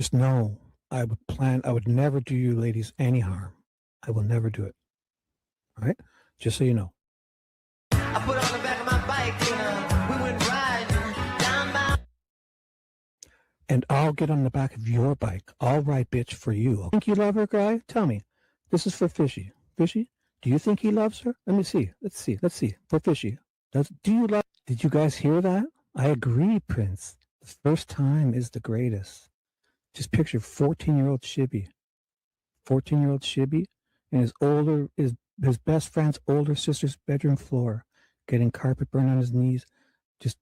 Just know I would never do you ladies any harm. I will never do it. All right? Just so you know. I put on the back of my bike and we went riding down my... And I'll get on the back of your bike. I'll ride bitch for you. Think you love her, guy? Tell me. This is for Fishy. Fishy, do you think he loves her? Let me see. Let's see. For Fishy. Do you love... Did you guys hear that? I agree, Prince. The first time is the greatest. Just picture 14-year-old Shibby. 14-year-old Shibby and his best friend's older sister's bedroom floor, getting carpet burn on his knees. Just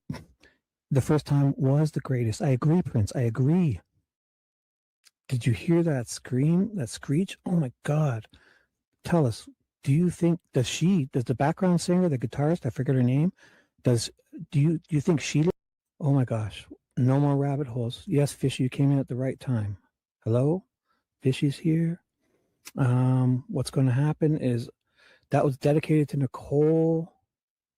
the first time was the greatest. I agree, Prince. I agree. Did you hear that scream, that screech? Oh my God. Tell us, do you think, does the background singer, the guitarist, I forget her name, do you think she... Oh my gosh. No more rabbit holes. Yes, Fishy, you came in at the right time. Hello? Fishy's here. What's going to happen is that was dedicated to Nicole.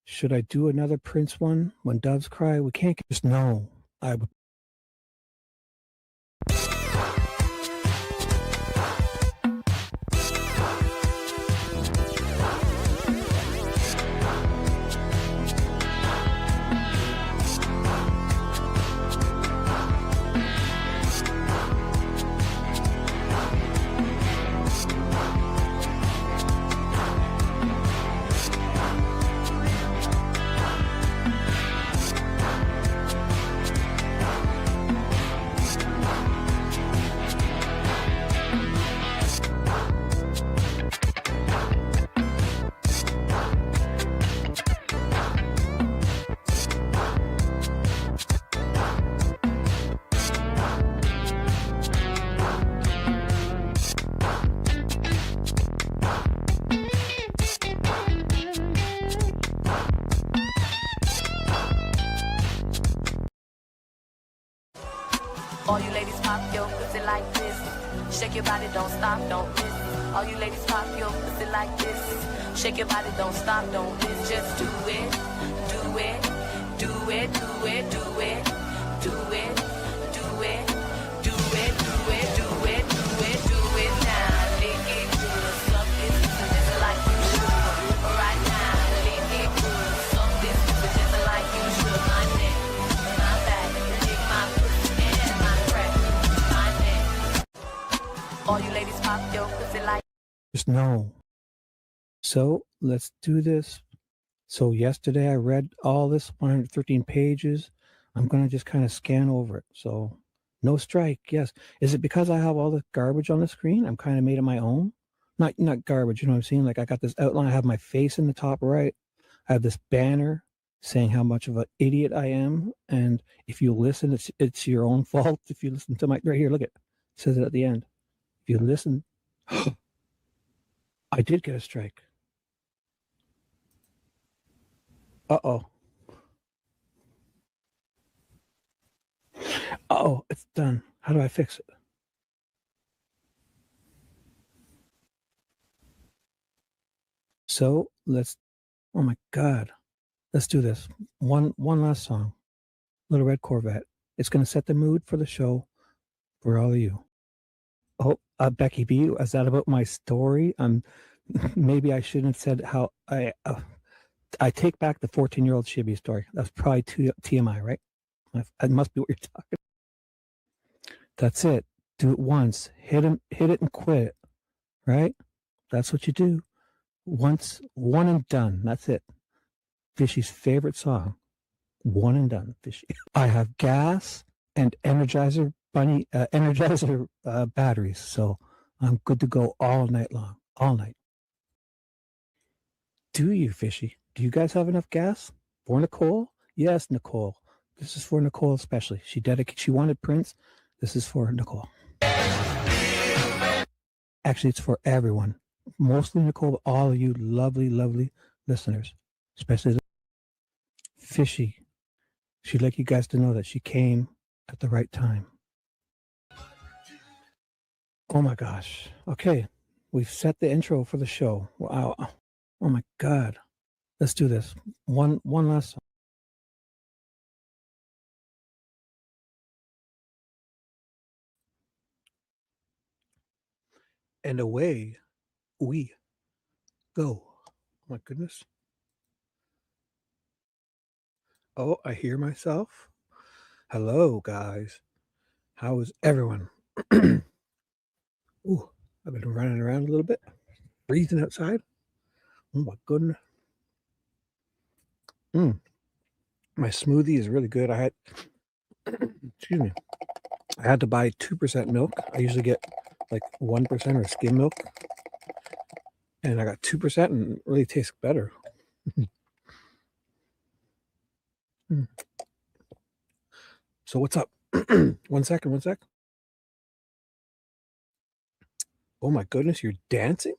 Should I do another Prince one? When Doves Cry? We can't just know. I would. All you ladies pop your pussy like this. Shake your body, don't stop, don't miss. All you ladies pop your pussy like this. Shake your body, don't stop, don't miss. Just do it, do it, do it, do it, do it, do it, do it, do it, do it, do it, do it, do it now. Lick it good, suck this just like you should. Right now, lick it good, suck this just like you should. My neck, my back, lick my pussy and my crack, my neck. All you ladies pop your pussy like. Just know. So let's do this. So yesterday I read all this 113 pages. I'm going to just kind of scan over it. So no strike. Yes. Is it because I have all the garbage on the screen? I'm kind of made it my own. Not garbage. You know what I'm saying? Like I got this outline. I have my face in the top right. I have this banner saying how much of an idiot I am. And if you listen, it's your own fault. If you listen to my, right here, look it says it at the end. If you listen, I did get a strike. Uh-oh. Uh-oh, it's done. How do I fix it? So let's, oh my God. Let's do this. One last song. Little Red Corvette. It's going to set the mood for the show for all of you. Oh, Becky B, is that about my story? Maybe I shouldn't have said how I take back the 14-year-old Shibby story. That's probably TMI, right? That must be what you're talking about. That's it. Do it once. Hit it and quit it, right? That's what you do. Once, one and done. That's it. Fishy's favorite song. One and done, Fishy. I have gas and Energizer batteries, so I'm good to go all night long. All night. Do you, Fishy? Do you guys have enough gas? For Nicole? Yes, Nicole. This is for Nicole especially. She wanted Prince. This is for Nicole. Actually, it's for everyone. Mostly Nicole, but all of you lovely, lovely listeners. Especially Fishy. She'd like you guys to know that she came at the right time. Oh my gosh. Okay. We've set the intro for the show. Wow. Oh my God. Let's do this. One last song. And away we go. Oh my goodness. Oh, I hear myself. Hello, guys. How is everyone? Ooh, I've been running around a little bit, breathing outside. Oh my goodness. My smoothie is really good. I had, excuse me, I had to buy 2% milk. I usually get like 1% or skim milk. And I got 2% and it really tastes better. So what's up? One sec. Oh my goodness, you're dancing?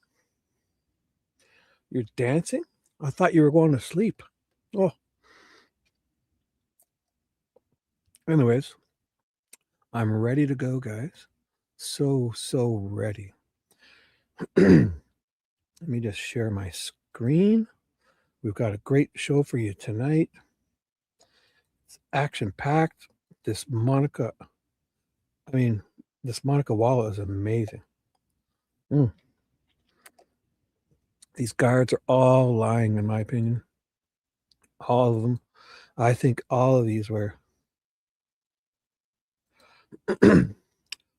You're dancing? I thought you were going to sleep. Oh. Anyways, I'm ready to go, guys. So ready. Let me just share my screen. We've got a great show for you tonight. It's action-packed. This Monica Walla is amazing. These guards are all lying, in my opinion. All of them. I think all of these were.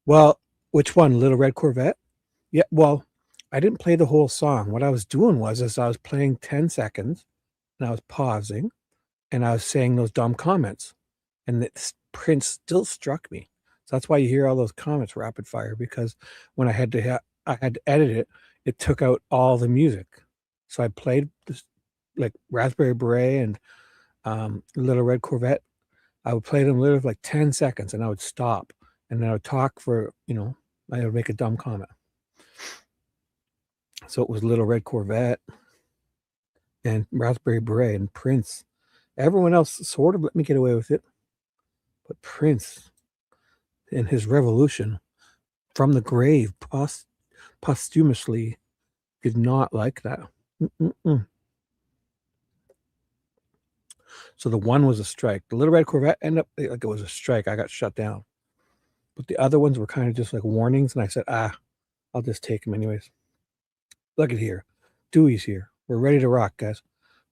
Well, which one? Little Red Corvette? Yeah, well, I didn't play the whole song. What I was doing was I was playing 10 seconds and I was pausing and I was saying those dumb comments. And the Prince still struck me. So that's why you hear all those comments rapid fire, because when I had to edit it, it took out all the music. So I played this, like Raspberry Beret and Little Red Corvette. I would play them literally like 10 seconds and I would stop and then I would talk for, I would make a dumb comment. So it was Little Red Corvette and Raspberry Beret and Prince. Everyone else sort of let me get away with it. But Prince, in his revolution from the grave posthumously, did not like that. So the one was a strike. The Little Red Corvette ended up like it was a strike. I got shut down. But the other ones were kind of just like warnings. And I said, I'll just take them anyways. Look at here. Dewey's here. We're ready to rock, guys.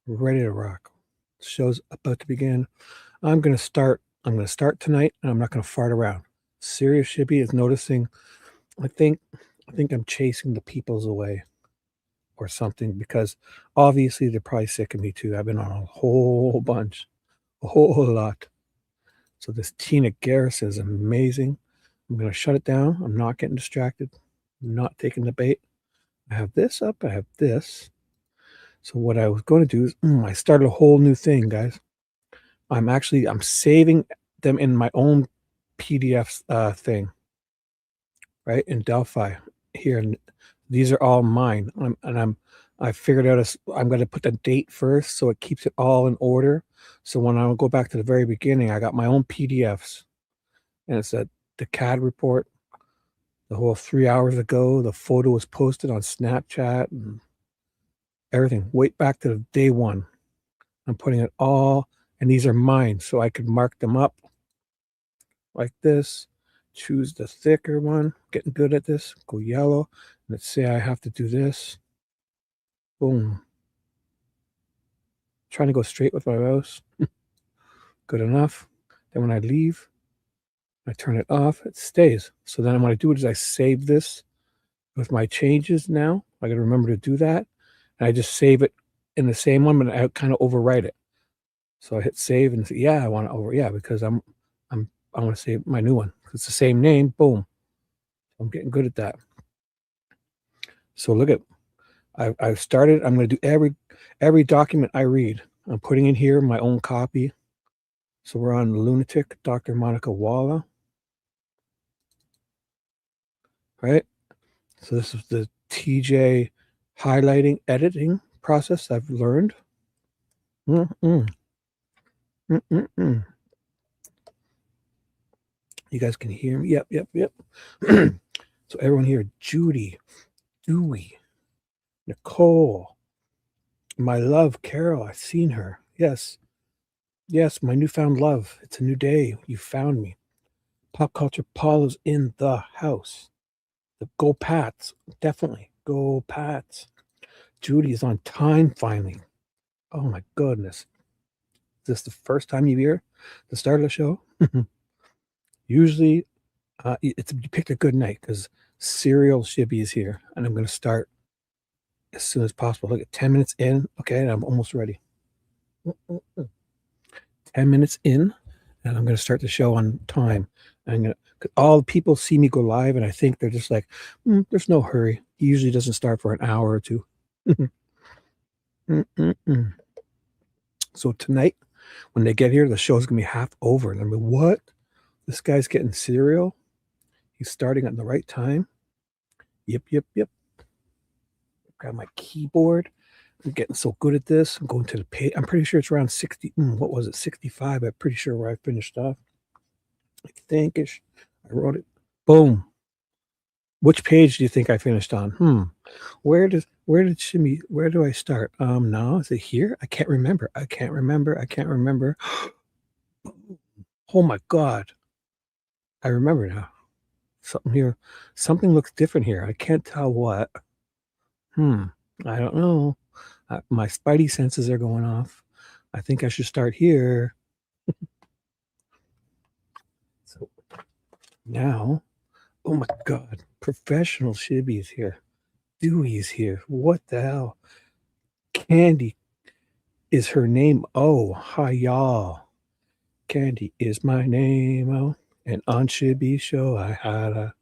We're ready to rock. The show's about to begin. I'm going to start tonight, and I'm not going to fart around. Serious Shibby is noticing. I think I'm chasing the peoples away or something, because obviously they're probably sick of me too. I've been on a whole bunch, a whole lot. So this Tina Garris is amazing. I'm going to shut it down. I'm not getting distracted. I'm not taking the bait. I have this up. I have this. So what I was going to do is I started a whole new thing, guys. I'm saving them in my own PDF thing, right, in Delphi here. And these are all mine. I figured out I'm going to put the date first so it keeps it all in order. So when I go back to the very beginning, I got my own PDFs, and it said the CAD report, the whole 3 hours ago, the photo was posted on Snapchat and everything. Wait back to day one. I'm putting it all, and these are mine, so I could mark them up like this. Choose the thicker one. Getting good at this. Go yellow. Let's say I have to do this. Boom. Trying to go straight with my mouse. Good enough. Then when I leave, I turn it off. It stays. So then what I do is I save this with my changes now. I got to remember to do that. And I just save it in the same one, but I kind of overwrite it. So I hit save and say, yeah, I want to because I want to save my new one. It's the same name. Boom. I'm getting good at that. So look at, I've started. I'm going to do every document I read. I'm putting in here my own copy. So we're on Lunatic, Dr. Monica Walla. Right? So this is the TJ highlighting, editing process I've learned. You guys can hear me? Yep. So everyone here, Judy, Dewey, Nicole, my love, Carol, I've seen her. Yes, my newfound love. It's a new day. You found me. Pop Culture Paul is in the house. Go Pats. Definitely. Go Pats. Judy is on time finally. Oh my goodness. Is this the first time you hear the start of the show? Usually you picked a good night because Serial Shibby is here, and I'm going to start as soon as possible. Look at 10 minutes in. Okay, I'm almost ready. 10 minutes in, and I'm going to start the show on time. All the people see me go live, and I think they're just like, there's no hurry. He usually doesn't start for an hour or two. So tonight, when they get here, the show's going to be half over. And I'm like, what? This guy's getting Serial? He's starting at the right time? Yep. Grab my keyboard. I'm getting so good at this. I'm going to the page. I'm pretty sure it's around 60. What was it? 65. I'm pretty sure where I finished off. I think-ish. I wrote it. Boom. Which page do you think I finished on? Where do I start? No, is it here? I can't remember. Oh my God. I remember now. Something looks different here. I can't tell what. I don't know. My spidey senses are going off. I think I should start here. So now, oh my God, professional Shibby is here. Dewey's here. What the hell? Candy is her name. Oh, hi y'all. Candy is my name. Oh, and on Shibby show I had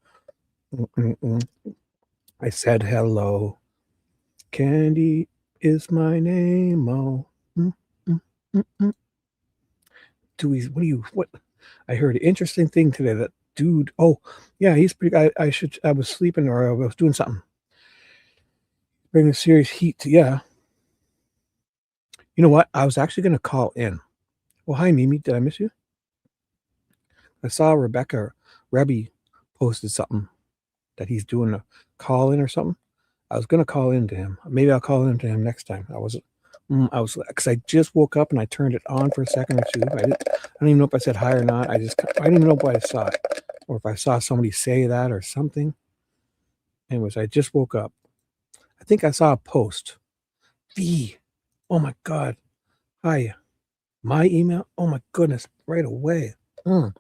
I said hello. Candy is my name. Oh. Dewey's, what? I heard an interesting thing today. That dude, oh, yeah, he's pretty, I was sleeping or I was doing something. Bringing serious heat to, yeah. You know what? I was actually going to call in. Well, hi, Mimi. Did I miss you? I saw Rebby posted something that he's doing a call in or something. I was going to call in to him. Maybe I'll call in to him next time. I was because I just woke up and I turned it on for a second or two. I don't even know if I said hi or not. I didn't even know if I saw it or if I saw somebody say that or something. Anyways, I just woke up. I think I saw a post. Oh my God. Hi. My email. Oh my goodness. Right away. The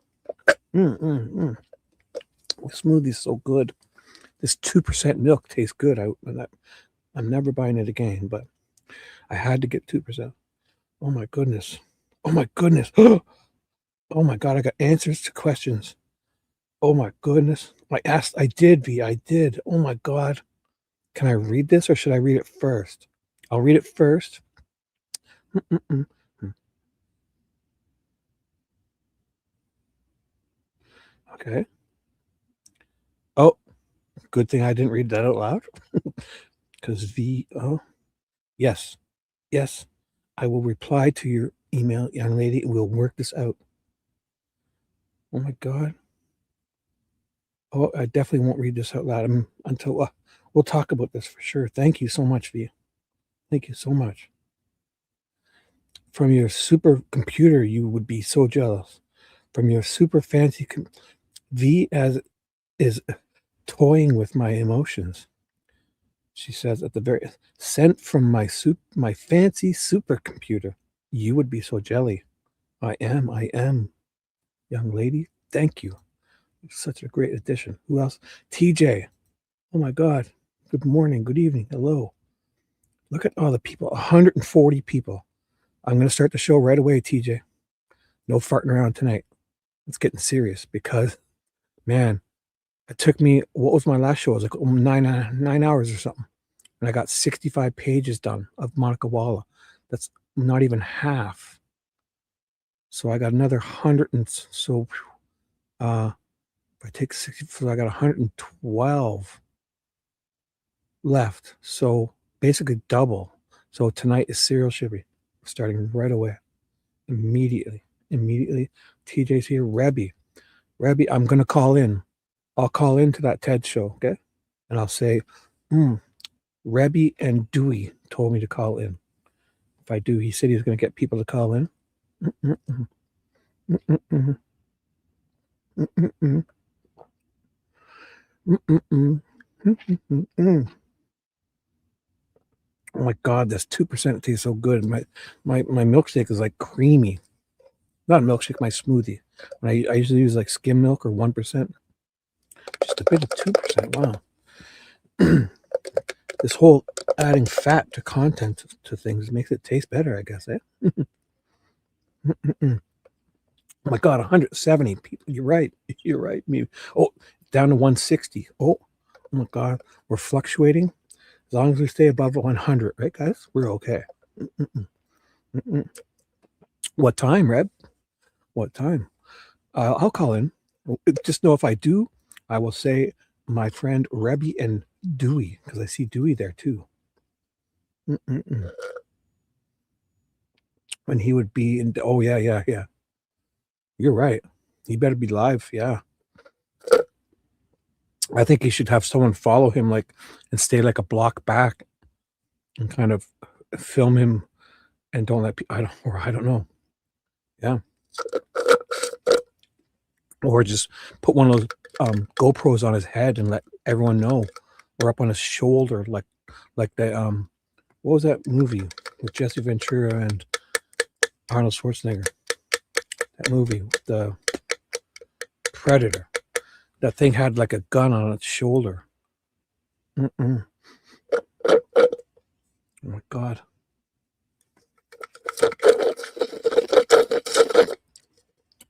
smoothie's so good. This 2% milk tastes good. I'm never buying it again, but I had to get 2%. Oh my goodness. Oh my goodness. Oh my God. I got answers to questions. Oh my goodness. I did. Oh my God. Can I read this or should I read it first? I'll read it first. Okay. Oh, good thing I didn't read that out loud. Because yes, I will reply to your email, young lady, and we'll work this out. Oh my God. Oh, I definitely won't read this out loud until we'll talk about this for sure. Thank you so much, V. Thank you so much. From your supercomputer, you would be so jealous. From your super fancy V as is toying with my emotions. She says at the very sent from my fancy supercomputer. You would be so jelly. I am, young lady. Thank you. Such a great addition. Who else? TJ. Oh my God. Good morning. Good evening. Hello. Look at all the people. 140 people. I'm going to start the show right away, TJ. No farting around tonight. It's getting serious because, man, it took me, what was my last show? It was like 9 hours or something. And I got 65 pages done of Monica Walla. That's not even half. So I got another 100 and so, if I take 60, so I got 112 left. So basically double. So tonight is Serial Shibby. Starting right away. Immediately. TJ's here. Rebby, I'm going to call in. I'll call into that TED show, okay? And I'll say, Rebby and Dewey told me to call in. If I do, he said he was going to get people to call in. Oh my God, this 2% tastes so good. My milkshake is like creamy. Not a milkshake, my smoothie. I usually use like skim milk or 1%. Just a bit of 2%. Wow. This whole adding fat to content to things makes it taste better, I guess. Oh my God, 170 people. You're right. You're right. Me. Oh, down to 160. Oh my God, we're fluctuating. As long as we stay above 100, right, guys? We're okay. What time, Reb? What time? I'll call in. Just know if I do, I will say my friend Rebby and Dewey, because I see Dewey there too. And he would be in. Oh yeah. You're right. He better be live. Yeah. I think he should have someone follow him, like, and stay like a block back, and kind of film him, and don't let people. I don't know. Yeah. Or just put one of those GoPros on his head and let everyone know, or up on his shoulder, like the what was that movie with Jesse Ventura and Arnold Schwarzenegger? That movie, the Predator. That thing had like a gun on its shoulder. Oh my God.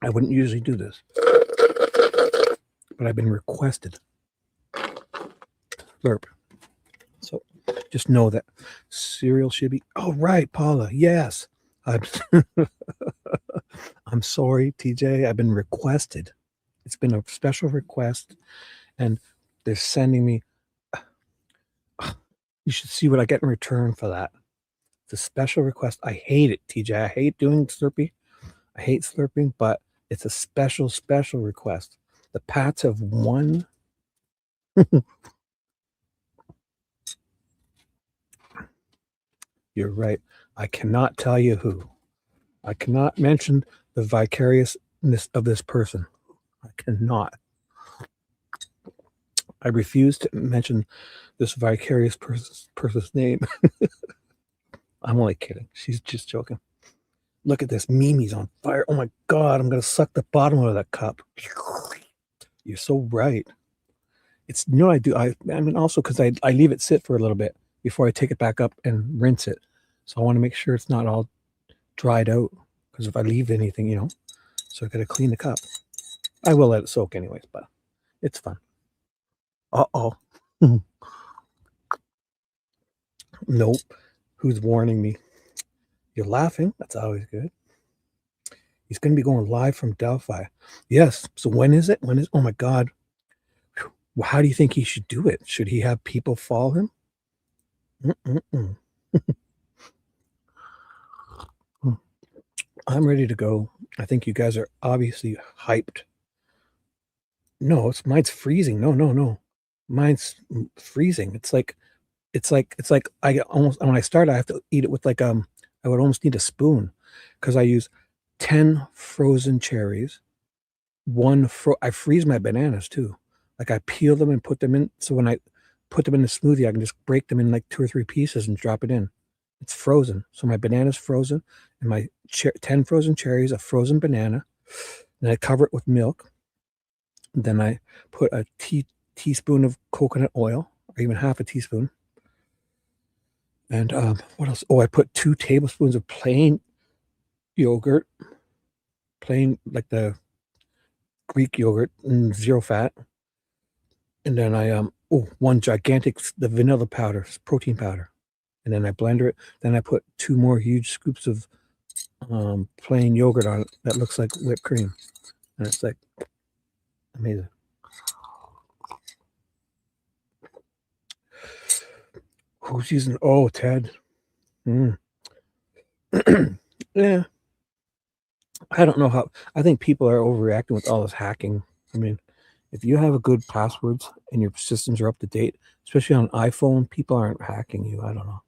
I wouldn't usually do this, but I've been requested to slurp. So just know that. Cereal Shibby. Oh, right, Paula. Yes. I'm sorry, TJ. I've been requested. It's been a special request, and they're sending me. You should see what I get in return for that. It's a special request. I hate it, TJ. I hate doing Slurpee. I hate slurping, but it's a special request. The Pats have won. You're right. I cannot tell you who. I cannot mention the vicariousness of this person. I cannot. I refuse to mention this vicarious person's name. I'm only kidding. She's just joking. Look at this. Mimi's on fire. Oh my God. I'm going to suck the bottom of that cup. You're so right. It's, you know what I do? I mean, also because I leave it sit for a little bit before I take it back up and rinse it. So I want to make sure it's not all dried out, because if I leave anything, you know, so I got to clean the cup. I will let it soak anyways, but it's fun. Uh-oh. Nope. Who's warning me? You're laughing. That's always good. He's going to be going live from Delphi. Yes. So when is it? Oh my God. Well, how do you think he should do it? Should he have people follow him? I'm ready to go. I think you guys are obviously hyped. No, mine's freezing. No. Mine's freezing. It's like I almost, when I start, I have to eat it with like I would almost need a spoon, because I use 10 frozen cherries. I freeze my bananas too. Like I peel them and put them in. So when I put them in the smoothie, I can just break them in like 2 or 3 pieces and drop it in. It's frozen. So my banana's frozen, and my 10 frozen cherries, a frozen banana. Then I cover it with milk. Then I put a teaspoon of coconut oil, or even half a teaspoon. And what else? Oh, I put 2 tablespoons of plain yogurt, plain like the Greek yogurt, and 0 fat. And then I one gigantic the vanilla powder, protein powder, and then I blender it. Then I put 2 more huge scoops of plain yogurt on it that looks like whipped cream, and it's like amazing. Who's using? Oh, Ted. Yeah. I don't know how. I think people are overreacting with all this hacking. I mean, if you have a good passwords and your systems are up to date, especially on iPhone, people aren't hacking you. I don't know.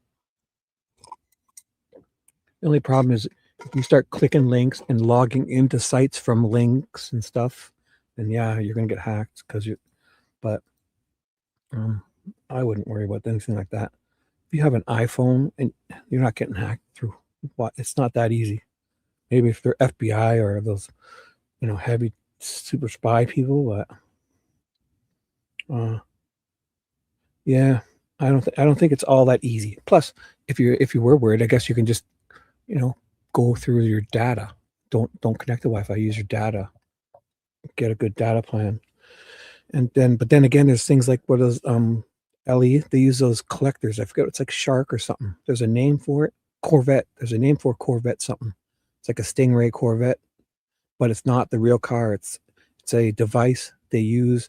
The only problem is if you start clicking links and logging into sites from links and stuff, then yeah, you're gonna get hacked because you. But I wouldn't worry about anything like that. If you have an iPhone and you're not getting hacked through what, it's not that easy. Maybe if they're FBI or those, heavy super spy people, but yeah, I don't think it's all that easy. Plus, if you were worried, I guess you can just, go through your data. Don't connect to Wi-Fi. Use your data. Get a good data plan. But then again, there's things like what is LE. They use those collectors. I forget. It's like Shark or something. There's a name for it. Corvette. There's a name for a Corvette something. It's like a Stingray Corvette, but it's not the real car. It's a device they use.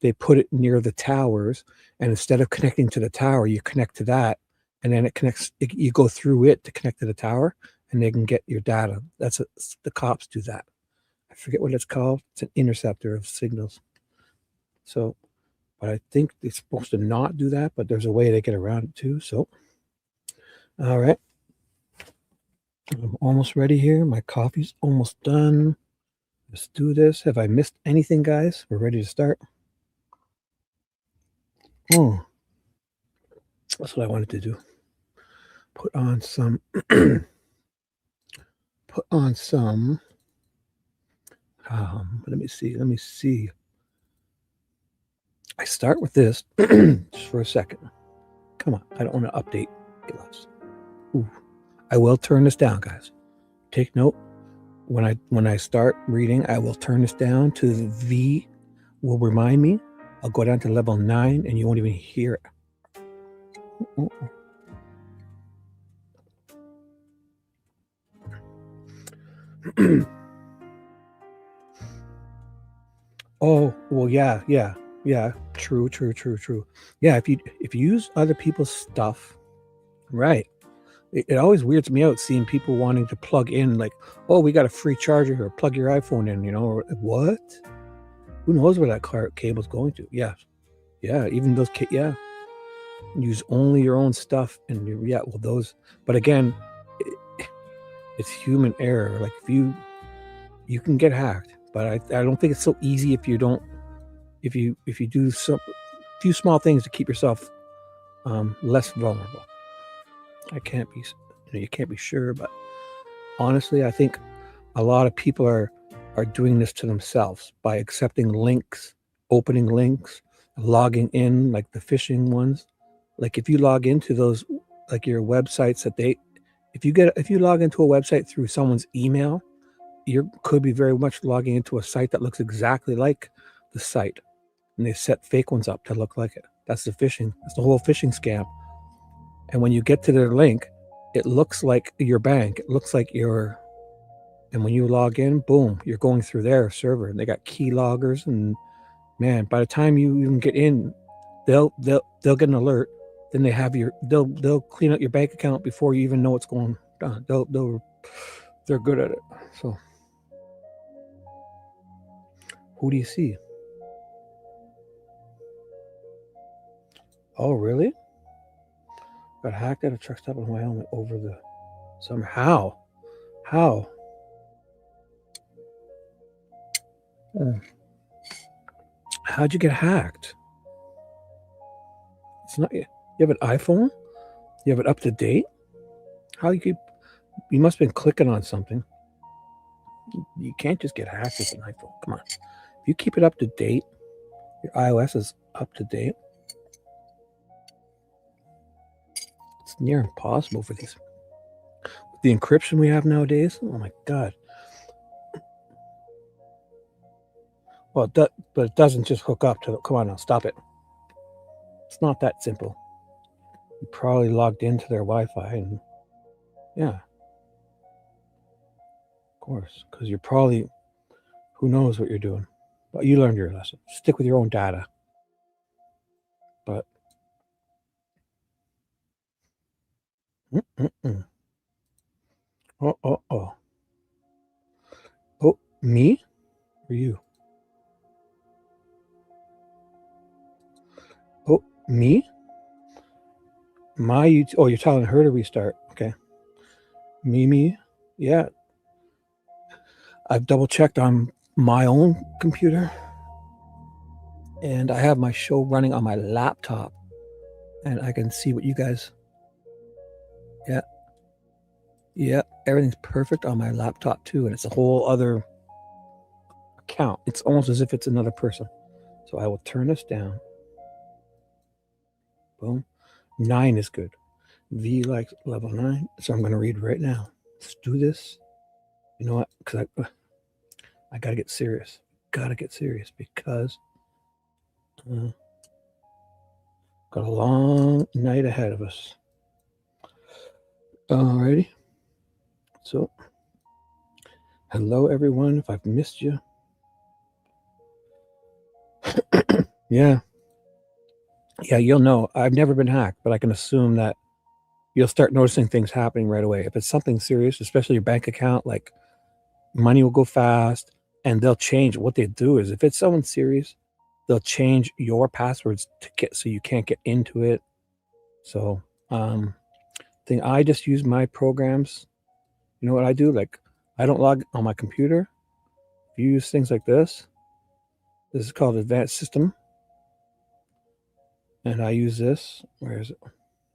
They put it near the towers, and instead of connecting to the tower, you connect to that, and then it connects. You go through it to connect to the tower, and they can get your data. The cops do that. I forget what it's called. It's an interceptor of signals. So, but I think it's supposed to not do that, but there's a way to get around it too. So, all right. I'm almost ready here. My coffee's almost done. Let's do this. Have I missed anything, guys? We're ready to start. Oh, that's what I wanted to do. Put on some, let me see. I start with this just for a second. Come on. I don't want to update. Ooh. I will turn this down, guys. Take note. When I start reading, I will turn this down to the V will remind me. I'll go down to level 9 and you won't even hear it. Oh, well, yeah. True. Yeah, if you use other people's stuff, right. It always weirds me out seeing people wanting to plug in, like, oh, we got a free charger here, plug your iPhone in, or what? Who knows where that cable's going to? Yeah, even those, use only your own stuff, and those. But again, it's human error. Like if you can get hacked, but I don't think it's so easy if you don't. If you do some few small things to keep yourself less vulnerable. You can't be sure, but honestly, I think a lot of people are doing this to themselves by accepting links, opening links, logging in, like the phishing ones. Like if you log into those, like your websites if you log into a website through someone's email, you could be very much logging into a site that looks exactly like the site, and they set fake ones up to look like it. That's the phishing. That's the whole phishing scam. And when you get to their link, it looks like your bank. It looks like and when you log in, boom, you're going through their server, and they got key loggers. And man, by the time you even get in, they'll get an alert. Then they have they'll clean out your bank account before you even know what's going on. They're good at it. So who do you see? Oh, really? Got hacked at a truck stop with my helmet over the summer. How? How'd you get hacked? It's not. You have an iPhone? You have it up to date? You must have been clicking on something. You can't just get hacked with an iPhone. Come on. If you keep it up to date, your iOS is up to date. It's near impossible for these. With the encryption we have nowadays, oh my God. Well, but it doesn't just hook up to come on now, stop it. It's not that simple. You probably logged into their Wi-Fi, and yeah. Of course, because you're probably, who knows what you're doing. But you learned your lesson. Stick with your own data. But Oh, me or you? Oh, me? You're telling her to restart. Okay. Me. Yeah. I've double checked on my own computer, and I have my show running on my laptop and I can see what you guys. Yeah, everything's perfect on my laptop too, and it's a whole other account. It's almost as if it's another person. So I will turn this down. Boom. 9 is good. V like level 9. So I'm going to read right now. Let's do this. You know what? Because I got to get serious. Got to get serious because got a long night ahead of us. Alrighty. So, hello everyone. If I've missed you. Yeah, you'll know. I've never been hacked, but I can assume that you'll start noticing things happening right away. If it's something serious, especially your bank account, like money will go fast and they'll change. What they do is if it's someone serious, they'll change your passwords to get so you can't get into it. So I just use my programs. You know what I do? Like I don't log on my computer. If you use things like this is called Advanced System. And I use this. Where is it?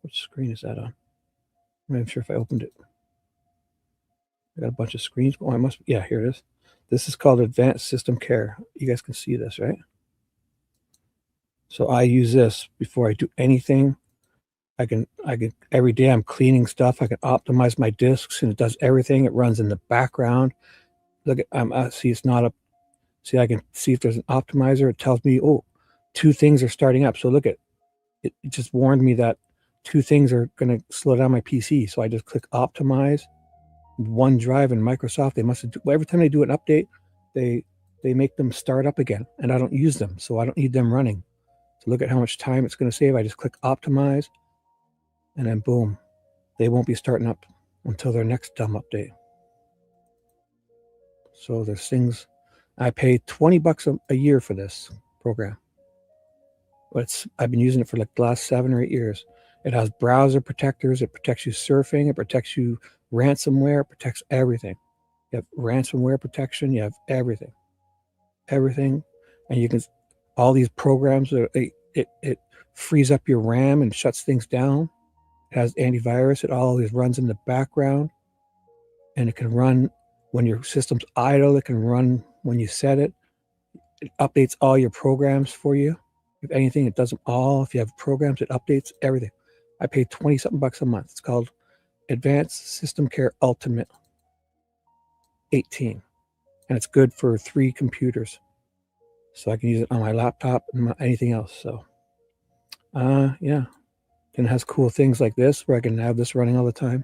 Which screen is that on? I'm not even sure if I opened it. I got a bunch of screens. Oh, I must. Yeah, here it is. This is called Advanced System Care. You guys can see this, right? So I use this before I do anything. I can every day I'm cleaning stuff. I can optimize my disks, and it does everything. It runs in the background. Look at see it's not a. See, I can see if there's an optimizer. It tells me, oh, 2 things are starting up. So look at it. It just warned me that 2 things are going to slow down my PC. So I just click optimize. OneDrive and Microsoft, they must do, every time they do an update, they make them start up again, and I don't use them, so I don't need them running. So look at how much time it's going to save. I just click optimize, and then boom, they won't be starting up until their next dumb update. So there's things. I pay $20 a year for this program, but I've been using it for like the last 7 or 8 years. It has browser protectors. It protects you surfing. It protects you ransomware. It protects everything. You have ransomware protection. You have everything. Everything. And you can, all these programs, it frees up your RAM and shuts things down. It has antivirus. It always runs in the background. And it can run when your system's idle. It can run when you set it. It updates all your programs for you. If anything, it does them all. If you have programs, it updates everything. I pay 20-something bucks a month. It's called Advanced System Care Ultimate 18. And it's good for 3 computers. So I can use it on my laptop and anything else. So, yeah. And it has cool things like this where I can have this running all the time.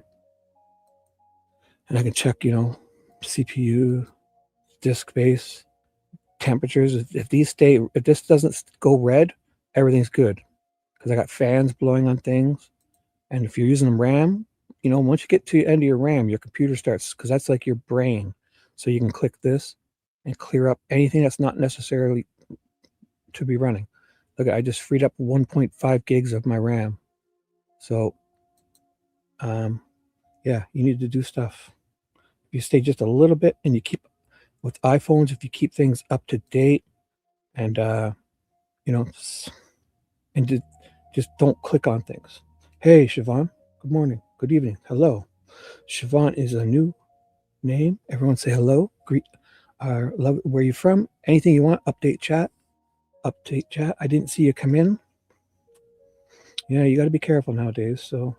And I can check, CPU, disk space, temperatures. If this doesn't go red, everything's good. Because I got fans blowing on things. And if you're using RAM, once you get to the end of your RAM, your computer starts, because that's like your brain. So you can click this and clear up anything that's not necessarily to be running. Look, I just freed up 1.5 gigs of my RAM. So, yeah, you need to do stuff. If you stay just a little bit and you keep, with iPhones, if you keep things up to date and, and just don't click on things. Hey, Siobhan. Good morning. Good evening. Hello. Siobhan is a new name. Everyone say hello. Greet. Love. Where you from? Anything you want. Update chat. Update chat. I didn't see you come in. Yeah, you got to be careful nowadays. So,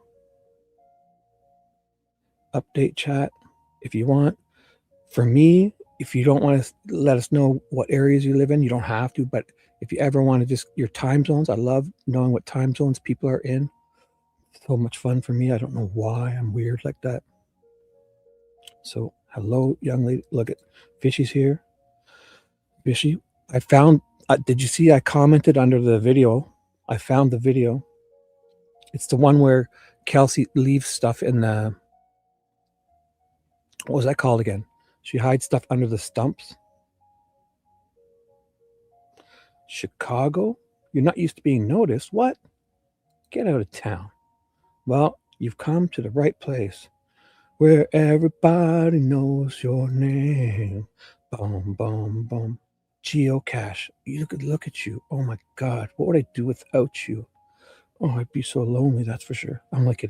update chat if you want. For me, if you don't want to let us know what areas you live in, you don't have to. But if you ever want to just your time zones, I love knowing what time zones people are in. So much fun for me. I don't know why I'm weird like that. So, hello, young lady. Look at Fishy's here. Fishy, I found. Did you see? I commented under the video. I found the video. It's the one where Kelsey leaves stuff in the. What was that called again? She hides stuff under the stumps. Chicago? You're not used to being noticed. What? Get out of town. Well, you've come to the right place where everybody knows your name. Boom, boom, boom. Geocache. Look at you. Oh my God. What would I do without you? Oh, I'd be so lonely, that's for sure. I'm like,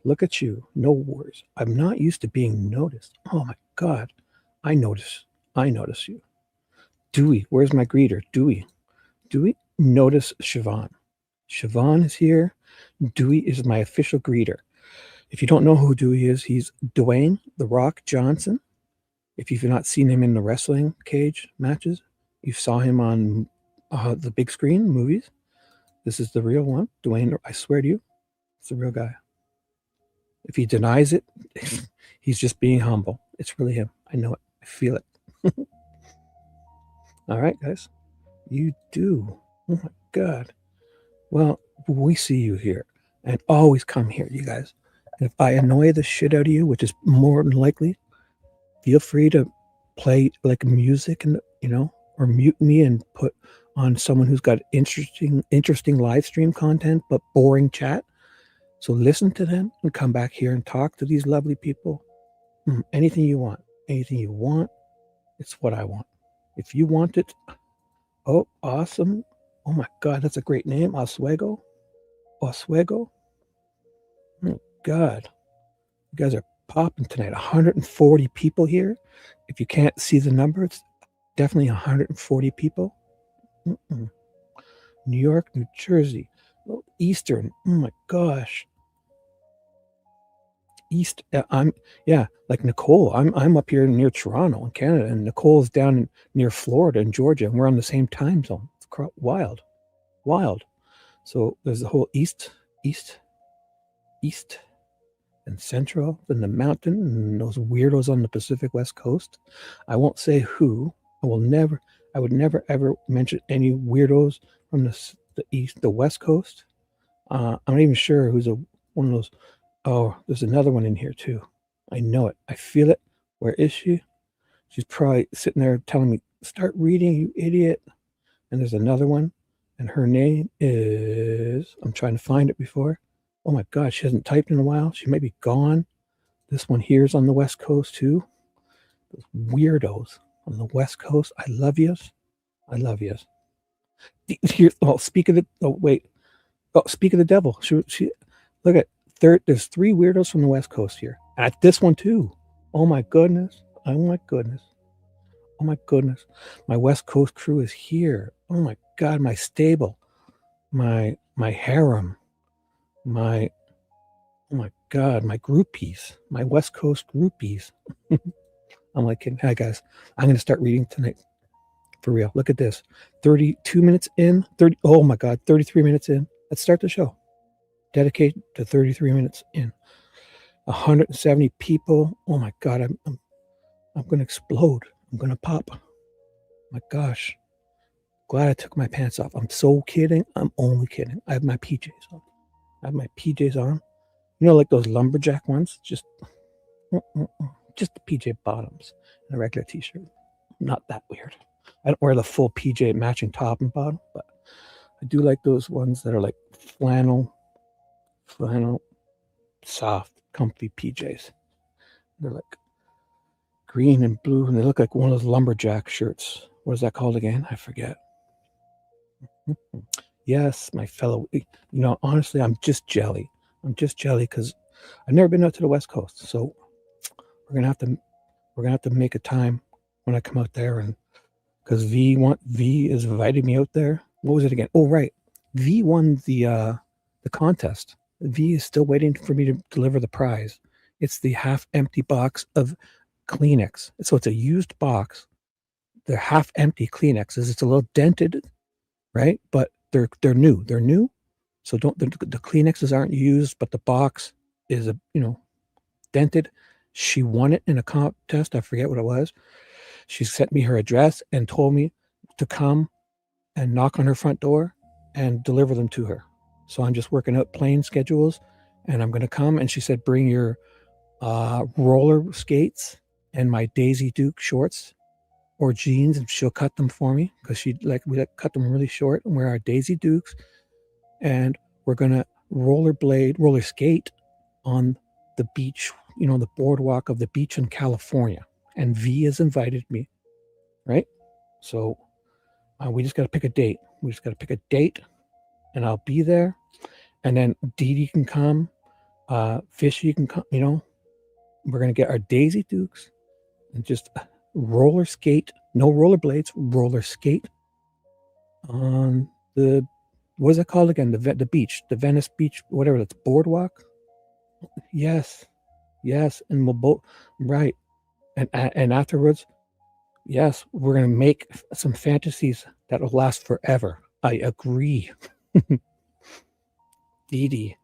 look at you. No worries. I'm not used to being noticed. Oh my God. I notice you. Dewey, where's my greeter? Dewey, notice Siobhan. Siobhan is here. Dewey is my official greeter. If you don't know who Dewey is, he's Dwayne The Rock Johnson. If you've not seen him in the wrestling cage matches, you saw him on the big screen movies. This is the real one. Dwayne, I swear to you, it's the real guy. If he denies it, he's just being humble. It's really him. I know it. I feel it. All right, guys. You do. Oh my God. Well, we see you here. And always come here, you guys. And if I annoy the shit out of you, which is more than likely, feel free to play like music and, or mute me and put on someone who's got interesting live stream content, but boring chat. So listen to them and come back here and talk to these lovely people. Anything you want. Anything you want. It's what I want. If you want it. Oh, awesome. Oh my God, that's a great name. Oswego. Oh God. You guys are popping tonight. 140 people here. If you can't see the number, it's definitely 140 people. New York, New Jersey, Eastern. Oh my gosh. East. Like Nicole. I'm up here near Toronto in Canada, and Nicole's down near Florida and Georgia, and we're on the same time zone. It's wild. So there's the whole east, and central, and the mountain, and those weirdos on the Pacific West Coast. I won't say who. I would never ever mention any weirdos from the West Coast. I'm not even sure who's one of those. Oh, there's another one in here too. I know it. I feel it. Where is she? She's probably sitting there telling me, start reading, you idiot. And there's another one. And her name is, I'm trying to find it before. Oh my God, she hasn't typed in a while. She may be gone. This one here is on the West Coast too. Those weirdos on the West Coast. I love yous. Here, speak of the devil. She look at there's 3 weirdos from the West Coast here. At this one too. Oh my goodness. My West Coast crew is here. Oh my God, my stable, my harem, oh my God, my groupies, my West Coast groupies. I'm like, hi guys, I'm going to start reading tonight. For real. Look at this. 32 minutes in, 33 minutes in. Let's start the show. Dedicate to 33 minutes in. 170 people. Oh my God, I'm going to explode. I'm going to pop. My gosh. Glad I took my pants off. I'm so kidding. I'm only kidding. I have my PJs on. Like those lumberjack ones. Just the PJ bottoms and a regular t-shirt. Not that weird. I don't wear the full PJ matching top and bottom, but I do like those ones that are like flannel, soft, comfy PJs. They're like green and blue, and they look like one of those lumberjack shirts. What is that called again? I forget. Yes, my fellow, honestly, I'm just jelly because I've never been out to the West Coast. So we're gonna have to make a time when I come out there, and because V has invited me out there. What was it again? Oh right, V won the contest. V is still waiting for me to deliver the prize. It's the half-empty box of Kleenex. So it's a used box. They're half-empty Kleenexes. It's a little dented, right? But they're new. They're new. So the Kleenexes aren't used, but the box is dented. She won it in a contest. I forget what it was. She sent me her address and told me to come and knock on her front door and deliver them to her. So I'm just working out plane schedules, and I'm going to come. And she said, bring your roller skates and my Daisy Duke shorts or jeans, and she'll cut them for me because we cut them really short and wear our Daisy Dukes. And we're going to roller skate on the beach, the boardwalk of the beach in California. And V has invited me, right? So we just got to pick a date. And I'll be there. And then Dee Dee can come. Fishy can come, you know. We're going to get our Daisy Dukes and just roller skate. No rollerblades, roller skate on the, what is it called again? The beach, the Venice Beach, whatever, that's boardwalk. Yes. And we'll both, right. And afterwards, yes, we're going to make some fantasies that will last forever. I agree. Dee Dee.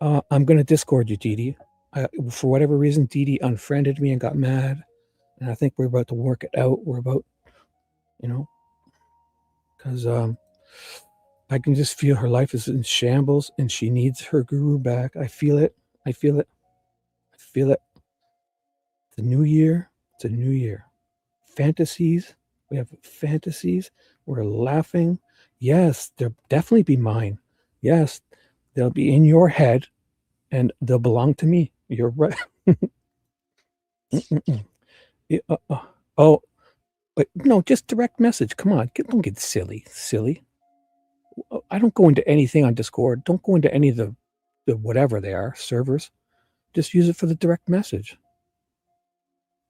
I'm going to Discord you, Dee Dee. For whatever reason, Dee Dee unfriended me and got mad. And I think we're about to work it out. We're about, you know, because I can just feel her life is in shambles and she needs her guru back. I feel it. It's a new year. Fantasies. We have fantasies. We're laughing. Yes, they'll definitely be mine. Yes, they'll be in your head and they'll belong to me. You're right. Oh, but no, just direct message. Come on, don't get silly. I don't go into anything on Discord. Don't go into any of the whatever they are, servers. Just use it for the direct message.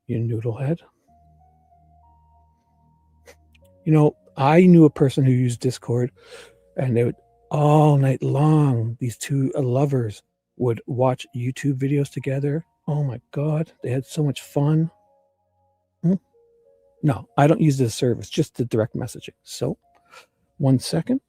You noodlehead. You know, I knew a person who used Discord, and they would all night long, these two lovers would watch YouTube videos together. Oh my God, they had so much fun. No, I don't use this service, just the direct messaging. So, one second.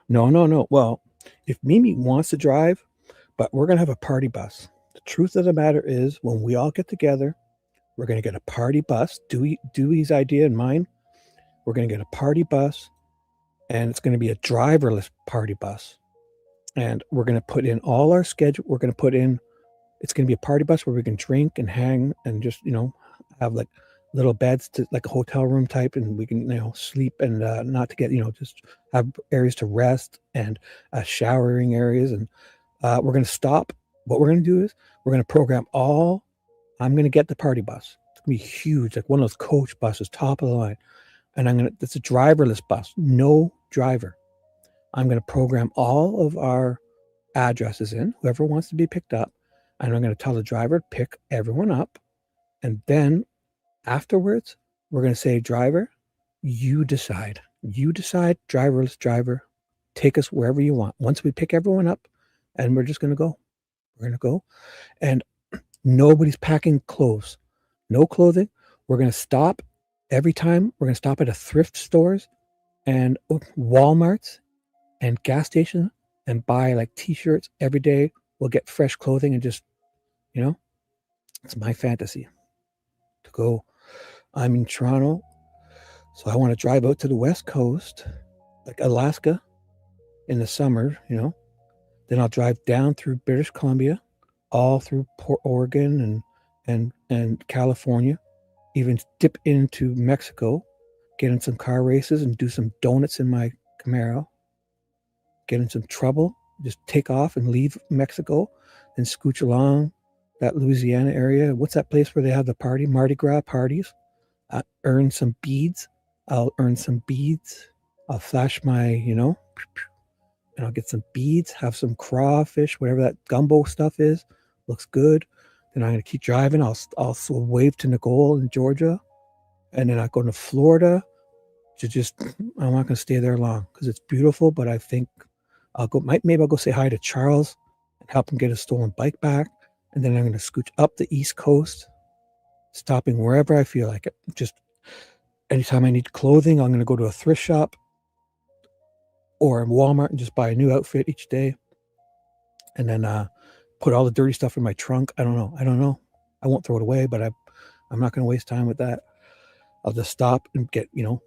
No. Well, if Mimi wants to drive, but we're going to have a party bus. The truth of the matter is, when we all get together, we're going to get a party bus. Dewey's idea and mine. We're going to get a party bus, and it's going to be a driverless party bus. And we're going to put in all our schedule. We're going to put in, it's going to be a party bus where we can drink and hang and just, you know, have like little beds to like a hotel room type, and we can, you know, sleep and not to get, you know, just have areas to rest and showering areas. And we're going to stop. What we're going to do is we're going to program all. I'm going to get the party bus. It's going to be huge, like one of those coach buses, top of the line. And it's a driverless bus, no driver. I'm going to program all of our addresses in, whoever wants to be picked up. And I'm going to tell the driver to pick everyone up. And then afterwards, we're going to say, driver, you decide. Driverless driver, take us wherever you want. Once we pick everyone up, and we're just going to go. We're going to go. And nobody's packing clothes. No clothing. We're going to stop every time. We're going to stop at a thrift stores and Walmarts and gas stations and buy like t-shirts every day. We'll get fresh clothing and just, you know, it's my fantasy to go. I'm in Toronto, so I want to drive out to the West Coast, like Alaska in the summer, you know. Then I'll drive down through British Columbia, all through Oregon and California, even dip into Mexico, get in some car races and do some donuts in my Camaro, get in some trouble, just take off and leave Mexico and scooch along that Louisiana area. What's that place where they have the party? Mardi Gras parties. Earn some beads. I'll earn some beads. I'll flash my, you know, and I'll get some beads, have some crawfish, whatever that gumbo stuff is. Looks good. Then I'm going to keep driving. I'll also wave to Nicole in Georgia. And then I go to Florida to just, I'm not going to stay there long because it's beautiful, but I think I'll go, maybe I'll go say hi to Charles and help him get his stolen bike back. And then I'm going to scooch up the East Coast, stopping wherever I feel like it. Just anytime I need clothing, I'm going to go to a thrift shop or in Walmart and just buy a new outfit each day. And then put all the dirty stuff in my trunk. I don't know. I won't throw it away, but I'm not going to waste time with that. I'll just stop and get, you know,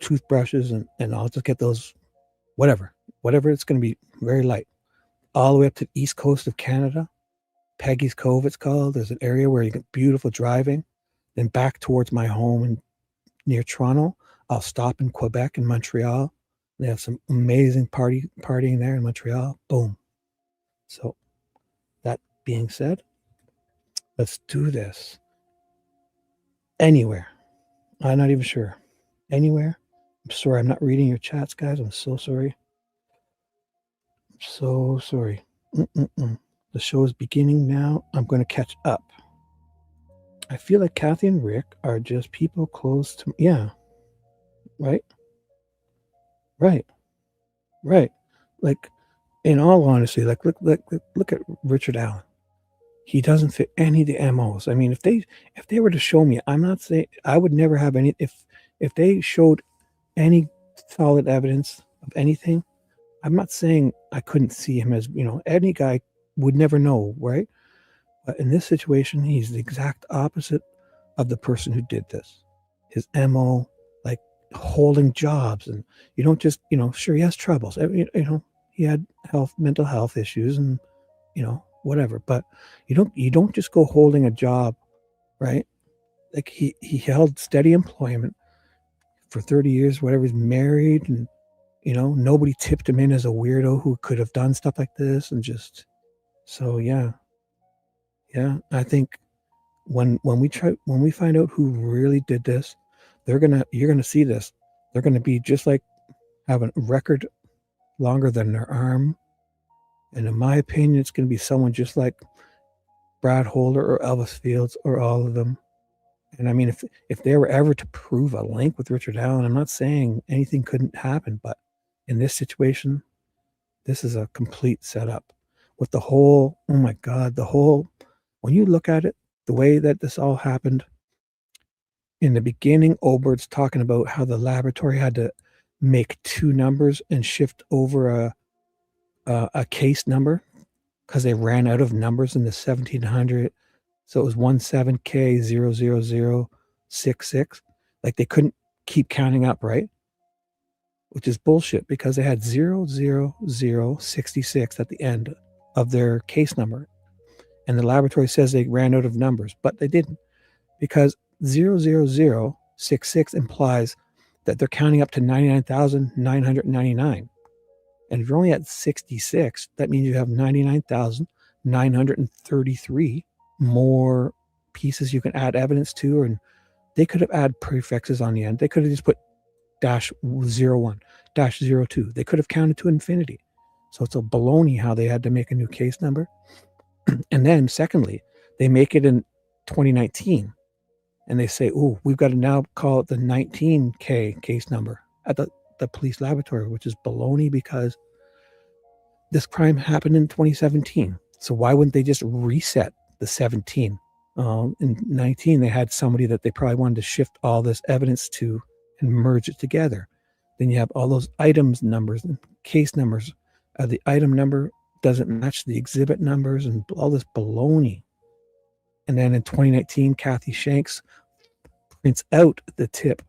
toothbrushes and I'll just get those, whatever it's going to be very light. All the way up to the East Coast of Canada, Peggy's Cove it's called. There's an area where you get beautiful driving. Then back towards my home near Toronto, I'll stop in Quebec and Montreal. They have some amazing partying there in Montreal. Boom. So that being said, let's do this. Anywhere. I'm not even sure. Anywhere. I'm sorry, I'm not reading your chats, guys. I'm so sorry. I'm so sorry. The show is beginning now. I'm going to catch up. I feel like Kathy and Rick are just people close to me. Yeah. Right? Right. Right. Like, in all honesty, like look at Richard Allen. He doesn't fit any of the MOs. I mean, if they were to show me, I'm not saying I would never have any. If they showed any solid evidence of anything, I'm not saying I couldn't see him as, any guy would never know, right? But in this situation, he's the exact opposite of the person who did this. His MO, like holding jobs, and you don't just, sure, he has troubles. He had mental health issues, and whatever. But you don't just go holding a job, right? Like he held steady employment for 30 years, whatever. He's married, and nobody tipped him in as a weirdo who could have done stuff like this, and just so yeah. I think when we find out who really did this, you're gonna see this. They're gonna be just like having a record longer than their arm, and in my opinion, it's gonna be someone just like Brad Holder or Elvis Fields or all of them. And I mean, if they were ever to prove a link with Richard Allen, I'm not saying anything couldn't happen, but in this situation, this is a complete setup with the whole, oh my God, when you look at it, the way that this all happened, in the beginning, Obert's talking about how the laboratory had to make two numbers and shift over a case number because they ran out of numbers in the 1700. So it was 17K00066. Like they couldn't keep counting up, right? Which is bullshit because they had 00066 at the end of their case number. And the laboratory says they ran out of numbers, but they didn't, because 00066 implies that they're counting up to 99,999. And if you're only at 66, that means you have 99,933 more pieces you can add evidence to, and they could have added prefixes on the end. They could have just put -01, -02. They could have counted to infinity. So it's a baloney how they had to make a new case number. And then secondly, they make it in 2019 and they say, oh, we've got to now call it the 19K case number at the police laboratory, which is baloney because this crime happened in 2017. So why wouldn't they just reset the 17? In 19, they had somebody that they probably wanted to shift all this evidence to and merge it together. Then you have all those items numbers and case numbers. The item number doesn't match the exhibit numbers and all this baloney. And then in 2019, Kathy Shanks prints out the tip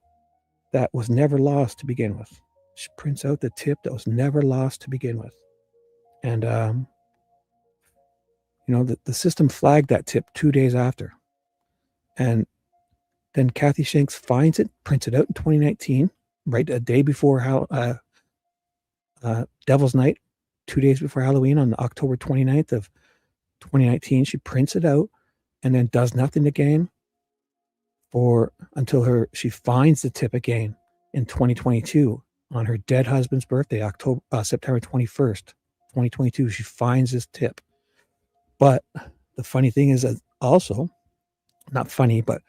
that was never lost to begin with. She prints out the tip that was never lost to begin with. And, the system flagged that tip 2 days after. And then Kathy Shanks finds it, prints it out in 2019, right a day before Devil's Night, 2 days before Halloween on October 29th of 2019. She prints it out and then does nothing again until she finds the tip again in 2022 on her dead husband's birthday, September 21st, 2022. She finds this tip. But the funny thing is that also, not funny, but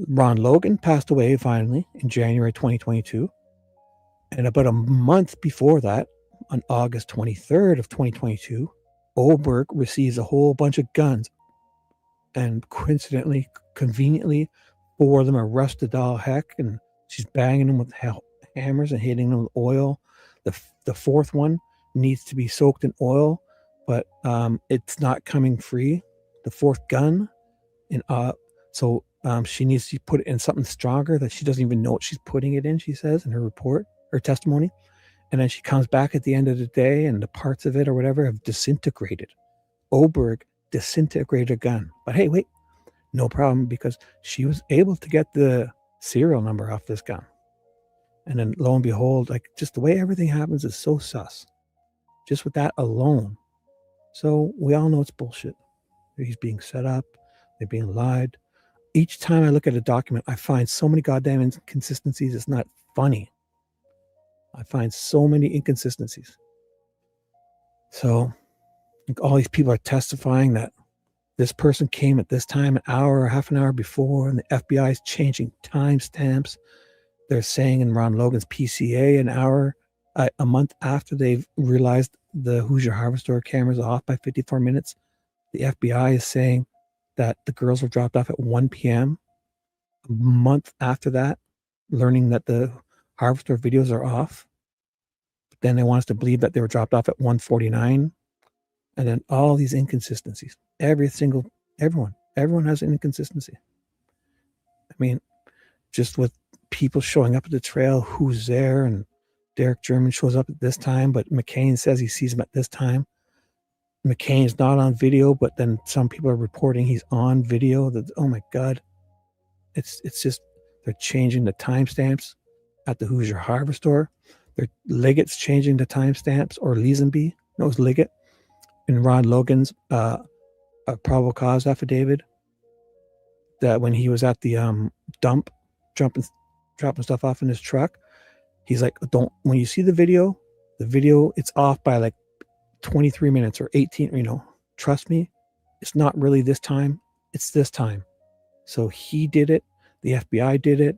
Ron Logan passed away finally in January 2022. And about a month before that, on August 23rd of 2022, Oberg receives a whole bunch of guns. And coincidentally, conveniently, 4 of them are rusted all heck, and she's banging them with hammers and hitting them with oil. The fourth one needs to be soaked in oil, but it's not coming free. The fourth gun, and so she needs to put it in something stronger that she doesn't even know what she's putting it in. She says in her testimony, and then she comes back at the end of the day, and the parts of it or whatever have disintegrated. Oberg disintegrated a gun, but hey, wait, no problem, because she was able to get the serial number off this gun. And then lo and behold, like just the way everything happens is so sus, just with that alone. So we all know it's bullshit. He's being set up. They're being lied. each time I look at a document, I find so many goddamn inconsistencies. It's not funny. I find so many inconsistencies. So all these people are testifying that this person came at this time, an hour or half an hour before, and the FBI is changing timestamps. They're saying in Ron Logan's PCA a month after they've realized the Hoosier Harbor Store cameras off by 54 minutes, the FBI is saying that the girls were dropped off at 1 p.m. A month after that, learning that the Harbor Store videos are off. But then they want us to believe that they were dropped off at 1:49. And then all these inconsistencies. Everyone has an inconsistency. I mean, just with people showing up at the trail, who's there, and Derek German shows up at this time, but McCain says he sees him at this time. McCain's not on video, but then some people are reporting he's on video. That, oh my God. It's just, they're changing the timestamps at the Hoosier Harbor Store. Liggett's changing the timestamps, or Leesenby. No, it was Liggett. In Ron Logan's probable cause affidavit, that when he was at the dump, dropping stuff off in his truck, he's like, when you see the video, it's off by like 23 minutes or 18, trust me, it's not really this time, it's this time. So he did it, the FBI did it,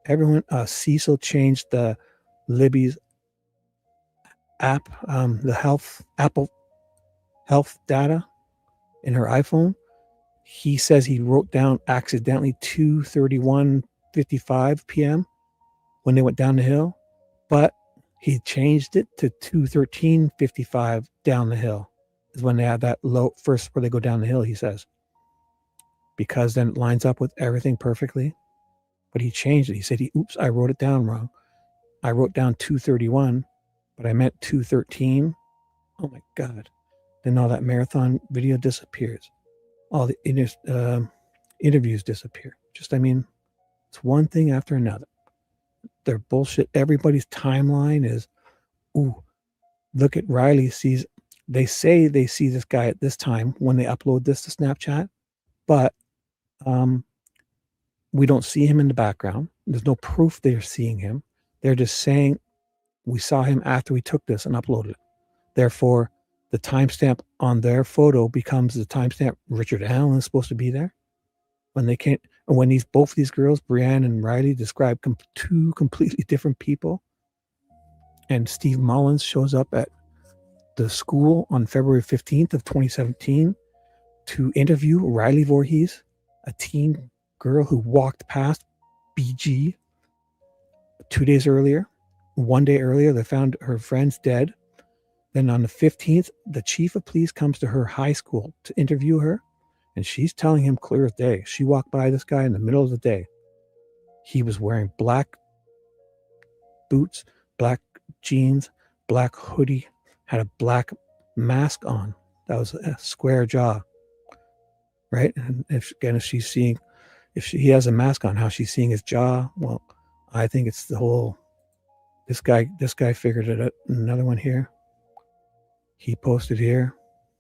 everyone, Cecil changed the Libby's app, the Apple Health data in her iPhone. He says he wrote down accidentally 2:31:55 p.m. when they went down the hill, but he changed it to 2:13:55 down the hill is when they had that low first where they go down the hill, he says, because then it lines up with everything perfectly. But he changed it. He said, oops, I wrote it down wrong. I wrote down 2:31, but I meant 2:13. Oh my God. Then all that marathon video disappears. All the interviews disappear. It's one thing after another. They're bullshit. Everybody's timeline is, look at Riley they say they see this guy at this time when they upload this to Snapchat, but we don't see him in the background. There's no proof they're seeing him. They're just saying we saw him after we took this and uploaded it. Therefore, the timestamp on their photo becomes the timestamp Richard Allen is supposed to be there. When they can't, when both these girls, Brianne and Riley, describe two completely different people, and Steve Mullins shows up at the school on February 15th of 2017 to interview Riley Voorhees, a teen girl who walked past BG 2 days earlier. 1 day earlier, they found her friends dead. Then on the 15th, the chief of police comes to her high school to interview her, and she's telling him clear as day. She walked by this guy in the middle of the day. He was wearing black boots, black jeans, black hoodie, had a black mask on. That was a square jaw, right? And if he has a mask on, how she's seeing his jaw? Well, I think it's the whole. This guy figured it out. Another one here. He posted here.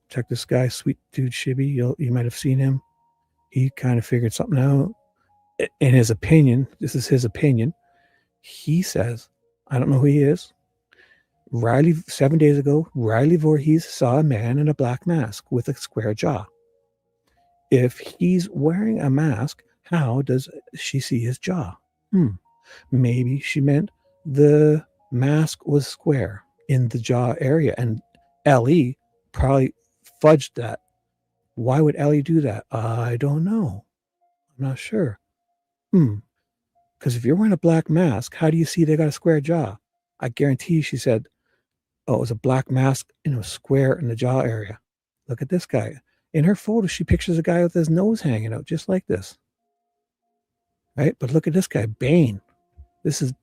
Check this guy, sweet dude Shibby. You might have seen him. He kind of figured something out. In his opinion, this is his opinion. He says, I don't know who he is. 7 days ago, Riley Voorhees saw a man in a black mask with a square jaw. If he's wearing a mask, how does she see his jaw? Maybe she meant the mask was square in the jaw area, and Ellie probably fudged that. Why would Ellie do that? I don't know. I'm not sure. Because if you're wearing a black mask, how do you see they got a square jaw? I guarantee she said, it was a black mask and it was square in the jaw area. Look at this guy. In her photo, she pictures a guy with his nose hanging out, just like this. Right? But look at this guy, Bane.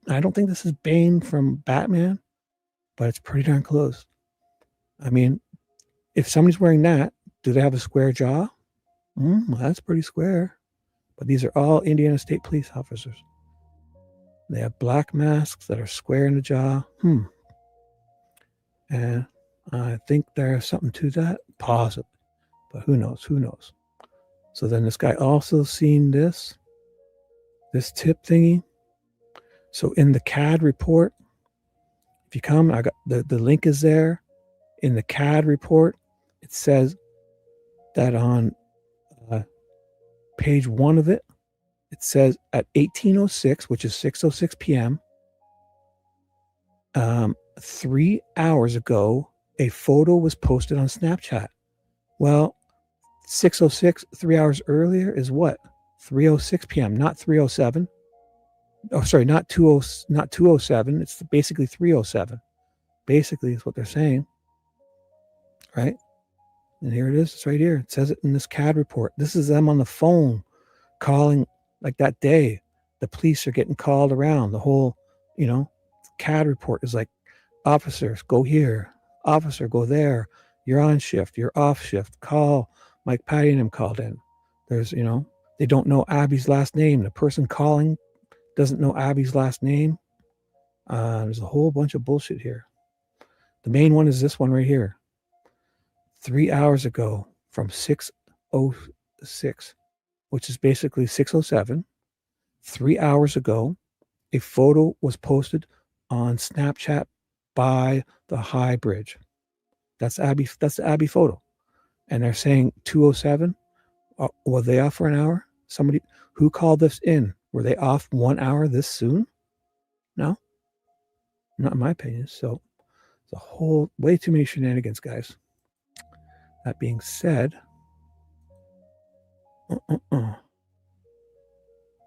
I don't think this is Bane from Batman, but it's pretty darn close. I mean, if somebody's wearing that, do they have a square jaw? Well, that's pretty square. But these are all Indiana State Police officers. They have black masks that are square in the jaw. And I think there's something to that, possibly. But who knows? So then this guy also seen this tip thingy. So in the CAD report, if you come, I got the link is there. In the CAD report, it says that on page 1 of it, it says at 18:06, which is 6:06 p.m., 3 hours ago, a photo was posted on Snapchat. Well, 6:06, 3 hours earlier is what? 3:06 p.m., not 3:07. Oh, sorry, not 2:07. It's basically 3:07. Basically, is what they're saying, right? And here it is. It's right here. It says it in this CAD report. This is them on the phone calling, like that day. The police are getting called around. The whole, CAD report is like, officers, go here. Officer, go there. You're on shift. You're off shift. Call. Mike Patty and him called in. There's, they don't know Abby's last name. The person calling doesn't know Abby's last name. There's a whole bunch of bullshit here. The main one is this one right here. 3 hours ago from 6:06, which is basically 6:07. 3 hours ago, a photo was posted on Snapchat by the High Bridge. That's Abby. That's the Abby photo. And they're saying 2:07. Were they off for an hour? Somebody who called this in, were they off 1 hour this soon? No, not in my opinion. So it's a whole way too many shenanigans, guys. That being said,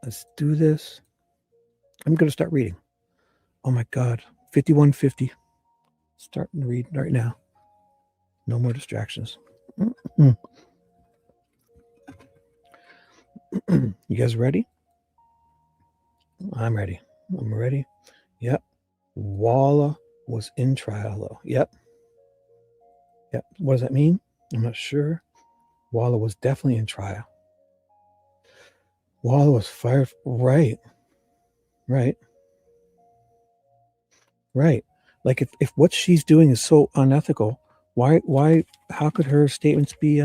let's do this. I'm going to start reading. Oh my God, 5150. Starting to read right now. No more distractions. You guys ready? I'm ready. I'm ready. Yep. Walla was in trial though. Yep. What does that mean? I'm not sure. Walla was definitely in trial. Walla was fired. Right. Like if what she's doing is so unethical, why how could her statements be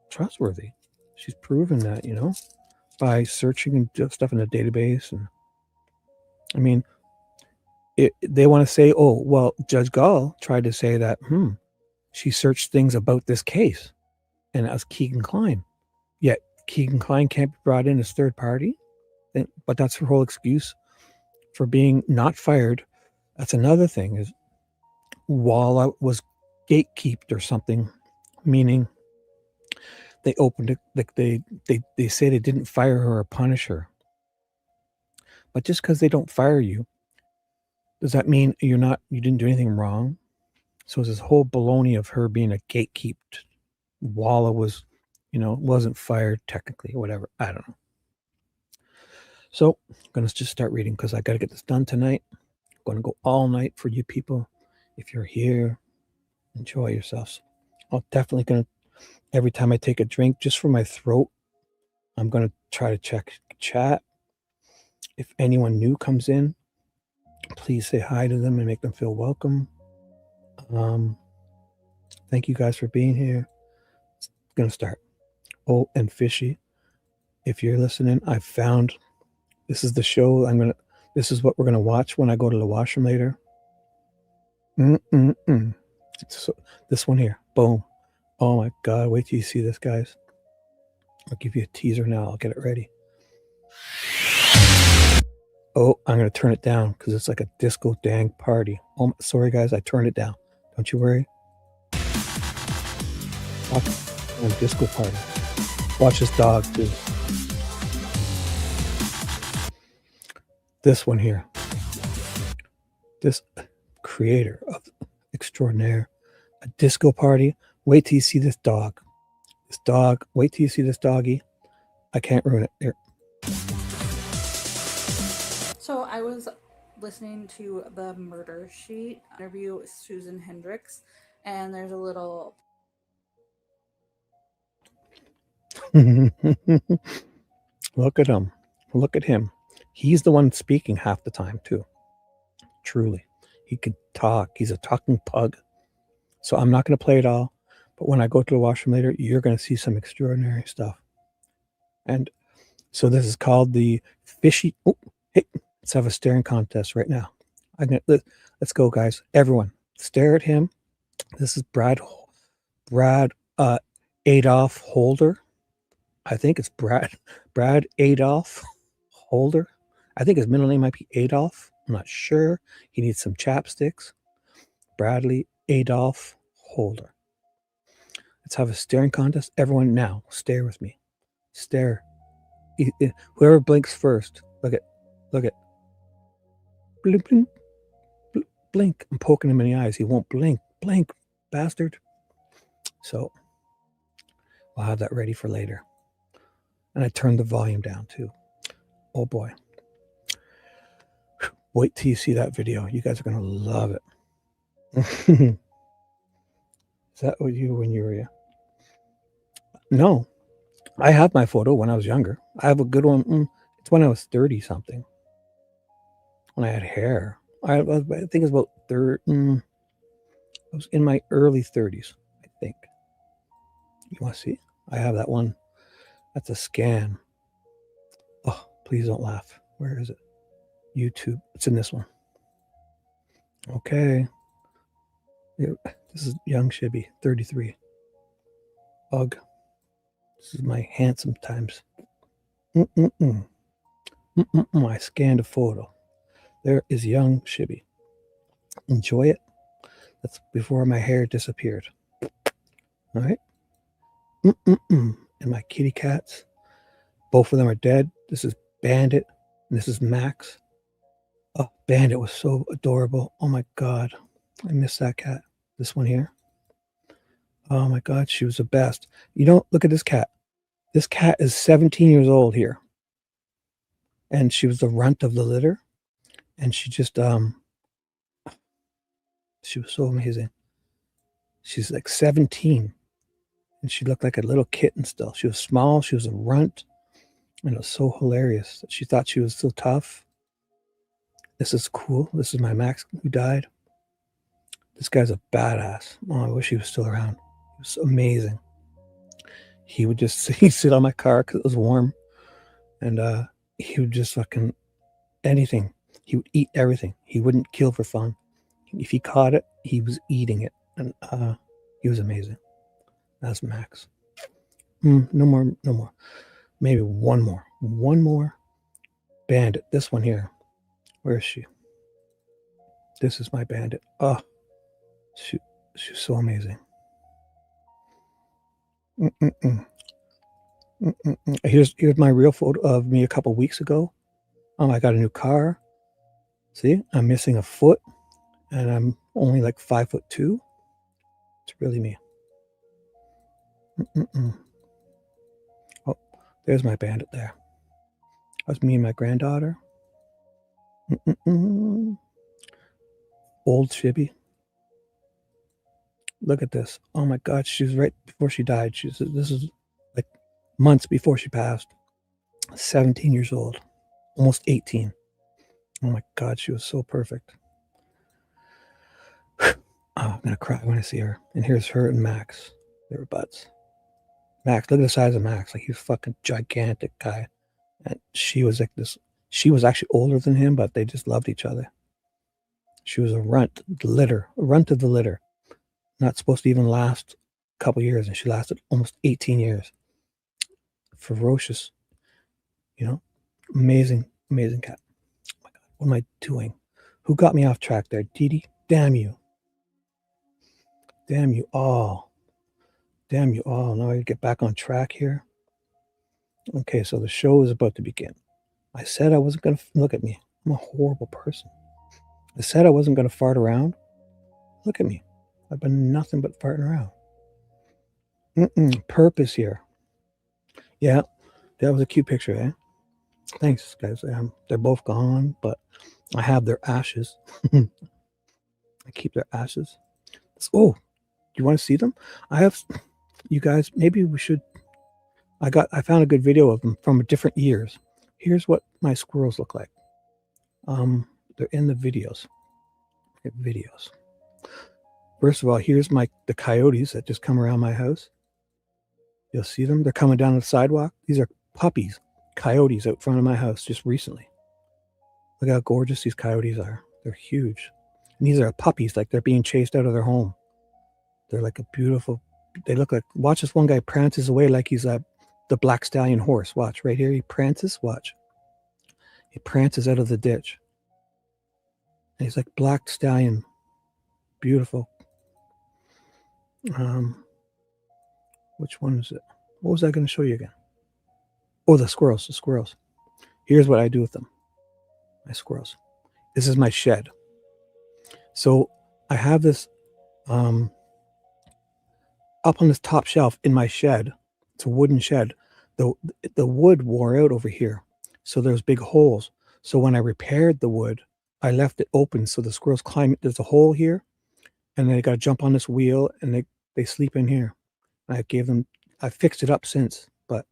trustworthy? She's proven that, by searching and stuff in the database. And I mean, they want to say, oh, well, Judge Gall tried to say that, she searched things about this case, and that was Keegan Kline. Yet Keegan Kline can't be brought in as third party, but that's her whole excuse for being not fired. That's another thing, is Walla was gatekeeped or something, meaning they opened it, like they say they didn't fire her or punish her. But just because they don't fire you, does that mean you didn't do anything wrong? So it's this whole baloney of her being a gatekeeped. Walla was, wasn't fired technically or whatever. I don't know. So I'm going to just start reading because I got to get this done tonight. I'm going to go all night for you people. If you're here, enjoy yourselves. I'm definitely going to, every time I take a drink, just for my throat, I'm going to try to check chat. If anyone new comes in, please say hi to them and make them feel welcome. Thank you guys for being here. It's going to start. Oh, and Fishy, if you're listening, I found, this is the show this is what we're going to watch when I go to the washroom later. So, this one here, boom. Oh my God, wait till you see this, guys. I'll give you a teaser now. I'll get it ready. Oh, I'm going to turn it down because it's like a disco dang party. Oh, sorry, guys, I turned it down. Don't you worry. Watch a disco party. Watch this dog, too. This one here. This creator of extraordinaire. A disco party. Wait till you see this dog. This dog. Wait till you see this doggy. I can't ruin it. Here. So I was listening to the Murder Sheet interview with Susan Hendricks, and there's a little... Look at him. Look at him. He's the one speaking half the time, too. Truly. He can talk. He's a talking pug. So I'm not going to play it all. But when I go to the washroom later, you're going to see some extraordinary stuff. And so this is called the fishy. Oh, hey, let's have a staring contest right now. Let's go, guys. Everyone, stare at him. This is Brad Adolf Holder. I think it's Brad Adolf Holder. I think his middle name might be Adolf. I'm not sure. He needs some chapsticks. Bradley Adolf Holder. Let's have a staring contest. Everyone now, stare with me. Stare. Whoever blinks first. Look at. Blink, blink, blink. I'm poking him in the eyes. He won't blink. Blink, bastard. So I'll have that ready for later. And I turned the volume down too. Oh boy. Wait till you see that video. You guys are going to love it. Is that what you when you were? No. I have my photo when I was younger. I have a good one. It's when I was 30 something. When I had hair. I think it's about 30. I was in my early 30s, I think. You want to see? I have that one. That's a scan. Oh, please don't laugh. Where is it? YouTube. It's in this one. Okay. This is young Shibby, 33. Ugh. This is my handsome times. I scanned a photo. There is young Shibby. Enjoy it. That's before my hair disappeared. All right. And my kitty cats. Both of them are dead. This is Bandit and this is Max. Oh, Bandit was so adorable. Oh my God. I miss that cat. This one here. Oh my God, she was the best. You don't look at this cat. This cat is 17 years old here. And she was the runt of the litter. And she just, she was so amazing. She's like 17. And she looked like a little kitten still. She was small. She was a runt. And it was so hilarious. She thought she was so tough. This is cool. This is my Max who died. This guy's a badass. Oh, I wish he was still around. He was amazing. He would just sit on my car because it was warm. And he would just fucking anything. He would eat everything. He wouldn't kill for fun. If he caught it, he was eating it. And he was amazing. That's Max. No more. Maybe one more. One more. Bandit. This one here. Where is she? This is my Bandit. Oh, she's so amazing. Here's my real photo of me a couple weeks ago. I got a new car. See, I'm missing a foot, and I'm only like 5'2". It's really me. Oh, there's my Bandit there. That's me and my granddaughter. Old Shibby. Look at this. Oh my God, she was right before she died. This is like months before she passed. 17 years old. Almost 18. Oh my God, she was so perfect. Oh, I'm going to cry when I see her. And here's her and Max. They were buds. Max, look at the size of Max. Like, he's a fucking gigantic guy. And she was like this. She was actually older than him, but they just loved each other. She was a runt of the litter. Not supposed to even last a couple years, and she lasted almost 18 years. Ferocious, amazing cat. Oh my God, what am I doing? Who got me off track there? Dee Dee? Damn you all. Now I gotta get back on track here. Okay, so the show is about to begin. I said I wasn't gonna look at me. I'm a horrible person. I said I wasn't gonna fart around. Look at me. I've been nothing but farting around. Purpose here. Yeah, that was a cute picture, eh? Thanks, guys. They're both gone, but I have their ashes. I keep their ashes. Oh, do you want to see them? I have, you guys, maybe we should. I found a good video of them from different years. Here's what my squirrels look like. They're in the videos. First of all, here's the coyotes that just come around my house. You'll see them. They're coming down the sidewalk. These are puppies, coyotes out front of my house just recently. Look how gorgeous these coyotes are. They're huge. And these are puppies, like they're being chased out of their home. They're like a beautiful, they look like, watch this one guy prances away like he's the black stallion horse. Watch right here, he prances, watch. He prances out of the ditch. And he's like black stallion, beautiful. Which one is it? What was I going to show you again? Oh, the squirrels, the squirrels. Here's what I do with them. My squirrels. This is my shed. So I have this up on this top shelf in my shed. It's a wooden shed. The wood wore out over here. So there's big holes. So when I repaired the wood, I left it open so the squirrels climb. There's a hole here, and they got to jump on this wheel, and they sleep in here. I fixed it up since, but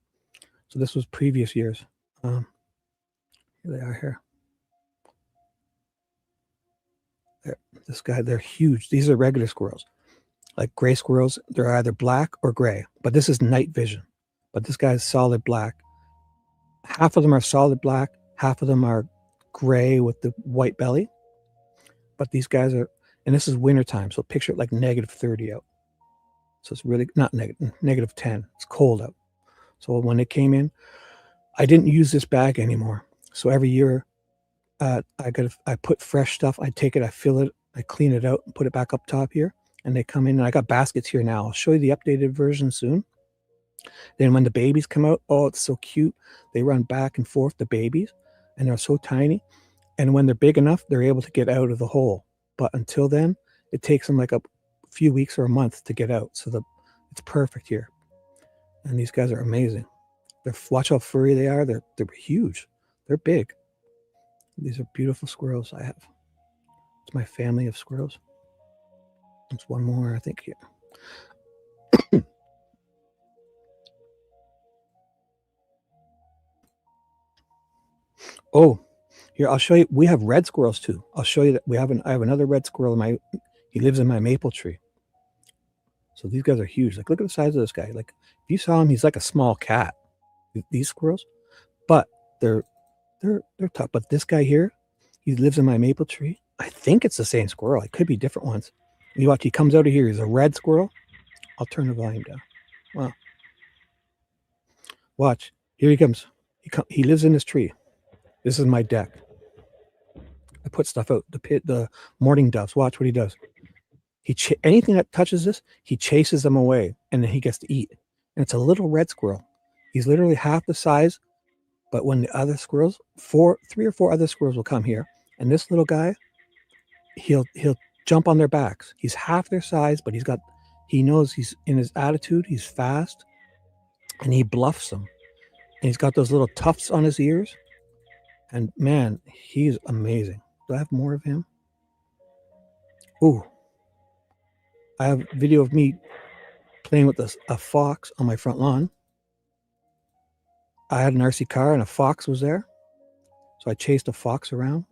so this was previous years. Here they are here. There, this guy, they're huge. These are regular squirrels. Like gray squirrels, they're either black or gray, but this is night vision. But this guy's solid black. Half of them are solid black, half of them are gray with the white belly. But these guys are, and this is wintertime, so picture it like -30 out. So it's really not -10. It's cold out. So when they came in, I didn't use this bag anymore. So every year, I put fresh stuff. I take it, I fill it, I clean it out, and put it back up top here. And they come in, and I got baskets here now. I'll show you the updated version soon. Then when the babies come out, oh, it's so cute. They run back and forth, the babies, and they're so tiny. And when they're big enough, they're able to get out of the hole. But until then, it takes them like a few weeks or a month to get out. So it's perfect here. And these guys are amazing. Watch how furry they are. They're huge. They're big. These are beautiful squirrels I have. It's my family of squirrels. There's one more, I think, here. Oh, here, I'll show you. We have red squirrels too. I'll show you that I have another red squirrel he lives in my maple tree. So these guys are huge. Like, look at the size of this guy. Like, if you saw him, he's like a small cat. These squirrels, but they're tough. But this guy here, he lives in my maple tree. I think it's the same squirrel. It could be different ones. You watch, he comes out of here. He's a red squirrel. I'll turn the volume down. Wow. Watch. Here he comes. He lives in this tree. This is my deck. I put stuff out. The mourning doves. Watch what he does. Anything that touches this, he chases them away, and then he gets to eat. And it's a little red squirrel. He's literally half the size. But when the other squirrels, 3 or 4 other squirrels will come here, and this little guy, he'll jump on their backs. He's half their size, but he knows he's in his attitude. He's fast, and he bluffs them. And he's got those little tufts on his ears. And man, he's amazing. Do I have more of him? Ooh. I have video of me playing with a fox on my front lawn. I had an RC car and a fox was there. So I chased a fox around.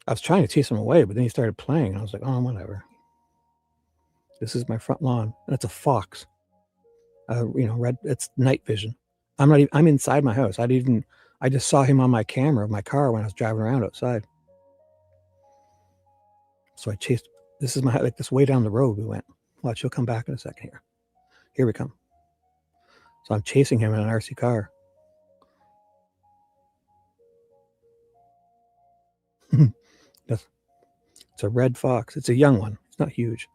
I was trying to chase him away, but then he started playing. And I was like, oh, whatever. This is my front lawn. And it's a fox. Red. It's night vision. I'm inside my house. I just saw him on my camera of my car when I was driving around outside. So I chased. This is this way down the road we went. Watch, he'll come back in a second here. Here we come. So I'm chasing him in an RC car. It's a red fox. It's a young one. It's not huge.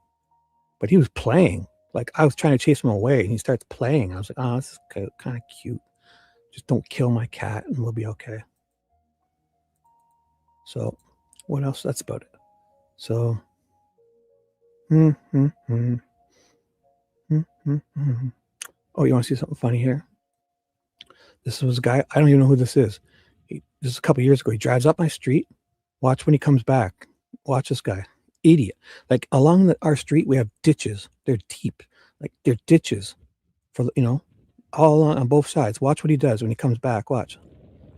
But he was playing. Like, I was trying to chase him away, and he starts playing. I was like, oh, this is kind of cute. Just don't kill my cat, and we'll be okay. So, what else? That's about it. So, oh, you want to see something funny here? This was a guy. I don't even know who this is. This is a couple years ago. He drives up my street. Watch when he comes back. Watch this guy. Idiot. Like, along our street, we have ditches. They're deep. Like, they're ditches for, all along on both sides. Watch what he does when he comes back. Watch.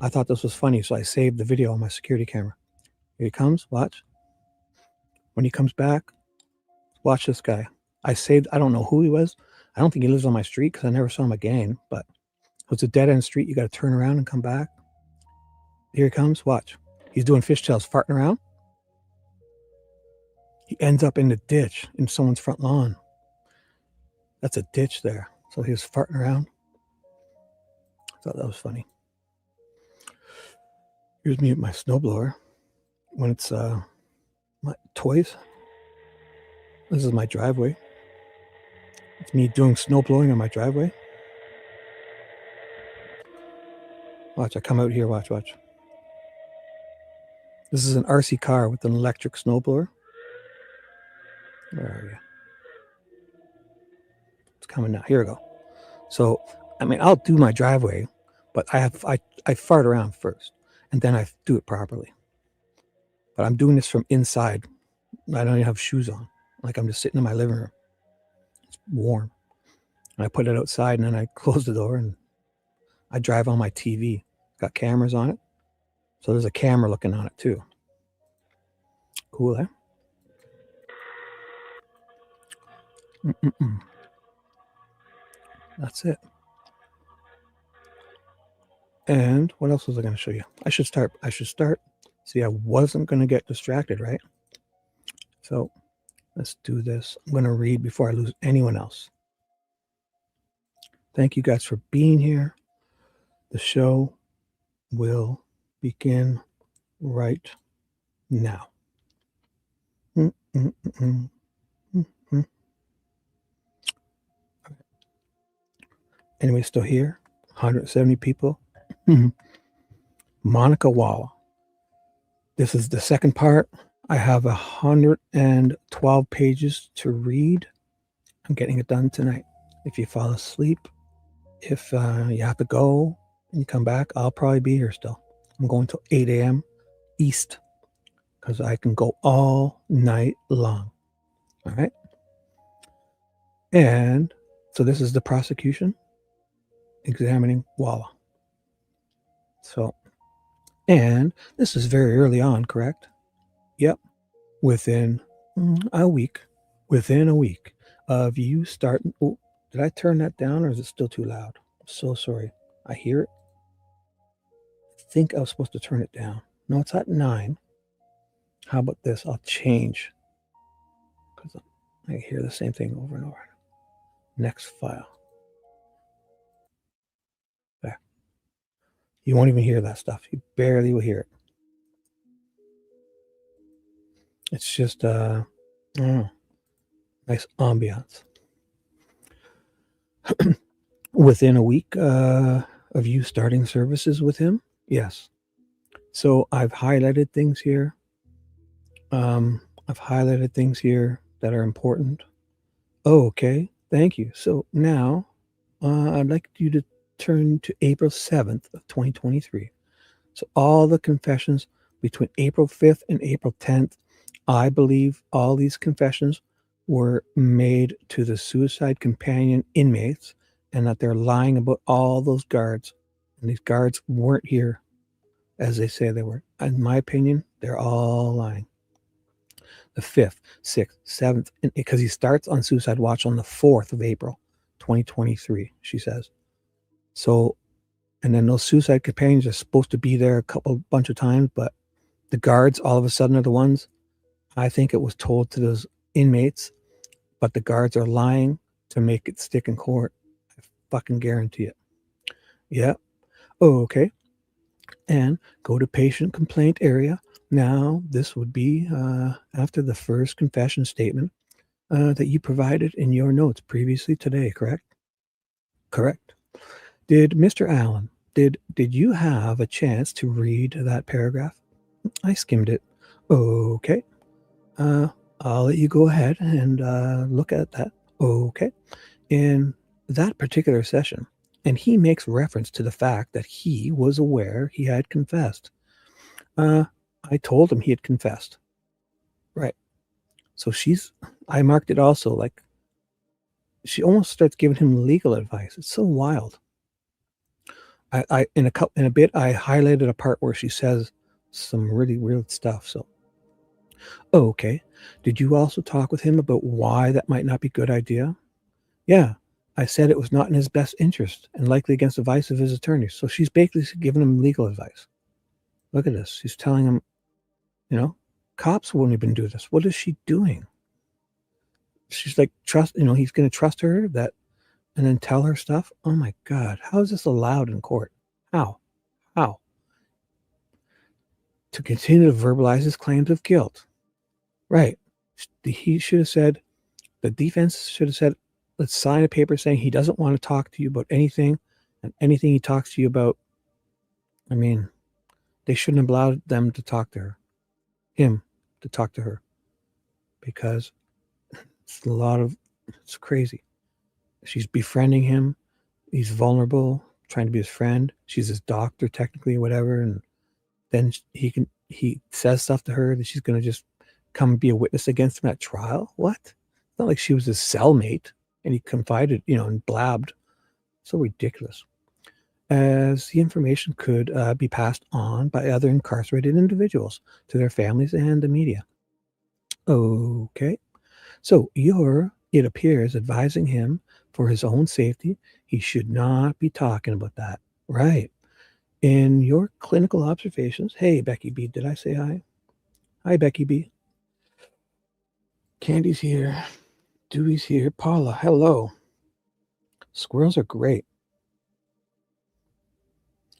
I thought this was funny, so I saved the video on my security camera. Here he comes. Watch. When he comes back, watch this guy. I don't know who he was. I don't think he lives on my street because I never saw him again, but it's a dead-end street. You got to turn around and come back. Here he comes. Watch. He's doing fishtails, farting around. He ends up in the ditch in someone's front lawn. That's a ditch there. So he was farting around. I thought that was funny. Here's me with my snowblower when it's my toys. This is my driveway. It's me doing snowblowing on my driveway. Watch, I come out here. Watch. This is an RC car with an electric snowblower. Where are you? It's coming now. Here we go. So, I mean, I'll do my driveway, but I fart around first, and then I do it properly. But I'm doing this from inside. I don't even have shoes on. Like I'm just sitting in my living room. It's warm. And I put it outside, and then I close the door, and I drive on my TV. It's got cameras on it. So there's a camera looking on it too. Cool, eh? That's it. And what else was I going to show you? I should start. See, I wasn't going to get distracted, right? So let's do this. I'm going to read before I lose anyone else. Thank you guys for being here. The show will begin right now. Anyway, still here? 170 people. Monica Walla. This is the second part. I have 112 pages to read. I'm getting it done tonight. If you fall asleep, if you have to go and you come back, I'll probably be here still. I'm going till 8 a.m. East because I can go all night long. All right. And so this is the prosecution examining Walla. So, and this is very early on, correct? Yep. Within a week of you starting. Oh, did I turn that down or is it still too loud? I'm so sorry. I hear it. I think I was supposed to turn it down. No, it's at 9. How about this? I'll change because I hear the same thing over and over. Next file. There. You won't even hear that stuff. You barely will hear it. It's just nice ambiance. Within a week of you starting services with him? Yes. So I've highlighted things here. I've highlighted things here that are important. Oh, okay. Thank you. So now I'd like you to turn to April 7th of 2023. So all the confessions between April 5th and April 10th, I believe all these confessions were made to the suicide companion inmates and that they're lying about all those guards. And these guards weren't here as they say they were. In my opinion, they're all lying. The 5th, 6th, 7th, because he starts on suicide watch on the 4th of April, 2023, she says. So, and then those suicide companions are supposed to be there a bunch of times, but the guards all of a sudden are the ones. I think it was told to those inmates, but the guards are lying to make it stick in court. I fucking guarantee it. Yeah. Oh, okay. And go to patient complaint area. Now, this would be after the first confession statement that you provided in your notes previously today, correct? Correct. Did Mr. Allen, did you have a chance to read that paragraph? I skimmed it. Okay. I'll let you go ahead and look at that. Okay. In that particular session, and he makes reference to the fact that he was aware he had confessed. I told him he had confessed. Right. So I marked it also like she almost starts giving him legal advice. It's so wild. In a bit, I highlighted a part where she says some really weird stuff. So, okay. Did you also talk with him about why that might not be a good idea? Yeah. I said it was not in his best interest and likely against the advice of his attorneys. So she's basically giving him legal advice. Look at this. She's telling him, you know, cops won't even do this. What is she doing? She's like, trust, you know, he's going to trust her that, and then tell her stuff. Oh my God. How is this allowed in court? How? To continue to verbalize his claims of guilt. Right. He should have said, the defense should have said, let's sign a paper saying he doesn't want to talk to you about anything, and anything he talks to you about, I mean, they shouldn't have allowed them to talk to her, him to talk to her, because it's crazy. She's befriending him. He's vulnerable, trying to be his friend. She's his doctor technically or whatever. And then he says stuff to her that she's going to just come be a witness against him at trial. What? It's not like she was his cellmate and he confided, you know, and blabbed. So ridiculous. As the information could be passed on by other incarcerated individuals to their families and the media. Okay. So it appears, advising him for his own safety, he should not be talking about that. Right. In your clinical observations, hey, Becky B, did I say hi? Hi, Becky B. Candy's here. Dewey's here. Paula, hello. Squirrels are great.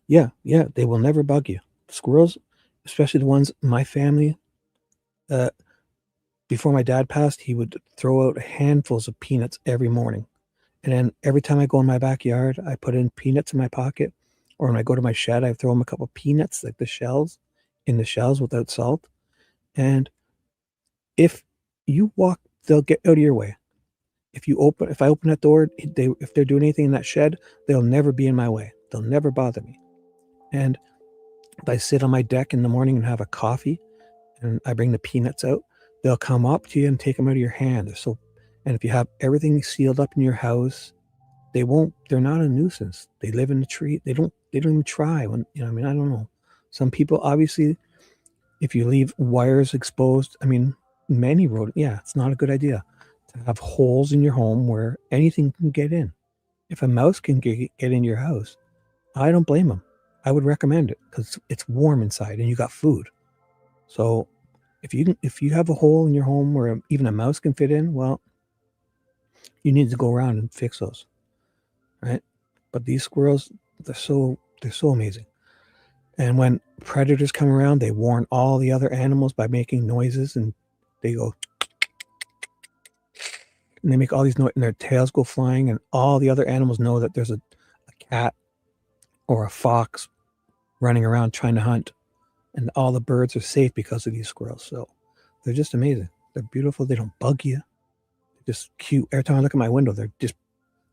Yeah, they will never bug you. Squirrels, especially the ones in my family, before my dad passed, he would throw out handfuls of peanuts every morning. And then every time I go in my backyard, I put in peanuts in my pocket. Or when I go to my shed, I throw them a couple of peanuts, like the shells without salt. And if you walk, they'll get out of your way. If I open that door, if they're doing anything in that shed, they'll never be in my way. They'll never bother me. And if I sit on my deck in the morning and have a coffee and I bring the peanuts out, they'll come up to you and take them out of your hand. And if you have everything sealed up in your house, they're not a nuisance. They live in the tree. They don't even try when, I don't know. Some people, obviously, if you leave wires exposed, many rodents, it's not a good idea to have holes in your home where anything can get in. If a mouse can get in your house, I don't blame them. I would recommend it because it's warm inside and you got food. So if you have a hole in your home where even a mouse can fit in, well, you need to go around and fix those, right? But these squirrels, they're so amazing. And when predators come around, they warn all the other animals by making noises, and they go, and they make all these noises, and their tails go flying, and all the other animals know that there's a cat or a fox running around trying to hunt, and all the birds are safe because of these squirrels. So they're just amazing. They're beautiful. They don't bug you. They're just cute. Every time I look at my window, they're just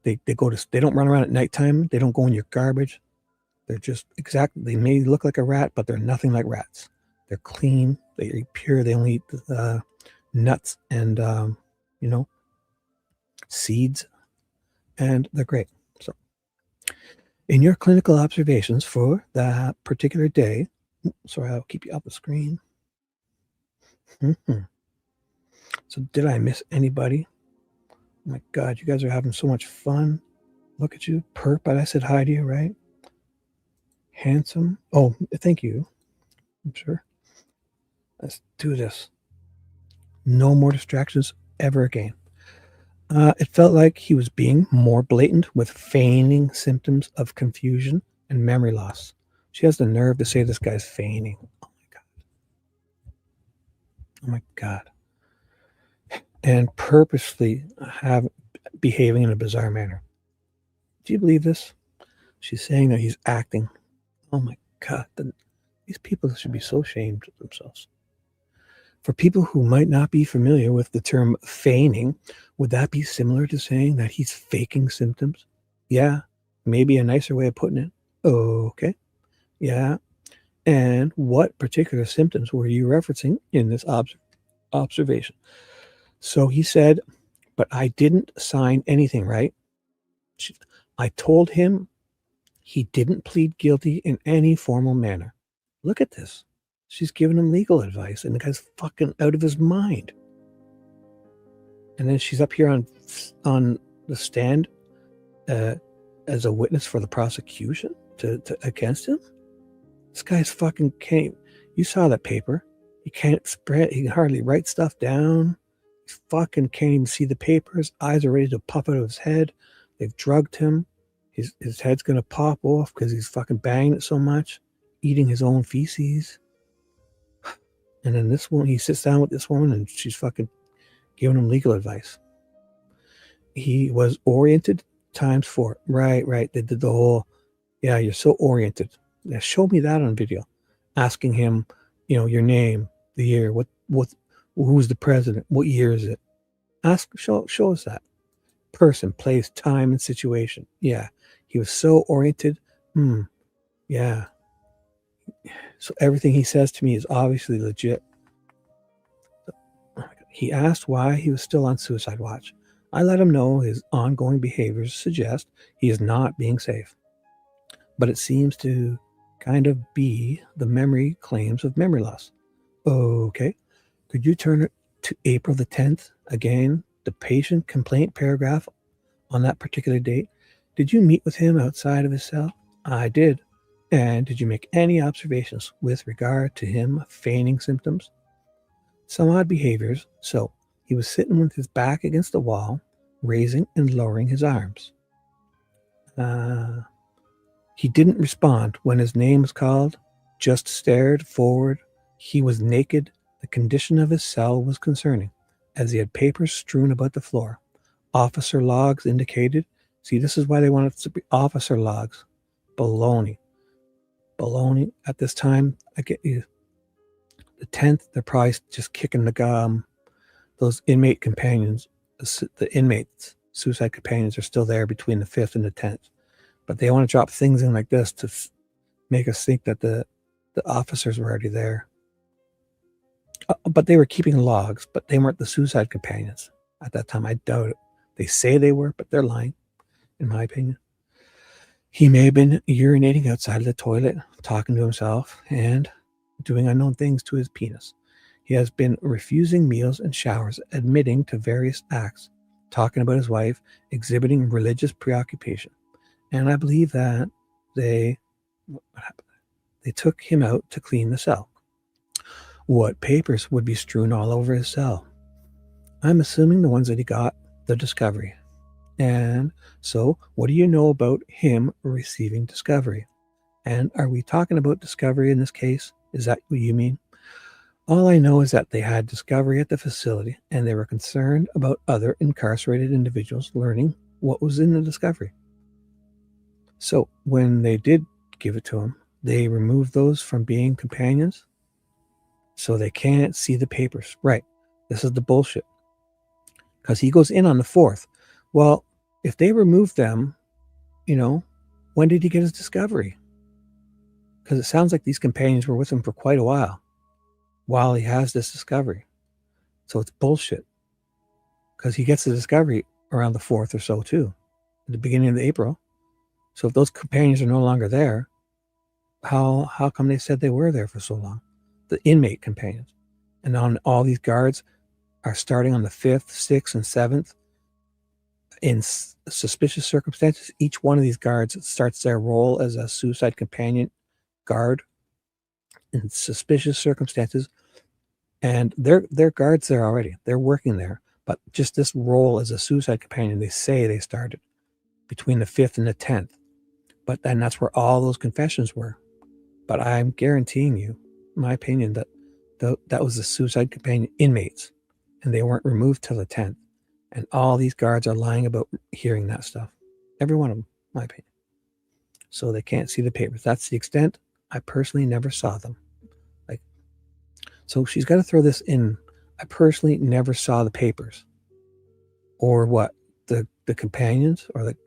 they don't run around at nighttime. They don't go in your garbage. They're just they may look like a rat, but they're nothing like rats. They're clean. They're pure. They only eat nuts and seeds, and they're great. So in your clinical observations for that particular day, sorry, I'll keep you off the screen. So did I miss anybody? Oh my God, you guys are having so much fun. Look at you. Perp, but I said hi to you, right? Handsome. Oh, thank you. I'm sure. Let's do this. No more distractions ever again. It felt like he was being more blatant with feigning symptoms of confusion and memory loss. She has the nerve to say this guy's feigning. Oh my God. And purposely behaving in a bizarre manner. Do you believe this? She's saying that he's acting. Oh my God. These people should be so ashamed of themselves. For people who might not be familiar with the term feigning, would that be similar to saying that he's faking symptoms? Yeah, maybe a nicer way of putting it. Okay. Yeah. And what particular symptoms were you referencing in this observation? So he said, but I didn't sign anything, right? I told him he didn't plead guilty in any formal manner. Look at this. She's giving him legal advice, and the guy's fucking out of his mind. And then she's up here on the stand as a witness for the prosecution to against him. This guy's fucking can't. You saw that paper. He can't spread. He can hardly write stuff down. He fucking can't even see the paper. His eyes are ready to pop out of his head. They've drugged him. His head's gonna pop off because he's fucking banging it so much, eating his own feces. And then this one, he sits down with this woman, and she's fucking giving him legal advice. He was oriented *4. Right. They did the whole, yeah, you're so oriented. Now show me that on video. Asking him, your name, the year, who's the president, what year is it? Show us that. Person, place, time, and situation. Yeah. He was so oriented. Yeah. So everything he says to me is obviously legit. He asked why he was still on suicide watch. I let him know his ongoing behaviors suggest he is not being safe. But it seems to kind of be the memory claims of memory loss. Okay. Could you turn it to April the 10th? Again, the patient complaint paragraph on that particular date. Did you meet with him outside of his cell? I did. And did you make any observations with regard to him feigning symptoms? Some odd behaviors. So he was sitting with his back against the wall, raising and lowering his arms. He didn't respond when his name was called, just stared forward. He was naked. The condition of his cell was concerning, as he had papers strewn about the floor. Officer logs indicated. See, this is why they wanted to be officer logs. Baloney. At this time, I get you. The 10th, they're probably just kicking the gum. Those inmate companions, the inmates, suicide companions are still there between the 5th and the 10th. But they want to drop things in like this to make us think that the officers were already there. But they were keeping logs, but they weren't the suicide companions at that time. I doubt it. They say they were, but they're lying, in my opinion. He may have been urinating outside of the toilet, talking to himself, and doing unknown things to his penis. He has been refusing meals and showers, admitting to various acts, talking about his wife, exhibiting religious preoccupation. And I believe that they took him out to clean the cell. What papers would be strewn all over his cell? I'm assuming the ones that he got the discovery. And so what do you know about him receiving discovery? And are we talking about discovery in this case? Is that what you mean? All I know is that they had discovery at the facility, and they were concerned about other incarcerated individuals learning what was in the discovery. So when they did give it to him, they removed those from being companions, so they can't see the papers. Right. This is the bullshit. Because he goes in on the 4th. Well, if they removed them, when did he get his discovery? Because it sounds like these companions were with him for quite a while he has this discovery. So it's bullshit. Because he gets the discovery around the 4th or so too, at the beginning of April. So if those companions are no longer there, how come they said they were there for so long? The inmate companions. And on all these guards are starting on the 5th, 6th, and 7th. In suspicious circumstances, each one of these guards starts their role as a suicide companion guard in suspicious circumstances. And they're guards there already. They're working there. But just this role as a suicide companion, they say they started between the 5th and the 10th. But then that's where all those confessions were. But I'm guaranteeing you, in my opinion, that that was the suicide companion inmates. And they weren't removed till the 10th. And all these guards are lying about hearing that stuff. Every one of them, in my opinion. So they can't see the papers. That's the extent. I personally never saw them. So she's got to throw this in. I personally never saw the papers. Or what? The companions? Or like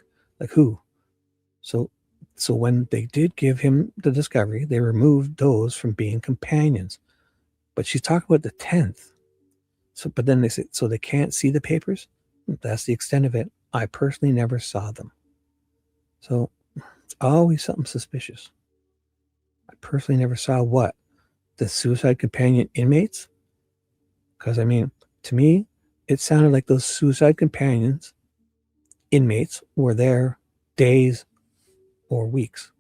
who? So when they did give him the discovery, they removed those from being companions. But she's talking about the 10th. But then they say, so they can't see the papers? That's the extent of it. I personally never saw them. So it's always something suspicious. I personally never saw what? The suicide companion inmates? Because, to me, it sounded like those suicide companions inmates were there days or weeks.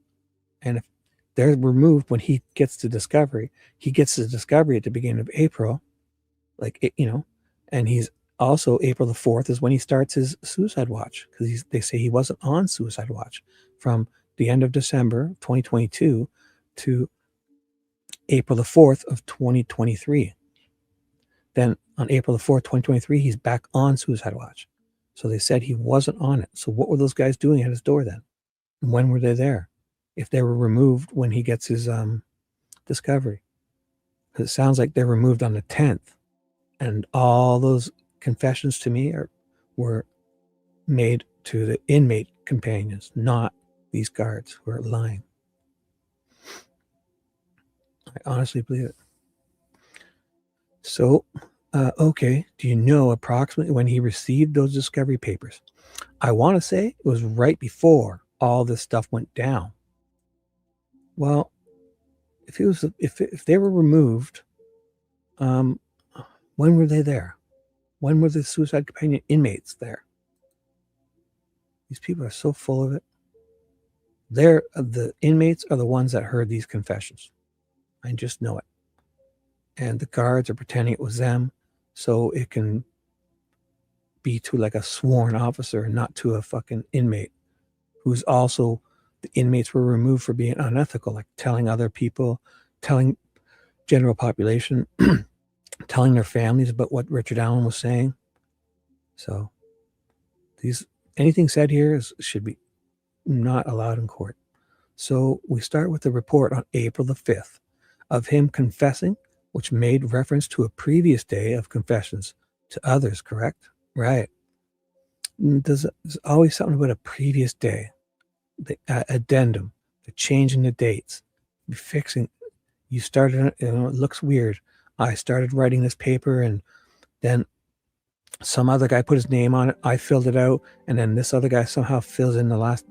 And if they're removed when he gets to discovery, he gets to discovery at the beginning of April, and he's also April the 4th is when he starts his suicide watch, because they say he wasn't on suicide watch from the end of December 2022 to April the 4th of 2023. Then on April the 4th, 2023, he's back on suicide watch. So they said he wasn't on it. So what were those guys doing at his door then? And when were they there? If they were removed when he gets his discovery. Because it sounds like they're removed on the 10th. And all those confessions to me were made to the inmate companions, not these guards who are lying. I honestly believe it. So, okay, do you know approximately when he received those discovery papers? I want to say it was right before all this stuff went down. Well, if they were removed, when were they there? When were the suicide companion inmates there? These people are so full of it. The inmates are the ones that heard these confessions. I just know it. And the guards are pretending it was them, so it can be to like a sworn officer, not to a fucking inmate who's also, the inmates were removed for being unethical, like telling other people, telling general population, telling their families about what Richard Allen was saying. So anything said here should be not allowed in court. So we start with the report on April the 5th of him confessing, which made reference to a previous day of confessions to others, correct? Right. There's always something about a previous day. The addendum, the changing the dates, fixing. You started, it looks weird. I started writing this paper, and then some other guy put his name on it. I filled it out, and then this other guy somehow fills in the last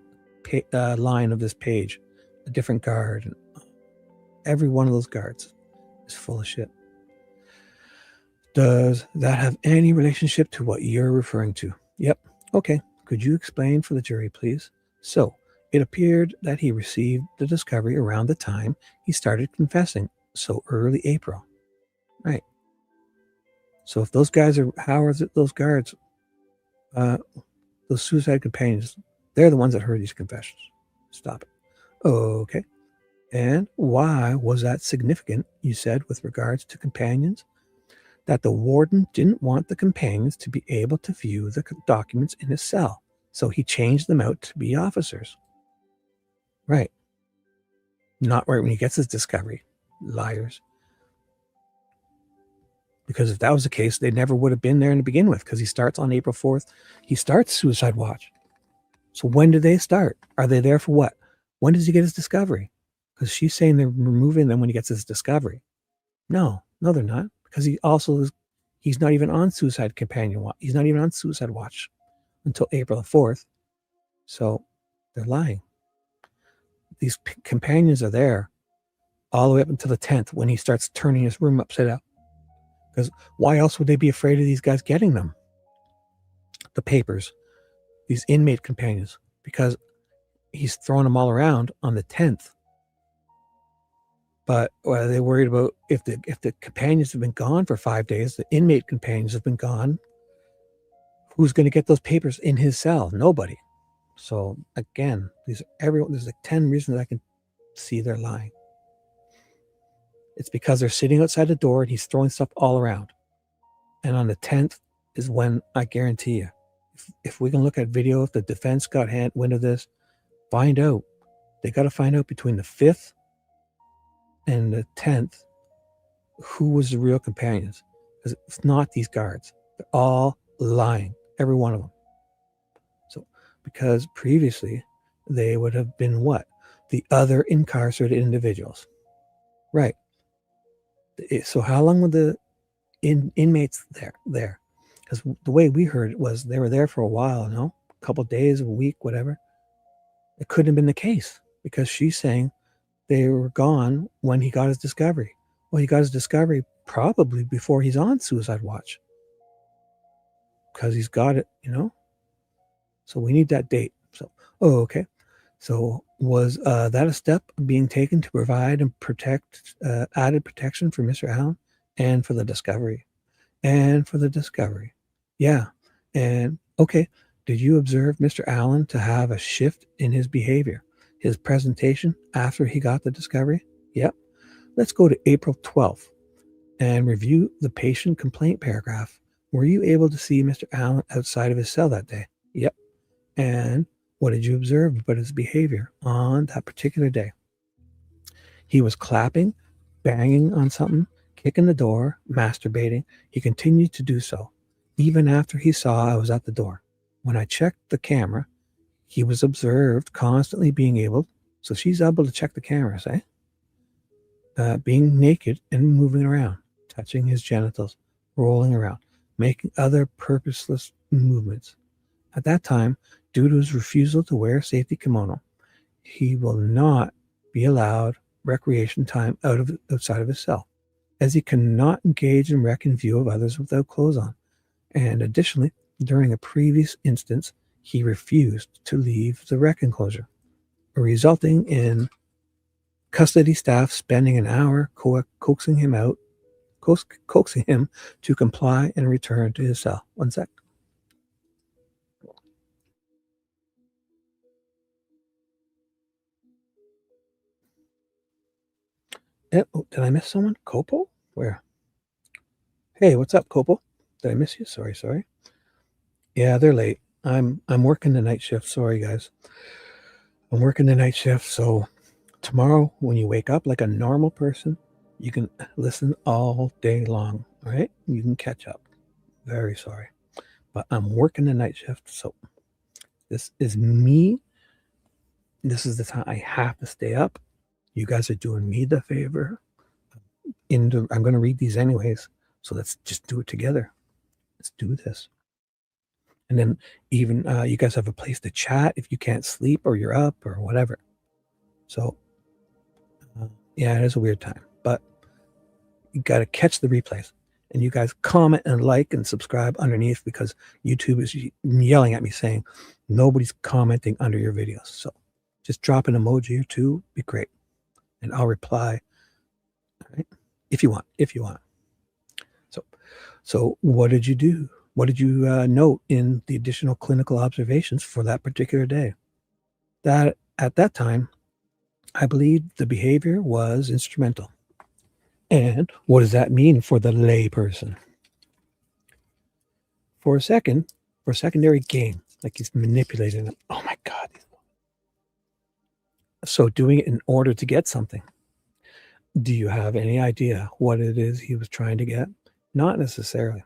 line of this page, a different guard. And every one of those guards is full of shit. Does that have any relationship to what you're referring to? Yep. Okay. Could you explain for the jury, please? So it appeared that he received the discovery around the time he started confessing. So early April. Right. So if those guys are, how is it those guards, those suicide companions, they're the ones that heard these confessions. Stop it. Okay. And why was that significant, you said, with regards to companions? That the warden didn't want the companions to be able to view the documents in his cell. So he changed them out to be officers. Right. Not right when he gets his discovery. Liars. Because if that was the case, they never would have been there to begin with, because he starts on April 4th. He starts suicide watch. So when do they start? Are they there for what? When does he get his discovery? Because she's saying they're removing them when he gets his discovery. No, they're not. Because he's not even on suicide companion watch. He's not even on suicide watch until April the 4th. So they're lying. These companions are there all the way up until the 10th when he starts turning his room upside down. Because why else would they be afraid of these guys getting them? The papers, these inmate companions, because he's throwing them all around on the 10th. But are they worried about if the companions have been gone for 5 days, the inmate companions have been gone, who's going to get those papers in his cell? Nobody. So again, there's like 10 reasons I can see they're lying. It's because they're sitting outside the door and he's throwing stuff all around. And on the 10th is when, I guarantee you, if we can look at video, if the defense got wind of this, find out. They got to find out between the 5th and the 10th who was the real companions. Because it's not these guards. They're all lying. Every one of them. So, because previously they would have been what? The other incarcerated individuals. Right. So how long were the inmates there? Because the way we heard it was they were there for a while, a couple of days, a week, whatever. It couldn't have been the case, because she's saying they were gone when he got his discovery. Well, he got his discovery probably before he's on suicide watch, because he's got it, So we need that date. So, oh, okay. So was that a step being taken to provide and protect added protection for Mr. Allen and for the discovery? And for the discovery. Yeah. And okay, did you observe Mr. Allen to have a shift in his behavior, his presentation after he got the discovery? Yep. Let's go to April 12th and review the patient complaint paragraph. Were you able to see Mr. Allen outside of his cell that day? Yep. And what did you observe about his behavior on that particular day? He was clapping, banging on something, kicking the door, masturbating. He continued to do so, even after he saw I was at the door. When I checked the camera, he was observed constantly being able, so she's able to check the cameras, being naked and moving around, touching his genitals, rolling around, making other purposeless movements. At that time, due to his refusal to wear a safety kimono, he will not be allowed recreation time outside of his cell, as he cannot engage in rec in view of others without clothes on. And additionally, during a previous instance, he refused to leave the rec enclosure, resulting in custody staff spending an hour coaxing him to comply and return to his cell. One sec. Oh, did I miss someone? Copo? Where? Hey, what's up, Copo? Did I miss you? Sorry. Yeah, they're late. I'm working the night shift. Sorry, guys. I'm working the night shift, so tomorrow when you wake up like a normal person, you can listen all day long. All right? You can catch up. Very sorry. But I'm working the night shift, so this is me. This is the time I have to stay up. You guys are doing me the favor. I'm going to read these anyways, so let's just do it together. Let's do this. And then even you guys have a place to chat if you can't sleep or you're up or whatever. So, yeah, it is a weird time, but you got to catch the replays. And you guys comment and like and subscribe underneath, because YouTube is yelling at me saying nobody's commenting under your videos. So just drop an emoji or two, be great. And I'll reply, all right, if you want. So what did you do? What did you note in the additional clinical observations for that particular day? That at that time, I believe the behavior was instrumental. And what does that mean for the lay person? For secondary gain, like he's manipulating them. Oh my God. So doing it in order to get something. Do you have any idea what it is he was trying to get? Not necessarily.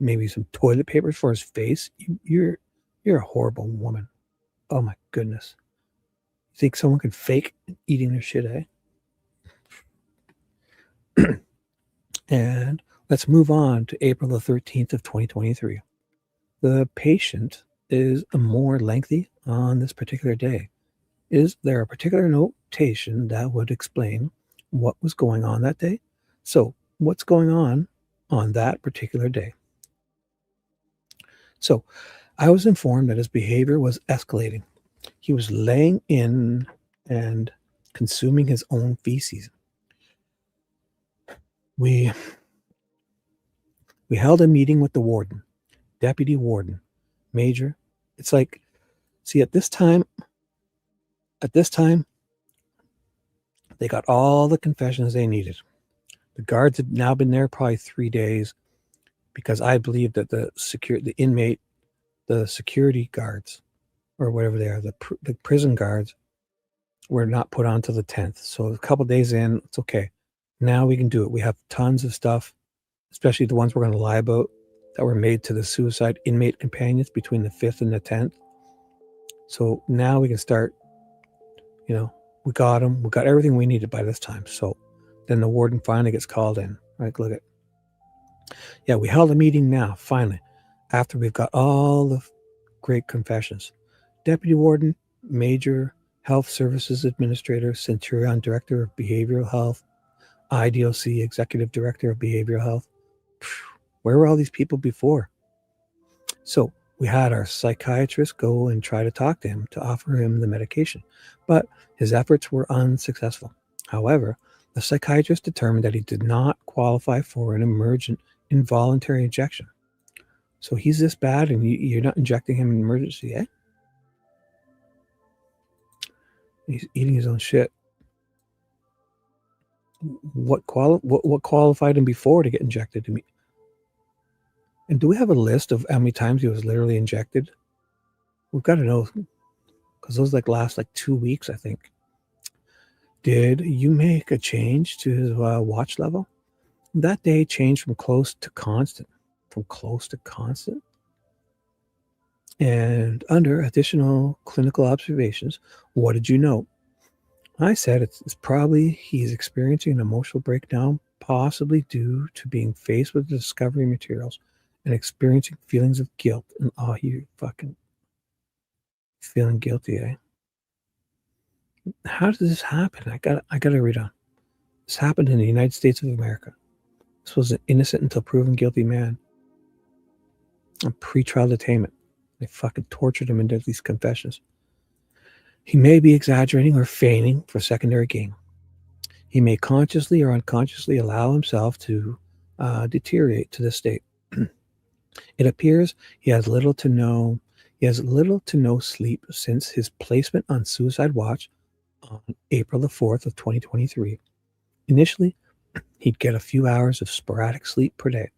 Maybe some toilet papers for his face. You're a horrible woman. Oh my goodness. You think someone could fake eating their shit, eh? And let's move on to April the 13th of 2023. The patient is more lengthy on this particular day. Is there a particular notation that would explain what was going on that day? So what's going on that particular day? So I was informed that his behavior was escalating. He was laying in and consuming his own feces. We held a meeting with the warden, deputy warden, major. It's like, see, at this time, they got all the confessions they needed. The guards had now been there probably 3 days, because I believe that the security guards, or whatever they are, the prison guards, were not put on till the 10th. So a couple days in, it's okay. Now we can do it. We have tons of stuff, especially the ones we're going to lie about, that were made to the suicide inmate companions between the 5th and the 10th. So now we can start, we got them. We got everything we needed by this time. So then the warden finally gets called in. Right, look at. Yeah, we held a meeting now, finally, after we've got all the great confessions. Deputy warden, major health services administrator, Centurion director of behavioral health, IDOC executive director of behavioral health. Where were all these people before? So We had our psychiatrist go and try to talk to him to offer him the medication, but his efforts were unsuccessful. However, the psychiatrist determined that he did not qualify for an emergent involuntary injection. So he's this bad and you're not injecting him in emergency, eh? He's eating his own shit. What qualified him before to get injected? And do we have a list of how many times he was literally injected? We've got to know, because those last 2 weeks, I think. Did you make a change to his watch level? That day changed from close to constant. From close to constant? And under additional clinical observations, what did you note? I said it's probably he's experiencing an emotional breakdown, possibly due to being faced with the discovery materials and experiencing feelings of guilt. And you fucking feeling guilty, eh? How did this happen? I gotta read on. This happened in the United States of America. This was an innocent until proven guilty man. A pretrial detainment. They fucking tortured him into these confessions. He may be exaggerating or feigning for secondary gain. He may consciously or unconsciously allow himself to deteriorate to this state. It appears he has little to no sleep since his placement on suicide watch on April the 4th of 2023. Initially, he'd get a few hours of sporadic sleep per day.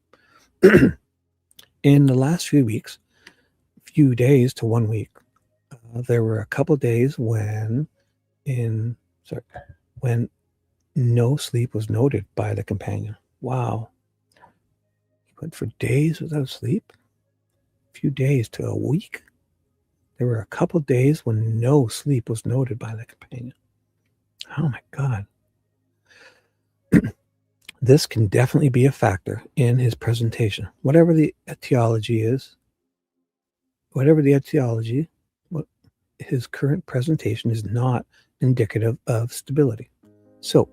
In the last few days to 1 week, there were a couple days when no sleep was noted by the companion. Wow. He went for days without sleep? A few days to a week? There were a couple days when no sleep was noted by the companion. Oh my God. This can definitely be a factor in his presentation. Whatever the etiology, his current presentation is not indicative of stability. So,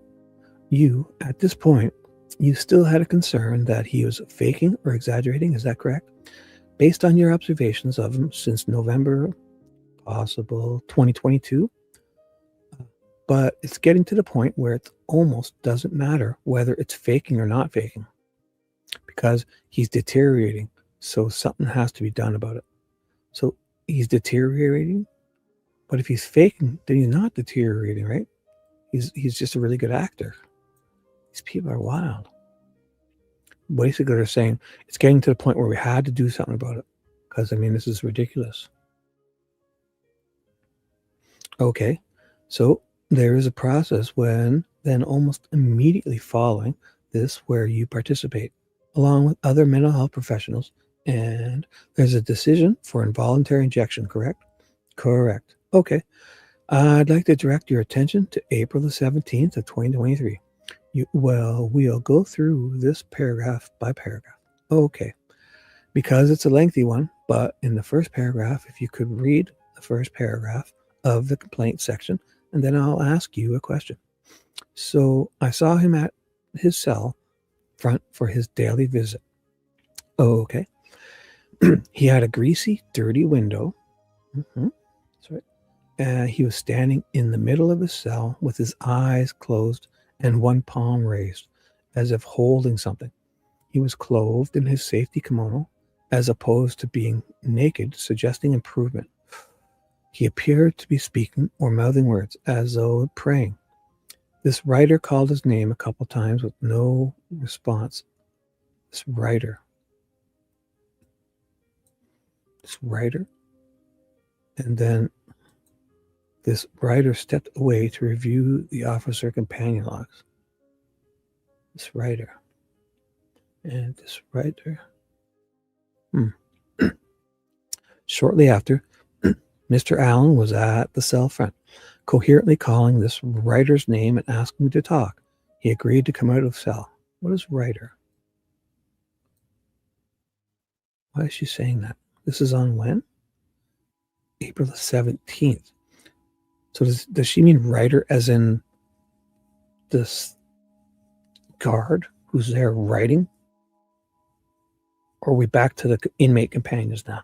at this point, you still had a concern that he was faking or exaggerating, is that correct? Based on your observations of him since November, possible 2022, but it's getting to the point where it almost doesn't matter whether it's faking or not faking, because he's deteriorating, so something has to be done about it. So he's deteriorating, but if he's faking, then he's not deteriorating, right? He's just a really good actor. These people are wild. Basically, they're saying it's getting to the point where we had to do something about it, because this is ridiculous. Okay, so there is a process then almost immediately following this where you participate along with other mental health professionals, and there's a decision for involuntary injection, correct? Correct. Okay. I'd like to direct your attention to April the 17th of 2023. We'll go through this paragraph by paragraph. Okay. Because it's a lengthy one, but in the first paragraph, if you could read the first paragraph of the complaint section, and then I'll ask you a question. So I saw him at his cell front for his daily visit. Okay. He had a greasy, dirty window. That's right. He was standing in the middle of his cell with his eyes closed and one palm raised, as if holding something. He was clothed in his safety kimono, as opposed to being naked, suggesting improvement. He appeared to be speaking or mouthing words, as though praying. This writer called his name a couple times with no response. This writer. And then this writer stepped away to review the officer companion logs. This writer. And this writer. Shortly after, Mr. Allen was at the cell front, coherently calling this writer's name and asking me to talk. He agreed to come out of the cell. What is writer? Why is she saying that? This is on when? April the 17th. So does she mean writer as in this guard who's there writing? Or are we back to the inmate companions now?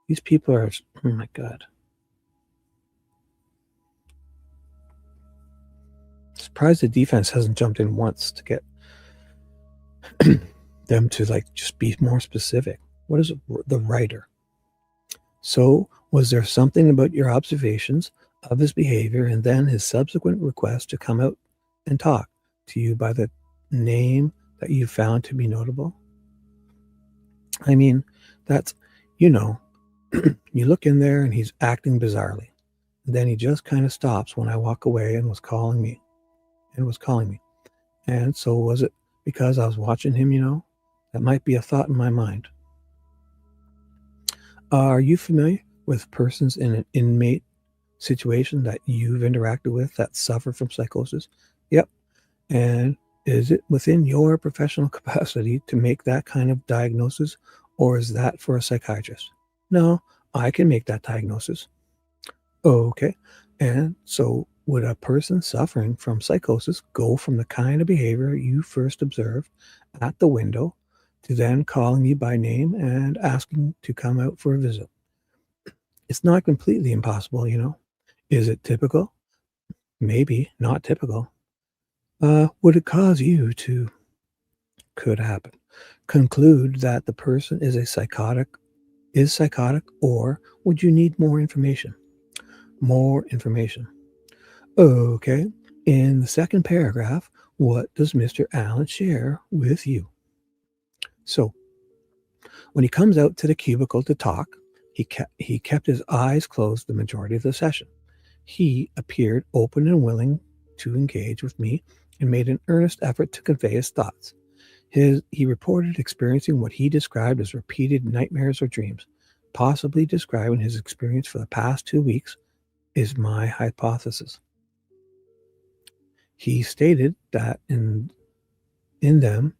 These people are, oh my God. Surprised the defense hasn't jumped in once to get them to like just be more specific. What is the writer? So, was there something about your observations of his behavior and then his subsequent request to come out and talk to you by the name that you found to be notable? I mean, that's, you know, you look in there and he's acting bizarrely. And then he just kind of stops when I walk away and was calling me. And so was it because I was watching him, you know? That might be a thought in my mind. Are you familiar with persons in an inmate situation that you've interacted with that suffer from psychosis? Yep. And is it within your professional capacity to make that kind of diagnosis, or is that for a psychiatrist? No, I can make that diagnosis. Okay. And so would a person suffering from psychosis go from the kind of behavior you first observed at the window to then calling you by name and asking to come out for a visit? It's not completely impossible, you know. Is it typical? Maybe not typical. Would it cause you to, could happen, conclude that the person is psychotic, or would you need more information? More information. Okay. In the second paragraph, what does Mr. Allen share with you? So, when he comes out to the cubicle to talk, he kept his eyes closed the majority of the session. He appeared open and willing to engage with me and made an earnest effort to convey his thoughts. He reported experiencing what he described as repeated nightmares or dreams, possibly describing his experience for the past 2 weeks, is my hypothesis. He stated that in them,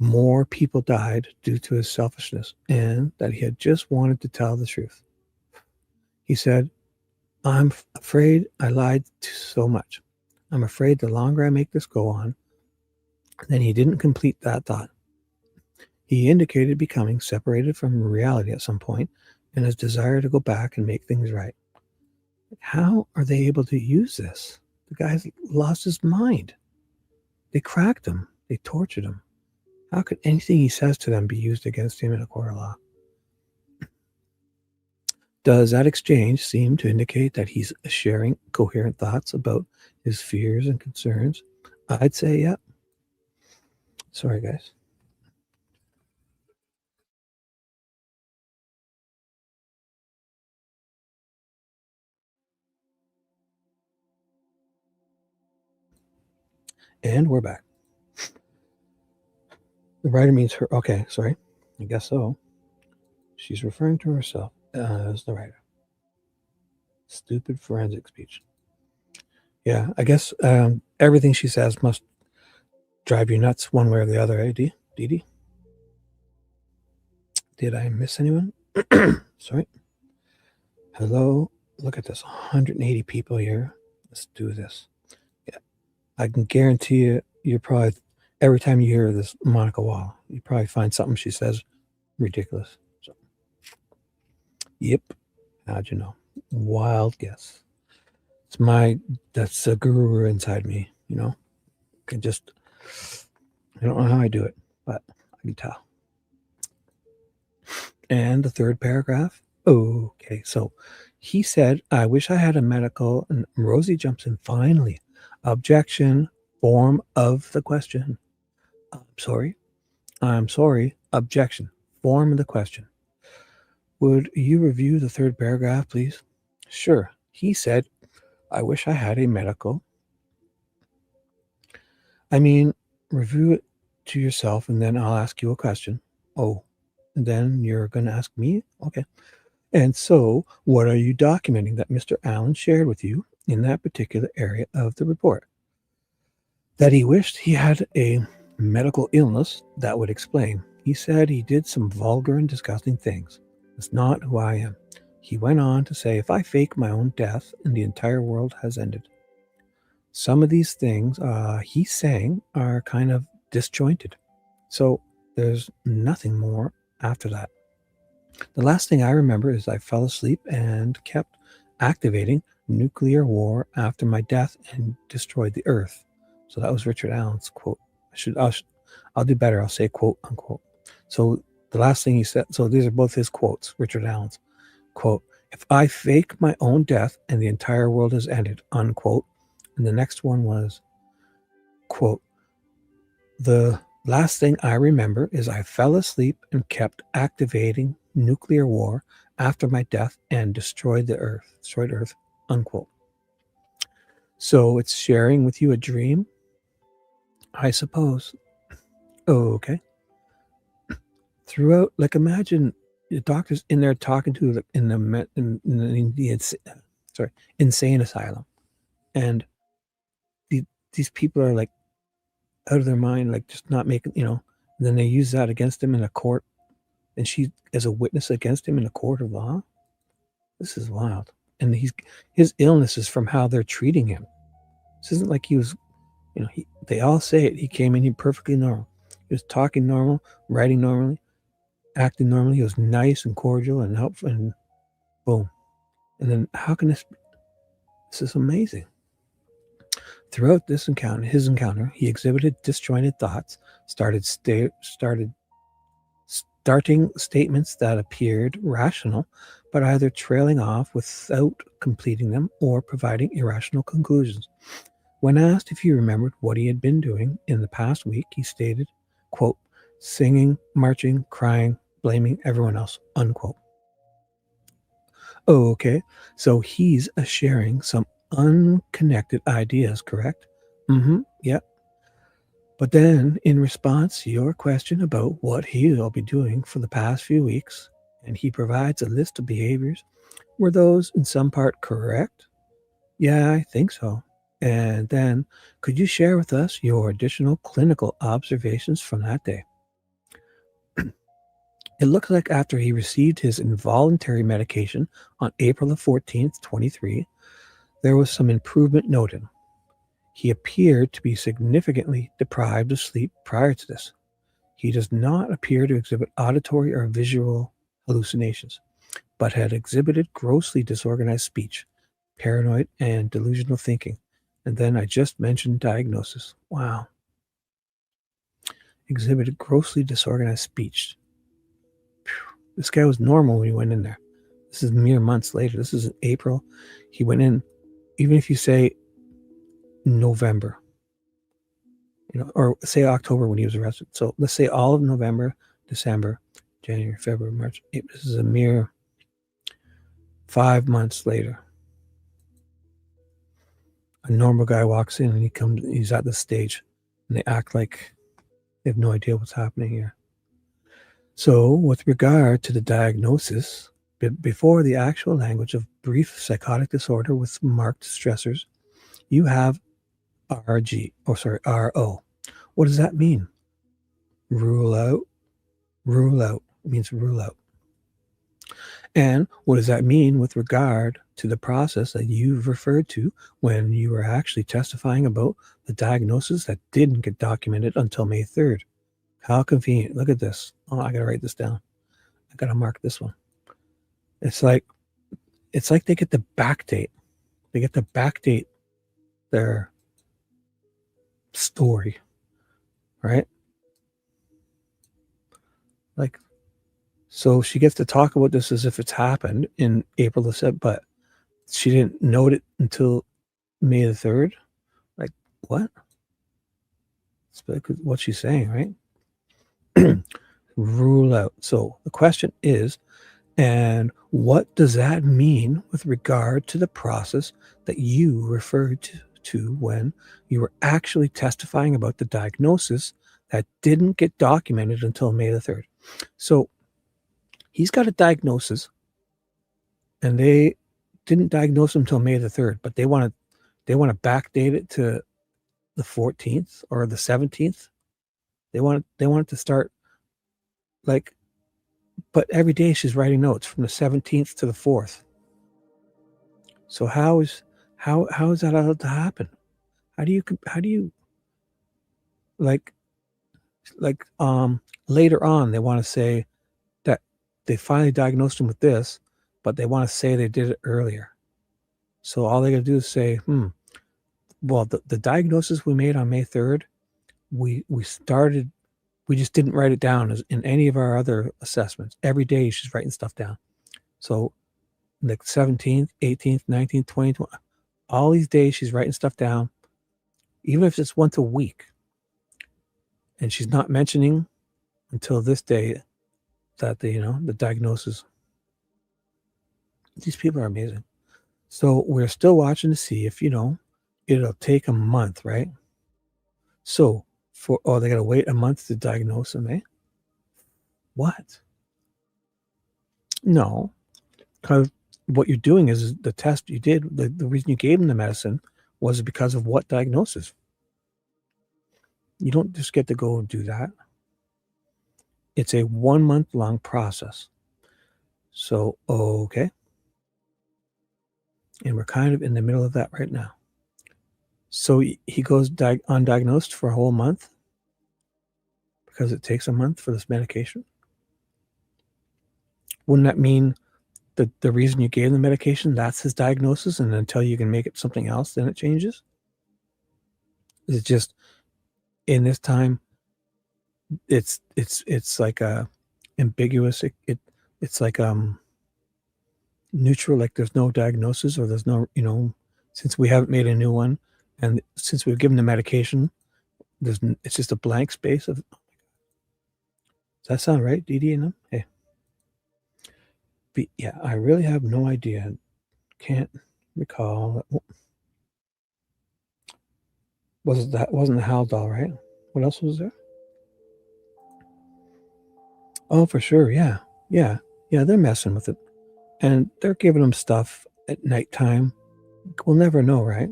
more people died due to his selfishness and that he had just wanted to tell the truth. He said, I'm afraid I lied so much. I'm afraid the longer I make this go on. Then he didn't complete that thought. He indicated becoming separated from reality at some point and his desire to go back and make things right. How are they able to use this? The guy's lost his mind. They cracked him. They tortured him. How could anything he says to them be used against him in a court of law? Does that exchange seem to indicate that he's sharing coherent thoughts about his fears and concerns? I'd say, yeah. Sorry, guys. And we're back. The writer means her. Okay, sorry. I guess so. She's referring to herself as the writer. Stupid forensic speech. Yeah, I guess everything she says must drive you nuts one way or the other, eh, Dee Dee? Did I miss anyone? Sorry. Hello. Look at this. 180 people here. Let's do this. Yeah. I can guarantee you, you're probably, every time you hear this Monica Wall, you probably find something she says ridiculous. So, yep. How'd you know? Wild guess. That's a guru inside me, you know? I don't know how I do it, but I can tell. And the third paragraph. Okay, so he said, I wish I had a medical, and Rosie jumps in finally. Objection, form of the question. I'm sorry. Objection, form of the question. Would you review the third paragraph, please? Sure. He said, I wish I had a medical. I mean, review it to yourself and then I'll ask you a question. Oh, and then you're going to ask me? Okay. And so, what are you documenting that Mr. Allen shared with you in that particular area of the report? That he wished he had a medical illness that would explain. He said he did some vulgar and disgusting things. That's not who I am. He went on to say, if I fake my own death and the entire world has ended. Some of these things he's saying are kind of disjointed. So there's nothing more after that. The last thing I remember is I fell asleep and kept activating nuclear war after my death and destroyed the earth. So that was Richard Allen's quote. I'll do better. I'll say quote unquote. So the last thing he said, so these are both his quotes, Richard Allen's quote, if I fake my own death and the entire world has ended, unquote. And the next one was, quote, the last thing I remember is I fell asleep and kept activating nuclear war after my death and destroyed Earth, unquote. So it's sharing with you a dream, I suppose. Oh, okay. Throughout, like, imagine the doctor's in there talking to in the insane asylum, and these people are like out of their mind, like just not making, and then they use that against him in a court, and she as a witness against him in a court of law. This is wild. And his illness is from how they're treating him. This isn't like he was, they all say it. He came in, he perfectly normal. He was talking normal, writing normally, acting normally. He was nice and cordial and helpful, and boom. And then how can this is amazing. Throughout his encounter, he exhibited disjointed thoughts, starting statements that appeared rational, but either trailing off without completing them or providing irrational conclusions. When asked if he remembered what he had been doing in the past week, he stated, quote, singing, marching, crying, blaming everyone else, unquote. Oh, okay. So he's sharing some unconnected ideas, correct? Yep. But then, in response to your question about what he'll be doing for the past few weeks, and he provides a list of behaviors, were those in some part correct? Yeah, I think so. And then, could you share with us your additional clinical observations from that day? It looks like after he received his involuntary medication on April the 14th, 23, there was some improvement noted. He appeared to be significantly deprived of sleep prior to this. He does not appear to exhibit auditory or visual hallucinations, but had exhibited grossly disorganized speech, paranoid and delusional thinking. And then I just mentioned diagnosis. Wow. Exhibited grossly disorganized speech. This guy was normal when he went in there. This is mere months later. This is in April. He went in, even if you say November, or say October when he was arrested. So let's say all of November, December, January, February, March. This is a mere 5 months later. A normal guy walks in and he's at the stage, and they act like they have no idea what's happening here. So with regard to the diagnosis, before the actual language of brief psychotic disorder with marked stressors, you have RO. What does that mean? Rule out. Rule out. It means rule out. And what does that mean with regard to the process that you've referred to when you were actually testifying about the diagnosis that didn't get documented until May 3rd? How convenient. Look at this. Oh, I got to write this down. I got to mark this one. It's like they get the backdate. They get to backdate their story, right? Like, so she gets to talk about this as if it's happened in April the 7th, but she didn't note it until May the 3rd. Like, what? It's like what she's saying, right? Rule out. So the question is, and what does that mean with regard to the process that you referred to when you were actually testifying about the diagnosis that didn't get documented until May the 3rd? So he's got a diagnosis, and they didn't diagnose him until May the 3rd, but they want to backdate it to the 14th or the 17th. They want it to start like, but every day she's writing notes from the 17th to the 4th. So how is that allowed to happen? How do you like later on they want to say that they finally diagnosed him with this, but they want to say they did it earlier. So all they got to do is say, well, the diagnosis we made on May 3rd, we just didn't write it down as in any of our other assessments. Every day she's writing stuff down. So the 17th, 18th, 19th, 20th, all these days she's writing stuff down, even if it's once a week. And she's not mentioning until this day that the diagnosis. These people are amazing. So we're still watching to see if, it'll take a month, right? So they got to wait a month to diagnose him, eh? What? No, because what you're doing is the test you did, the reason you gave him the medicine was because of what diagnosis? You don't just get to go and do that. It's a 1 month long process. So, okay. And we're kind of in the middle of that right now. So he goes undiagnosed for a whole month because it takes a month for this medication. Wouldn't that mean that the reason you gave the medication, that's his diagnosis, and until you can make it something else, then it changes? Is it just in this time, it's like a ambiguous, it's like neutral, like there's no diagnosis, or there's no, since we haven't made a new one, and since we've given the medication, it's just a blank space of. Does that sound right, Dee and them? Hey. But yeah, I really have no idea. Can't recall. Wasn't the Haldol, right? What else was there? Oh, for sure. Yeah. They're messing with it, and they're giving them stuff at nighttime. We'll never know, right?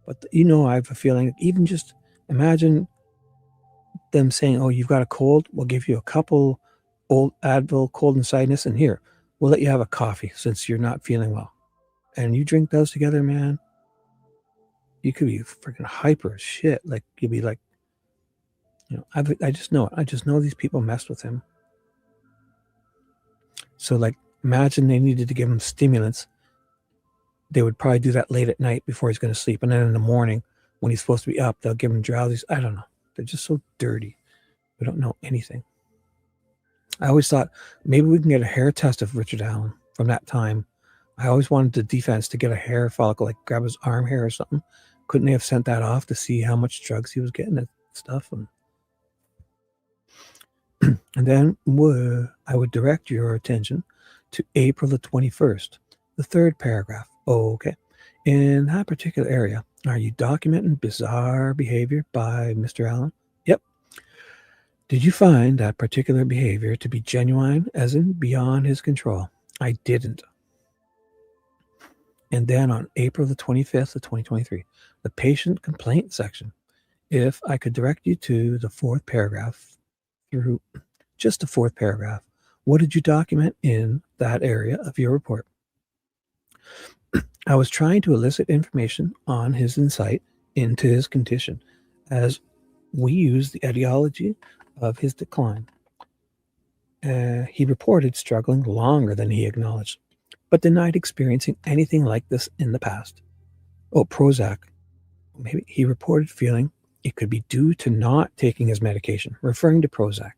But I have a feeling. Even just imagine them saying, "Oh, you've got a cold. We'll give you a couple old Advil, cold and sinus, and here we'll let you have a coffee since you're not feeling well." And you drink those together, man. You could be freaking hyper as shit. Like you'd be like, I just know it. I just know these people messed with him. So like, imagine they needed to give him stimulants. They would probably do that late at night before he's going to sleep. And then in the morning, when he's supposed to be up, they'll give him drowsies. I don't know. They're just so dirty. We don't know anything. I always thought maybe we can get a hair test of Richard Allen from that time. I always wanted the defense to get a hair follicle, like grab his arm hair or something. Couldn't they have sent that off to see how much drugs he was getting and stuff? And then I would direct your attention to April the 21st, the third paragraph. Okay. In that particular area, are you documenting bizarre behavior by Mr. Allen? Yep. Did you find that particular behavior to be genuine, as in beyond his control? I didn't. And then on April the 25th of 2023, the patient complaint section, if I could direct you to the fourth paragraph, through just the fourth paragraph, what did you document in that area of your report? I was trying to elicit information on his insight into his condition, as we use the etiology of his decline. He reported struggling longer than he acknowledged, but denied experiencing anything like this in the past. Oh, Prozac. Maybe he reported feeling it could be due to not taking his medication, referring to Prozac,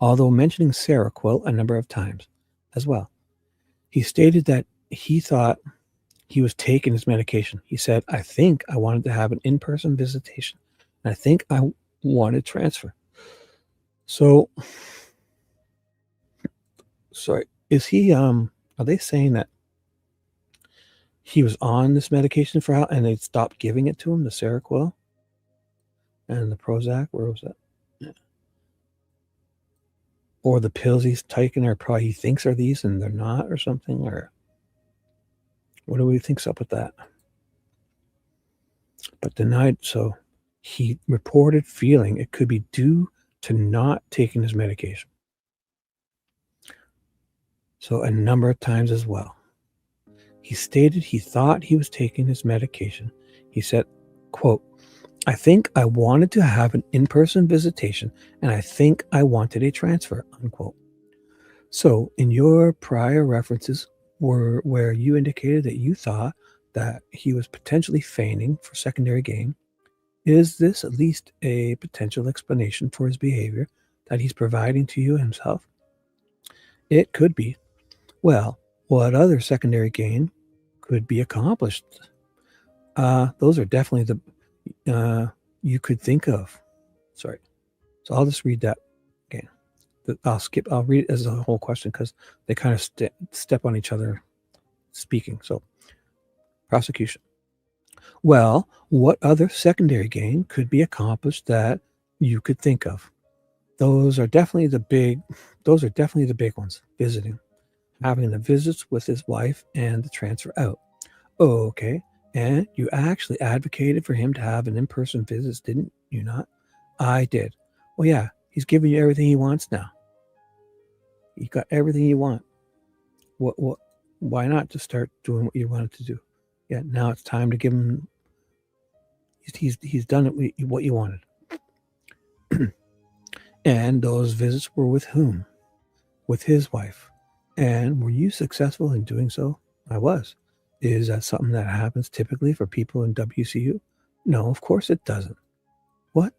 although mentioning Seroquel a number of times as well. He stated that he thought he was taking his medication. He said, I think I wanted to have an in-person visitation, and I think I wanted transfer. So, sorry, is he, are they saying that he was on this medication for how, and they stopped giving it to him, the Seroquel and the Prozac? Where was that? Yeah. Or the pills he's taking are probably he thinks are these and they're not, or something? Or what do we think's up with that? But denied. So he reported feeling it could be due to not taking his medication. So a number of times as well. He stated he thought he was taking his medication. He said, quote, I think I wanted to have an in-person visitation, and I think I wanted a transfer, unquote. So, in your prior references were where you indicated that you thought that he was potentially feigning for secondary gain, is this at least a potential explanation for his behavior that he's providing to you himself? It could be. Well, what other secondary gain could be accomplished? Those are definitely the you could think of. Sorry. So I'll just read that again. I'll read it as a whole question because they kind of step on each other speaking. So, prosecution. Well, what other secondary gain could be accomplished that you could think of? Those are definitely the big ones. Visiting, having the visits with his wife and the transfer out. Oh, okay. And you actually advocated for him to have an in-person visit, didn't you not? I did. Well, yeah, he's giving you everything he wants now. You got everything you want. What? Why not just start doing what you wanted to do? Yeah, now it's time to give him. He's done it. What you wanted. And those visits were with whom? With his wife. And were you successful in doing so? I was. Is that something that happens typically for people in WCU? No, of course it doesn't. What?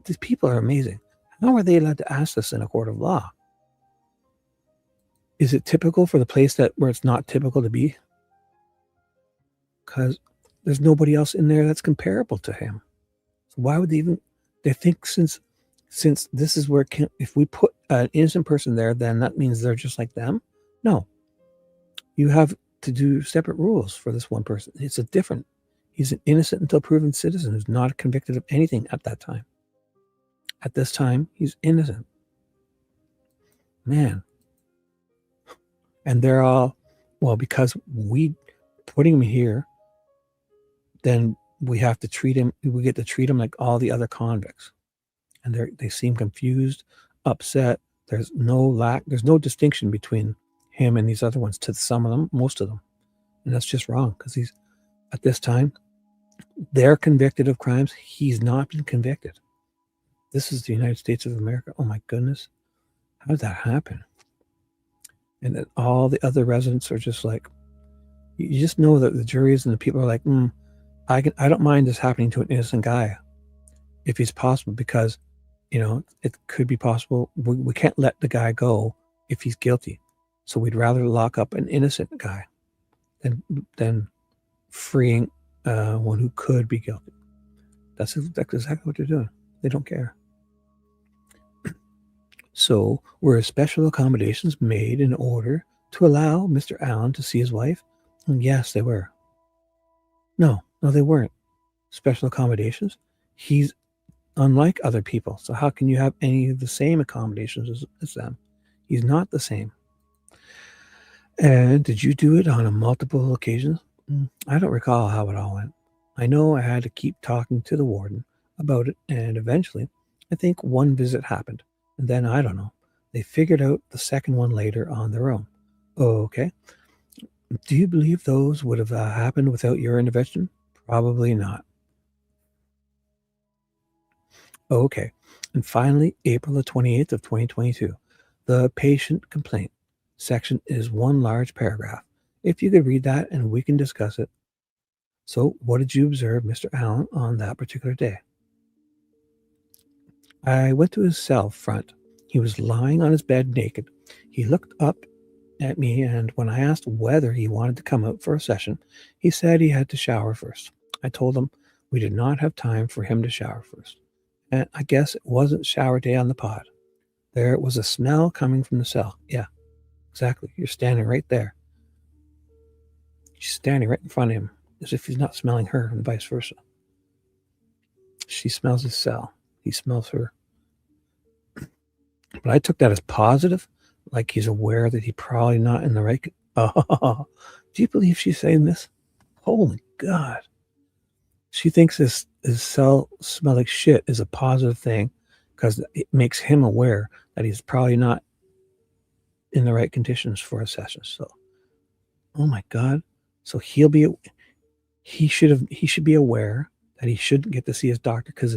These people are amazing. How are they allowed to ask this in a court of law? Is it typical for the place where it's not typical to be? Because there's nobody else in there that's comparable to him. So why would they think since this is where if we put an innocent person there, then that means they're just like them? No. You have to do separate rules for this one person. He's an innocent until proven citizen who's not convicted of anything at that time. At this time, he's innocent. Man. And they're all, well, because putting him here, then we get to treat him like all the other convicts. And they seem confused, upset. There's no distinction between him and these other ones to some of them, most of them. And that's just wrong because at this time, they're convicted of crimes. He's not been convicted. This is the United States of America. Oh my goodness. How did that happen? And then all the other residents are just like, you just know that the juries and the people are like, I don't mind this happening to an innocent guy if he's possible, because, it could be possible. We can't let the guy go if he's guilty. So we'd rather lock up an innocent guy than freeing one who could be guilty. That's exactly what they're doing. They don't care. So were special accommodations made in order to allow Mr. Allen to see his wife? Yes, they were. No, they weren't. Special accommodations? He's unlike other people. So how can you have any of the same accommodations as them? He's not the same. And did you do it on multiple occasions? I don't recall how it all went. I know I had to keep talking to the warden about it, and eventually, I think one visit happened. And then, I don't know, they figured out the second one later on their own. Oh, okay. Do you believe those would have happened without your intervention? Probably not. Okay. And finally, April the 28th of 2022, the patient complaint section is one large paragraph. If you could read that and we can discuss it. So what did you observe Mr. Allen on that particular day? I went to his cell front. He was lying on his bed naked. He looked up at me, and when I asked whether he wanted to come out for a session, he said he had to shower first. I told him we did not have time for him to shower first. And I guess it wasn't shower day on the pod. There was a smell coming from the cell. Yeah, exactly. You're standing right there. She's standing right in front of him, as if he's not smelling her, and vice versa. She smells his cell. He smells her. But I took that as positive, like he's aware that he's probably not in the right. Oh, do you believe she's saying this? Holy God. She thinks his cell smell like shit is a positive thing because it makes him aware that he's probably not in the right conditions for a session. So, oh my God. So he should be aware that he shouldn't get to see his doctor because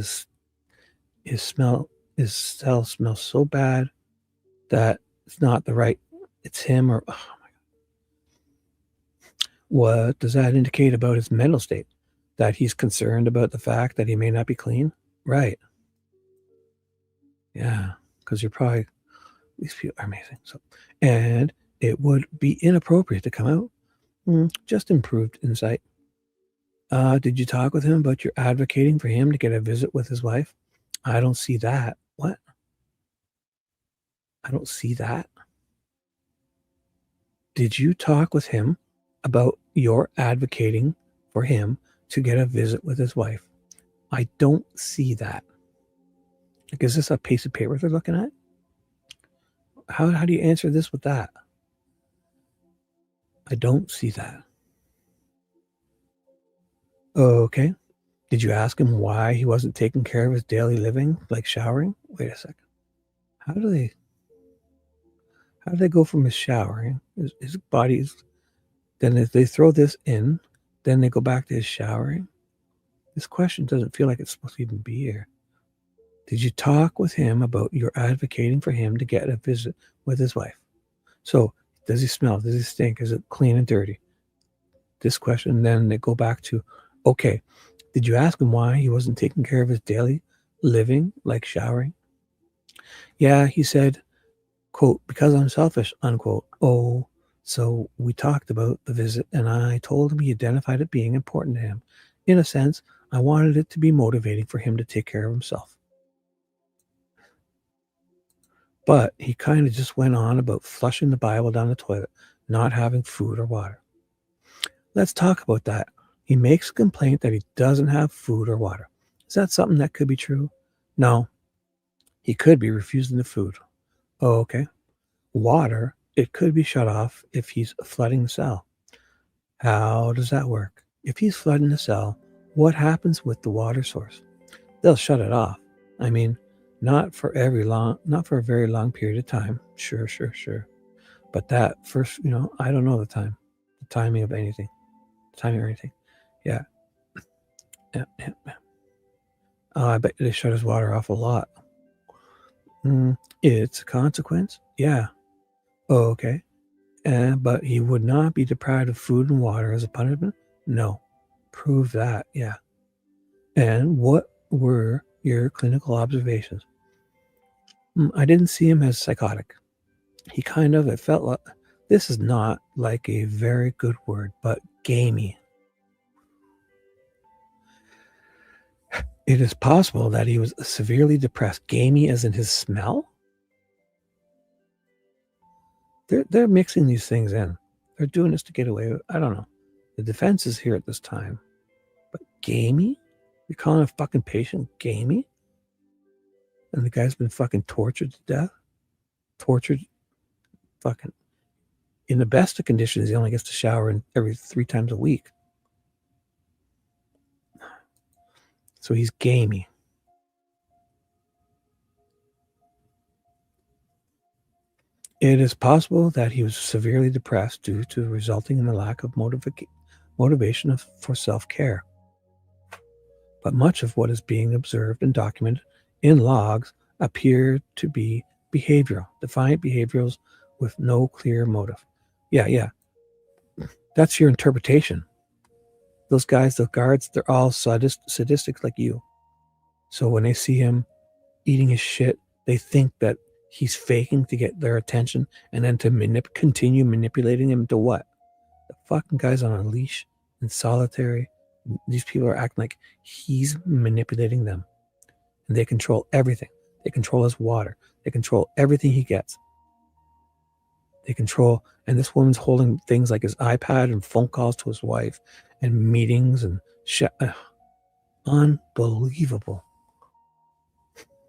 his cell smells so bad that it's not the right it's him or, oh my God. What does that indicate about his mental state? That he's concerned about the fact that he may not be clean? Right. Yeah, because you're probably, these people are amazing. So, and it would be inappropriate to come out. Just improved insight. Did you talk with him about your advocating for him to get a visit with his wife? I don't see that. What? I don't see that. Did you talk with him about your advocating for him to get a visit with his wife? I don't see that. Like, is this a piece of paper they're looking at? How do you answer this with that? I don't see that. Okay. Did you ask him why he wasn't taking care of his daily living, like showering? Wait a second. How do they go from his showering? His body's, then if they throw this in, then they go back to his showering? This question doesn't feel like it's supposed to even be here. Did you talk with him about your advocating for him to get a visit with his wife? So, does he smell? Does he stink? Is it clean and dirty? This question, then they go back to, okay, did you ask him why he wasn't taking care of his daily living, like showering? Yeah, he said, quote, because I'm selfish, unquote. Oh, so we talked about the visit, and I told him he identified it being important to him. In a sense, I wanted it to be motivating for him to take care of himself. But he kind of just went on about flushing the Bible down the toilet, not having food or water. Let's talk about that. He makes a complaint that he doesn't have food or water. Is that something that could be true? No. He could be refusing the food. Oh, okay. Water, it could be shut off if he's flooding the cell. How does that work? If he's flooding the cell, what happens with the water source? They'll shut it off. I mean, not for a very long period of time. Sure. But that first, I don't know the timing of anything. Timing or anything. Yeah. I bet they shut his water off a lot. It's a consequence. Yeah. Oh, okay. But he would not be deprived of food and water as a punishment? No. Prove that. Yeah. And what were your clinical observations? I didn't see him as psychotic. It felt like, this is not like a very good word, but gamey. It is possible that he was severely depressed. Gamey as in his smell? They're mixing these things in. They're doing this to get away with, I don't know. The defense is here at this time. But gamey? You're calling a fucking patient gamey? And the guy's been fucking tortured to death? Tortured fucking... In the best of conditions, he only gets to shower every 3 times a week. So he's gamey. It is possible that he was severely depressed due to resulting in the lack of motivation for self-care. But much of what is being observed and documented in logs appear to be behavioral, defiant behaviors with no clear motive. Yeah. That's your interpretation. Those guys, the guards, they're all sadistic like you. So when they see him eating his shit, they think that he's faking to get their attention and then to continue manipulating him to what? The fucking guy's on a leash in solitary. These people are acting like he's manipulating them. And they control everything. They control his water. They control everything he gets. They control, and this woman's holding things like his iPad and phone calls to his wife and meetings and shit. Unbelievable.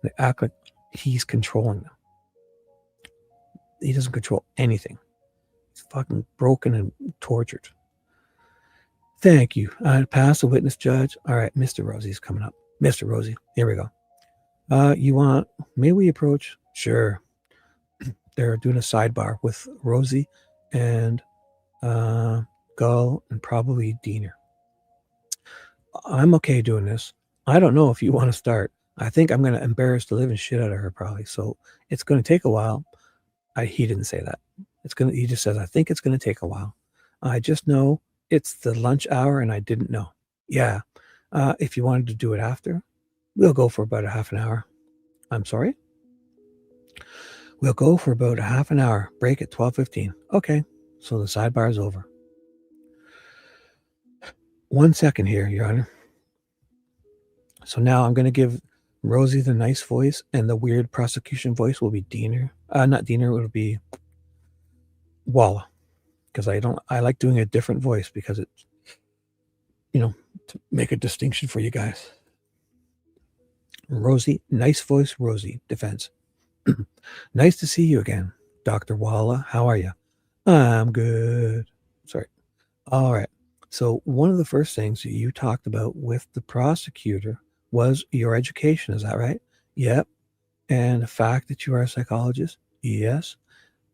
They act like he's controlling them. He doesn't control anything. He's fucking broken and tortured. Thank you. I passed the witness judge. All right, Mr. Rosie's coming up. Mr. Rosie, here we go. May we approach? Sure. They're doing a sidebar with Rosie and Gull and probably Diener. I'm okay doing this. I don't know if you want to start. I think I'm going to embarrass the living shit out of her probably. So it's going to take a while. He didn't say that. He just says, I think it's going to take a while. I just know it's the lunch hour and I didn't know. Yeah. If you wanted to do it after, we'll go for about a half an hour. I'm sorry? We'll go for about a half an hour. Break at 12:15. Okay. So the sidebar is over. 1 second here, Your Honor. So now I'm going to give Rosie the nice voice, and the weird prosecution voice will be Diener. Not Diener, it'll be Walla. Because I like doing a different voice because it's, to make a distinction for you guys. Rosie, nice voice, Rosie, defense. Nice to see you again, Dr. Walla. How are you? I'm good. Sorry. All right. So one of the first things that you talked about with the prosecutor was your education. Is that right? Yep. And the fact that you are a psychologist? Yes.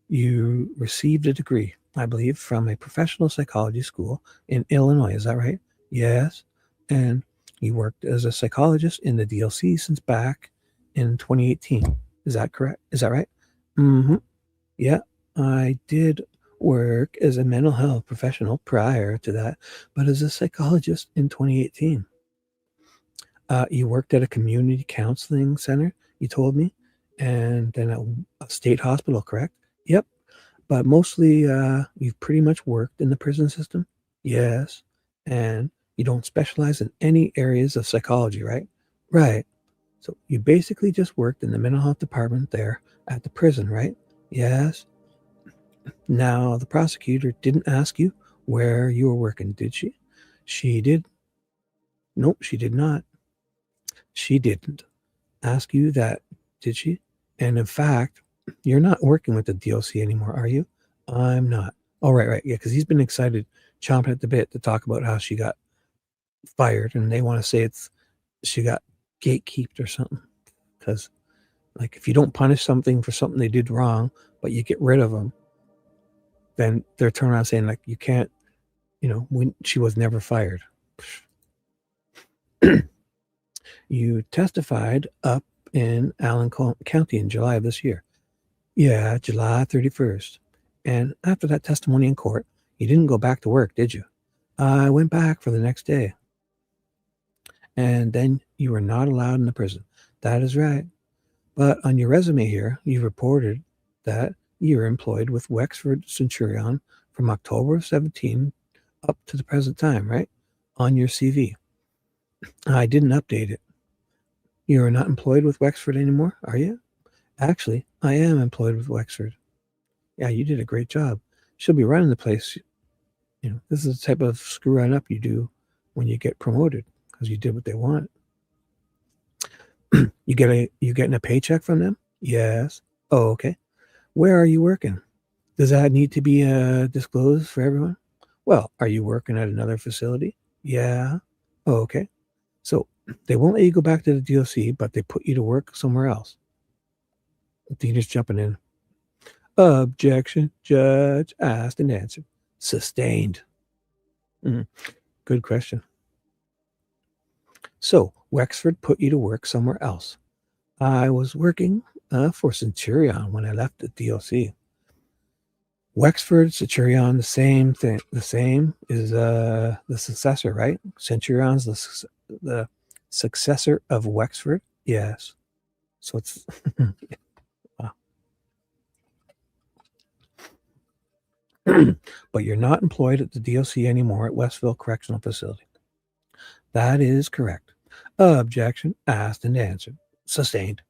You received a degree, I believe, from a professional psychology school in Illinois. Is that right? Yes. And you worked as a psychologist in the DLC since back in 2018. Is that correct? Is that right? Mm-hmm. Yeah. I did work as a mental health professional prior to that, but as a psychologist in 2018. You worked at a community counseling center, you told me, and then at a state hospital, correct? Yep. But mostly you've pretty much worked in the prison system? Yes. And you don't specialize in any areas of psychology, right? Right. So you basically just worked in the mental health department there at the prison, right? Yes. Now, the prosecutor didn't ask you where you were working, did she? She did. Nope, she did not. She didn't ask you that, did she? And in fact, you're not working with the DLC anymore, are you? I'm not. Oh, right. Yeah, because he's been excited, chomping at the bit to talk about how she got fired, and they want to say she got gatekeeped or something. Because, like, if you don't punish something for something they did wrong, but you get rid of them, then they're turning around saying, like, you can't, when she was never fired. You testified up in Allen County in July of this year. Yeah, July 31st. And after that testimony in court, you didn't go back to work, did you? I went back for the next day. And then you were not allowed in the prison. That is right. But on your resume here, you reported that you were employed with Wexford Centurion from October 17 up to the present time, right? On your CV. I didn't update it. You are not employed with Wexford anymore, are you? Actually, I am employed with Wexford. Yeah, you did a great job. She'll be running the place. This is the type of screw up you do when you get promoted because you did what they want. You getting a paycheck from them? Yes. Oh, okay. Where are you working? Does that need to be disclosed for everyone? Well, are you working at another facility? Yeah. Oh, okay. So they won't let you go back to the DLC, but they put you to work somewhere else. Deaner's jumping in. Objection. Judge asked and answered. Sustained. Good question. So Wexford put you to work somewhere else. I was working for Centurion when I left the DLC. Wexford, Centurion, the same thing. The same is the successor, right? Centurion's the successor of Wexford. Yes. So it's wow. But you're not employed at the DLC anymore at Westville Correctional Facility. That is correct. Objection asked and answered. Sustained.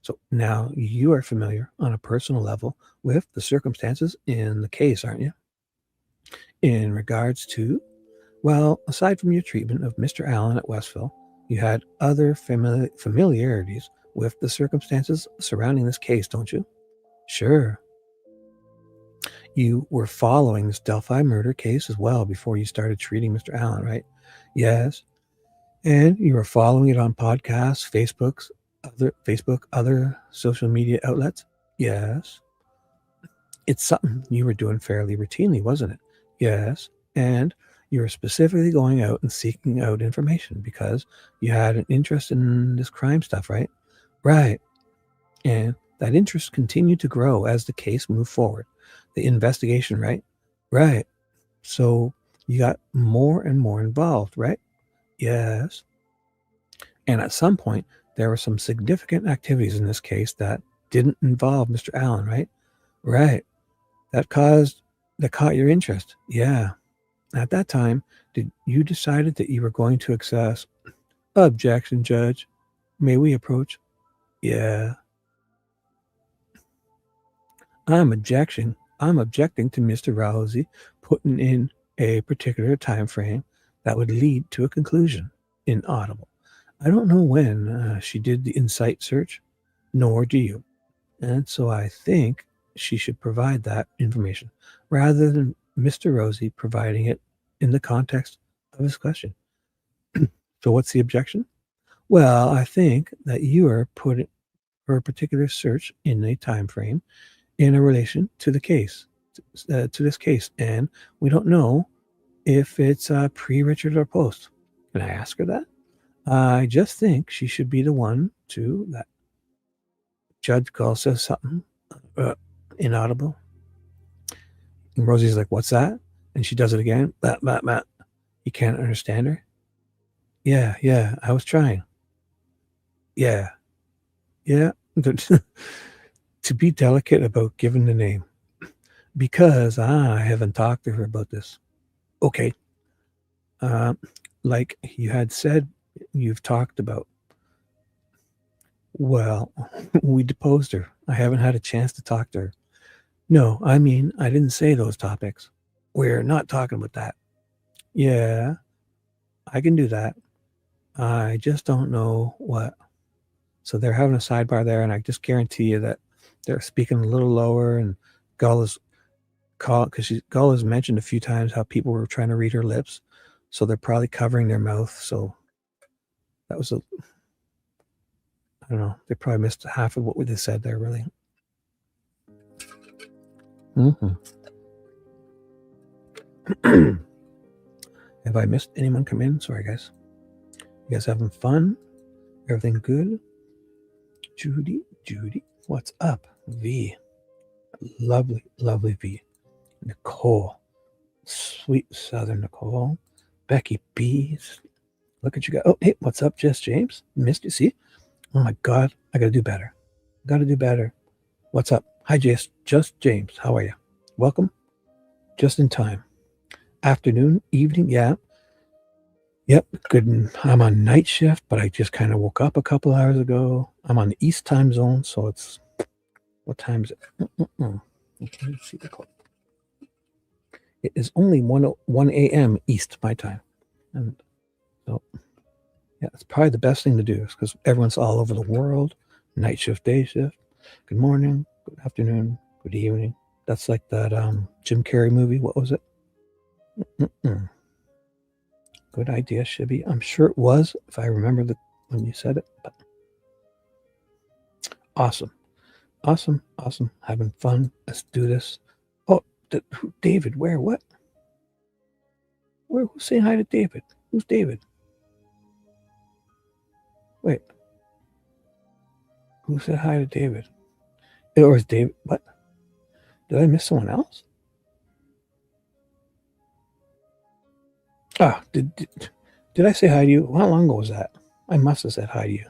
So now you are familiar on a personal level with the circumstances in the case, aren't you? In regards to, well, aside from your treatment of Mr. Allen at Westville, you had other familiarities with the circumstances surrounding this case, don't you? Sure. You were following this Delphi murder case as well before you started treating Mr. Allen, right? Yes. And you were following it on podcasts, other social media outlets? Yes. It's something you were doing fairly routinely, wasn't it? Yes. And you were specifically going out and seeking out information because you had an interest in this crime stuff, right? Right. And that interest continued to grow as the case moved forward. the investigation, right? Right. So you got more and more involved, right? Yes. And at some point, there were some significant activities in this case that didn't involve Mr. Allen, right? Right. That caught your interest. Yeah. At that time, did you decided that you were going to access? Objection, Judge. May we approach? Yeah. I'm objecting to Mr. Rousey putting in a particular time frame that would lead to a conclusion. Inaudible. I don't know when she did the insight search, nor do you. And so I think she should provide that information rather than Mr. Rosie providing it in the context of his question. So what's the objection? Well, I think that you are putting her particular search in a time frame in a relation to the case, to this case, and we don't know if it's pre-Richard or post. Can I ask her that? I just think she should be the one to that. Judge Gull says something inaudible. And Rosie's like, what's that? And she does it again. That. You can't understand her? Yeah, I was trying. Yeah. To be delicate about giving the name. Because I haven't talked to her about this. Okay. Like you had said, you've talked about. Well, we deposed her. I haven't had a chance to talk to her. No, I mean, I didn't say those topics. We're not talking about that. Yeah, I can do that. I just don't know what. So they're having a sidebar there, and I just guarantee you that they're speaking a little lower, and Gull has mentioned a few times how people were trying to read her lips, so they're probably covering their mouth. So that was I don't know. They probably missed half of what they said there, really. Have I missed anyone come in? Sorry, guys. You guys having fun? Everything good? Judy, what's up? V, lovely V. Nicole, sweet Southern Nicole. Becky B, look at you guys. Oh, hey, what's up, Jess James? Missed you, see? Oh my God, I gotta do better. What's up? Hi, Just James. How are you? Welcome. Just in time. Afternoon, evening, yeah. Yep, good. I'm on night shift, but I just kind of woke up a couple hours ago. I'm on the East time zone, so it's, what time is it? Let's see the clock. It is only 1 a.m. East, my time. And so, yeah, it's probably the best thing to do because everyone's all over the world. Night shift, day shift. Good morning, good afternoon, good evening. That's like that Jim Carrey movie. What was it? Good idea, Shibby. I'm sure it was, if I remember when you said it. But awesome. Having fun. Let's do this. Oh, David, where? What? Who's saying hi to David? Who's David? Wait. Who said hi to David? Or is David? What? Did I miss someone else? Did I say hi to you? How long ago was that? I must have said hi to you.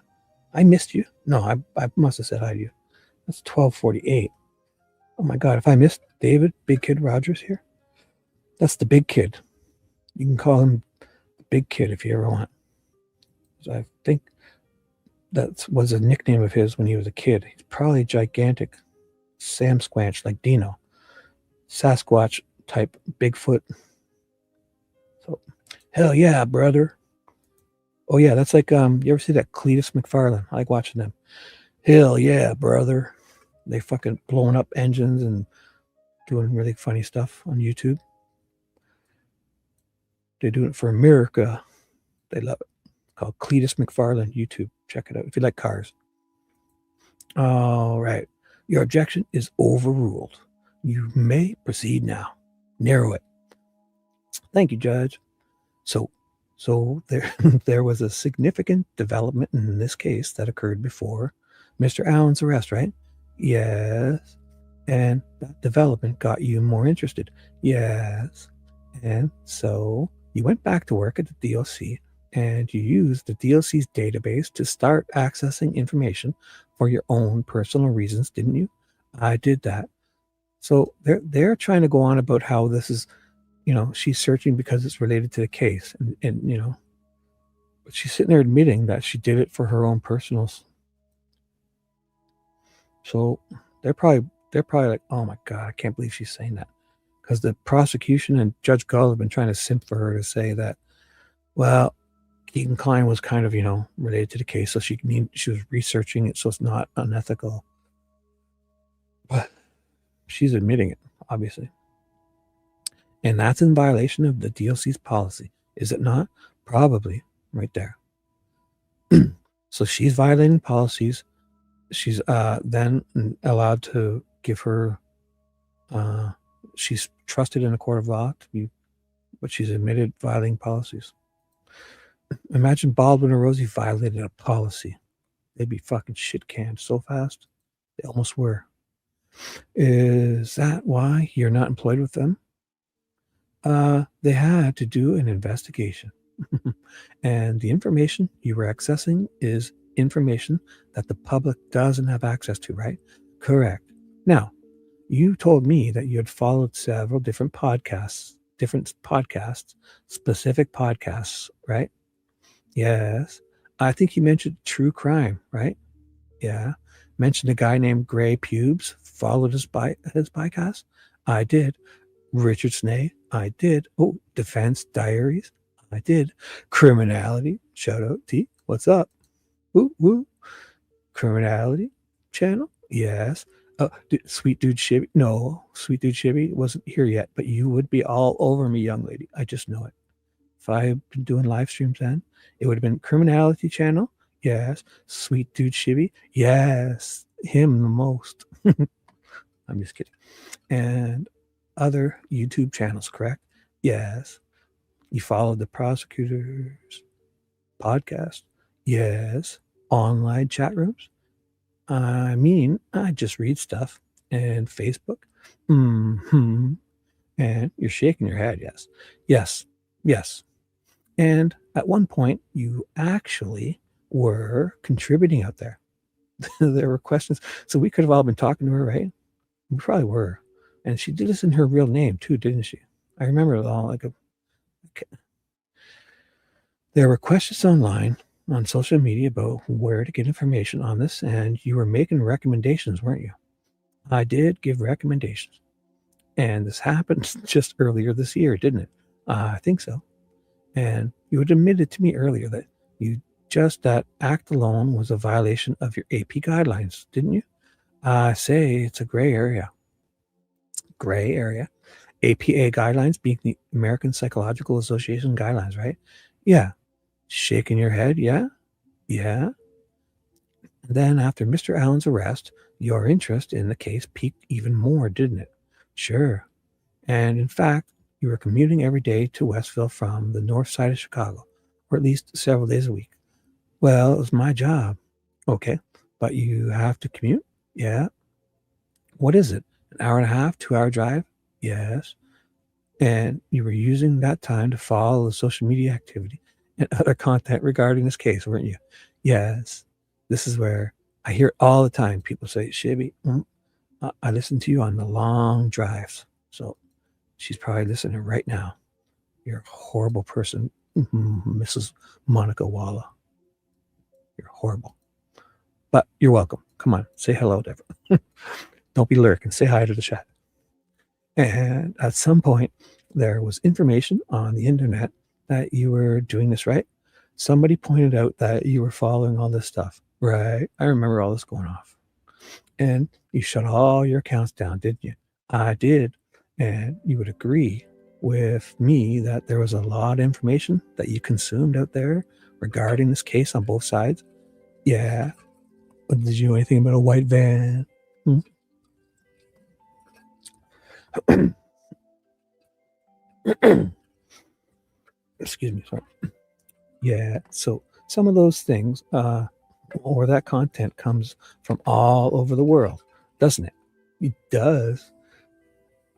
I missed you? No, I must have said hi to you. That's 12:48. Oh my God, if I missed David, Big Kid Rogers here? That's the big kid. You can call him the big kid if you ever want. I think that was a nickname of his when he was a kid. He's probably gigantic. Sam Squanch, like Dino. Sasquatch type Bigfoot. So, hell yeah, brother. Oh yeah, that's like, you ever see that Cletus McFarlane? I like watching them. Hell yeah, brother. They fucking blowing up engines and doing really funny stuff on YouTube. They're doing it for America. They love it. It's called Cletus McFarlane YouTube. Check it out if you like cars. All right. Your objection is overruled. You may proceed now. Narrow it. Thank you, Judge. So there was a significant development in this case that occurred before Mr. Allen's arrest, right? Yes. And that development got you more interested. Yes. And so you went back to work at the DLC and you used the DLC's database to start accessing information for your own personal reasons, didn't you? I did that. So they're trying to go on about how this is, she's searching because it's related to the case. And but she's sitting there admitting that she did it for her own personals. So they're probably like, oh my God, I can't believe she's saying that. Because the prosecution and Judge Gull have been trying to simp for her to say that, well, Keaton Klein was kind of, related to the case, so she was researching it, so it's not unethical. But she's admitting it, obviously. And that's in violation of the DLC's policy, is it not? Probably, right there. So she's violating policies. She's then allowed to give her, she's trusted in a court of law to be, but she's admitted violating policies. Imagine Baldwin or Rosie violated a policy. They'd be fucking shit canned so fast. They almost were. Is that why you're not employed with them? They had to do an investigation. And the information you were accessing is information that the public doesn't have access to, right? Correct. Now, you told me that you had followed several different podcasts, specific podcasts, right? Yes. I think you mentioned true crime, right? Yeah. Mentioned a guy named Gray Pubes, followed his podcast. I did. Richard Snay, I did. Oh, Defense Diaries, I did. Criminality, shout out T, what's up? Woo, woo. Criminality channel, yes. Sweet Dude Shibby, no, Sweet Dude Shibby wasn't here yet, but you would be all over me, young lady. I just know it. If I had been doing live streams then, it would have been Criminality channel, yes. Sweet Dude Shibby, yes. Him the most. I'm just kidding. And other YouTube channels, correct? Yes. You followed the prosecutor's podcast? Yes. Online chat rooms? I mean, I just read stuff. And Facebook? Mm-hmm. And you're shaking your head, yes. Yes. Yes. And at one point, you actually were contributing out there. There were questions. So we could have all been talking to her, right? We probably were. And she did this in her real name too, didn't she? I remember it all there were questions online on social media about where to get information on this, and you were making recommendations, weren't you? I did give recommendations. And this happened just earlier this year, didn't it? I think so. And you had admitted to me earlier that that act alone was a violation of your AP guidelines, didn't you? I say it's a gray area. Gray area. APA guidelines being the American Psychological Association guidelines, right? Yeah. Shaking your head, yeah? Yeah. And then after Mr. Allen's arrest, your interest in the case peaked even more, didn't it? Sure. And in fact, you were commuting every day to Westville from the north side of Chicago, or at least several days a week. Well, it was my job. Okay. But you have to commute? Yeah. What is it? An hour and a half, 2-hour drive? Yes. And you were using that time to follow the social media activity and other content regarding this case, weren't you? Yes. This is where I hear it all the time. People say, Shibby, I listen to you on the long drives. So she's probably listening right now. You're a horrible person, Mrs. Monica Walla. You're horrible. But you're welcome. Come on, say hello to everyone. Don't be lurking. Say hi to the chat. And at some point, there was information on the internet that you were doing this, right? Somebody pointed out that you were following all this stuff, right? I remember all this going off. And you shut all your accounts down, didn't you? I did. And you would agree with me that there was a lot of information that you consumed out there regarding this case on both sides. Yeah. But did you know anything about a white van? Excuse me, sorry. Yeah, so some of those things or that content comes from all over the world, doesn't it? He does.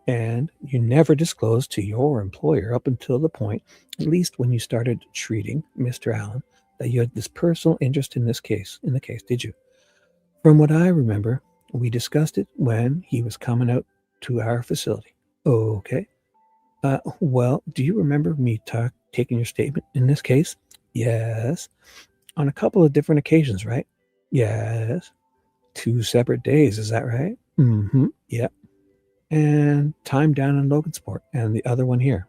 And you never disclosed to your employer up until the point, at least when you started treating Mr. Allen, that you had this personal interest in the case, did you? From what I remember, we discussed it when he was coming out to our facility. Okay. Well, do you remember me taking your statement in this case? Yes. On a couple of different occasions, right? Yes. 2 separate days, is that right? Mm-hmm. Yeah. And time down in Logansport and the other one here.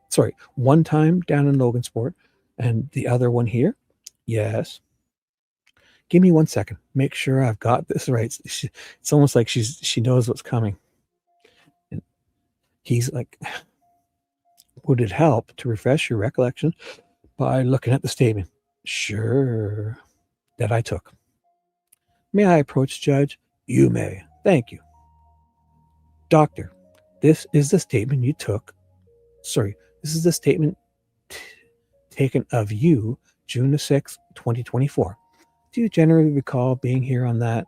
Sorry, one time down in Logansport and the other one here? Yes. Give me 1 second. Make sure I've got this right. It's almost like she knows what's coming. And he's like, would it help to refresh your recollection by looking at the statement? Sure. That I took. May I approach, Judge? You may. Thank you. Doctor, this is the statement you took. Sorry, this is the statement taken of you, June the 6th, 2024. Do you generally recall being here on that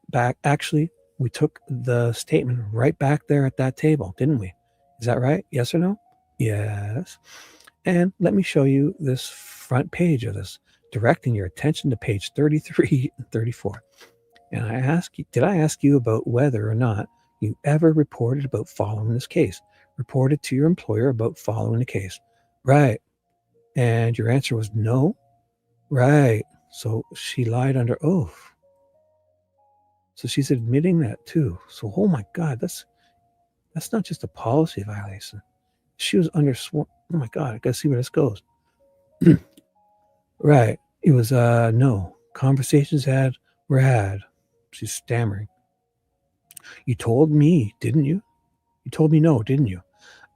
back? Actually, we took the statement right back there at that table, didn't we? Is that right? Yes or no? Yes. And let me show you this front page of this, directing your attention to page 33 and 34. And did I ask you about whether or not you ever reported about following this case? Reported to your employer about following the case? Right. And your answer was no? Right. So she lied under oath. So she's admitting that too. So, oh my God, that's not just a policy violation. She was undersworn. Oh my God, I gotta see where this goes. Right. It was no. Conversations were had. She's stammering. You told me, didn't you? You told me no, didn't you?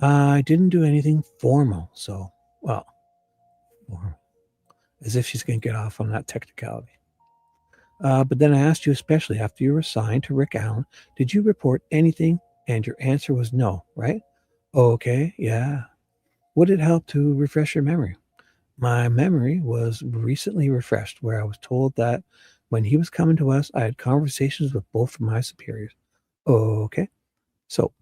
I didn't do anything formal, so, well, as if she's going to get off on that technicality. But then I asked you, especially after you were assigned to Rick Allen, did you report anything? And your answer was no, right? Okay, yeah. Would it help to refresh your memory? My memory was recently refreshed, where I was told that when he was coming to us, I had conversations with both of my superiors. Okay. So,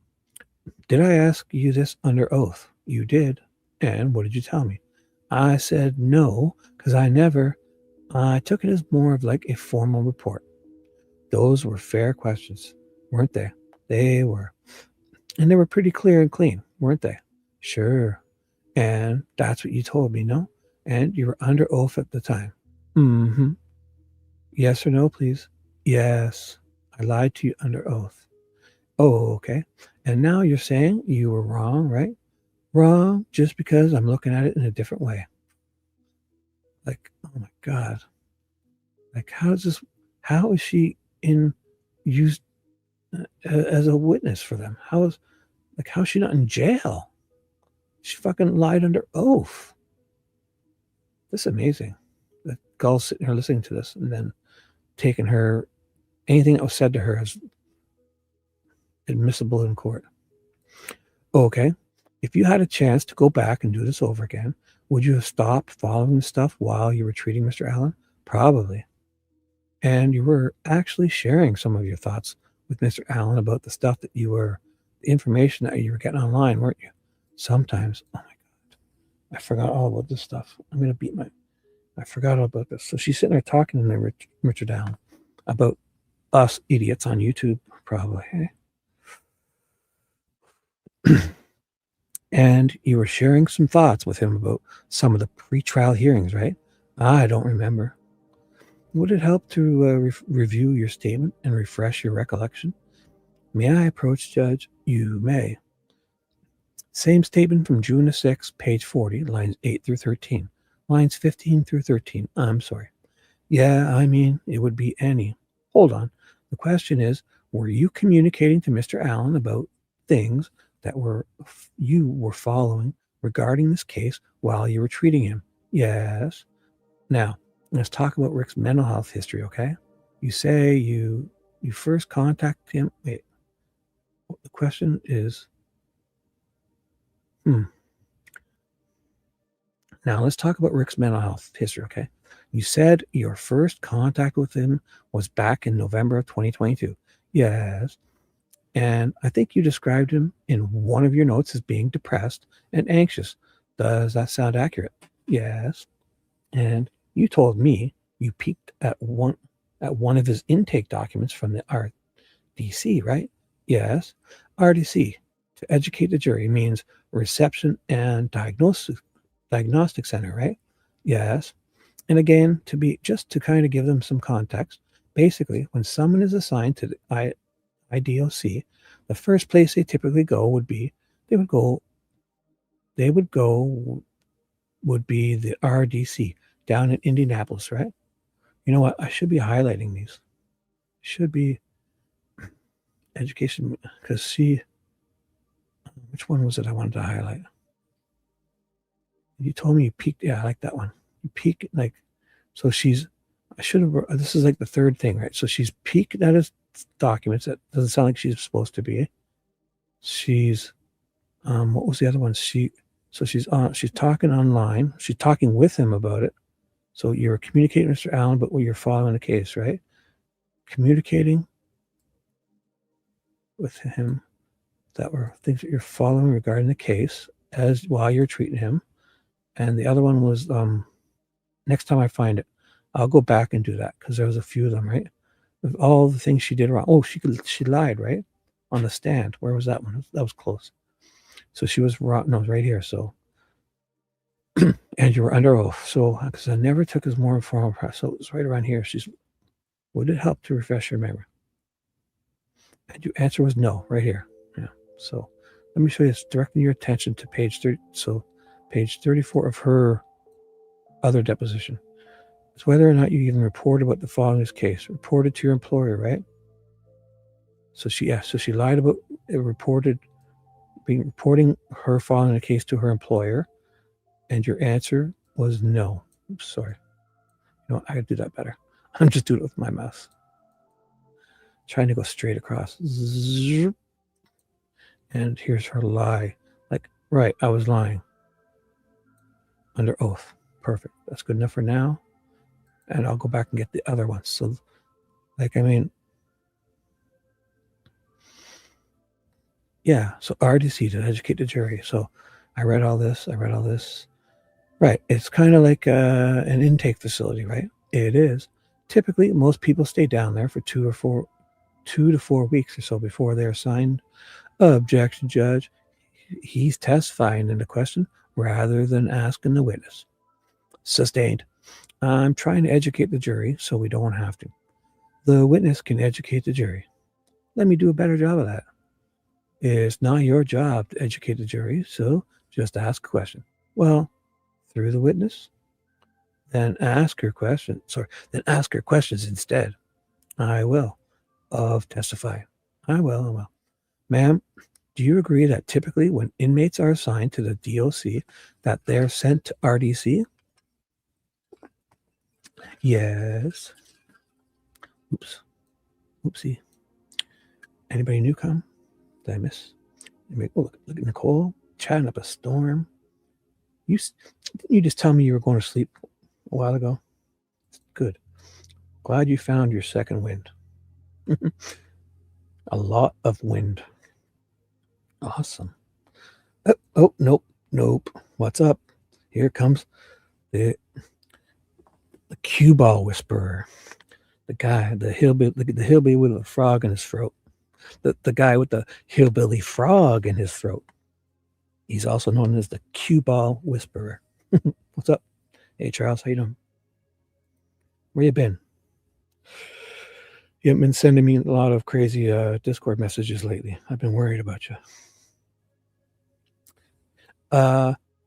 did I ask you this under oath? You did. And what did you tell me? I said no, because I took it as more of like a formal report. Those were fair questions, weren't they? They were. And they were pretty clear and clean, weren't they? Sure. And that's what you told me, no? And you were under oath at the time. Mm-hmm. Yes or no, please? Yes. I lied to you under oath. Oh, okay. And now you're saying you were wrong, right? Wrong just because I'm looking at it in a different way. Like, oh my God. Like, how is she used as a witness for them? How is she not in jail? She fucking lied under oath. This is amazing. The girl's sitting here listening to this and then taking anything that was said to her as admissible in court. Okay. If you had a chance to go back and do this over again, would you have stopped following the stuff while you were treating Mr. Allen? Probably. And you were actually sharing some of your thoughts with Mr. Allen about the stuff that the information that you were getting online, weren't you? Sometimes. Oh my God. I forgot all about this stuff. I'm going to I forgot all about this. So she's sitting there talking to Richard Allen about us idiots on YouTube, probably. Hey? And you were sharing some thoughts with him about some of the pre-trial hearings, right? I don't remember. Would it help to review your statement and refresh your recollection? May I approach, Judge? You may. Same statement from June the 6th, page 40, lines 8 through 13. Lines 15 through 13. I'm sorry. Yeah, I mean, it would be any. Hold on. The question is, were you communicating to Mr. Allen about things that you were following regarding this case while you were treating him? Yes. Now, let's talk about Rick's mental health history, okay? You say you first contacted him. Wait. The question is, Now, let's talk about Rick's mental health history, okay? You said your first contact with him was back in November of 2022. Yes. And I think you described him in one of your notes as being depressed and anxious. Does that sound accurate? Yes. And you told me you peeked at one of his intake documents from the RDC, right? Yes. RDC, to educate the jury, means reception and diagnostic center, right? Yes. And again, to kind of give them some context, basically, when someone is assigned to the IDOC, the first place they typically go would be the RDC down in Indianapolis, right? You know what? I should be highlighting these. Should be education, because which one was it I wanted to highlight? You told me you peeked. Yeah, I like that one. You peek, like, so this is like the third thing, right? So she's peeked at his documents. That doesn't sound like she's supposed to be. She's, what was the other one? She's talking online. She's talking with him about it. So you're communicating with Mr. Allen, but you're following the case, right? Communicating with him that were things that you're following regarding the case while you're treating him. And the other one was, next time I find it, I'll go back and do that, because there was a few of them, right? Of all the things she did wrong. Oh, she lied, right? On the stand. Where was that one? That was close. So she was wrong. No, it was right here. So, and you were under oath. So, because I never took his more informal process. So it was right around here. Would it help to refresh your memory? And your answer was no, right here. Yeah. So let me show you this, directing your attention to page 30. So page 34 of her other deposition. It's whether or not you even reported what the following is case. Reported to your employer, right? So she lied about reporting her filing a case to her employer, and your answer was no. Oops, sorry. I gotta do that better. I'm just doing it with my mouse. Trying to go straight across. And here's her lie. Like, right, I was lying. Under oath. Perfect. That's good enough for now. And I'll go back and get the other ones. So, yeah. So RDC, to educate the jury. So I read all this. Right. It's kind of like an intake facility, right? It is. Typically, most people stay down there for 2 to 4 weeks or so before they're assigned. Objection, Judge. He's testifying in the question rather than asking the witness. Sustained. I'm trying to educate the jury so we don't have to. The witness can educate the jury. Let me do a better job of that. It's not your job to educate the jury, so just ask a question. Well, through the witness, then ask her questions instead. I will. Of testifying. I will. Ma'am, do you agree that typically when inmates are assigned to the DOC that they're sent to RDC? Yes. Oops. Oopsie. Anybody new come? Did I miss? Look at Nicole chatting up a storm. Didn't you just tell me you were going to sleep a while ago? Good. Glad you found your second wind. A lot of wind. Awesome. Oh, nope. What's up? Here comes the cue ball whisperer. The guy, the hillbilly with a frog in his throat. The guy with the hillbilly frog in his throat. He's also known as the cue ball whisperer. What's up? Hey, Charles, how you doing? Where you been? You haven't been sending me a lot of crazy Discord messages lately. I've been worried about you.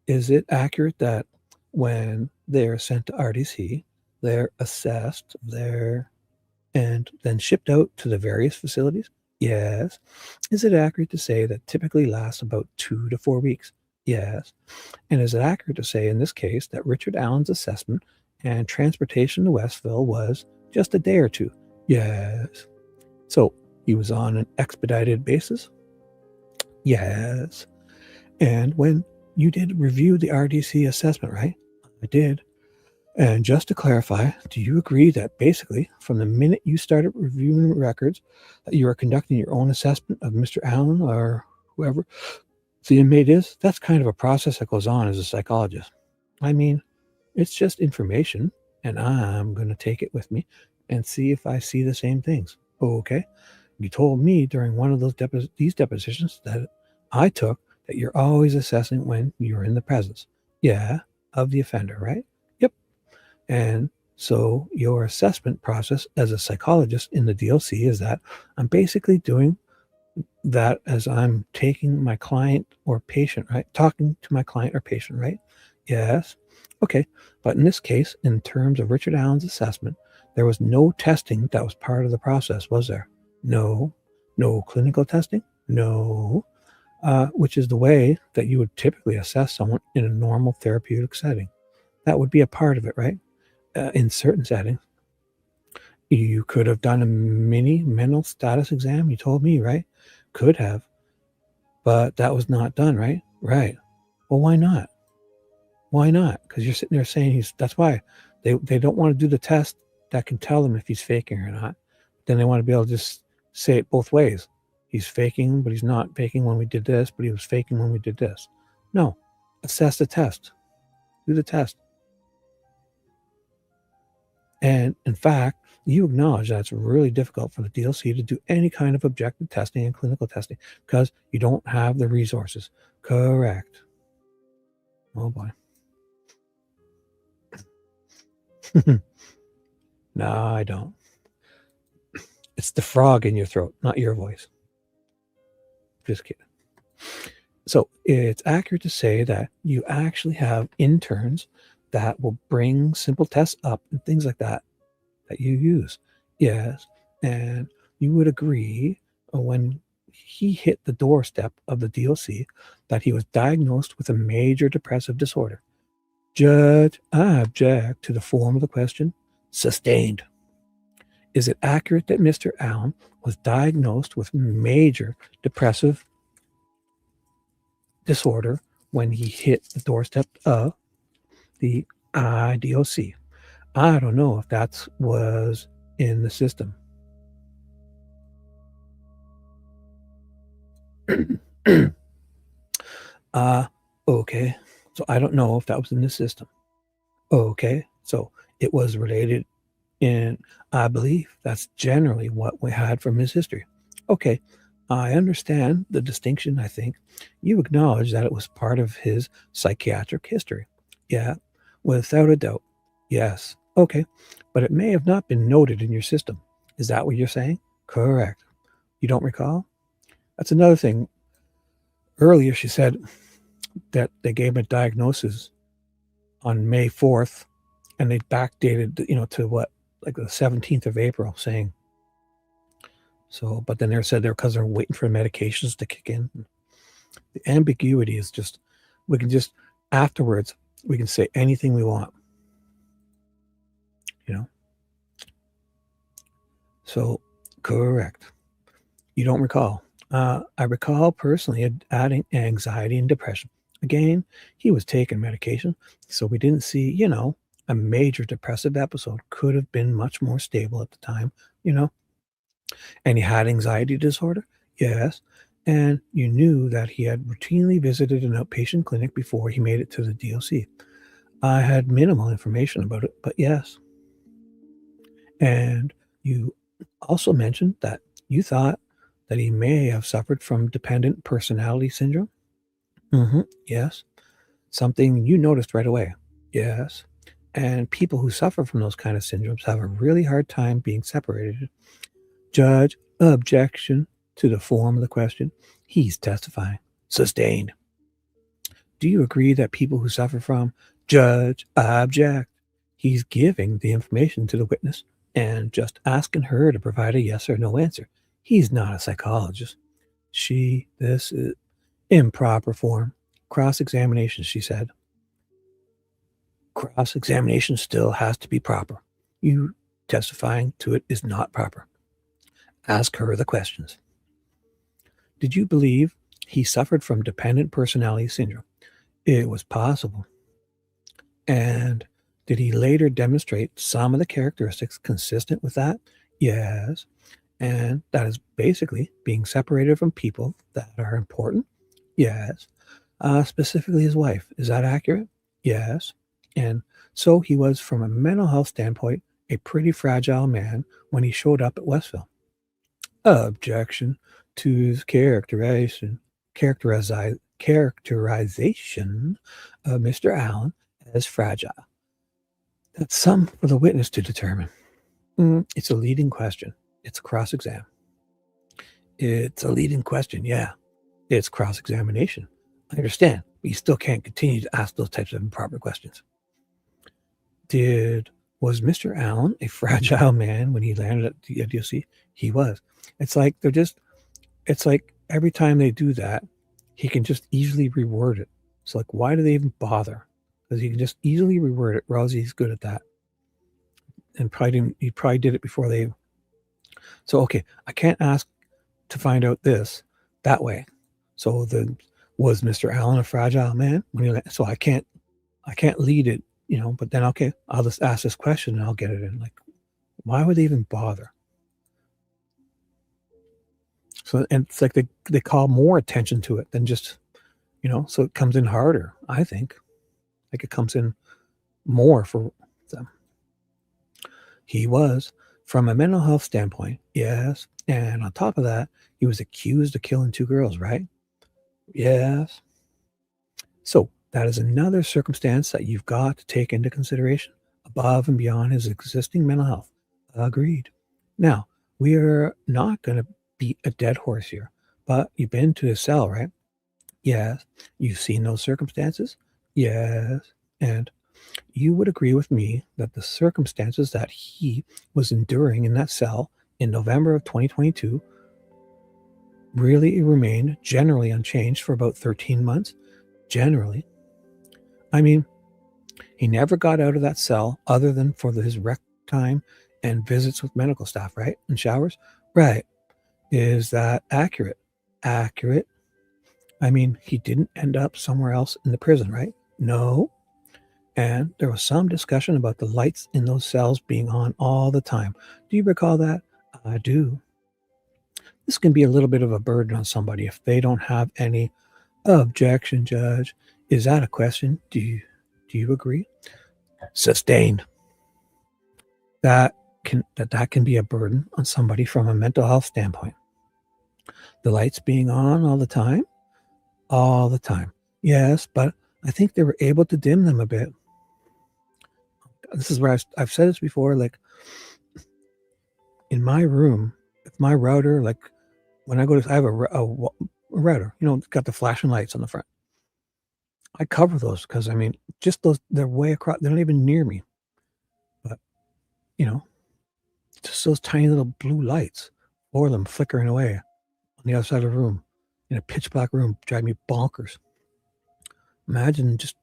Is it accurate that when they're sent to RDC, they're assessed and then shipped out to the various facilities? Yes. Is it accurate to say that typically lasts about 2 to 4 weeks? Yes. And is it accurate to say in this case that Richard Allen's assessment and transportation to Westville was just a day or two? Yes. So he was on an expedited basis? Yes. And when you did review the RDC assessment, right? I did. And just to clarify, do you agree that basically from the minute you started reviewing records, that you are conducting your own assessment of Mr. Allen or whoever the inmate is? That's kind of a process that goes on as a psychologist. I mean, it's just information, and I'm going to take it with me and see if I see the same things. Okay. You told me during one of these depositions that I took that you're always assessing when you're in the presence. Yeah, of the offender, right? Yep. And so your assessment process as a psychologist in the DLC is that I'm basically doing that as I'm taking my client or patient, right? Talking to my client or patient, right? Yes. Okay. But in this case, in terms of Richard Allen's assessment, there was no testing that was part of the process, was there? No. No clinical testing? No. Which is the way that you would typically assess someone in a normal therapeutic setting. That would be a part of it, right? In certain settings. You could have done a mini mental status exam, you told me, right? Could have. But that was not done, right? Right. Well, why not? Why not? Because you're sitting there saying that's why they don't want to do the test that can tell them if he's faking or not. Then they want to be able to just say it both ways. He's faking, but he's not faking when we did this, but he was faking when we did this. No. Assess the test. Do the test. And in fact, you acknowledge that it's really difficult for the DLC to do any kind of objective testing and clinical testing because you don't have the resources. Correct. Oh boy. No, I don't. It's the frog in your throat, not your voice. Just kidding. So it's accurate to say that you actually have interns that will bring simple tests up and things like that you use. Yes. And you would agree when he hit the doorstep of the DLC that he was diagnosed with a major depressive disorder. Judge, I object to the form of the question. Sustained. Is it accurate that Mr. Allen was diagnosed with major depressive disorder when he hit the doorstep of the IDOC? I don't know if that was in the system. Okay. So I don't know if that was in the system. Okay. So it was related in, I believe that's generally what we had from his history. Okay. I understand the distinction, I think. You acknowledge that it was part of his psychiatric history. Yeah, without a doubt. Yes. Okay. But it may have not been noted in your system. Is that what you're saying? Correct. You don't recall? That's another thing. Earlier, she said that they gave him a diagnosis on May 4th, and they backdated, to what, like the 17th of April, saying. So, but then they said because they're waiting for medications to kick in. The ambiguity is just, afterwards, we can say anything we want. So, correct. You don't recall. I recall personally adding anxiety and depression. Again, he was taking medication, so we didn't see, a major depressive episode. Could have been much more stable at the time, And he had anxiety disorder? Yes. And you knew that he had routinely visited an outpatient clinic before he made it to the DOC. I had minimal information about it, but yes. And you also mentioned that you thought that he may have suffered from dependent personality syndrome. Yes. Something you noticed right away. Yes. And people who suffer from those kind of syndromes have a really hard time being separated. Judge, objection to the form of the question. He's testifying. Sustained. Do you agree that people who suffer from judge, object? He's giving the information to the witness and just asking her to provide a yes or no answer. He's not a psychologist. This is improper form. Cross-examination, she said. Cross-examination still has to be proper. You testifying to it is not proper. Ask her the questions. Did you believe he suffered from dependent personality syndrome? It was possible. And Did he later demonstrate some of the characteristics consistent with that? Yes. And that is basically being separated from people that are important? Yes. Specifically his wife. Is that accurate? Yes. And so he was, from a mental health standpoint, a pretty fragile man when he showed up at Westville. Objection to his characterization of Mr. Allen as fragile. That's something for the witness to determine. It's a leading question. It's a cross-exam. It's a leading question, yeah. It's cross-examination. I understand, but you still can't continue to ask those types of improper questions. Was Mr. Allen a fragile man when he landed at the DOC? He was. It's like every time they do that, he can just easily reword it. It's like, why do they even bother? Because he can just easily reword it. Rosie's good at that. And he probably did it before they. So, okay, I can't ask to find out this that way. So was Mr. Allen a fragile man? So I can't lead it, but then, okay, I'll just ask this question and I'll get it in. Like, why would they even bother? So, and it's like they call more attention to it than just, so it comes in harder, I think. Like it comes in more for them. He was, from a mental health standpoint, yes. And on top of that, he was accused of killing 2 girls, right? Yes. So that is another circumstance that you've got to take into consideration above and beyond his existing mental health. Agreed. Now, we are not going to beat a dead horse here, but you've been to his cell, right? Yes. You've seen those circumstances? Yes. And you would agree with me that the circumstances that he was enduring in that cell in November of 2022 really remained generally unchanged for about 13 months. Generally. I mean, he never got out of that cell other than for his rec time and visits with medical staff, right? And showers? Right. Is that accurate? Accurate. I mean, he didn't end up somewhere else in the prison, right? No. And there was some discussion about the lights in those cells being on all the time. Do you recall that? I do. This can be a little bit of a burden on somebody if they don't have any objection, Judge. Is that a question? Do you agree? Sustained. That can be a burden on somebody from a mental health standpoint. The lights being on all the time? All the time. Yes, but I think they were able to dim them a bit. This is where I've said this before, like in my room, with my router, like when I go to, I have a router, it's got the flashing lights on the front. I cover those because, I mean, just those, they're way across, they're not even near me. But, just those tiny little blue lights, 4 of them flickering away on the other side of the room, in a pitch black room, drive me bonkers. Imagine just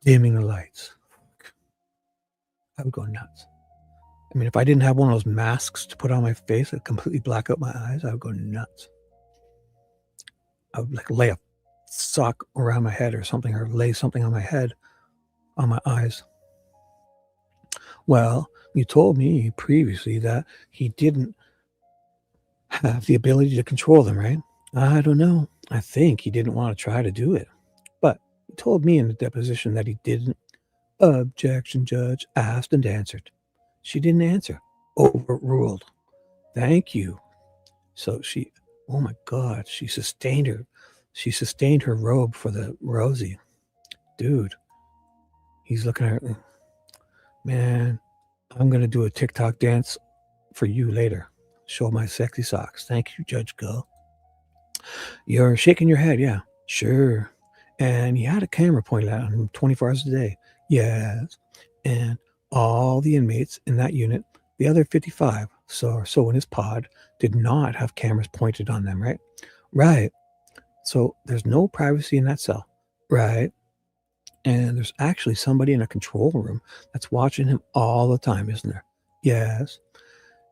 dimming the lights. I would go nuts. I mean, if I didn't have one of those masks to put on my face that completely black out my eyes, I would go nuts. I would like lay a sock around my head or something, or lay something on my head, on my eyes. Well, you told me previously that he didn't have the ability to control them, right? I don't know. I think he didn't want to try to do it. But he told me in the deposition that he didn't. Objection, Judge. Asked and answered. She didn't answer. Overruled. Thank you. So she, oh my God, she sustained her robe for the Rosie. Dude, he's looking at her. Man, I'm going to do a TikTok dance for you later. Show my sexy socks. Thank you, Judge Gull. You're shaking your head. Yeah, sure. And he had a camera pointed at him 24 hours a day. Yes. And all the inmates in that unit, the other 55, so in his pod, did not have cameras pointed on them, right? Right. So there's no privacy in that cell. Right. And there's actually somebody in a control room that's watching him all the time, isn't there? Yes.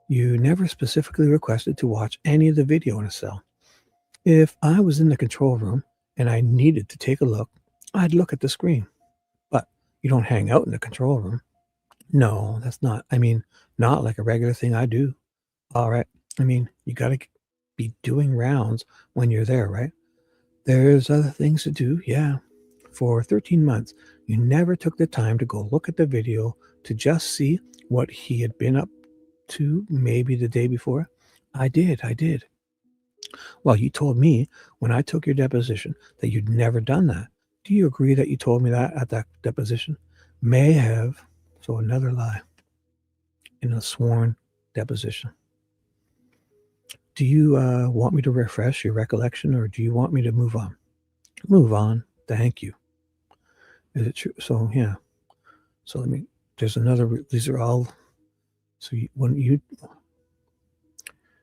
You never specifically requested to watch any of the video in a cell. If I was in the control room and I needed to take a look, I'd look at the screen. But you don't hang out in the control room. No, that's not. I mean, not like a regular thing I do. All right. I mean, you got to be doing rounds when you're there, right? There's other things to do. Yeah. For 13 months, you never took the time to go look at the video to just see what he had been up to maybe the day before. I did. Well, you told me when I took your deposition that you'd never done that. Do you agree that you told me that at that deposition? May have. So another lie in a sworn deposition. Do you want me to refresh your recollection, or do you want me to move on? Move on. Thank you. Is it true? So, yeah. So let me, there's another, these are all, so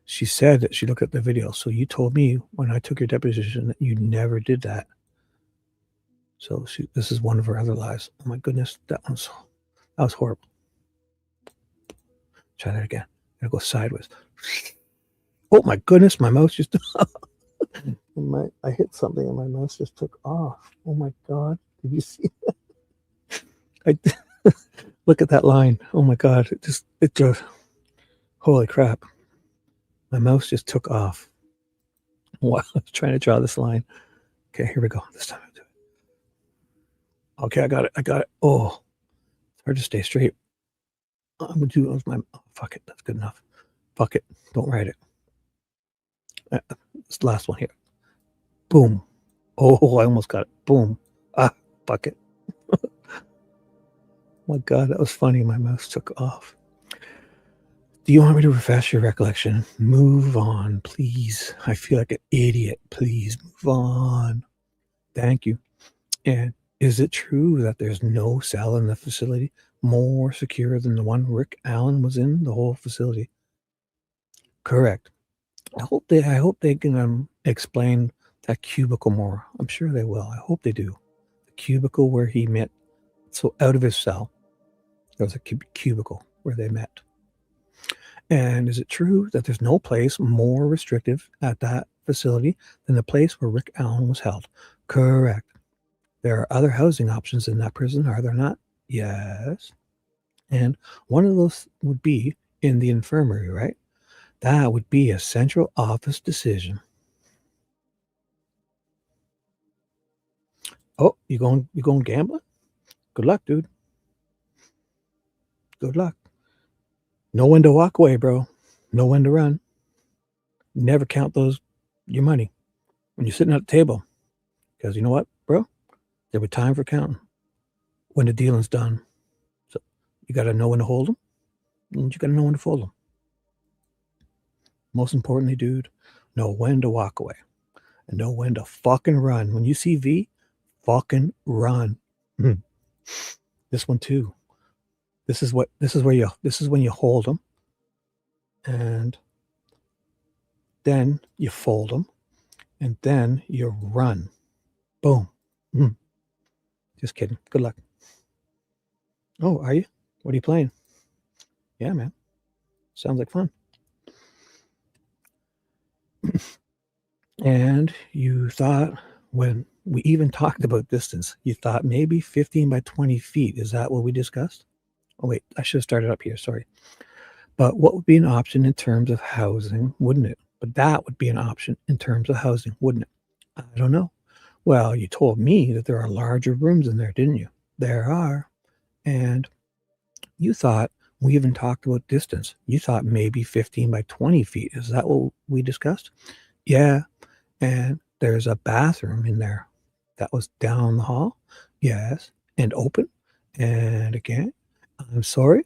she said that she looked at the video. So you told me when I took your deposition that you never did that. So this is one of her other lies. Oh my goodness, that was horrible. Try that again. I'm gonna go sideways. Oh my goodness, my mouse just I hit something and my mouse just took off. Oh my God, did you see that? Look at that line. Oh my God, it just holy crap. My mouse just took off. Wow, I was trying to draw this line. Okay, here we go. This time I'll do it. Okay, I got it. Oh, it's hard to stay straight. I'm gonna do fuck it. That's good enough. Fuck it. Don't write it. This last one here. Boom. Oh, I almost got it. Boom. Ah, fuck it. Oh my God, that was funny. My mouse took off. Do you want me to refresh your recollection? Move on, please. I feel like an idiot. Please move on. Thank you. And is it true that there's no cell in the facility more secure than the one Rick Allen was in the whole facility? Correct. I hope they can explain that cubicle more. I'm sure they will. I hope they do. The cubicle where he met. So out of his cell, there was a cubicle where they met. And is it true that there's no place more restrictive at that facility than the place where Rick Allen was held? Correct. There are other housing options in that prison, are there not? Yes. And one of those would be in the infirmary, right? That would be a central office decision. Oh, you going gambling? Good luck, dude. Good luck. Know when to walk away, bro. Know when to run. Never count your money when you're sitting at the table. Because you know what, bro? There'll be time for counting when the dealing's done. So you got to know when to hold them, and you got to know when to fold them. Most importantly, dude, know when to walk away and know when to fucking run. When you see V, fucking run. This one too. This is when you hold them, and then you fold them, and then you run. Boom. Just kidding. Good luck. Oh, are you? What are you playing? Yeah, man. Sounds like fun. And you thought, when we even talked about distance, you thought maybe 15 by 20 feet. Is that what we discussed? Oh, wait, I should have started up here. Sorry. But what would be an option in terms of housing, wouldn't it? But that would be an option in terms of housing, wouldn't it? I don't know. Well, you told me that there are larger rooms in there, didn't you? There are. And you thought, we even talked about distance. You thought maybe 15 by 20 feet. Is that what we discussed? Yeah. And there's a bathroom in there that was down the hall. Yes. And open. And again, I'm sorry.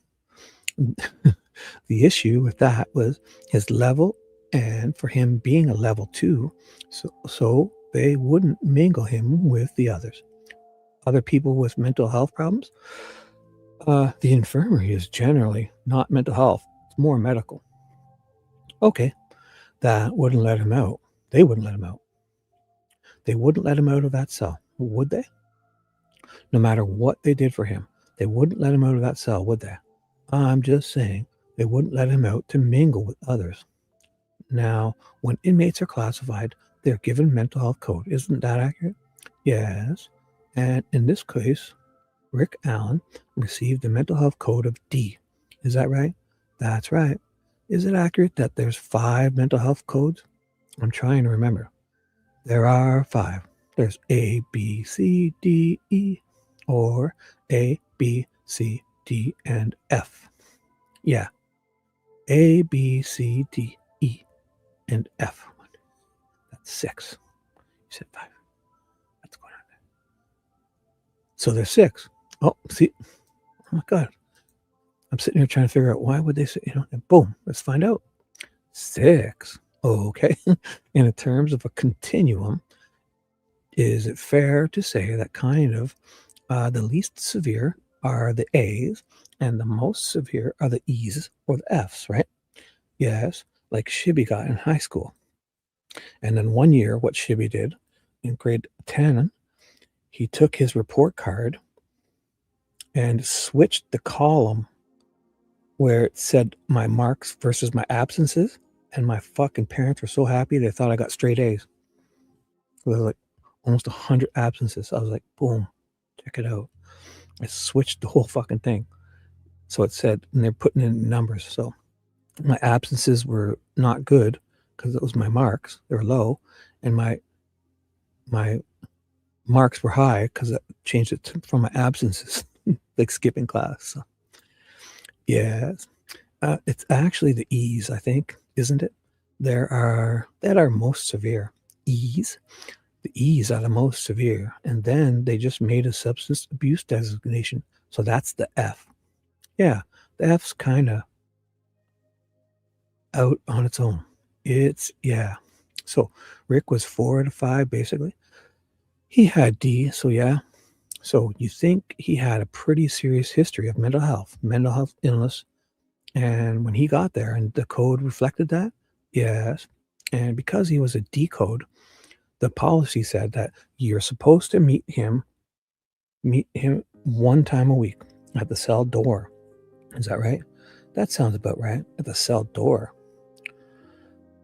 The issue with that was his level, and for him being a level 2, so they wouldn't mingle him with the others. Other people with mental health problems. The infirmary is generally not mental health. It's more medical. Okay. That wouldn't let him out. They wouldn't let him out. They wouldn't let him out of that cell, would they? No matter what they did for him, they wouldn't let him out of that cell, would they? I'm just saying, they wouldn't let him out to mingle with others. Now, when inmates are classified, they're given mental health code. Isn't that accurate? Yes. And in this case, Rick Allen received a mental health code of D. Is that right? That's right. Is it accurate that there's 5 mental health codes? I'm trying to remember. There are 5. There's A, B, C, D, E, or A, B, C, D, and F. Yeah. A, B, C, D, E, and F. That's 6. You said 5. What's going on there? So there's 6. Oh, see? Oh my God. I'm sitting here trying to figure out why would they say, and boom, let's find out. 6. Okay. In terms of a continuum, is it fair to say that kind of the least severe are the A's and the most severe are the E's or the F's, right? Yes, like Shibby got in high school. And then one year, what Shibby did in grade 10, he took his report card and switched the column where it said my marks versus my absences. And my fucking parents were so happy. They thought I got straight A's. It was like almost 100 absences. I was like, boom, check it out. I switched the whole fucking thing. So it said, and they're putting in numbers. So my absences were not good because it was my marks. They were low. And my marks were high because I changed it from my absences, like skipping class. So yes. It's actually the E's, I think, isn't it? That are most severe. E's. The E's are the most severe. And then they just made a substance abuse designation. So that's the F. Yeah, the F's kind of out on its own. Yeah. So Rick was 4 out of 5, basically. He had D, so yeah. So you think he had a pretty serious history of mental health illness. And when he got there and the code reflected that, yes. And because he was a D code, the policy said that you're supposed to meet him 1 time a week at the cell door. Is that right? That sounds about right. At the cell door.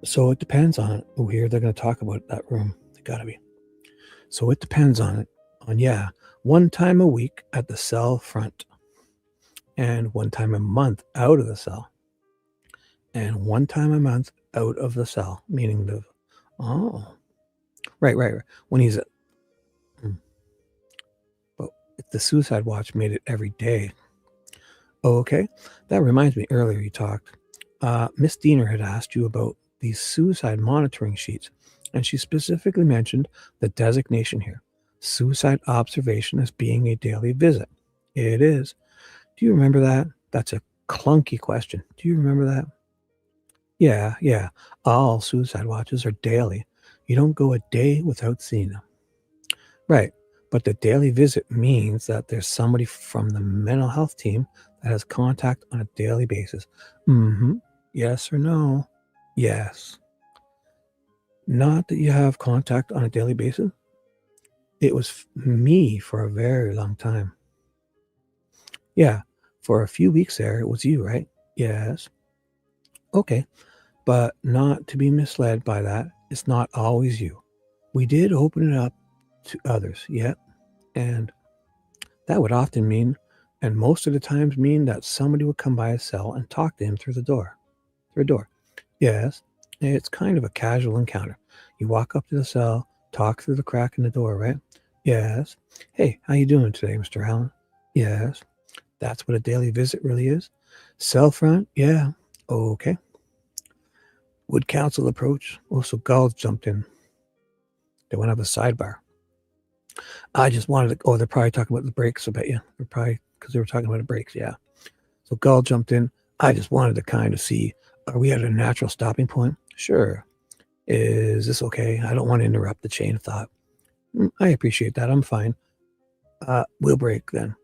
So it depends on it. Oh, here they're going to talk about that room. They got to be. So it depends on it. Yeah, 1 time a week at the cell front. And 1 time a month out of the cell. And 1 time a month out of the cell. Meaning Right. When he's at... But if the suicide watch made it every day. Oh, okay. That reminds me, earlier you talked. Miss Diener had asked you about these suicide monitoring sheets. And she specifically mentioned the designation here. Suicide observation as being a daily visit. It is. Do you remember that? That's a clunky question. Do you remember that? Yeah. All suicide watches are daily. You don't go a day without seeing them. Right. But the daily visit means that there's somebody from the mental health team that has contact on a daily basis. Yes or no? Yes. Not that you have contact on a daily basis. It was me for a very long time. Yeah, for a few weeks there, it was you, right? Yes. Okay, but not to be misled by that. It's not always you. We did open it up to others, yep. And that would often mean, and most of the times mean, that somebody would come by a cell and talk to him through a door. Yes, it's kind of a casual encounter. You walk up to the cell, talk through the crack in the door, right? Yes. Hey, how you doing today, Mr. Allen? Yes. That's what a daily visit really is. Cell front? Yeah. Okay. Would counsel approach? So Gulls jumped in. They went up a sidebar. I just wanted to... they're probably talking about the breaks, I bet you. They're probably... because they were talking about the breaks, yeah. So Gull jumped in. I just wanted to kind of see, are we at a natural stopping point? Sure. Is this okay? I don't want to interrupt the chain of thought. I appreciate that. I'm fine. We'll break then.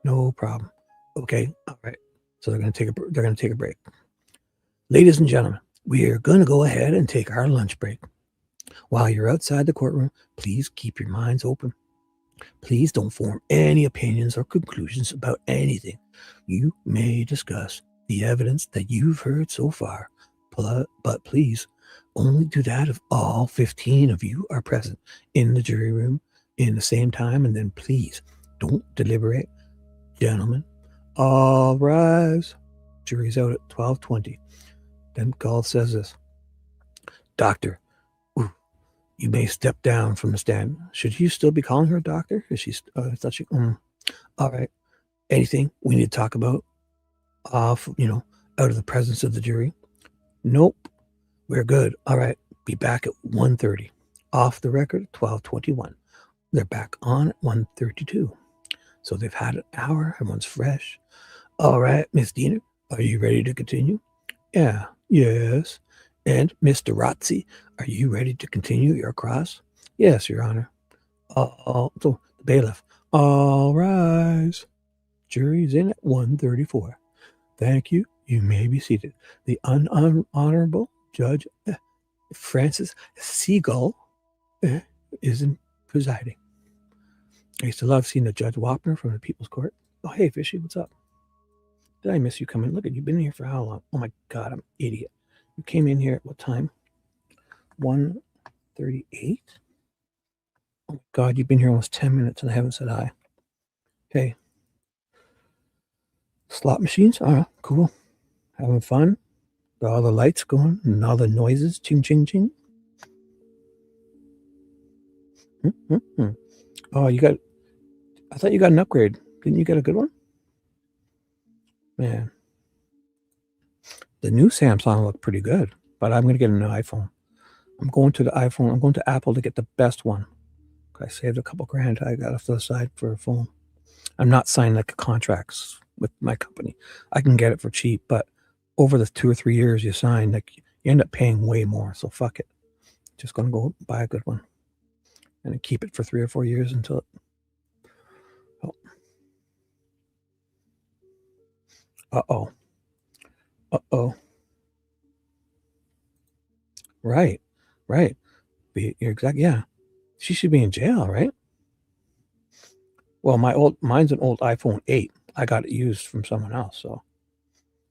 No problem. Okay. All right. So they're going to take a break. Ladies and gentlemen, we are going to go ahead and take our lunch break. While you're outside the courtroom, please keep your minds open. Please don't form any opinions or conclusions about anything. You may discuss the evidence that you've heard so far, but please only do that if all 15 of you are present in the jury room in the same time, and then please don't deliberate Gentlemen, all rise. Jury's out at 12:20. Then Gall says this. Doctor, you may step down from the stand. Should you still be calling her a doctor? Is she? I thought she. All right. Anything we need to talk about? Off, out of the presence of the jury. Nope. We're good. All right. Be back at 1:30. Off the record, 12:21. They're back on at 1:32. So they've had an hour. Everyone's fresh. All right, Miss Diener, are you ready to continue? Yeah. Yes. And Mr. Rotzi, are you ready to continue your cross? Yes, Your Honor. So the bailiff. All rise. Jury's in at 1:34. Thank you. You may be seated. The Honorable Judge Francis Seagull is presiding. I used to love seeing the Judge Wapner from the People's Court. Oh, hey, Fishy, what's up? Did I miss you coming? Look at you, been here for how long? Oh my God, I'm an idiot. You came in here at what time? 1:38? Oh my God, you've been here almost 10 minutes and I haven't said hi. Hey. Slot machines? All right, cool. Having fun? Got all the lights going and all the noises. Ching, ching, ching. Oh, I thought you got an upgrade. Didn't you get a good one? Man. The new Samsung looked pretty good, but I'm going to get a new iPhone. I'm going to the iPhone. I'm going to Apple to get the best one. I saved a couple grand I got off to the side for a phone. I'm not signing like contracts with my company. I can get it for cheap, but over the 2 or 3 years you sign, like you end up paying way more. So fuck it. Just going to go buy a good one and keep it for 3 or 4 years until it. Oh. Uh-oh. Uh-oh. Right. You're exactly, yeah. She should be in jail, right? Well, mine's an old iPhone 8. I got it used from someone else, so.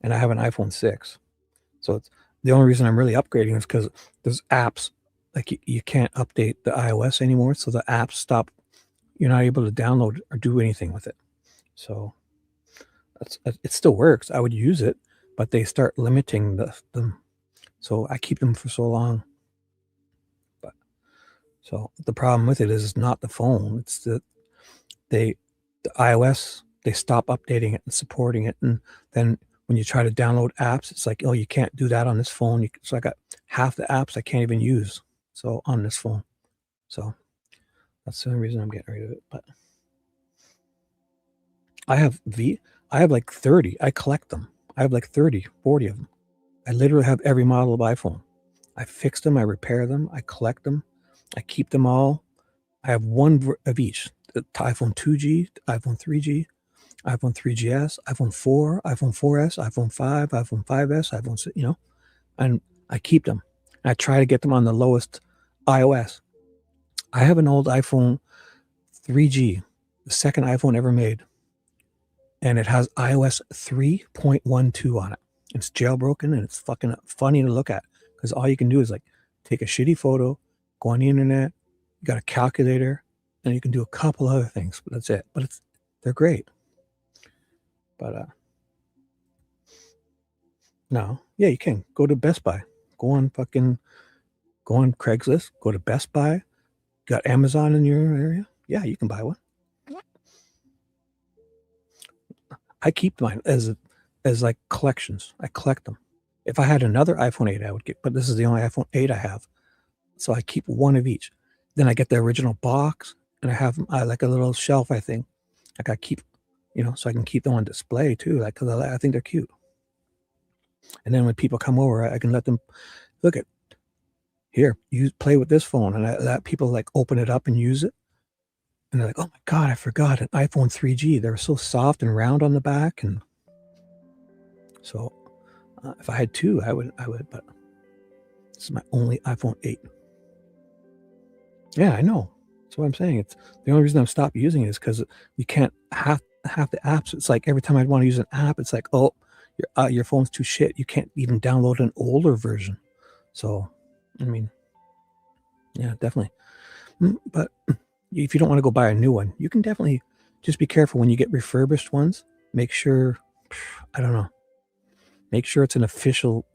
And I have an iPhone 6. So it's the only reason I'm really upgrading is because there's apps, like you can't update the iOS anymore, so the apps stop. You're not able to download or do anything with it. So it still works. I would use it, but they start limiting them. So I keep them for so long. But so the problem with it is it's not the phone. It's the iOS, they stop updating it and supporting it. And then when you try to download apps, it's like, oh, you can't do that on this phone. So I got half the apps I can't even use. So on this phone. So that's the only reason I'm getting rid of it. But I have like 30. I collect them. I have like 30, 40 of them. I literally have every model of iPhone. I fix them. I repair them. I collect them. I keep them all. I have one of each. The iPhone 2G, iPhone 3G, iPhone 3GS, iPhone 4, iPhone 4S, iPhone 5, iPhone 5S, iPhone 6, and I keep them. I try to get them on the lowest iOS. I have an old iPhone 3G, the second iPhone ever made, and it has iOS 3.12 on it. It's jailbroken and it's fucking funny to look at because all you can do is like take a shitty photo, go on the internet, you got a calculator, and you can do a couple other things, but that's it. But they're great. But no, yeah, you can go to Best Buy, go on Craigslist, go to Best Buy. Got Amazon in your area? Yeah, you can buy one. I keep mine as like collections. I collect them. If I had another iPhone 8, I would get, but this is the only iPhone 8 I have. So I keep one of each. Then I get the original box and I have like a little shelf, I think. Like I keep, so I can keep them on display too. Like, cause I think they're cute. And then when people come over, I can let them look at, here, play with this phone. And I let people like open it up and use it. And they're like, oh my God, I forgot an iPhone 3G. They're so soft and round on the back. And so if I had two, I would, but this is my only iPhone 8. Yeah, I know. That's what I'm saying. It's the only reason I've stopped using it is because you can't have the apps. It's like every time I want to use an app, it's like, oh, your phone's too shit. You can't even download an older version. So, I mean, yeah, definitely. But if you don't want to go buy a new one, you can definitely just be careful when you get refurbished ones. Make sure, I don't know, make sure it's an official,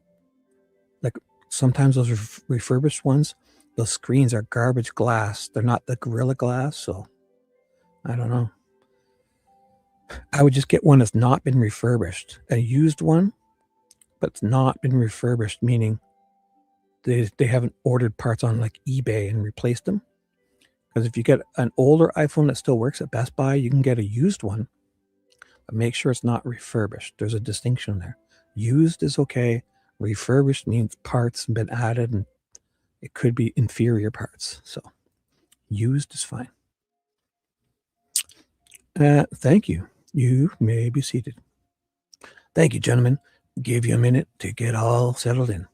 like sometimes those refurbished ones, those screens are garbage glass. They're not the Gorilla Glass, so I don't know. I would just get one that's not been refurbished. A used one, but it's not been refurbished, meaning they haven't ordered parts on like eBay and replaced them. Because if you get an older iPhone that still works at Best Buy, you can get a used one, but make sure it's not refurbished. There's a distinction there. Used is okay. Refurbished means parts have been added, and it could be inferior parts. So used is fine. Thank you. You may be seated. Thank you, gentlemen. Give you a minute to get all settled in.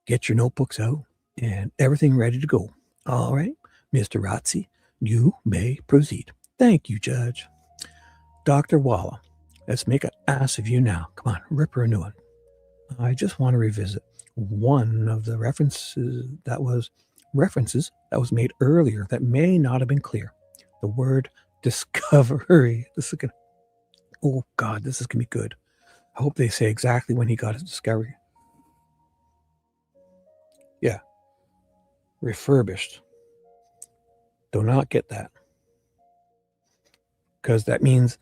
Get your notebooks out and everything ready to go. All right, Mr. Rotzi, you may proceed. Thank you, Judge. Dr. Walla, let's make an ass of you now. Come on, rip her a new one. I just want to revisit one of the references that was made earlier that may not have been clear. The word discovery. This is gonna, oh God, this is gonna be good. I hope they say exactly when he got his discovery. Yeah. Refurbished. Do not get that. Because that means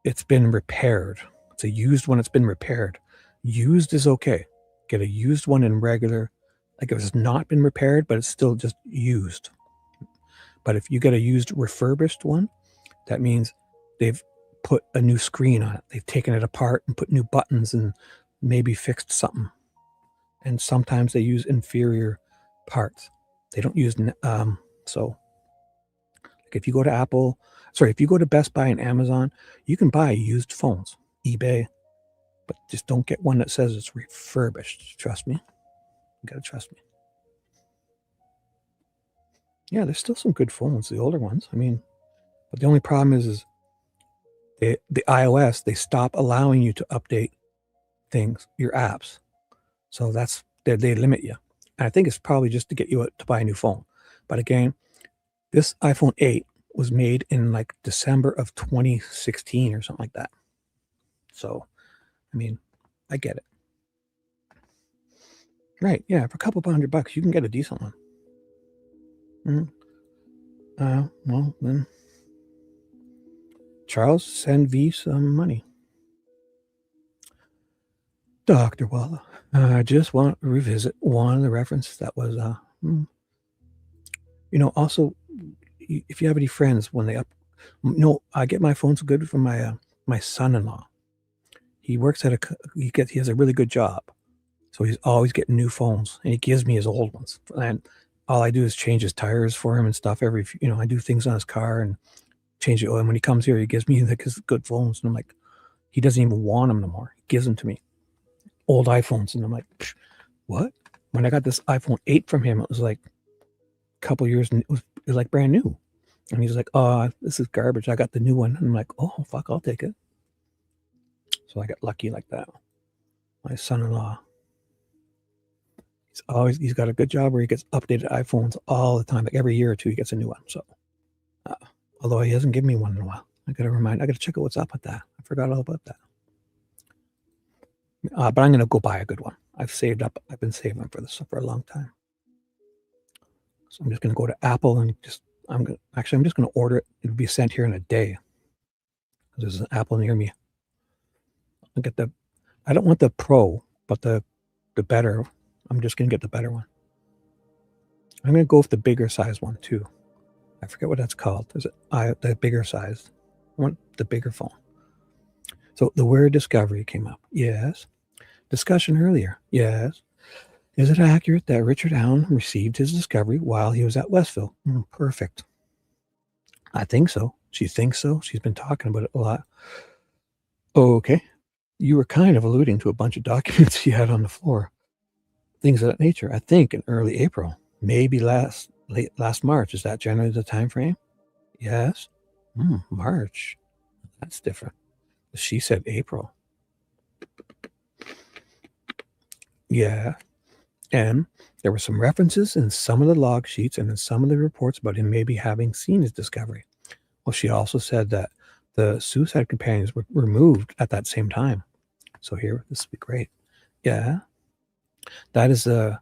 it's been repaired. It's a used one, it's been repaired. Used is okay. Get a used one in regular, like if it's not been repaired, but it's still just used. But if you get a used refurbished one, that means they've put a new screen on it. They've taken it apart and put new buttons and maybe fixed something. And sometimes they use inferior parts. They don't use, so like if you go to if you go to Best Buy and Amazon, you can buy used phones, eBay, but just don't get one that says it's refurbished. Trust me. You gotta trust me. Yeah, there's still some good phones, the older ones. I mean, but the only problem is the iOS, they stop allowing you to update things, your apps. So that's, they limit you. And I think it's probably just to get you to buy a new phone. But again, this iPhone 8 was made in like December of 2016 or something like that. So, I mean, I get it. Right, yeah, for a couple of $100, you can get a decent one. Well, then, Charles, send V some money. Dr. Walla, I just want to revisit one of the references that was, also, if you have any friends when I get my phones good from my son-in-law. He works at he has a really good job. So he's always getting new phones, and he gives me his old ones. And all I do is change his tires for him and stuff. I do things on his car and change it. And when he comes here, he gives me like his good phones. And I'm like, he doesn't even want them no more. He gives them to me. Old iPhones. And I'm like, what? When I got this iPhone 8 from him, it was like a couple years, and it was like brand new. And he's like, oh, this is garbage. I got the new one. And I'm like, oh, fuck, I'll take it. So I got lucky like that. My son-in-law. He's got a good job where he gets updated iPhones all the time. Like every year or two, he gets a new one. So, although he hasn't given me one in a while, I got to check out what's up with that. I forgot all about that. But I'm going to go buy a good one. I've saved up. I've been saving for this for a long time. So I'm just going to go to Apple and I'm just going to order it. It'll be sent here in a day. There's an Apple near me. I don't want the Pro, but the better. I'm just going to get the better one. I'm going to go with the bigger size one too. I forget what that's called. Is it the bigger size? I want the bigger phone. So the word discovery came up. Yes. Discussion earlier. Yes. Is it accurate that Richard Allen received his discovery while he was at Westville? Perfect. I think so. She thinks so. She's been talking about it a lot. Okay. You were kind of alluding to a bunch of documents he had on the floor. Things of that nature. I think in early April. Maybe last March. Is that generally the time frame? Yes. March. That's different. She said April. Yeah. And there were some references in some of the log sheets and in some of the reports about him maybe having seen his discovery. Well, she also said that the suicide companions were removed at that same time. So here, this would be great. Yeah. That is the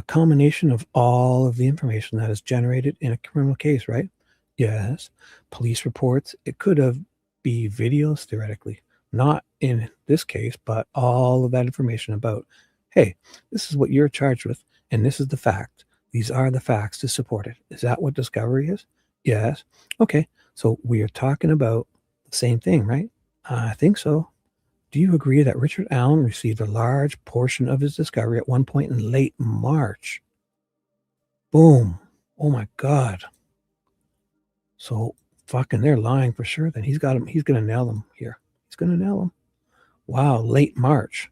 culmination of all of the information that is generated in a criminal case, right? Yes. Police reports. It could have be videos, theoretically. Not in this case, but all of that information about, hey, this is what you're charged with, and this is the fact. These are the facts to support it. Is that what discovery is? Yes. Okay. So we are talking about the same thing, right? I think so. Do you agree that Richard Allen received a large portion of his discovery at one point in late March? Boom. Oh my God. So fucking they're lying for sure. Then he's got him. He's going to nail them here. He's going to nail them. Wow. Late March.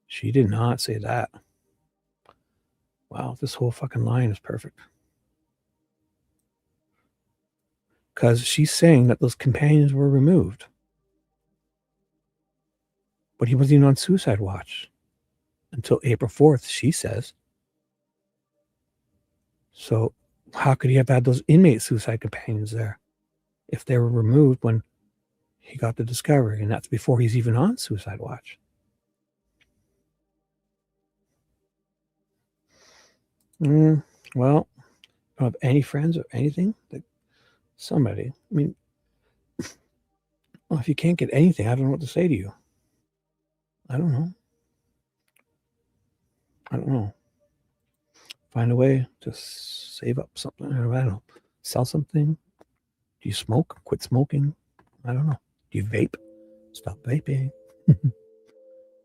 She did not say that. Wow. This whole fucking line is perfect. Because she's saying that those companions were removed. But he wasn't even on suicide watch until April 4th, she says. So how could he have had those inmate suicide companions there if they were removed when he got the discovery? And that's before he's even on suicide watch. Well, I don't have any friends or anything. Like somebody. I mean, well, if you can't get anything, I don't know what to say to you. I don't know. I don't know. Find a way to save up something. I don't know. Sell something. Do you smoke? Quit smoking? I don't know. Do you vape? Stop vaping.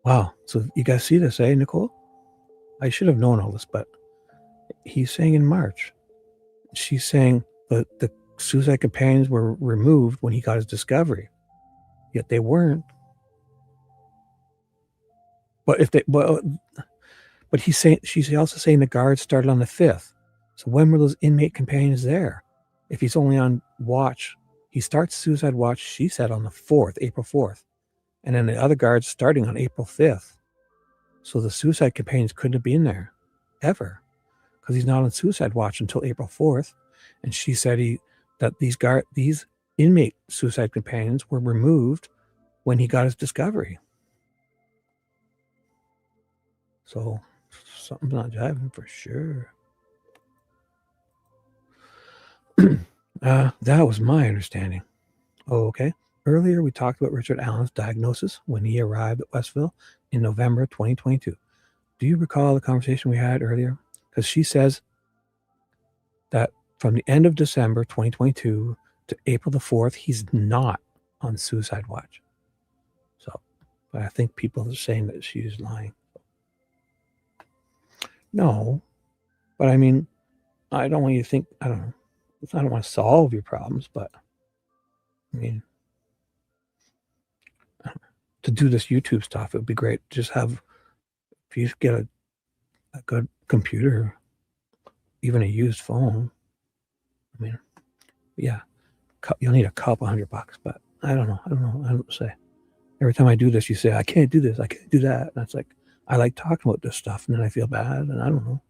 Wow. So you guys see this, eh, Nicole? I should have known all this, but he's saying in March. She's saying that the suicide companions were removed when he got his discovery. Yet they weren't. But if they, but he's saying, she's also saying the guards started on the 5th. So when were those inmate companions there? If he's only on watch, he starts suicide watch, she said, on the 4th, April 4th. And then the other guards starting on April 5th. So the suicide companions couldn't have been there ever because he's not on suicide watch until April 4th. And she said that these inmate suicide companions were removed when he got his discovery. So something's not jiving for sure. That was my understanding. Oh, okay. Earlier, we talked about Richard Allen's diagnosis when he arrived at Westville in November 2022. Do you recall the conversation we had earlier? Because she says that from the end of December 2022 to April the 4th, he's not on suicide watch. So, but I think people are saying that she's lying. No, but I mean, I don't want you to think, I don't know. I don't want to solve your problems, but I mean, to do this YouTube stuff, it would be great. Just have, if you get a good computer, even a used phone, I mean, yeah, you'll need a couple $100, but I don't know. I don't say. Every time I do this, you say, I can't do this. I can't do that. And it's like, I like talking about this stuff, and then I feel bad, and I don't know.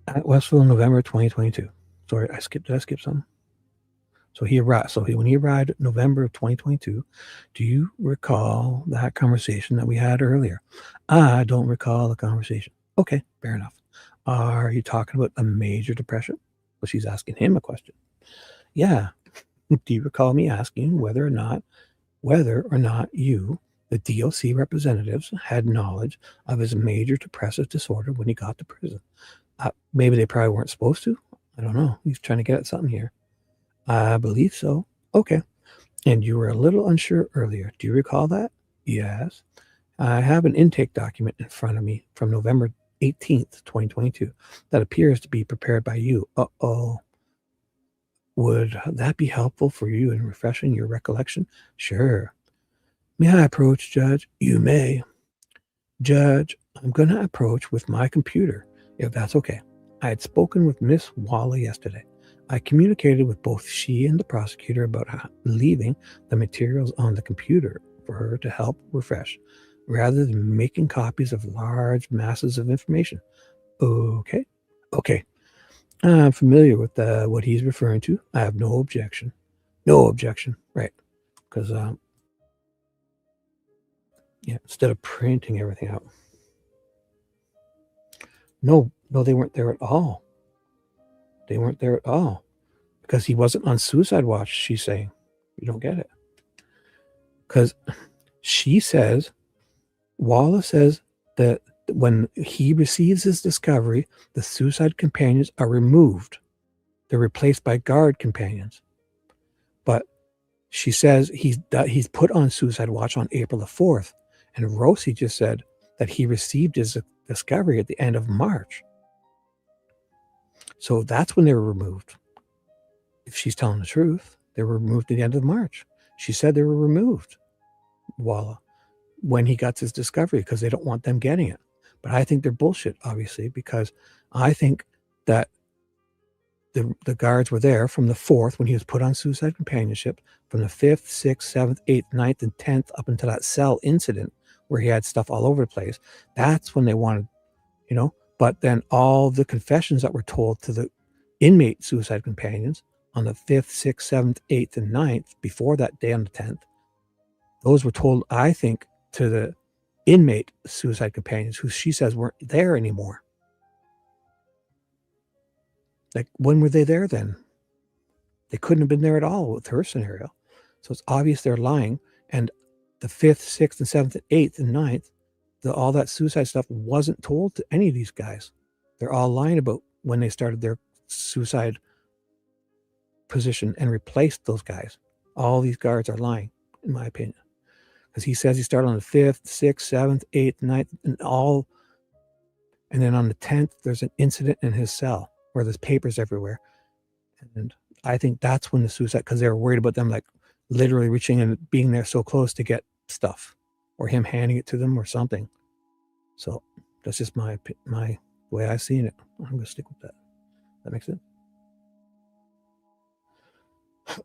At Westville, November 2022. Sorry, did I skip something? So he arrived. So when he arrived November of 2022, do you recall that conversation that we had earlier? I don't recall the conversation. Okay, fair enough. Are you talking about a major depression? Well, she's asking him a question. Yeah. Do you recall me asking whether or not you, the DOC representatives, had knowledge of his major depressive disorder when he got to prison? Maybe they probably weren't supposed to. I don't know. He's trying to get at something here. I believe so. Okay. And you were a little unsure earlier. Do you recall that? Yes. I have an intake document in front of me from November 18th, 2022 that appears to be prepared by you. Uh-oh. Would that be helpful for you in refreshing your recollection? Sure. May I approach, Judge? You may. Judge, I'm going to approach with my computer, if that's okay. I had spoken with Miss Wally yesterday. I communicated with both she and the prosecutor about leaving the materials on the computer for her to help refresh, rather than making copies of large masses of information. Okay. I'm familiar with what he's referring to. I have no objection. No objection, right? Because yeah, instead of printing everything out. No, they weren't there at all. They weren't there at all. Because he wasn't on suicide watch, she's saying. You don't get it. Because she says, Walla says that when he receives his discovery, the suicide companions are removed. They're replaced by guard companions. But she says he's put on suicide watch on April the 4th. And Rosie just said that he received his discovery at the end of March. So that's when they were removed. If she's telling the truth, they were removed at the end of March. She said they were removed, Walla, when he got his discovery, because they don't want them getting it. But I think they're bullshit, obviously, because I think that the guards were there from the 4th when he was put on suicide companionship, from the 5th, 6th, 7th, 8th, 9th, and 10th up until that cell incident where he had stuff all over the place. That's when they wanted, but then all the confessions that were told to the inmate suicide companions on the 5th, 6th, 7th, 8th, and 9th, before that day on the 10th, those were told, I think, to the inmate suicide companions who she says weren't there anymore. Like, when were they there then? They couldn't have been there at all with her scenario. So it's obvious they're lying. And the 5th, 6th, and 7th, and 8th, and 9th, all that suicide stuff wasn't told to any of these guys. They're all lying about when they started their suicide position and replaced those guys. All these guards are lying, in my opinion. Because he says he started on the 5th, 6th, 7th, 8th, 9th, and all. And then on the 10th, there's an incident in his cell where there's papers everywhere. And I think that's when the suicide, because they were worried about them like literally reaching and being there so close to get stuff, or him handing it to them or something. So that's just my way I've seen it. I'm going to stick with that. That makes sense?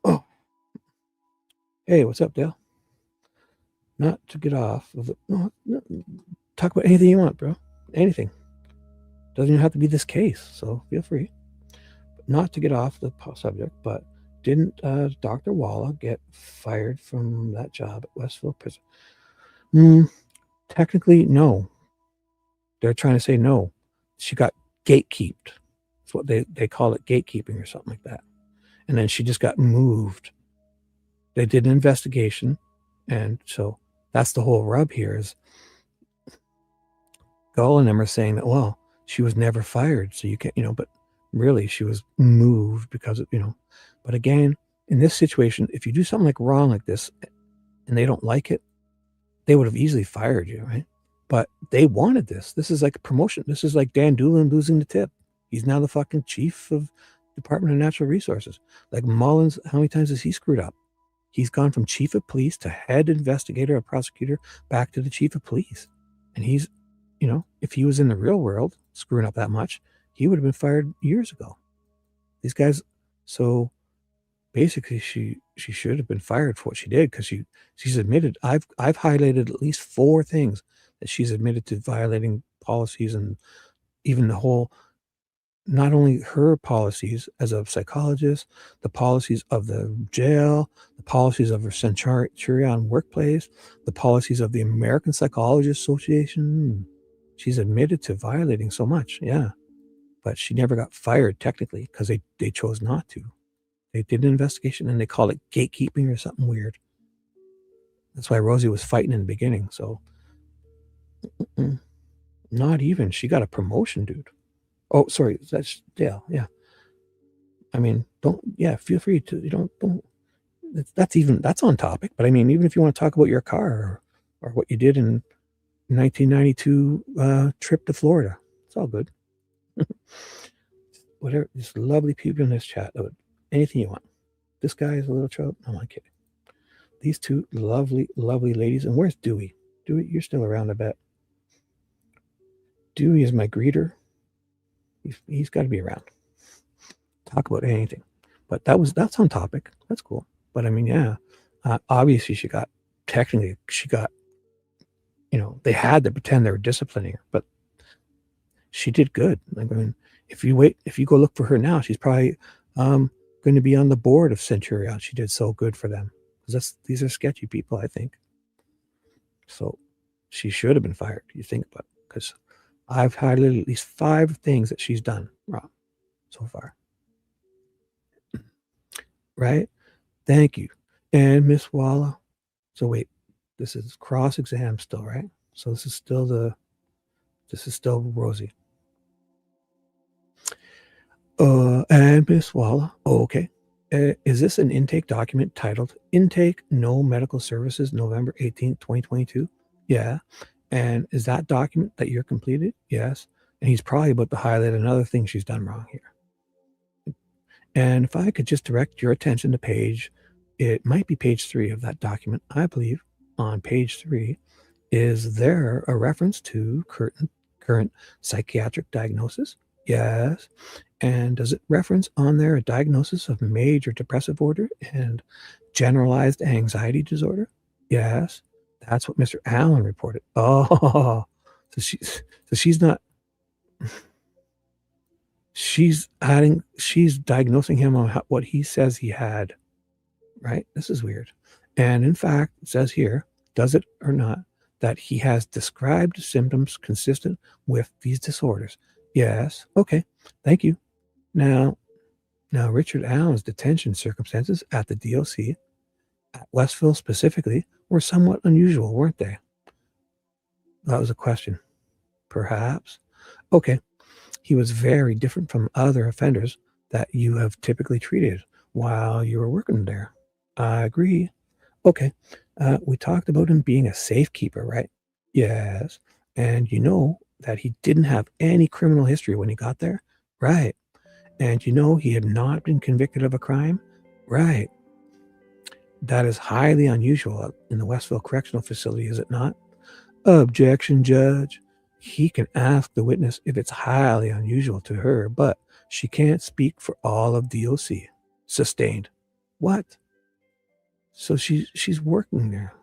Oh. Hey, what's up, Dale? Not to get off of it. No, talk about anything you want, bro. Anything. Doesn't even have to be this case, so feel free. But not to get off the subject, but didn't Dr. Walla get fired from that job at Westfield Prison? Technically, no. They're trying to say no. She got gatekeeped. That's what they call it, gatekeeping or something like that. And then she just got moved. They did an investigation, and so that's the whole rub here is Gull and them are saying that, well, she was never fired, so you can't, but really she was moved because of, but again, in this situation, if you do something like wrong like this and they don't like it, they would have easily fired you, right? But they wanted this. This is like a promotion. This is like Dan Doolin losing the tip. He's now the fucking chief of Department of Natural Resources. Like Mullins, how many times has he screwed up? He's gone from chief of police to head investigator or prosecutor back to the chief of police. And he's, if he was in the real world screwing up that much, he would have been fired years ago. These guys, so basically she should have been fired for what she did, because she's admitted, I've highlighted at least 4 things that she's admitted to violating policies, and even the whole, not only her policies as a psychologist, the policies of the jail, the policies of her Centurion workplace, the policies of the American Psychologists Association. She's admitted to violating so much, yeah. But she never got fired technically, because they chose not to. They did an investigation and they called it gatekeeping or something weird. That's why Rosie was fighting in the beginning. So not even. She got a promotion, dude. Oh, sorry. That's Dale. Yeah. I mean, feel free to, don't, that's on topic. But I mean, even if you want to talk about your car or what you did in 1992 trip to Florida, it's all good. Whatever. Just lovely people in this chat. Anything you want. This guy is a little trouble. No, I'm kidding. These 2 lovely, lovely ladies. And where's Dewey? Dewey, you're still around, I bet. Dewey is my greeter. He's got to be around. Talk about anything. But that's on topic. That's cool. But I mean, yeah. Obviously, she got, they had to pretend they were disciplining her. But she did good. Like, I mean, if you go look for her now, she's probably going to be on the board of Centurion. She did so good for them, because these are sketchy people, I think. So she should have been fired. You think about it, because I've highlighted at least 5 things that she's done wrong so far. Right? Thank you. And Miss Walla. So wait, this is cross exam still, right? So this is still Rosie. And Miss Walla. Oh, okay. Is this an intake document titled Intake No Medical Services November 18th, 2022? Yeah. And is that document that you're completed? Yes. And he's probably about to highlight another thing she's done wrong here. And if I could just direct your attention to it might be page 3 of that document. I believe on page 3, is there a reference to current psychiatric diagnosis? Yes. And does it reference on there a diagnosis of major depressive disorder and generalized anxiety disorder? Yes. That's what Mr. Allen reported. Oh, so she's not. She's diagnosing him on what he says he had, right? This is weird. And in fact, it says here, does it or not, that he has described symptoms consistent with these disorders? Yes. Okay. Thank you. Now, Richard Allen's detention circumstances at the DOC, at Westville specifically, were somewhat unusual, weren't they? That was a question. Perhaps. Okay. He was very different from other offenders that you have typically treated while you were working there. I agree. Okay. We talked about him being a safekeeper, right? Yes. And you know that he didn't have any criminal history when he got there? Right. And you know he had not been convicted of a crime? Right. That is highly unusual in the Westville Correctional Facility, is it not? Objection, Judge. He can ask the witness if it's highly unusual to her, but she can't speak for all of DOC. Sustained. What? So she's working there.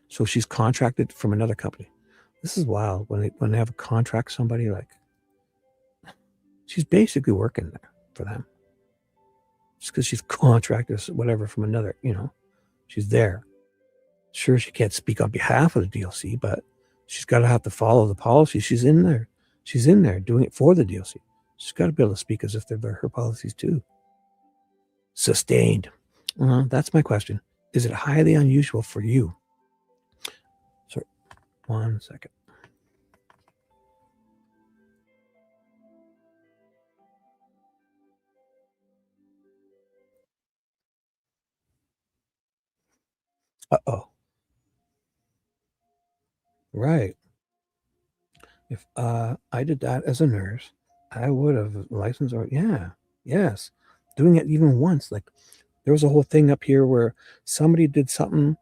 So she's contracted from another company. This is wild when they have a contract somebody, like, she's basically working there for them. Just because she's contracted whatever from another, she's there. Sure, she can't speak on behalf of the DOC, but she's got to have to follow the policy. She's in there. She's in there doing it for the DOC. She's got to be able to speak as if they're her policies too. Sustained. That's my question. Is it highly unusual for you? Sorry, 1 second. Uh-oh. Right. If I did that as a nurse, I would have licensed, or yes. Doing it even once. Like, there was a whole thing up here where somebody did something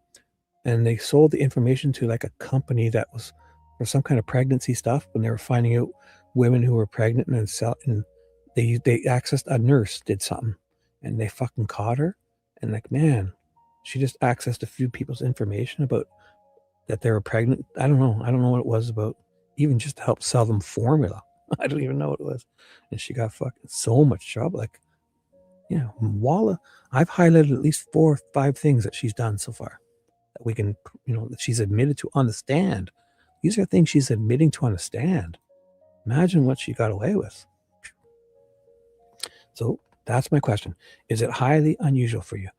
and they sold the information to like a company that was for some kind of pregnancy stuff, when they were finding out women who were pregnant, and they accessed a nurse did something and they fucking caught her. And like, man, she just accessed a few people's information about that they were pregnant. I don't know what it was about, even just to help sell them formula. I don't even know what it was. And she got fucking so much trouble. Like, Walla, I've highlighted at least 4 or 5 things that she's done so far that we can, that she's admitted to on the stand. These are things she's admitting to on the stand. Imagine what she got away with. So that's my question. Is it highly unusual for you?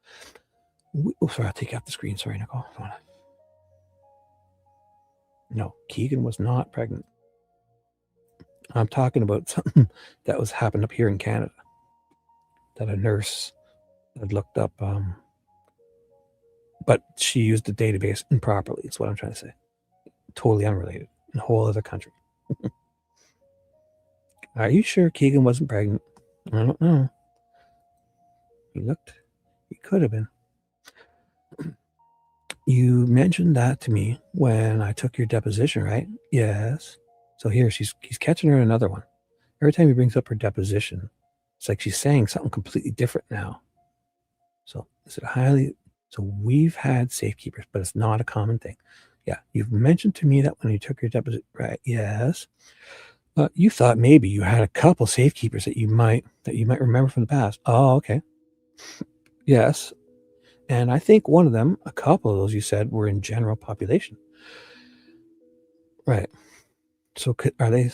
Sorry, I'll take out the screen. Sorry, Nicole. No, Keegan was not pregnant. I'm talking about something that was happened up here in Canada, that a nurse had looked up, but she used the database improperly. Is what I'm trying to say. Totally unrelated. In a whole other country. Are you sure Keegan wasn't pregnant? I don't know. He could have been. You mentioned that to me when I took your deposition, right? Yes. So here, he's catching her in another one. Every time he brings up her deposition, it's like she's saying something completely different now. So is it highly... So we've had safekeepers, but it's not a common thing. Yeah, you've mentioned to me that when you took your deposit, right? Yes. You thought maybe you had a couple safekeepers that you might remember from the past. Oh, okay. Yes. And I think one of them, a couple of those you said, were in general population. Right. So are they?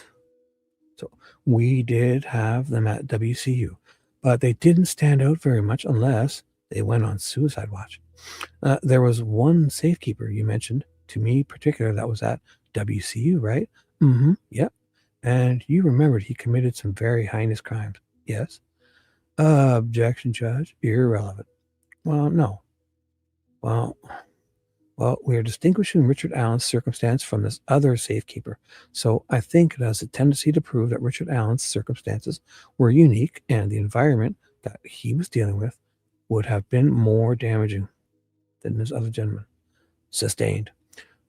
So we did have them at WCU, but they didn't stand out very much unless they went on suicide watch. There was one safekeeper you mentioned to me particular that was at WCU, right? Mm-hmm. Yep. And you remembered he committed some very heinous crimes. Yes. Objection, Judge. Irrelevant. Well, no. Well, we are distinguishing Richard Allen's circumstance from this other safekeeper. So I think it has a tendency to prove that Richard Allen's circumstances were unique and the environment that he was dealing with would have been more damaging than this other gentleman. Sustained.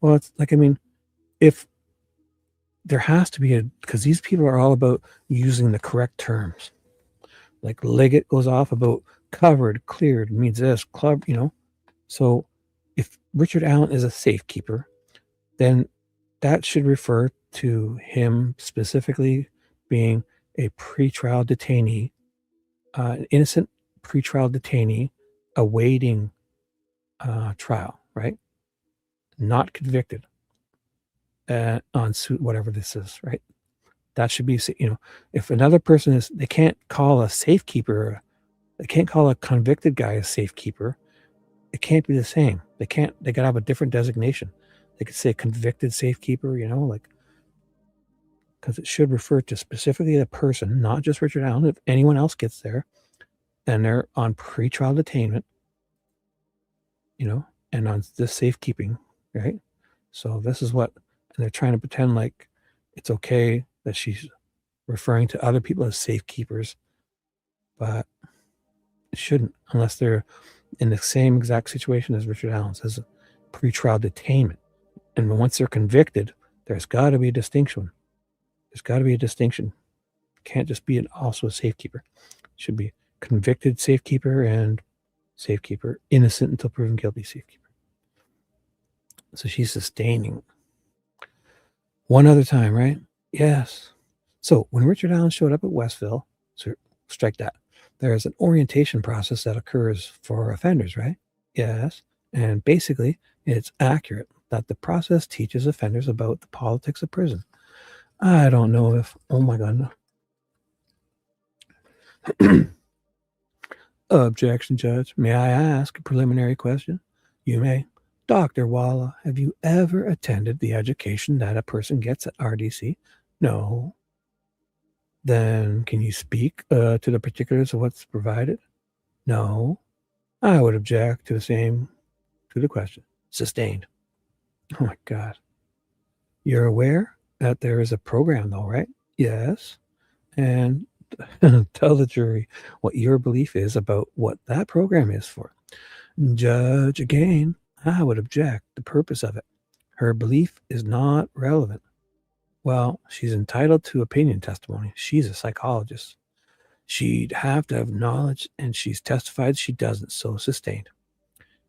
Well, it's like, I mean, if there has to be because these people are all about using the correct terms. Like Liggett goes off about covered, cleared, means this, club, So if Richard Allen is a safekeeper, then that should refer to him specifically being a pretrial detainee, an innocent pretrial detainee awaiting trial, right? Not convicted on suit, whatever this is, right? That should be, if another person is, they can't call a safekeeper, they can't call a convicted guy a safekeeper. It can't be the same. They gotta have a different designation. They could say convicted safekeeper, because it should refer to specifically the person, not just Richard Allen. If anyone else gets there and they're on pretrial detainment, and on this safekeeping, right? So this is what, and they're trying to pretend like it's okay that she's referring to other people as safekeepers, but it shouldn't unless they're in the same exact situation as Richard Allen's, as a pretrial detainment. And once they're convicted, there's got to be a distinction. There's got to be a distinction. It can't just be also a safekeeper. It should be convicted safekeeper and safekeeper, innocent until proven guilty safekeeper. So she's sustaining. One other time, right? Yes. So when Richard Allen showed up at Westville, so strike that. There is an orientation process that occurs for offenders, right? Yes. And basically, it's accurate that the process teaches offenders about the politics of prison. I don't know if, oh my God. Objection, Judge. May I ask a preliminary question? You may. Dr. Walla, have you ever attended the education that a person gets at RDC? No. Then can you speak to the particulars of what's provided? No. I would object to the question. Sustained. Oh my God. You're aware that there is a program though, right? Yes. And tell the jury what your belief is about what that program is for. Judge, again, I would object the purpose of it. Her belief is not relevant. Well, she's entitled to opinion testimony. She's a psychologist. She'd have to have knowledge, and she's testified she doesn't, so sustained.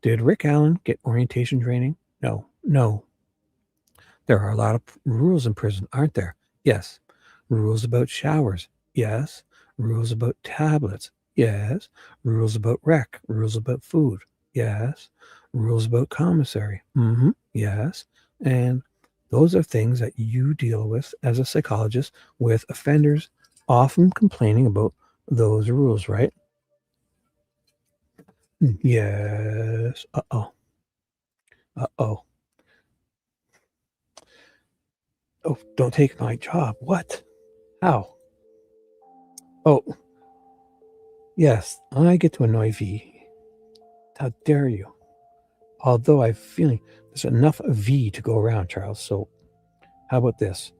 Did Rick Allen get orientation training? No. There are a lot of rules in prison, aren't there? Yes. Rules about showers. Yes. Rules about tablets. Yes. Rules about rec. Rules about food. Yes. Rules about commissary. Yes. And those are things that you deal with as a psychologist with offenders often complaining about those rules, right? Yes. Uh-oh. Oh, don't take my job. What? How? Oh. Yes, I get to annoy V. How dare you? Although I'm feeling there's enough V to go around, Charles. So how about this?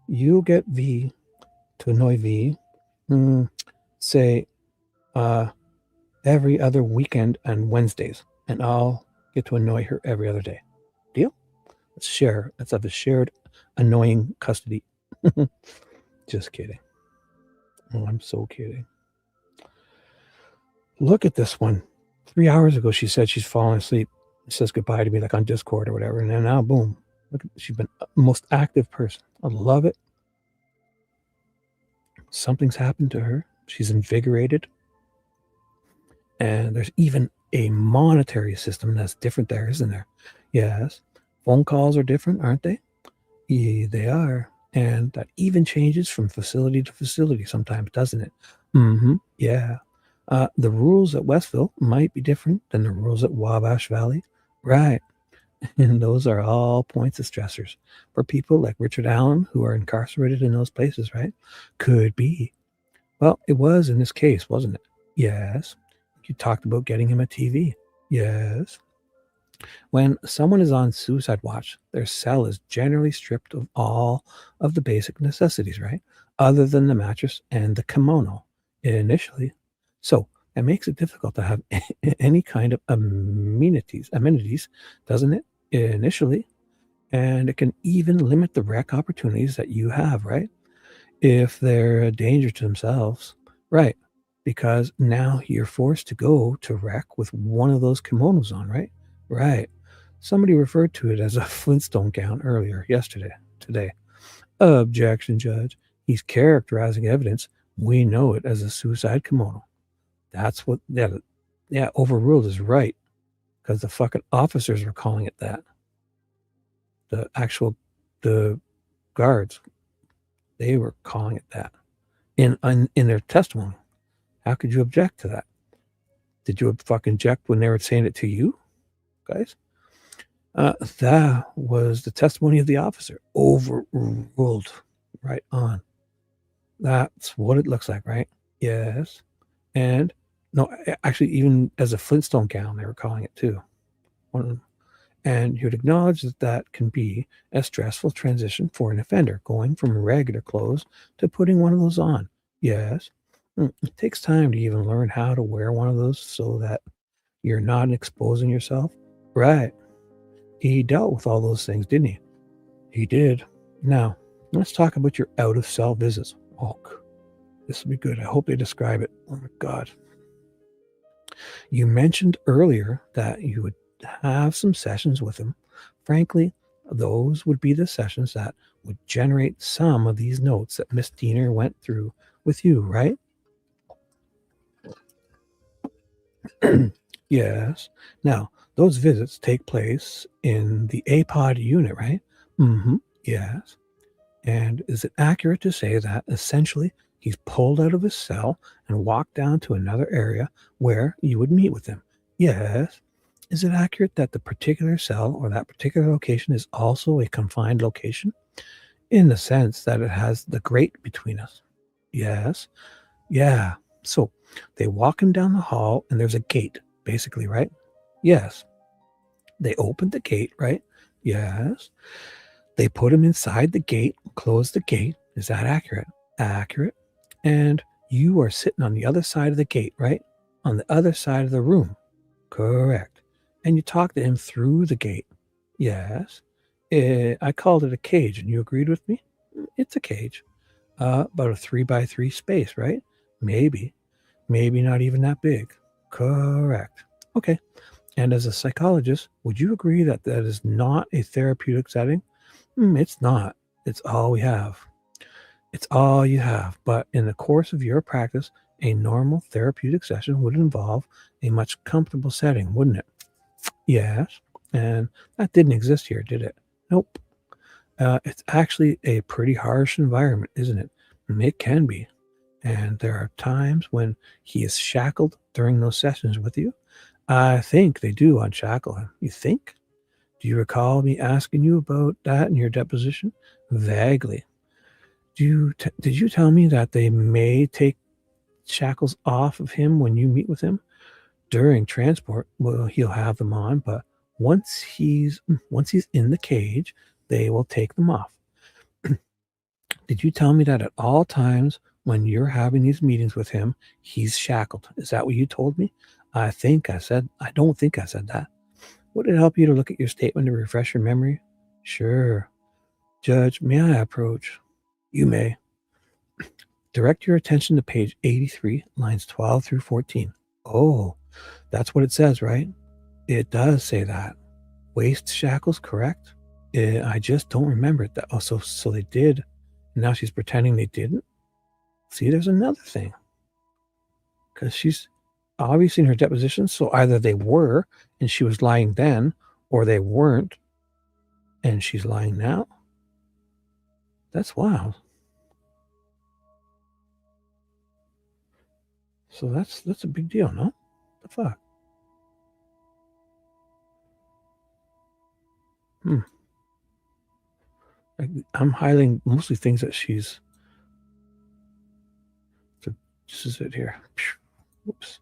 You get V to annoy V. Say every other weekend on Wednesdays, and I'll get to annoy her every other day. Deal? Let's share. Let's have a shared annoying custody. Just kidding. Oh, I'm so kidding. Look at this one. 3 hours ago, she said she's fallen asleep. says goodbye to me like on Discord or whatever. And then now, boom, look, she's been the most active person. I love it. Something's happened to her. She's invigorated. And there's even a monetary system that's different there, isn't there? Yes. Phone calls are different, aren't they? Yeah, they are. And that even changes from facility to facility sometimes, doesn't it? Yeah. The rules at Westville might be different than the rules at Wabash Valley. Right. And those are all points of stressors for people like Richard Allen who are incarcerated in those places, right? Could be. Well, it was in this case, wasn't it? Yes. You talked about getting him a TV. Yes. When someone is on suicide watch, their cell is generally stripped of all of the basic necessities, right? Other than the mattress and the kimono initially. So it makes it difficult to have any kind of amenities, doesn't it? Initially. And it can even limit the rec opportunities that you have, right? If they're a danger to themselves. Right. Because now you're forced to go to rec with one of those kimonos on, right? Right. Somebody referred to it as a Flintstone gown today. Objection, Judge. He's characterizing evidence. We know it as a suicide kimono. That's what, yeah, overruled is right. Because the fucking officers were calling it that. The guards, they were calling it that in their testimony. How could you object to that? Did you fucking object when they were saying it to you, guys? That was the testimony of the officer. Overruled. Right on. That's what it looks like, right? Yes. And no, actually, even as a Flintstone gown, they were calling it too. And you'd acknowledge that that can be a stressful transition for an offender, going from regular clothes to putting one of those on. Yes. It takes time to even learn how to wear one of those so that you're not exposing yourself. Right. He dealt with all those things, didn't he? He did. Now, let's talk about your out-of-cell visits. Oh, this will be good. I hope they describe it. Oh, my God. You mentioned earlier that you would have some sessions with him. Frankly, those would be the sessions that would generate some of these notes that Miss Diener went through with you, right? Yes. Now, those visits take place in the APOD unit, right? Yes. And is it accurate to say that essentially he's pulled out of his cell and walked down to another area where you would meet with him? Yes. Is it accurate that the particular cell or that particular location is also a confined location in the sense that it has the grate between us? Yes. Yeah. So they walk him down the hall and there's a gate, basically, right? Yes. They opened the gate, right? Yes. They put him inside the gate, closed the gate. Is that accurate? Accurate. And you are sitting on the other side of the gate, right? On the other side of the room. Correct. And you talk to him through the gate. Yes. I called it a cage, and you agreed with me? It's a cage. About a 3x3 space, right? Maybe not even that big. Correct. Okay. And as a psychologist, would you agree that that is not a therapeutic setting? It's not. It's all we have. It's all you have. But in the course of your practice, a normal therapeutic session would involve a much comfortable setting, wouldn't it? Yes. And that didn't exist here, did it? Nope. It's actually a pretty harsh environment, isn't it? It can be. And there are times when he is shackled during those sessions with you. I think they do unshackle him. You think? Do you recall me asking you about that in your deposition? Vaguely. Did you tell me that they may take shackles off of him when you meet with him? During transport, well, he'll have them on, but once he's in the cage, they will take them off. Did you tell me that at all times when you're having these meetings with him, he's shackled? Is that what you told me? I don't think I said that. Would it help you to look at your statement to refresh your memory? Sure. Judge, may I approach? You may. Direct your attention to page 83, lines 12 through 14. Oh, that's what it says, right? It does say that. Waist shackles, correct? I just don't remember it. That also, so they did. Now she's pretending they didn't. See, there's another thing. Because she's obviously in her deposition, so either they were and she was lying then, or they weren't and she's lying now. That's wild. So that's a big deal, no? The fuck? I'm highlighting mostly things that she's. This is it here. Whoops.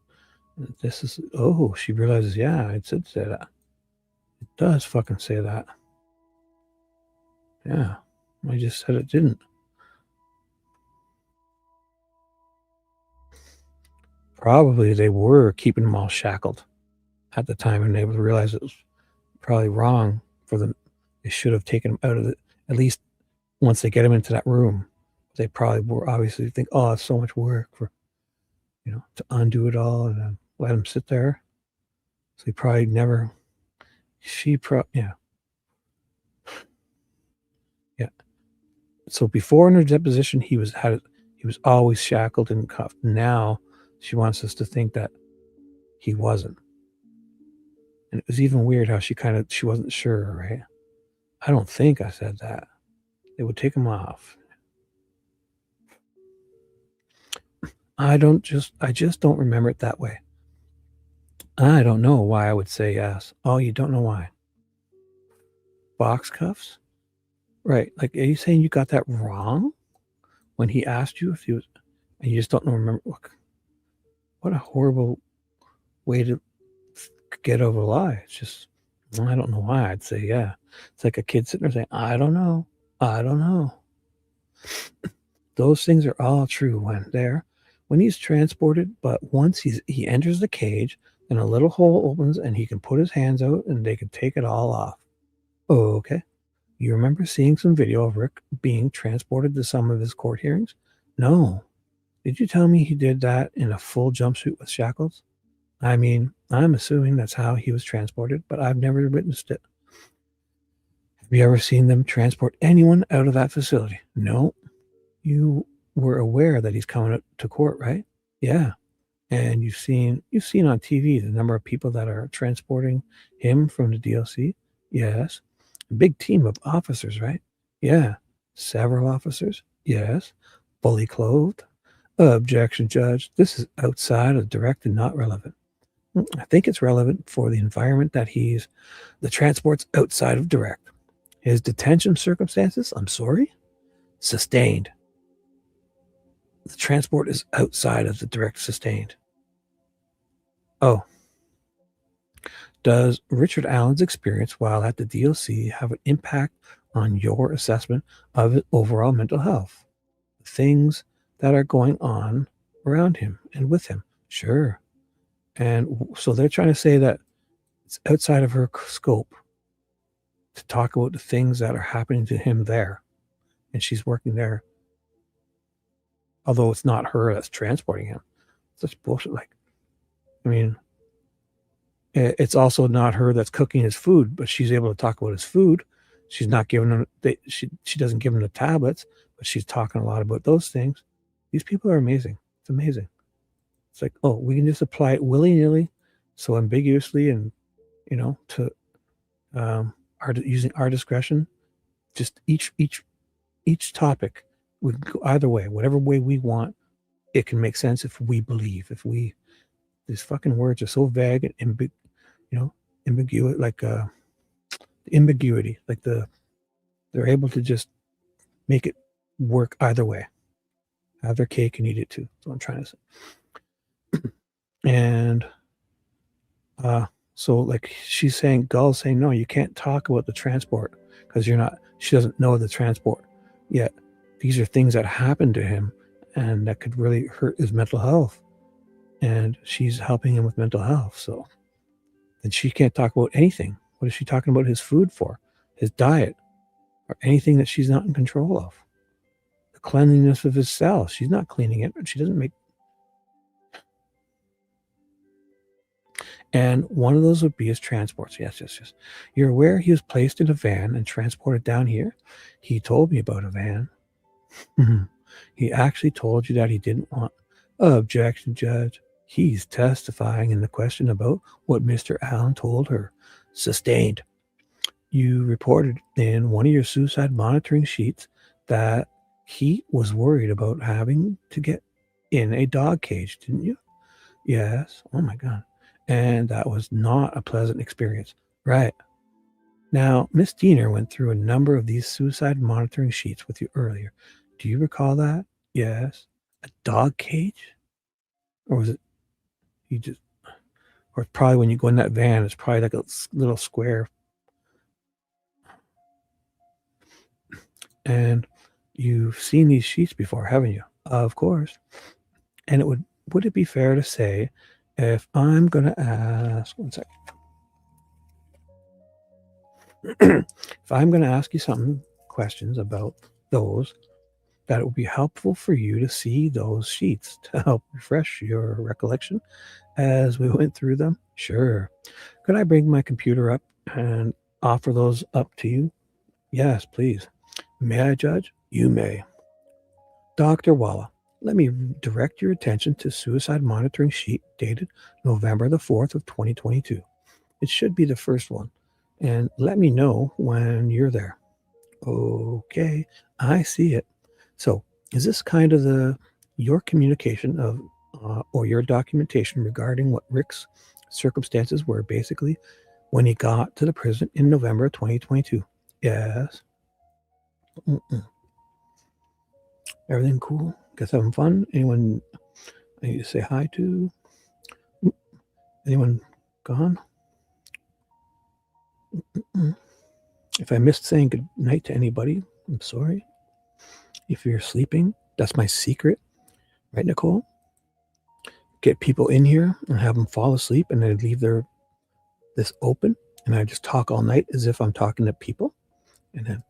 This is. Oh, she realizes. Yeah, it did say that. It does fucking say that. Yeah, I just said it didn't. Probably they were keeping them all shackled at the time, and they would realize it was probably wrong for them. They should have taken them out of it, at least once they get them into that room. They probably were obviously think, oh, it's so much work for, to undo it all and then let them sit there. So he probably never, yeah. So before in her deposition, he was always shackled and cuffed. Now she wants us to think that he wasn't. And it was even weird how she wasn't sure, right? I don't think I said that. They would take him off. I just don't remember it that way. I don't know why I would say yes. Oh, you don't know why? Box cuffs? Right. Like, are you saying you got that wrong when he asked you if he was, and you just don't remember? Look, what a horrible way to get over a lie. It's just, I don't know why I'd say yeah. It's like a kid sitting there saying, I don't know. I don't know. Those things are all true when he's transported, but once he enters the cage, then a little hole opens and he can put his hands out and they can take it all off. Oh, okay. You remember seeing some video of Rick being transported to some of his court hearings? No. Did you tell me he did that in a full jumpsuit with shackles? I mean, I'm assuming that's how he was transported, but I've never witnessed it. Have you ever seen them transport anyone out of that facility? No. You were aware that he's coming to court, right? Yeah. And you've seen on TV the number of people that are transporting him from the DLC? Yes. A big team of officers, right? Yeah. Several officers? Yes. Fully clothed? Objection, Judge. This is outside of direct and not relevant. I think it's relevant for the environment that the transport's outside of direct. His detention circumstances, I'm sorry? Sustained. The transport is outside of the direct sustained. Oh. Does Richard Allen's experience while at the DLC have an impact on your assessment of his overall mental health? Things that are going on around him and with him? Sure. And so they're trying to say that it's outside of her scope to talk about the things that are happening to him there. And she's working there. Although it's not her that's transporting him. Such bullshit. It's also not her that's cooking his food, but she's able to talk about his food. She's not giving him, she doesn't give him the tablets, but she's talking a lot about those things. These people are amazing. It's amazing. It's like, oh, we can just apply it willy-nilly, so ambiguously, and using our discretion. Just each topic would go either way, whatever way we want. It can make sense if we believe. These fucking words are so vague and ambiguous, like the ambiguity, like they're able to just make it work either way. Have their cake and eat it too. That's what I'm trying to say. And so like Gull's saying, no, you can't talk about the transport because she doesn't know the transport yet. These are things that happened to him and that could really hurt his mental health. And she's helping him with mental health. So then she can't talk about anything. What is she talking about his food for? His diet or anything that she's not in control of. The cleanliness of his cell. She's not cleaning it. She doesn't make. And one of those would be his transports. Yes. You're aware he was placed in a van and transported down here? He told me about a van. He actually told you that he didn't want... Objection, Judge. He's testifying in the question about what Mr. Allen told her. Sustained. You reported in one of your suicide monitoring sheets that he was worried about having to get in a dog cage, didn't you? Yes. Oh my God. And that was not a pleasant experience. Right. Now, Miss Diener went through a number of these suicide monitoring sheets with you earlier. Do you recall that? Yes. A dog cage? Or was it you just... Or probably when you go in that van, it's probably like a little square. And you've seen these sheets before, haven't you? Of course. And would it be fair to say, if I'm going to ask... One second. If I'm going to ask you some questions about those, that it would be helpful for you to see those sheets to help refresh your recollection as we went through them? Sure. Could I bring my computer up and offer those up to you? Yes, please. May I, Judge? You may. Dr. Walla, let me direct your attention to suicide monitoring sheet dated November the 4th of 2022. It should be the first one. And let me know when you're there. Okay, I see it. So is this kind of your communication of or your documentation regarding what Rick's circumstances were basically when he got to the prison in November 2022? Yes. Everything cool? Guys having fun? Anyone I need to say hi to? Anyone gone? If I missed saying good night to anybody, I'm sorry. If you're sleeping, that's my secret. Right, Nicole? Get people in here and have them fall asleep and then leave this open. And I just talk all night as if I'm talking to people. And then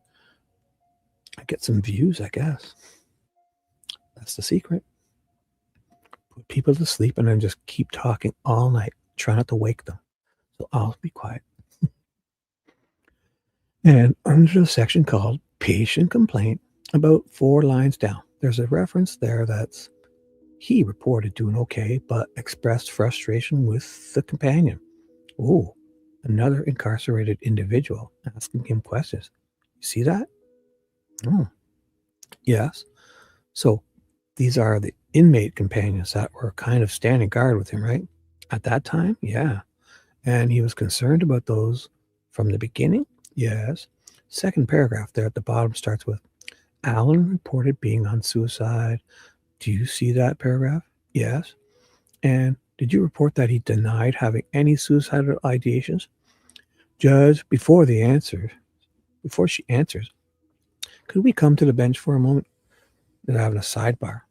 I get some views, I guess. That's the secret. Put people to sleep and then just keep talking all night. Try not to wake them. So I'll be quiet. And under the section called Patient Complaint, about 4 lines down, there's a reference there that's he reported doing okay, but expressed frustration with the companion. Oh, another incarcerated individual asking him questions. You see that? Oh, yes. So these are the inmate companions that were kind of standing guard with him, right? At that time? Yeah. And he was concerned about those from the beginning? Yes. Second paragraph there at the bottom starts with, Allen reported being on suicide. Do you see that paragraph? Yes. And did you report that he denied having any suicidal ideations? Judge, before she answers, could we come to the bench for a moment? They're having a sidebar.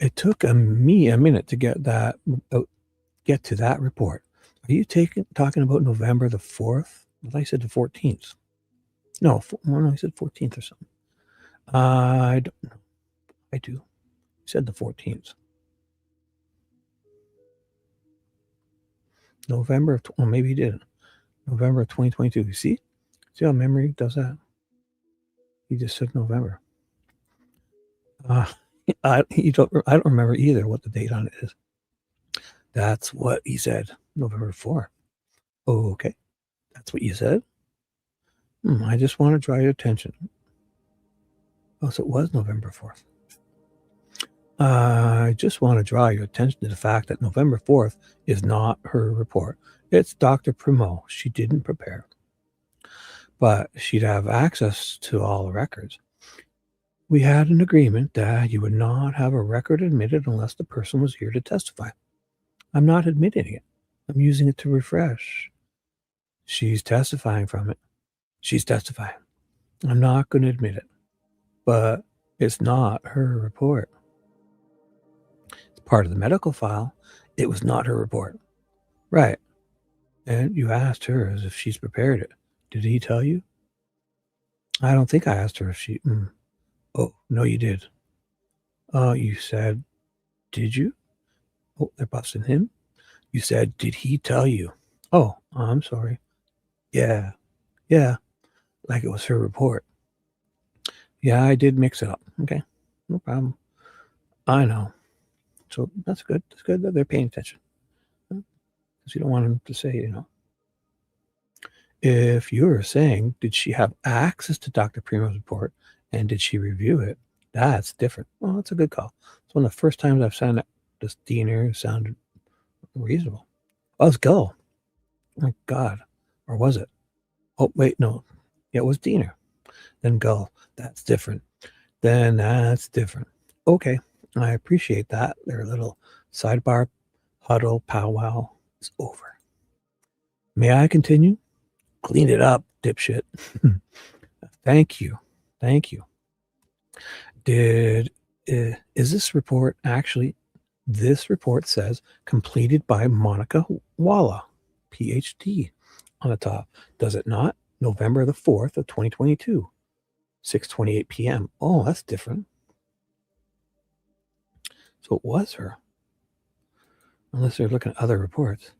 It took me a minute to get to that report. Are you talking about November the 4th? I thought you said the 14th. No, I said 14th or something. I don't know. I do. You said the 14th. November of, maybe he didn't. November of 2022. You see? See how memory does that? He just said November. I don't remember either what the date on it is. That's what he said. November 4th. Oh, okay. That's what you said? I just want to draw your attention. Oh, so it was November 4th. I just want to draw your attention to the fact that November 4th is not her report. It's Dr. Primo. She didn't prepare. But she'd have access to all the records. We had an agreement that you would not have a record admitted unless the person was here to testify. I'm not admitting it. I'm using it to refresh. She's testifying from it. She's testifying. I'm not going to admit it. But it's not her report. It's part of the medical file. It was not her report. Right. And you asked her as if she's prepared it. Did he tell you? I don't think I asked her if she... Oh, no, you did. You said, did you? Oh, they're busting him. You said, did he tell you? Oh, I'm sorry. Yeah. Like it was her report. Yeah, I did mix it up. Okay, no problem. I know. So that's good. That's good that they're paying attention. Because you don't want them to say, if you're saying, did she have access to Dr. Primo's report and did she review it? That's different. Well, that's a good call. It's one of the first times I've sounded this Diener sounded reasonable. Oh, let's go. Oh my God. Or was it? Oh, wait, no. Yeah, it was Diener. Then Gull. That's different. Then that's different. Okay, I appreciate that. Their little sidebar huddle powwow is over. May I continue? Clean it up, dipshit. Thank you. Is this report actually, this report says completed by Monica Walla, PhD on the top. Does it not? November the 4th of 2022, 6:28 p.m. Oh, that's different. So it was her. Unless they're looking at other reports.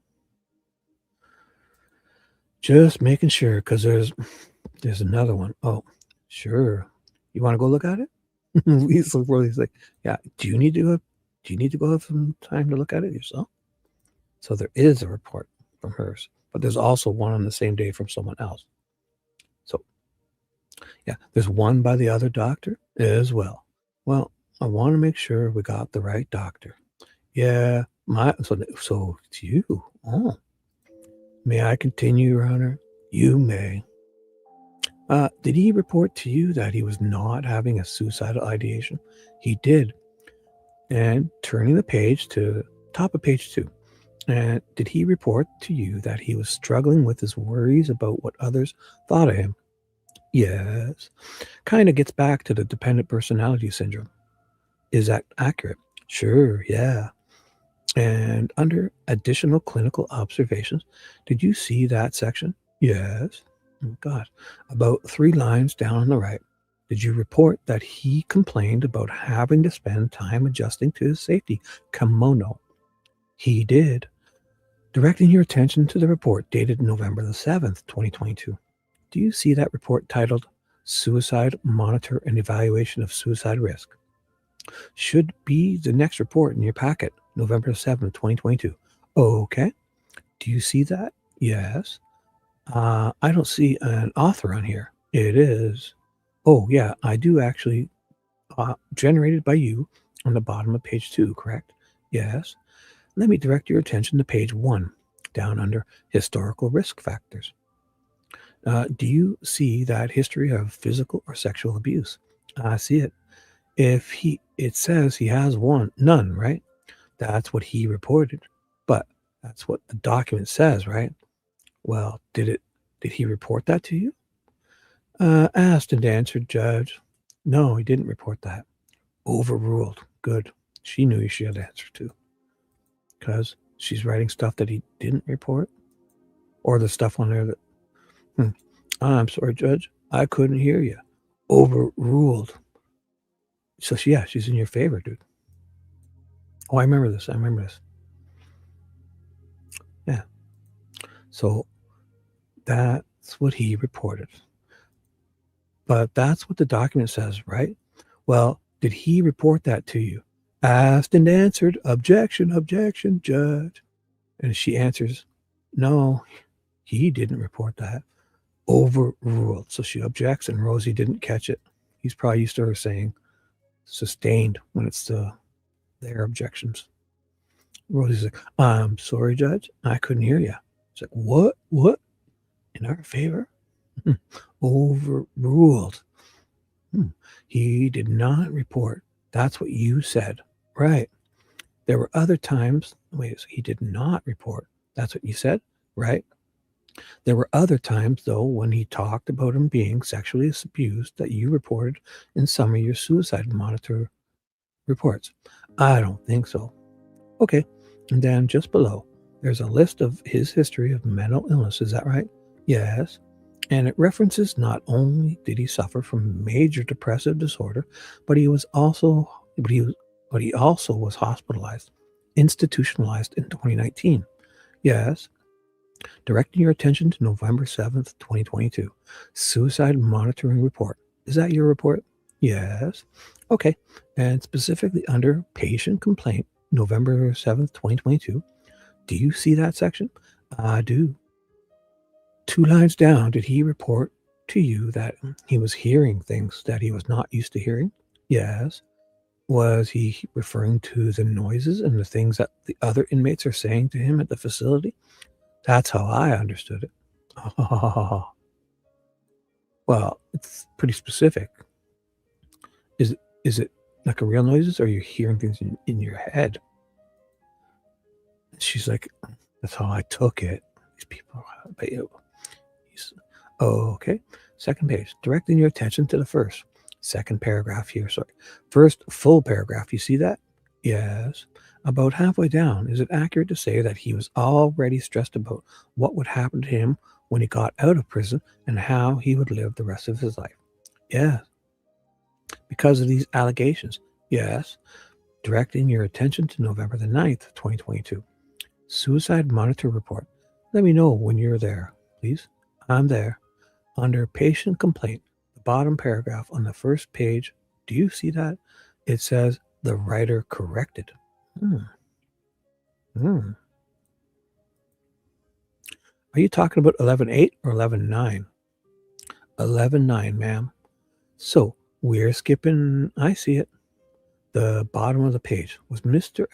Just making sure, because there's another one. Oh, sure. You want to go look at it? He's like, yeah. Do you need to go have some time to look at it yourself? So there is a report from hers, but there's also one on the same day from someone else. So yeah, there's one by the other doctor as well. Well, I want to make sure we got the right doctor. Yeah, so it's you. Oh. May I continue, Your Honor? You may. Did he report to you that he was not having a suicidal ideation? He did. And turning the page to top of page 2. And did he report to you that he was struggling with his worries about what others thought of him? Yes. Kind of gets back to the dependent personality syndrome. Is that accurate? Sure, yeah. And under additional clinical observations, did you see that section? Yes. Oh, God. About 3 lines down on the right. Did you report that he complained about having to spend time adjusting to his safety kimono? He did. Directing your attention to the report dated November the 7th, 2022. Do you see that report titled Suicide Monitor and Evaluation of Suicide Risk? Should be the next report in your packet, November 7th, 2022. Okay. Do you see that? Yes. I don't see an author on here. It is. Oh, yeah, I do actually. Generated by you on the bottom of page 2, correct? Yes. Let me direct your attention to page 1, down under historical risk factors. Do you see that history of physical or sexual abuse? I see it. It says he has none, right? That's what he reported, but that's what the document says, right? Well, did he report that to you? Asked and answered, Judge. No, he didn't report that. Overruled. Good. She knew she had to answer to. Because she's writing stuff that he didn't report? Or the stuff on there that... I'm sorry, Judge. I couldn't hear you. Overruled. So, yeah, she's in your favor, dude. Oh, I remember this. Yeah. So, that's what he reported. But that's what the document says, right? Well, did he report that to you? Asked and answered, objection, Judge. And she answers, no, he didn't report that. Overruled. So she objects and Rosie didn't catch it. He's probably used to her saying sustained when it's their objections. Rosie's like, I'm sorry, Judge. I couldn't hear you. It's like, what? In our favor? Overruled. He did not report. That's what you said. Right. There were other times. Wait, so he did not report. That's what you said? Right. There were other times, though, when he talked about him being sexually abused that you reported in some of your suicide monitor reports. I don't think so. Okay. And then just below, there's a list of his history of mental illness. Is that right? Yes. And it references not only did he suffer from major depressive disorder, but he also was hospitalized, institutionalized in 2019. Yes. Directing your attention to November 7th, 2022. Suicide monitoring report. Is that your report? Yes. Okay. And specifically under patient complaint, November 7th, 2022. Do you see that section? I do. 2 lines down, did he report to you that he was hearing things that he was not used to hearing? Yes. Was he referring to the noises and the things that the other inmates are saying to him at the facility? That's how I understood it. Oh, well, it's pretty specific. Is it like a real noises, or are you hearing things in your head? She's like, that's how I took it. These people, but oh, okay. Second page, directing your attention to the second paragraph here. Sorry. First full paragraph. You see that? Yes. About halfway down, is it accurate to say that he was already stressed about what would happen to him when he got out of prison and how he would live the rest of his life? Yes. Because of these allegations? Yes. Directing your attention to November the 9th, 2022. Suicide monitor report. Let me know when you're there, please. I'm there. Under patient complaint, the bottom paragraph on the first page, do you see that? It says the writer corrected. Are you talking about 11.8 or 11.9? 11.9, ma'am. So we're skipping, I see it, the bottom of the page. Did Mr.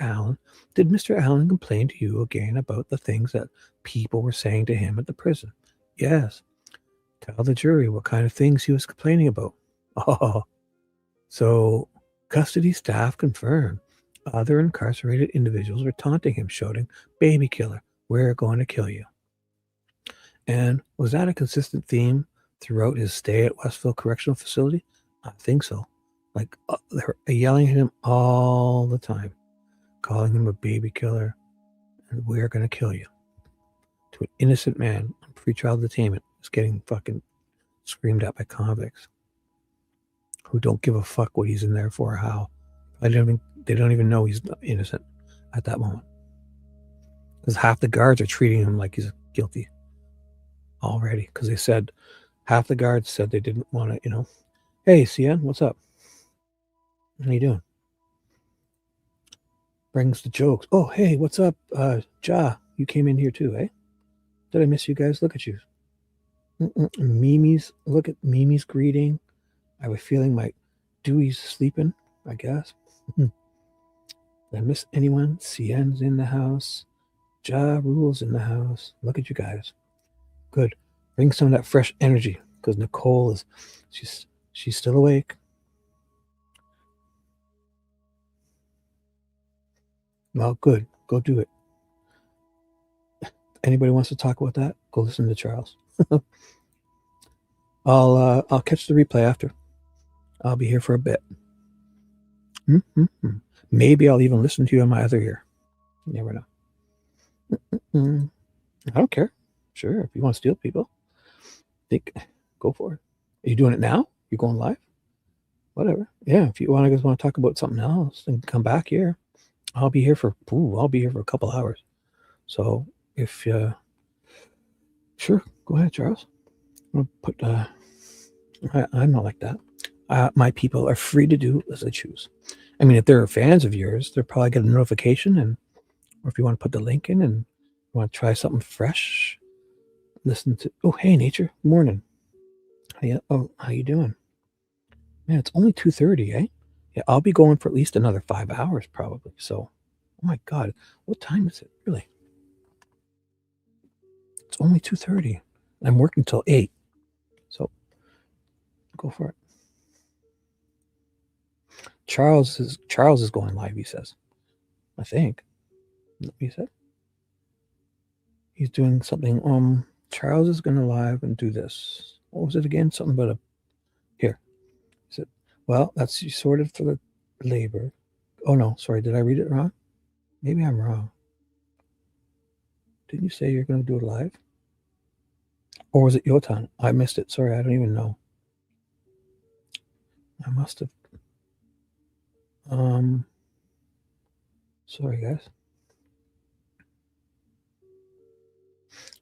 Allen complain to you again about the things that people were saying to him at the prison? Yes. Tell the jury what kind of things he was complaining about. Oh, so custody staff confirmed other incarcerated individuals were taunting him, shouting, "Baby killer, we're going to kill you." And was that a consistent theme throughout his stay at Westville Correctional Facility? I think so. Like, they're yelling at him all the time, calling him a baby killer, and we're going to kill you. To an innocent man on pretrial detainment is getting fucking screamed at by convicts who don't give a fuck what he's in there for or how. They don't even know he's innocent at that moment. Because half the guards are treating him like he's guilty already. Because they said, half the guards said they didn't want to, hey, CN, what's up? How you doing? Brings the jokes. Oh, hey, what's up? Ja, you came in here too, eh? Did I miss you guys? Look at you. Mimi's, look at Mimi's greeting. I was feeling like Dewey's sleeping, I guess. Did I miss anyone? CN's in the house. Ja Rule's in the house. Look at you guys. Good. Bring some of that fresh energy, because Nicole she's still awake. Well, good. Go do it. Anybody wants to talk about that? Go listen to Charles. I'll catch the replay after. I'll be here for a bit. Maybe I'll even listen to you on my other ear. You never know. I don't care. Sure, if you want to steal people, go for it. Are you doing it now? You going live? Whatever. Yeah, if you guys want to talk about something else, then come back here. I'll be here for a couple hours. So if sure, go ahead, Charles. I'm gonna put I'm not like that. My people are free to do as they choose. I mean, if they're fans of yours, they'll probably get a notification, or if you want to put the link in and you want to try something fresh, listen to. Oh, hey, Nature, morning. How you doing? Man, it's only 2:30, eh? Yeah, I'll be going for at least another 5 hours probably. So, oh my God, what time is it? Really? It's only 2:30. I'm working till 8. So, go for it. Charles is going live, he says. I think. He said. He's doing something. Charles is going to live and do this. What was it again? Something about here. Is it? Well, that's sorted for the labor. Oh no, sorry. Did I read it wrong? Maybe I'm wrong. Didn't you say you're going to do it live? Or was it your time? I missed it. Sorry, I don't even know. I must have. Sorry, guys.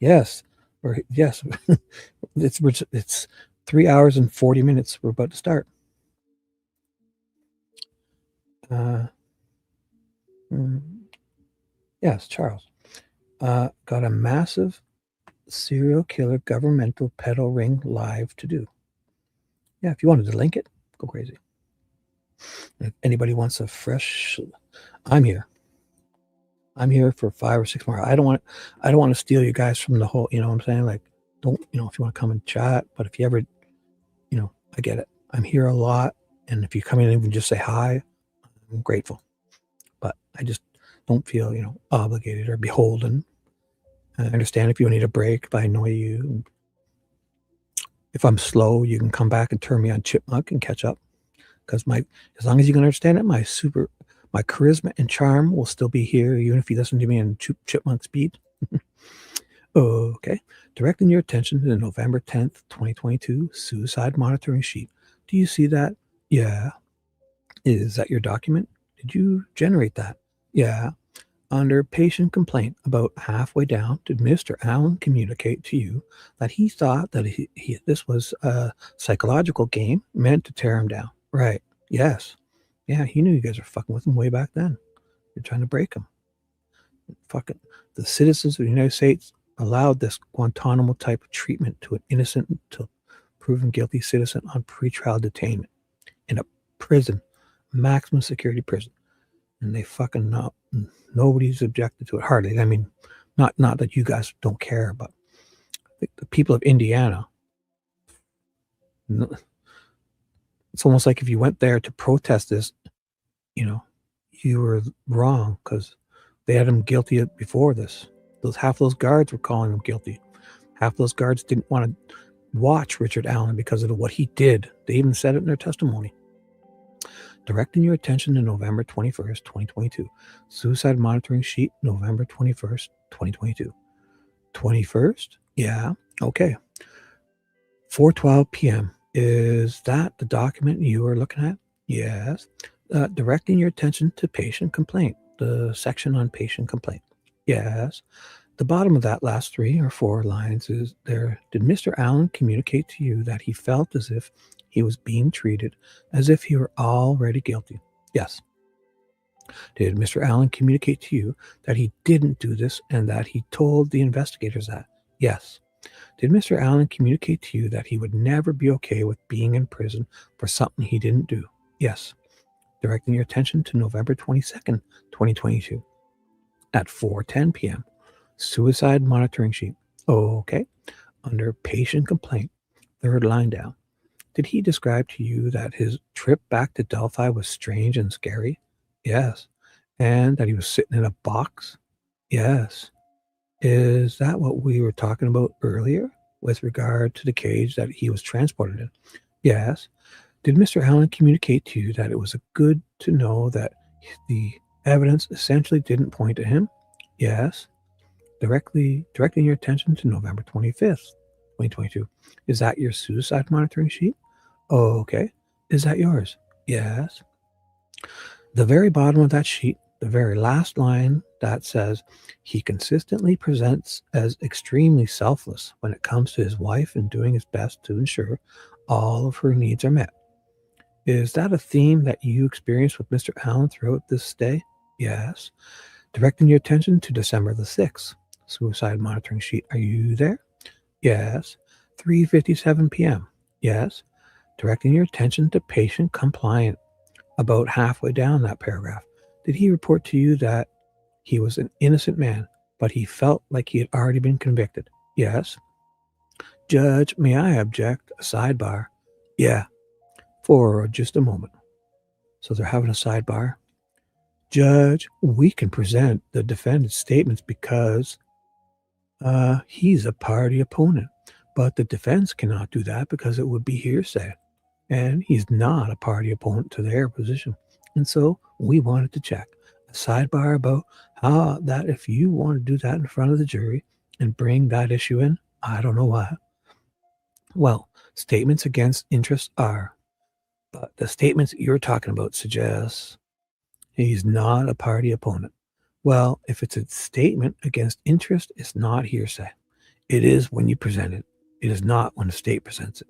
Yes. Or yes. It's 3 hours and 40 minutes. We're about to start. Yes, Charles. Got a massive serial killer governmental pedal ring live to do. Yeah, if you wanted to link it, go crazy. If anybody wants a fresh, I'm here. I'm here for 5 or 6 more. I don't want to steal you guys from the whole, you know what I'm saying? Like, don't, if you want to come and chat, but if you ever, I get it. I'm here a lot. And if you come in and even just say hi, I'm grateful. But I just don't feel, obligated or beholden. I understand if you need a break, if I annoy you. If I'm slow, you can come back and turn me on Chipmunk and catch up. Because as long as you can understand it, my charisma and charm will still be here, even if you listen to me in Chipmunk speed. Okay. Directing your attention to the November 10th, 2022 suicide monitoring sheet. Do you see that? Yeah. Is that your document? Did you generate that? Yeah. Under patient complaint, about halfway down, did Mr. Allen communicate to you that he thought that this was a psychological game meant to tear him down? Right. Yes. Yeah, he knew you guys were fucking with him way back then. You're trying to break him. Fucking the citizens of the United States allowed this Guantanamo type of treatment to an innocent until proven guilty citizen on pretrial detainment in a prison, maximum security prison. And they fucking not, nobody's objected to it, hardly. I mean, not that you guys don't care, but the people of Indiana, it's almost like if you went there to protest this, you were wrong because they had him guilty before this. Half those guards were calling him guilty. Half those guards didn't want to watch Richard Allen because of what he did. They even said it in their testimony. Directing your attention to November 21st, 2022. Suicide monitoring sheet, November 21st, 2022. 21st? Yeah. Okay. 4:12 p.m. Is that the document you are looking at? Yes. Directing your attention to patient complaint, the section on patient complaint. Yes. The bottom of that last 3 or 4 lines is there. Did Mr. Allen communicate to you that he felt as if he was being treated as if he were already guilty? Yes. Did Mr. Allen communicate to you that he didn't do this and that he told the investigators that? Yes. Did Mr. Allen communicate to you that he would never be okay with being in prison for something he didn't do? Yes. Directing your attention to November 22nd, 2022 at 4:10 p.m. Suicide monitoring sheet. Okay. Under patient complaint, 3rd line down. Did he describe to you that his trip back to Delphi was strange and scary? Yes. And that he was sitting in a box? Yes. Is that what we were talking about earlier with regard to the cage that he was transported in? Yes. Did Mr. Allen communicate to you that it was good to know that the evidence essentially didn't point to him? Yes. Directing your attention to November 25th, 2022. Is that your suicide monitoring sheet? Oh, okay. Is that yours? Yes. The very bottom of that sheet, the very last line that says, he consistently presents as extremely selfless when it comes to his wife and doing his best to ensure all of her needs are met. Is that a theme that you experienced with Mr. Allen throughout this stay? Yes. Directing your attention to December the 6th, suicide monitoring sheet. Are you there? Yes. 3:57 p.m. Yes. Directing your attention to patient compliant. About halfway down that paragraph. Did he report to you that he was an innocent man, but he felt like he had already been convicted? Yes. Judge, may I object? A sidebar. Yeah. For just a moment. So they're having a sidebar. Judge, we can present the defendant's statements because he's a party opponent, but the defense cannot do that because it would be hearsay, and he's not a party opponent to their position. And so we wanted to check a sidebar about how that if you want to do that in front of the jury and bring that issue in, I don't know why. Well, statements against interest are, but the statements you're talking about suggest he's not a party opponent. Well, if it's a statement against interest, it's not hearsay. It is when you present it. It is not when the state presents it.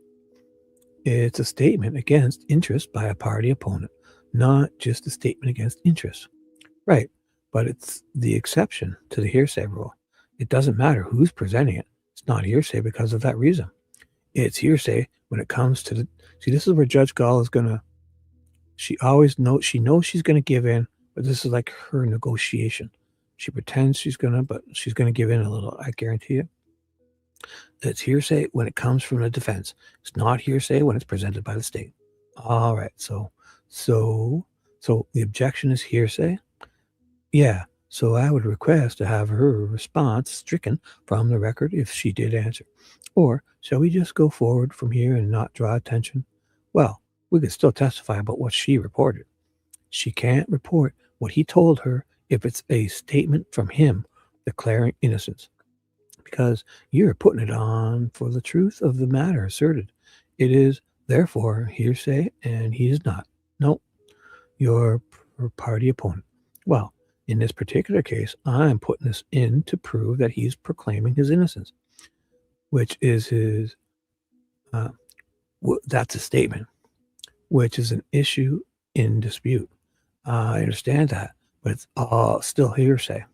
It's a statement against interest by a party opponent, not just a statement against interest. Right, but it's the exception to the hearsay rule. It doesn't matter who's presenting it. It's not hearsay because of that reason. It's hearsay when it comes to the... See, this is where Judge Gall is going to... She knows she's going to give in, but this is like her negotiation. She pretends she's going to, but she's going to give in a little, I guarantee you. It's hearsay when it comes from the defense. It's not hearsay when it's presented by the state. All right, so the objection is hearsay? Yeah, so I would request to have her response stricken from the record if she did answer. Or shall we just go forward from here and not draw attention? Well, we could still testify about what she reported. She can't report what he told her if it's a statement from him declaring innocence, because you're putting it on for the truth of the matter asserted. It is, therefore, hearsay, and he is not. No, your party opponent. Well, in this particular case, I'm putting this in to prove that he's proclaiming his innocence, which is his, that's a statement, which is an issue in dispute. I understand that, but it's still hearsay.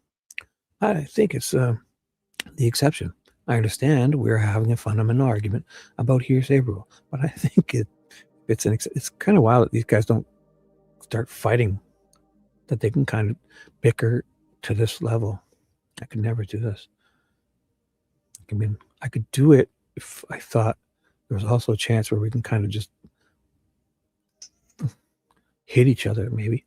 I think it's the exception. I understand we're having a fundamental argument about hearsay rule, but I think it's kind of wild that these guys don't start fighting, that they can kind of bicker to this level. I could never do this. I mean, I could do it if I thought there was also a chance where we can kind of just hit each other, maybe.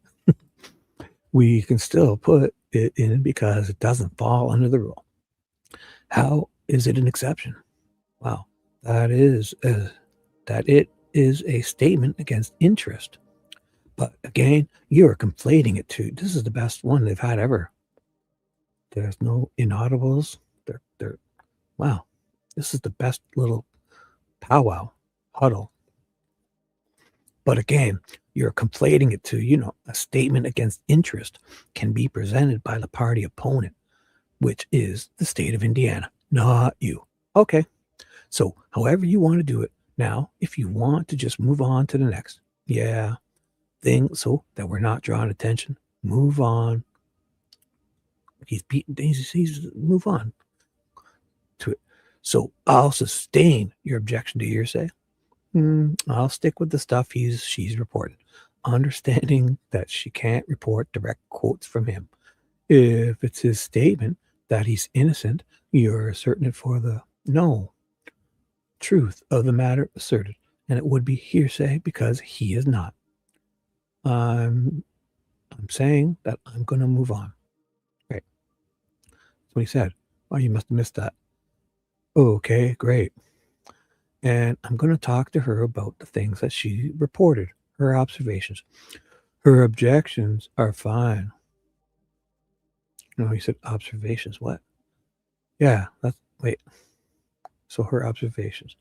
We can still put it in because it doesn't fall under the rule. How is it an exception? Wow, that it is a statement against interest. But again, you're conflating it too. This is the best one they've had ever. There's no inaudibles. They're wow. This is the best little powwow huddle. But again, you're conflating it to, a statement against interest can be presented by the party opponent, which is the state of Indiana, not you. Okay. So however you want to do it. Now, if you want to just move on to the next, thing so that we're not drawing attention, move on. He's beaten, he's move on to it. So I'll sustain your objection to hearsay. I'll stick with the stuff she's reported, understanding that she can't report direct quotes from him. If it's his statement that he's innocent, you're asserting it for the truth of the matter asserted, and it would be hearsay because he is not. I'm saying that I'm going to move on. Right. That's what he said. Oh, you must have missed that. Okay, great. And I'm going to talk to her about the things that she reported, her observations. Her objections are fine. No, he said observations. What? Yeah, wait. So her observations.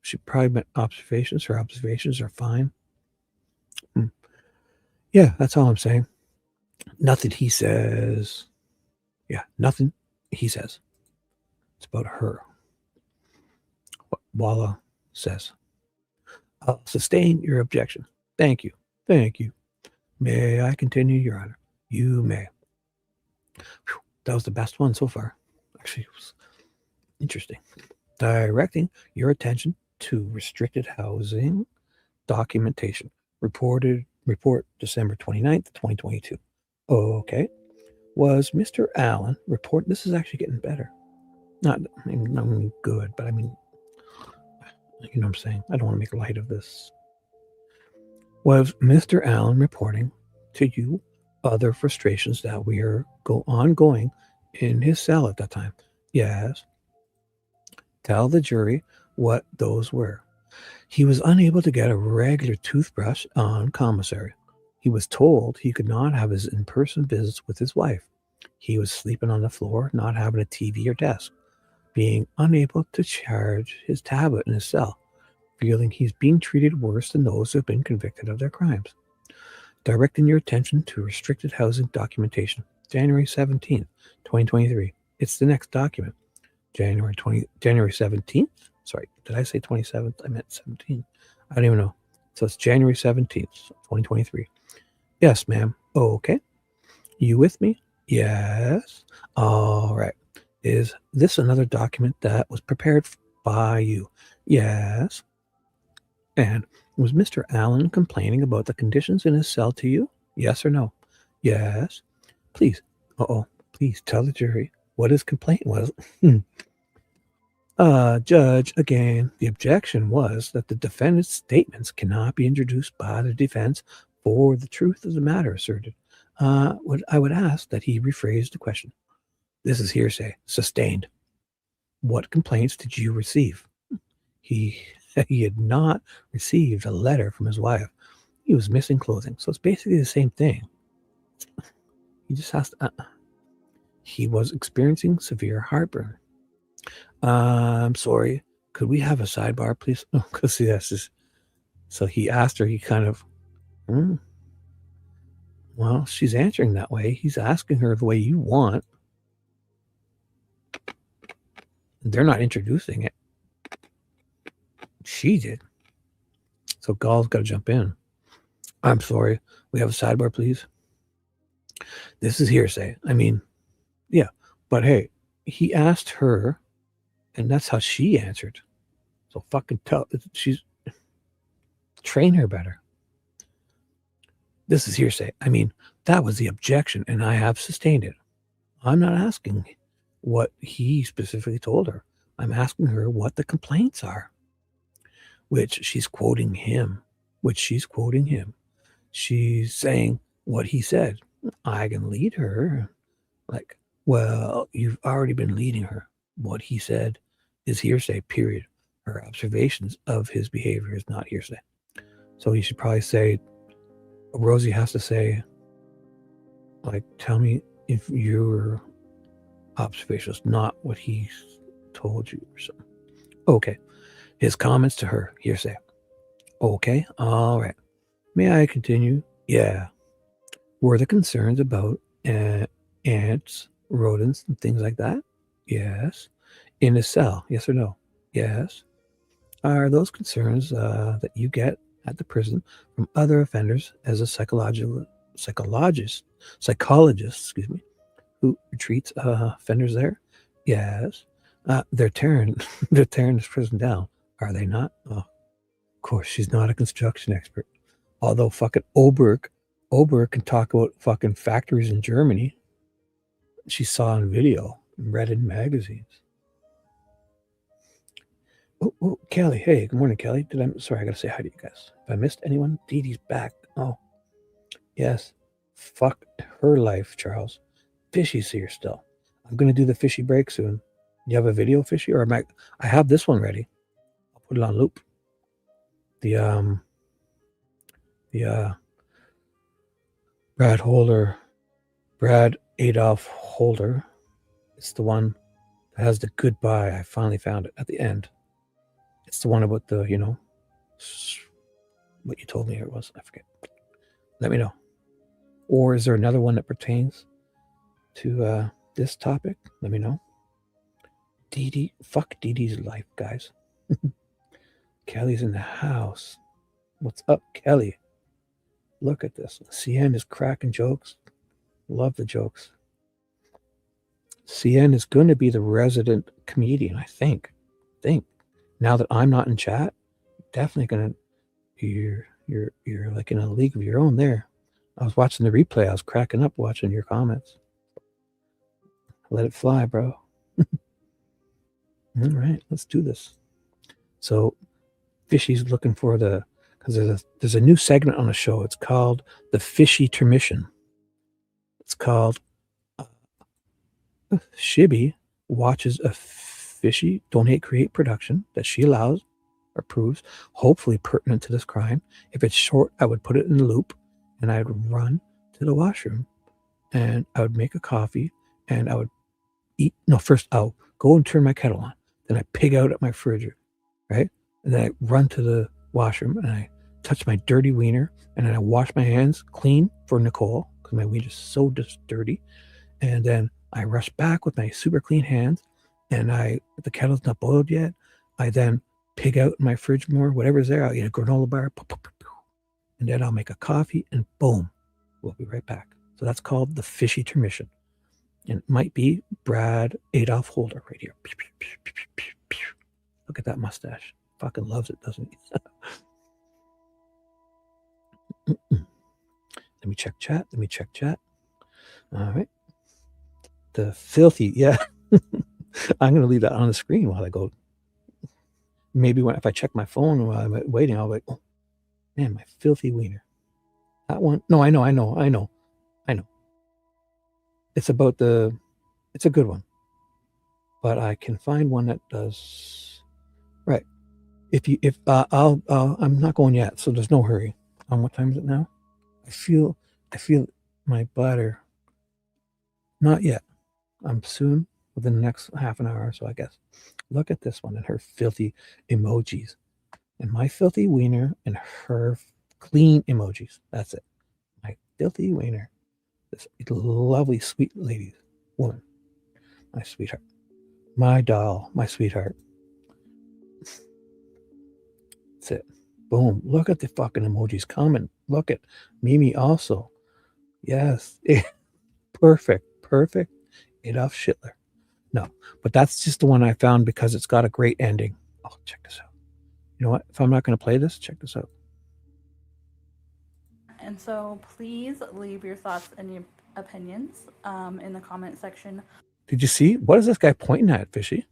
She probably meant observations. Her observations are fine. Yeah, that's all I'm saying. Nothing he says. Yeah, nothing he says. It's about her. What Walla says. I'll sustain your objection. Thank you. Thank you. May I continue, Your Honor? You may. Whew, that was the best one so far. Actually, it was interesting. Directing your attention to restricted housing documentation. Report December 29th, 2022. Okay. Was Mr. Allen report? This is actually getting better. Not good, but I mean, you know what I'm saying? I don't want to make light of this. Was Mr. Allen reporting to you other frustrations that were ongoing in his cell at that time? Yes. Tell the jury what those were. He was unable to get a regular toothbrush on commissary. He was told he could not have his in-person visits with his wife. He was sleeping on the floor, not having a TV or desk, being unable to charge his tablet in his cell, feeling he's being treated worse than those who have been convicted of their crimes. Directing your attention to restricted housing documentation, January 17th, 2023. It's the next document. January 17th. Sorry, did I say 27th? I meant 17th. I don't even know. So it's January 17th, 2023. Yes, ma'am. Okay. You with me? Yes. All right. Is this another document that was prepared by you? Yes. And was Mr. Allen complaining about the conditions in his cell to you? Yes or no? Yes. Please. Please tell the jury what his complaint was. Judge, again, the objection was that the defendant's statements cannot be introduced by the defense for the truth of the matter asserted. I would ask that he rephrase the question. This is hearsay. Sustained. What complaints did you receive? He had not received a letter from his wife. He was missing clothing. So it's basically the same thing. He just has to... He was experiencing severe heartburn. I'm sorry. Could we have a sidebar, please? Because yes, so he asked her. He kind of, well, she's answering that way. He's asking her the way you want. They're not introducing it. She did. So Gall's got to jump in. I'm sorry. We have a sidebar, please. This is hearsay. I mean, yeah, but hey, he asked her. And that's how she answered. So fucking train her better. This is hearsay. I mean, that was the objection, and I have sustained it. I'm not asking what he specifically told her. I'm asking her what the complaints are. Which she's quoting him. She's saying what he said. I can lead her. Like, well, you've already been leading her. What he said is hearsay, period. Her observations of his behavior is not hearsay. So you should probably say, Rosie has to say, like, tell me if your observation is not what he told you or something. Okay. His comments to her, hearsay. Okay. All right. May I continue? Yeah. Were the concerns about ants, rodents, and things like that? Yes. In a cell, yes or no? Yes. Are those concerns that you get at the prison from other offenders as a psychologist, who treats offenders there? Yes. They're tearing this prison down, are they not? Oh, of course, she's not a construction expert. Although fucking Oberg can talk about fucking factories in Germany. She saw on video, read in magazines. Oh, Kelly. Hey, good morning, Kelly. Sorry, I gotta say hi to you guys. If I missed anyone, Dee Dee's back. Oh, yes. Fuck her life, Charles. Fishy's here still. I'm gonna do the fishy break soon. You have a video, Fishy? Or I have this one ready. I'll put it on loop. The Brad Adolf Holder. It's the one that has the goodbye. I finally found it at the end. It's the one about the, what you told me it was. I forget. Let me know. Or is there another one that pertains to this topic? Let me know. Dee Dee. Fuck Dee Dee's life, guys. Kelly's in the house. What's up, Kelly? Look at this. CN is cracking jokes. Love the jokes. CN is going to be the resident comedian, I think. Now that I'm not in chat, definitely gonna you're like in a league of your own there. I was watching the replay. I was cracking up watching your comments. Let it fly, bro. All right, let's do this. So Fishy's looking for because there's a new segment on the show. It's called the Fishy Intermission. It's called Shibby watches a Fishy Donate Create production that she allows or approves, hopefully pertinent to this crime. If it's short, I would put it in the loop and I would run to the washroom and I would make a coffee and I would eat. No, first I'll go and turn my kettle on. Then I pig out at my fridge, right? And then I run to the washroom and I touch my dirty wiener and then I wash my hands clean for Nicole because my wiener is so just dirty. And then I rush back with my super clean hands and the kettle's not boiled yet, I then pig out in my fridge more, whatever's there. I'll eat a granola bar, and then I'll make a coffee, and boom, we'll be right back. So that's called the fishy intermission. And it might be Brad Adolf Holder right here. Look at that mustache. Fucking loves it, doesn't he? Let me check chat. All right. The filthy, yeah. I'm going to leave that on the screen while I go. Maybe if I check my phone while I'm waiting, I'll be like, oh, man, my filthy wiener. That one. No, I know. It's about it's a good one. But I can find one that does, right. I'm not going yet, so there's no hurry. What time is it now? I feel my bladder. Not yet. I'm soon, within the next half an hour or so, I guess. Look at this one and her filthy emojis. And my filthy wiener and her clean emojis. That's it. My filthy wiener. This lovely, sweet lady, woman. My sweetheart. My doll. My sweetheart. That's it. Boom. Look at the fucking emojis coming. Look at Mimi also. Yes. Perfect. Adolf Hitler. No, but that's just the one I found because it's got a great ending. Oh, check this out. You know what? If I'm not going to play this, check this out. And so please leave your thoughts and your opinions in the comment section. Did you see? What is this guy pointing at, Fishy?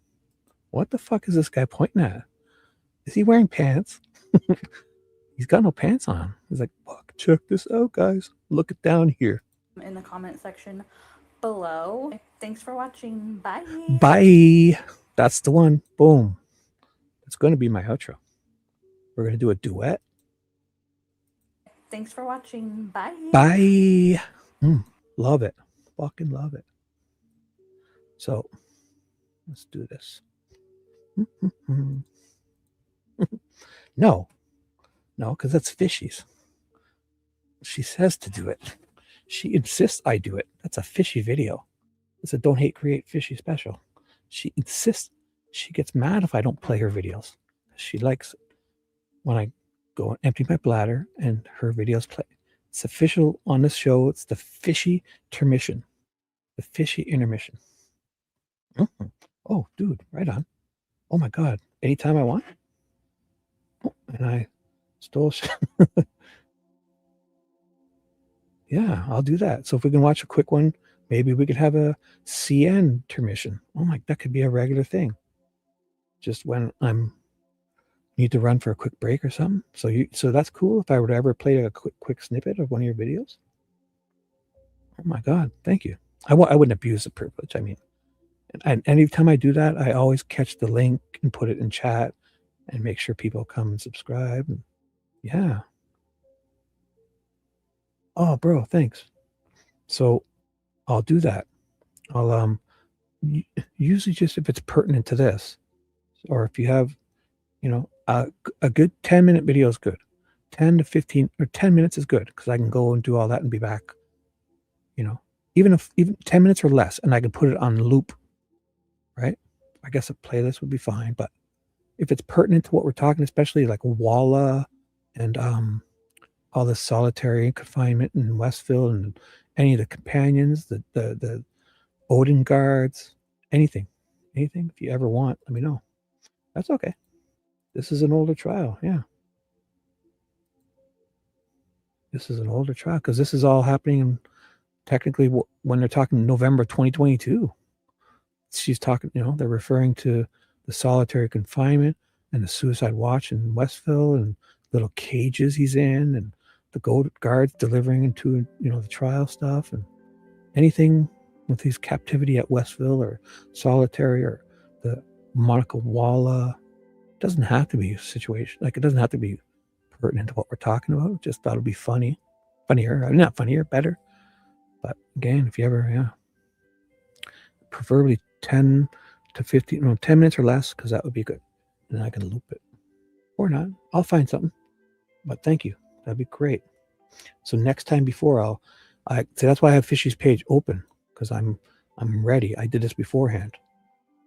What the fuck is this guy pointing at? Is he wearing pants? He's got no pants on. He's like, fuck, check this out, guys. Look it down here. In the comment section below. Thanks for watching. Bye. Bye. That's the one. Boom. It's going to be my outro. We're going to do a duet. Thanks for watching. Bye. Bye. Love it. Fucking love it. So let's do this. No, because that's Fishy's. She says to do it. She insists I do it. That's a Fishy video. It's a Don't Hate Create Fishy special. She insists. She gets mad if I don't play her videos. She likes it when I go and empty my bladder and her videos play. It's official on this show. It's the Fishy intermission. The Fishy intermission. Oh, dude, right on. Oh my God. Anytime I want. Oh, and I stole. Yeah, I'll do that. So if we can watch a quick one, maybe we could have a CN intermission. Oh my, that could be a regular thing. Just when I'm need to run for a quick break or something. So that's cool if I would ever play a quick snippet of one of your videos. Oh my God, thank you. I wouldn't abuse the privilege. I mean, and anytime I do that, I always catch the link and put it in chat and make sure people come and subscribe. And yeah. Oh, bro, thanks. So I'll do that. I'll usually just if it's pertinent to this, or if you have, a good 10-minute video is good. 10 to 15 or 10 minutes is good because I can go and do all that and be back. Even 10 minutes or less, and I can put it on loop. Right? I guess a playlist would be fine, but if it's pertinent to what we're talking, especially like Walla and all this solitary confinement in Westville and any of the companions, the Odin guards, anything, if you ever want, let me know. That's okay. This is an older trial. Yeah. This is an older trial because this is all happening technically when they're talking November 2022. She's talking, they're referring to the solitary confinement and the suicide watch in Westville and little cages he's in and the guards delivering into, the trial stuff and anything with his captivity at Westville or solitary or the Monica Walla. Doesn't have to be a situation. Like, it doesn't have to be pertinent to what we're talking about. Just thought it'd be funnier, not funnier, better. But again, if you ever, preferably 10 to 15, 10 minutes or less, because that would be good. And I can loop it or not. I'll find something, but thank you. That'd be great. So next time so that's why I have Fishy's page open, because I'm ready. I did this beforehand.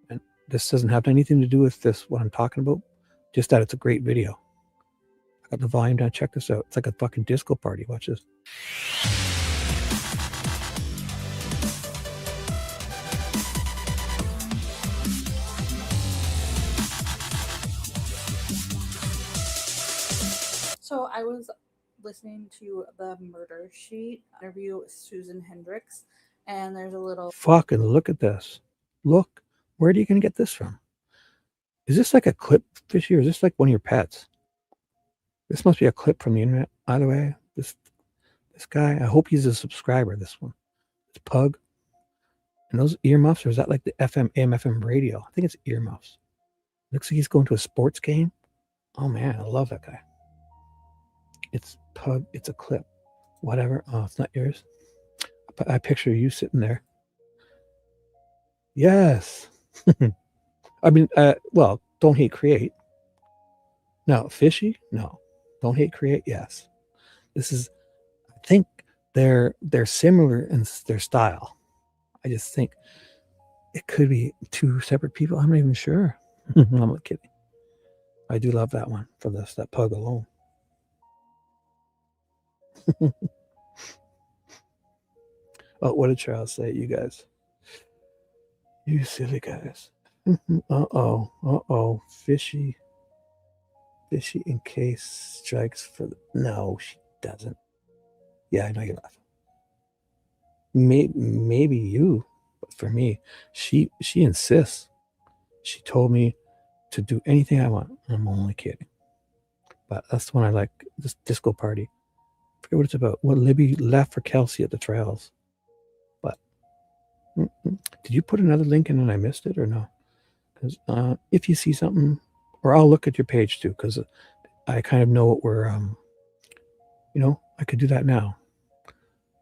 And This doesn't have anything to do with this, what I'm talking about. Just that it's a great video. I got the volume down. Check this out. It's like a fucking disco party. Watch this. So I was listening to the Murder Sheet interview with Susan Hendricks, and there's a little fucking look at this. Look, where are you gonna get this from? Is this like a clip, Fishy, or is this like one of your pets? This must be a clip from the internet. Either way, this guy, I hope he's a subscriber. This one, it's Pug, and those earmuffs, or is that like the FM, AM/FM radio? I think it's earmuffs. Looks like he's going to a sports game. Oh man, I love that guy. It's Pug. It's a clip. Whatever. Oh, it's not yours. I picture you sitting there. Yes. I mean, well, don't hate, create. No, Fishy? No. Don't hate, create? Yes. This is, I think they're similar in their style. I just think it could be two separate people. I'm not even sure. I'm not kidding. I do love that one for this, that Pug alone. Oh, what did Charles say, you guys? You silly guys. Uh-oh. Fishy in case strikes for the... No, she doesn't. Yeah, I know you're laughing. Maybe you, but for me, she insists. She told me to do anything I want. I'm only kidding. But that's the one I like, this disco party. I forget what it's about. What Libby left for Kelsey at the trails. But did you put another link in and I missed it or no? Because if you see something, or I'll look at your page too, because I kind of know what we're, you know, I could do that now.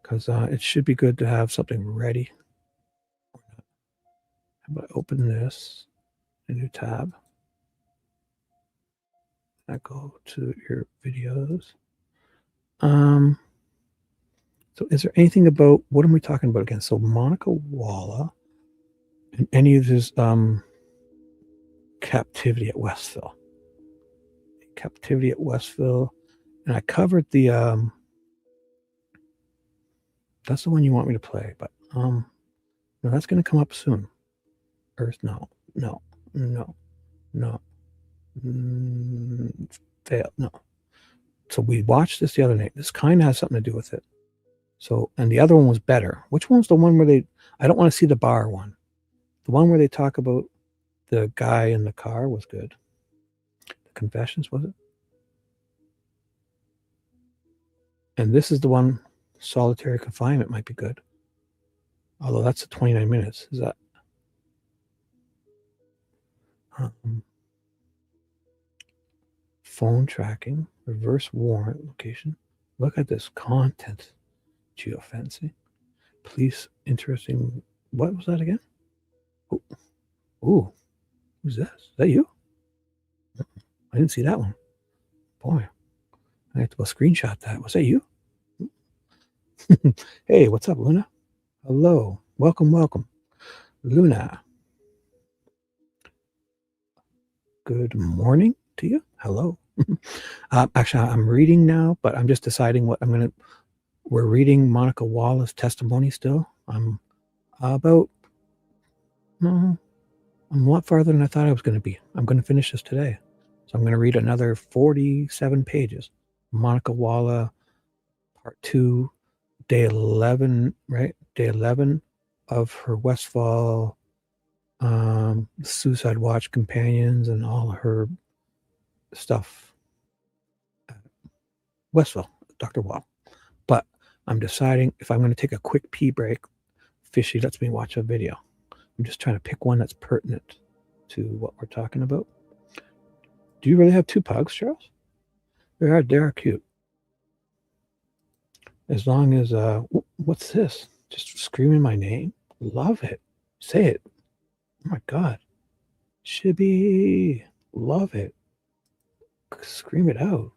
Because it should be good to have something ready. How about I open this, a new tab. I go to your videos. So is there anything about, what are we talking about again? So Monica Walla and any of his captivity at Westville. Captivity at Westville. And I covered the that's the one you want me to play, but no, that's gonna come up soon. Earth, no. Fail, no. So we watched this the other night. This kind of has something to do with it. So, and the other one was better. Which one's the one where they, I don't want to see the bar one. The one where they talk about the guy in the car was good. The Confessions, was it? And this is the one, solitary confinement might be good. Although that's 29 minutes. Is that? Phone tracking, reverse warrant location. Look at this content. Geofencing. Police interesting. What was that again? Ooh. Who's this? Is that you? I didn't see that one. Boy. I have to go screenshot that. Was that you? Hey, what's up, Luna? Hello. Welcome. Luna. Good morning to you. Hello. Actually, I'm reading now, but I'm just deciding what I'm going to... We're reading Monica Walla's testimony still. I'm about... I'm a lot farther than I thought I was going to be. I'm going to finish this today. So I'm going to read another 47 pages. Monica Walla, part 2, day 11, right? Day 11 of her Westfall Suicide Watch companions and all her stuff. Westfall, Dr. Wall. But I'm deciding if I'm going to take a quick pee break. Fishy lets me watch a video. I'm just trying to pick one that's pertinent to what we're talking about. Do you really have 2 pugs, Charles? They are cute. As long as, what's this? Just screaming my name? Love it. Say it. Oh my God. Shibby. Love it. Scream it out.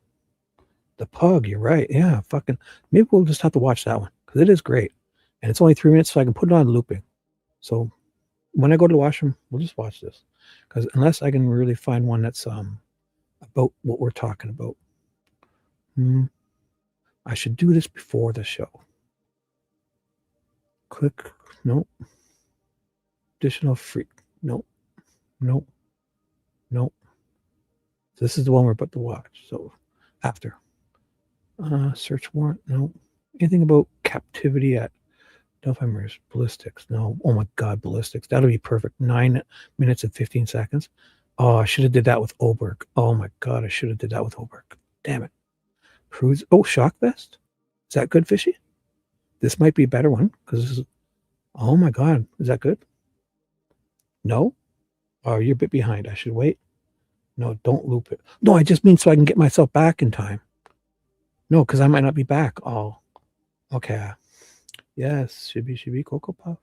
The pug, you're right. Yeah, fucking. Maybe we'll just have to watch that one because it is great. And it's only 3 minutes, so I can put it on looping. So when I go to the washroom, we'll just watch this. because unless I can really find one that's about what we're talking about. I should do this before the show. Click. Nope. Additional free. Nope. Nope. Nope. This is the one we're about to watch. So after. Search warrant. No. Anything about captivity at Delphi ballistics? No. Oh my God, ballistics. That'll be perfect. 9 minutes and 15 seconds. Oh, I should have did that with Oberg. Oh my God, I should have did that with Oberg. Damn it. Cruise. Oh, shock vest. Is that good, Fishy? This might be a better one because this is. Oh my God, is that good? No. Oh, you're a bit behind. I should wait. No, don't loop it. No, I just mean so I can get myself back in time. No, because I might not be back. Oh, okay. Yes, Shibby, Cocoa Puff.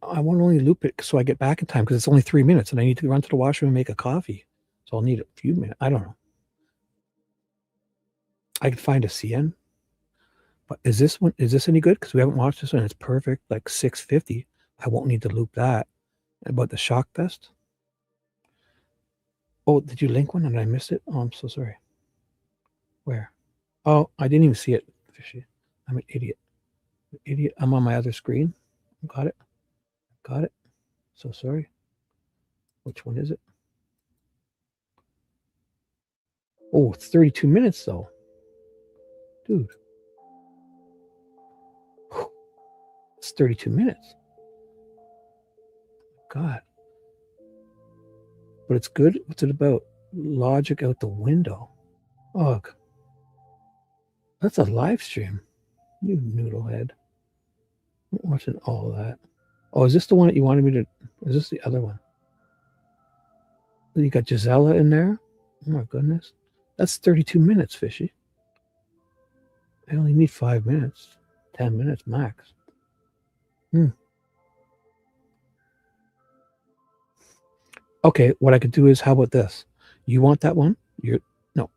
I want to only loop it so I get back in time because it's only 3 minutes and I need to run to the washroom and make a coffee. So I'll need a few minutes. I don't know. I can find a CN. But is this any good? Because we haven't watched this one. It's perfect, like 650. I won't need to loop that. About the shock vest. Oh, did you link one and I missed it? Oh, I'm so sorry. Where? Oh, I didn't even see it, Fishy. I'm an idiot. Idiot. I'm on my other screen. Got it. Got it. So sorry. Which one is it? Oh, it's 32 minutes though. Dude. It's 32 minutes. God. But it's good. What's it about? Logic out the window. Ugh. That's a live stream. You noodlehead. I'm watching all that. Oh, is this the one that you wanted me to? Is this the other one? You got Gisela in there? Oh my goodness. That's 32 minutes, Fishy. I only need 5 minutes. 10 minutes max. Okay, what I could do is, how about this? You want that one? No,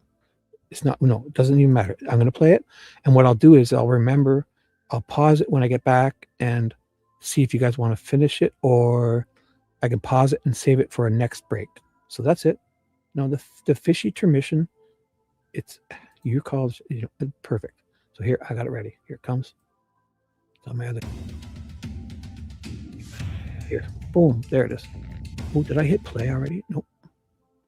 it's not. No, it doesn't even matter. I'm going to play it. And what I'll do is I'll pause it when I get back and see if you guys want to finish it, or I can pause it and save it for a next break. So that's it. No, the Fishy intermission, it's your call, perfect. So here, I got it ready. Here it comes. It's on my other. Here, boom, there it is. Oh, did I hit play already? Nope.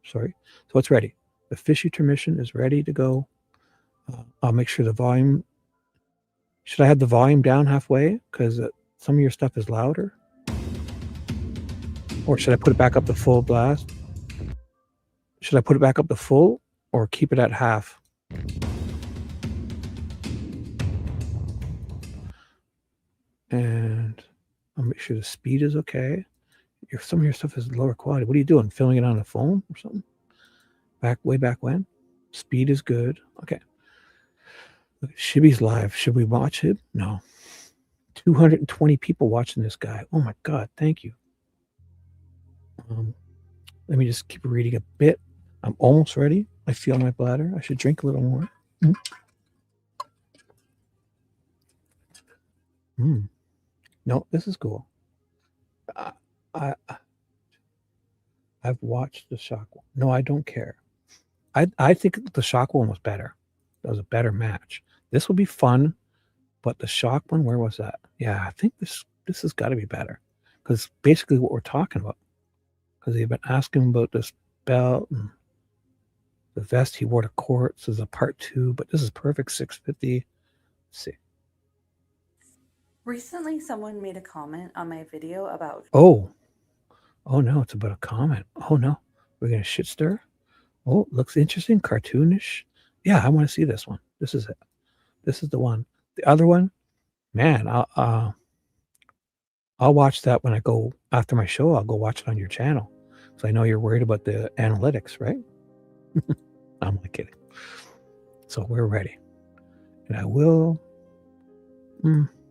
Sorry. So it's ready. The Fishy intermission is ready to go. I'll make sure the volume. Should I have the volume down halfway? Because some of your stuff is louder. Or should I put it back up to full blast? Should I put it back up to full or keep it at half? And I'll make sure the speed is okay. Some of your stuff is lower quality. What are you doing? Filming it on a phone or something? Way back when? Speed is good. Okay. Shibby's live. Should we watch it? No. 220 people watching this guy. Oh my God. Thank you. Let me just keep reading a bit. I'm almost ready. I feel my bladder. I should drink a little more. No, this is cool. I've watched the shock one. No, I don't care. I think the shock one was better. That was a better match. This will be fun, but the shock one, where was that? Yeah, I think this has got to be better, because basically what we're talking about. Because they've been asking about this belt and the vest he wore to court. This is a part 2, but this is perfect 650. Let's see. Recently, someone made a comment on my video about... Oh no, it's about a comment. Oh no, we're going to shit stir. Oh, looks interesting, cartoonish. Yeah, I want to see this one. This is it. This is the one. The other one, man, I'll watch that when I go after my show. I'll go watch it on your channel. So I know you're worried about the analytics, right? I'm only kidding. So we're ready. And I will,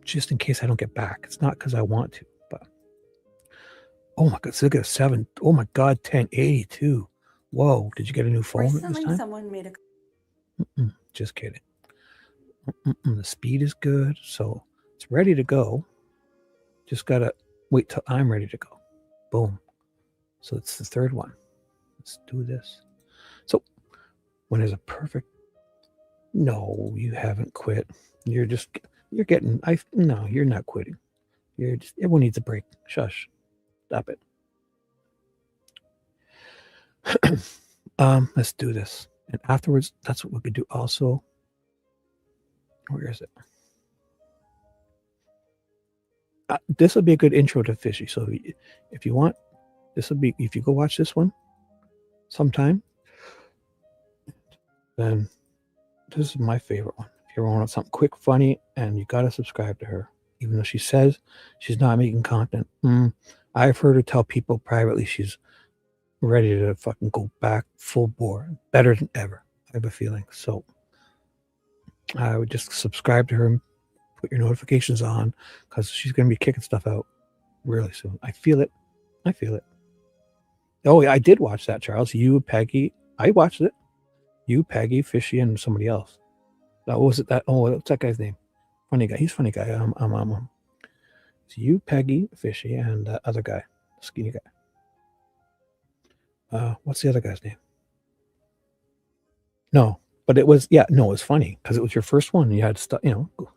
just in case I don't get back. It's not because I want to, but oh my God, so look at 7. Oh my God, 1082. Whoa, did you get a new phone at this Recently, time? someone made a... Just kidding. The speed is good, so it's ready to go. Just gotta wait till I'm ready to go. Boom. So it's the third one. Let's do this. So when there's a perfect, no, you haven't quit. You're getting, no, you're not quitting. You're just, everyone needs a break. Shush. Stop it. Let's do this. And afterwards, that's what we could do also. Where is it? This will be a good intro to Fishy. So if you want, this will be, if you go watch this one sometime, then this is my favorite one. If you ever want something quick, funny, and you got to subscribe to her, even though she says she's not making content. I've heard her tell people privately she's ready to fucking go back full bore, better than ever. I have a feeling. So I would just subscribe to her and put your notifications on, because she's going to be kicking stuff out really soon. I feel it. I feel it. Oh, yeah, I did watch that, Charles. You, Peggy. I watched it. You, Peggy, Fishy, and somebody else. What was it? What's that guy's name? Funny guy. He's a funny guy. It's you, Peggy, Fishy, and that other guy, skinny guy. What's the other guy's name? No, but it was, it was funny because it was your first one. And you had stuff,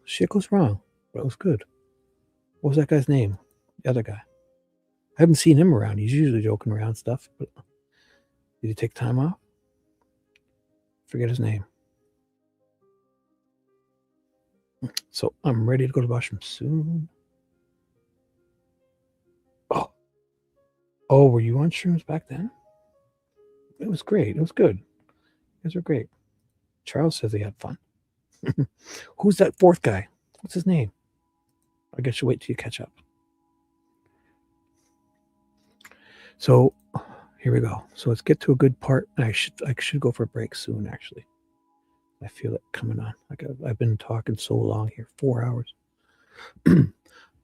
shit goes wrong, but it was good. What was that guy's name? The other guy. I haven't seen him around. He's usually joking around stuff, but did he take time off? Forget his name. So I'm ready to go to the washroom soon. Oh, were you on shrooms back then? It was great. It was good. You guys were great. Charles says he had fun. Who's that fourth guy? What's his name? I guess you wait till you catch up. So here we go. So let's get to a good part. I should go for a break soon, actually. I feel it coming on. I've been talking so long here, 4 hours.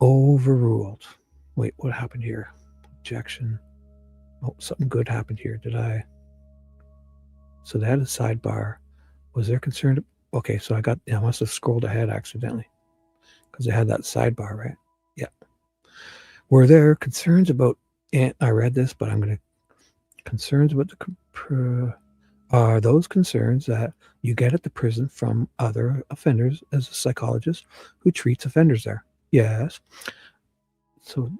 Overruled. Wait, what happened here? Objection. Oh, something good happened here. So they had a sidebar. Was there concern? Okay, so I must have scrolled ahead accidentally because they had that sidebar, right? Yeah. Were there concerns about, and I read this, but concerns about are those concerns that you get at the prison from other offenders as a psychologist who treats offenders there? Yes. So,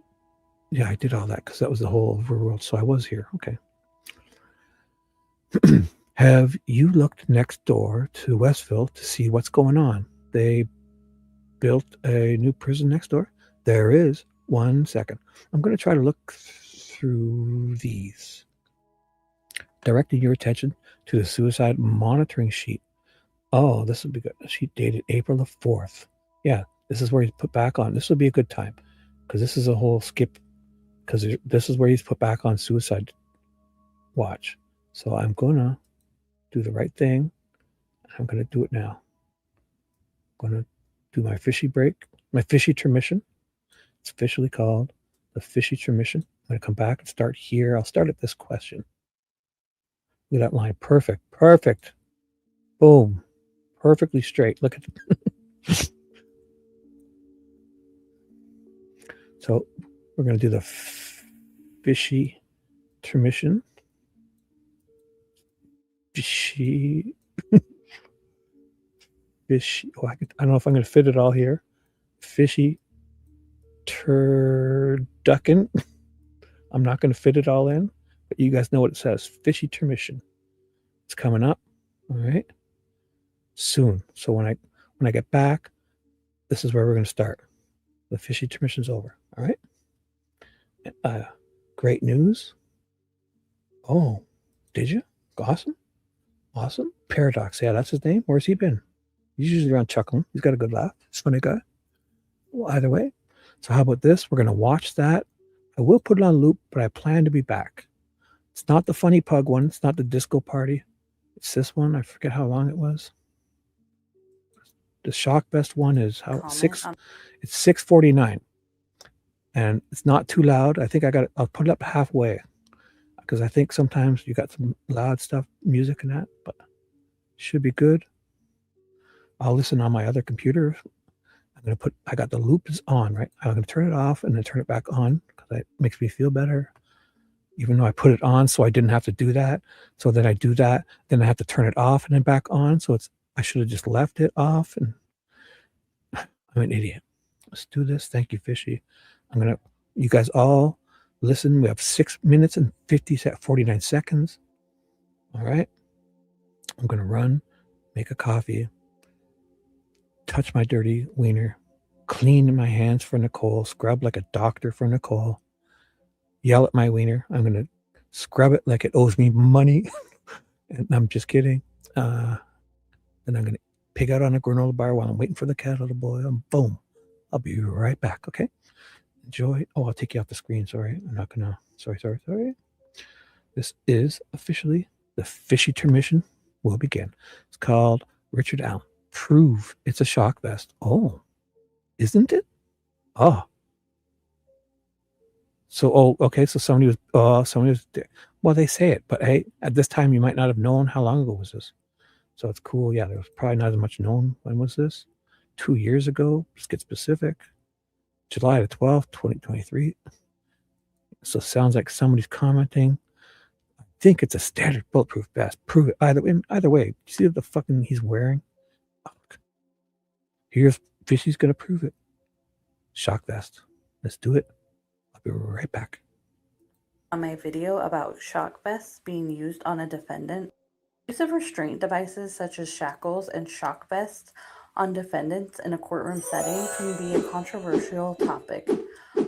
yeah, I did all that because that was the whole overworld. So I was here. Okay. Have you looked next door to Westville to see what's going on? They built a new prison next door. There is. 1 second. I'm going to try to look through these. Directing your attention to the suicide monitoring sheet. Oh, this would be good. The sheet dated April the 4th. Yeah, this is where he's put back on. This would be a good time because this is a whole skip, because this is where he's put back on suicide watch. So I'm going to do the right thing. I'm going to do it now. I'm going to do my fishy break, my fishy intermission. It's officially called the fishy intermission. I'm going to come back and start here. I'll start at this question. Look at that line. Perfect. Perfect. Boom. Perfectly straight. Look at it. So we're going to do the fishy intermission. Fishy. Fishy. Oh, I don't know if I'm going to fit it all here. Fishy turducken. I'm not going to fit it all in, but you guys know what it says. Fishy intermission. It's coming up. All right. Soon. So when I get back, this is where we're going to start. The fishy intermission's over. All right. Great news. Oh, did you? Awesome. Awesome. Paradox. Yeah, that's his name. Where's he been? He's usually around chuckling. He's got a good laugh. He's a funny guy. Well, either way. So how about this? We're going to watch that. I will put it on loop, but I plan to be back. It's not the funny pug one. It's not the disco party. It's this one. I forget how long it was. The Shock Best one is it's 6:49. And it's not too loud. I think I'll put it up halfway. Because I think sometimes you got some loud stuff, music and that, but it should be good. I'll listen on my other computer. I got the loop is on, right? I'm going to turn it off and then turn it back on because it makes me feel better. even though I put it on so I didn't have to do that. So then I do that, then I have to turn it off and then back on. So I should have just left it off, and I'm an idiot. Let's do this. Thank you, Fishy. You guys all listen. We have 6 minutes and 49 seconds. All right. I'm going to run, make a coffee, touch my dirty wiener, clean my hands for Nicole, scrub like a doctor for Nicole, yell at my wiener. I'm going to scrub it like it owes me money. And I'm just kidding. Then I'm going to pig out on a granola bar while I'm waiting for the kettle to boil. And boom. I'll be right back. Okay. Enjoy. Oh, I'll take you off the screen. Sorry. I'm not going to. Sorry. This is officially the fishy intermission will begin. It's called Richard Allen. Prove it's a shock vest. Oh, isn't it? Oh. So, okay. So somebody was, well, they say it, but hey, at this time, you might not have known how long ago was this. So it's cool. Yeah, there was probably not as much known. When was this? 2 years ago. Let's get specific. July the 12th, 2023. So it sounds like somebody's commenting. I think it's a standard bulletproof vest. Prove it. Either way. You see what the fucking he's wearing? Oh, here's Fishy's gonna prove it. Shock vest. Let's do it. I'll be right back. On my video about shock vests being used on a defendant, use of restraint devices such as shackles and shock vests on defendants in a courtroom setting can be a controversial topic.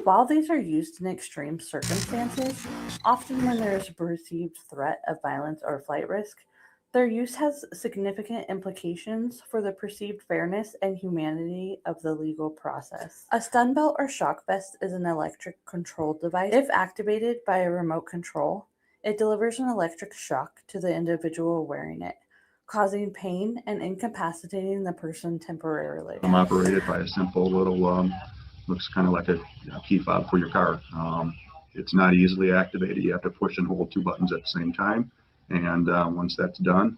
While these are used in extreme circumstances, often when there is a perceived threat of violence or flight risk, their use has significant implications for the perceived fairness and humanity of the legal process. A stun belt or shock vest is an electric controlled device. If activated by a remote control, it delivers an electric shock to the individual wearing it, causing pain and incapacitating the person temporarily. I'm operated by a simple little, looks kind of like a key fob for your car. It's not easily activated. You have to push and hold 2 buttons at the same time. And once that's done,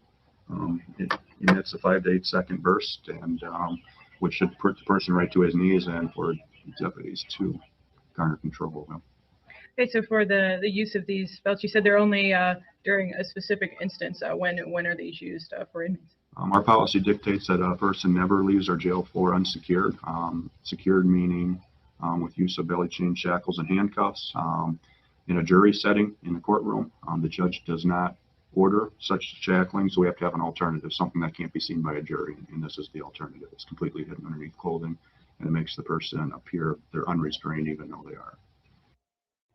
it emits a 5 to 8 second burst, and which should put the person right to his knees and for deputies to garner control of him. Okay, so for the use of these belts, you said they're only during a specific instance. When are these used for inmates? Our policy dictates that a person never leaves our jail floor unsecured. Secured meaning with use of belly chain, shackles, and handcuffs. In a jury setting in the courtroom, the judge does not order such shackling, so we have to have an alternative, something that can't be seen by a jury, and this is the alternative. It's completely hidden underneath clothing, and it makes the person appear they're unrestrained even though they are.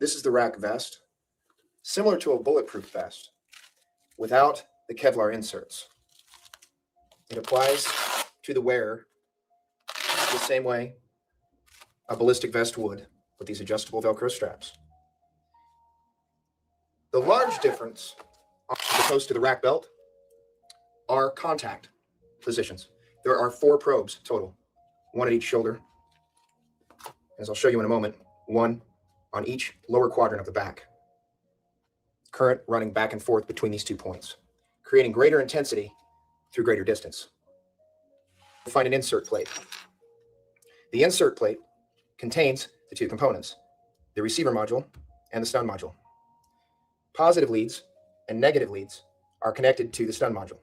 This is the rack vest, similar to a bulletproof vest, without the Kevlar inserts. It applies to the wearer the same way a ballistic vest would, with these adjustable Velcro straps. The large difference, as opposed to the rack belt, are contact positions. There are 4 probes total, 1 at each shoulder, as I'll show you in a moment, 1 on each lower quadrant of the back. Current running back and forth between these 2 points, creating greater intensity through greater distance. You'll find an insert plate. The insert plate contains the 2 components, the receiver module and the stun module. Positive leads and negative leads are connected to the stun module.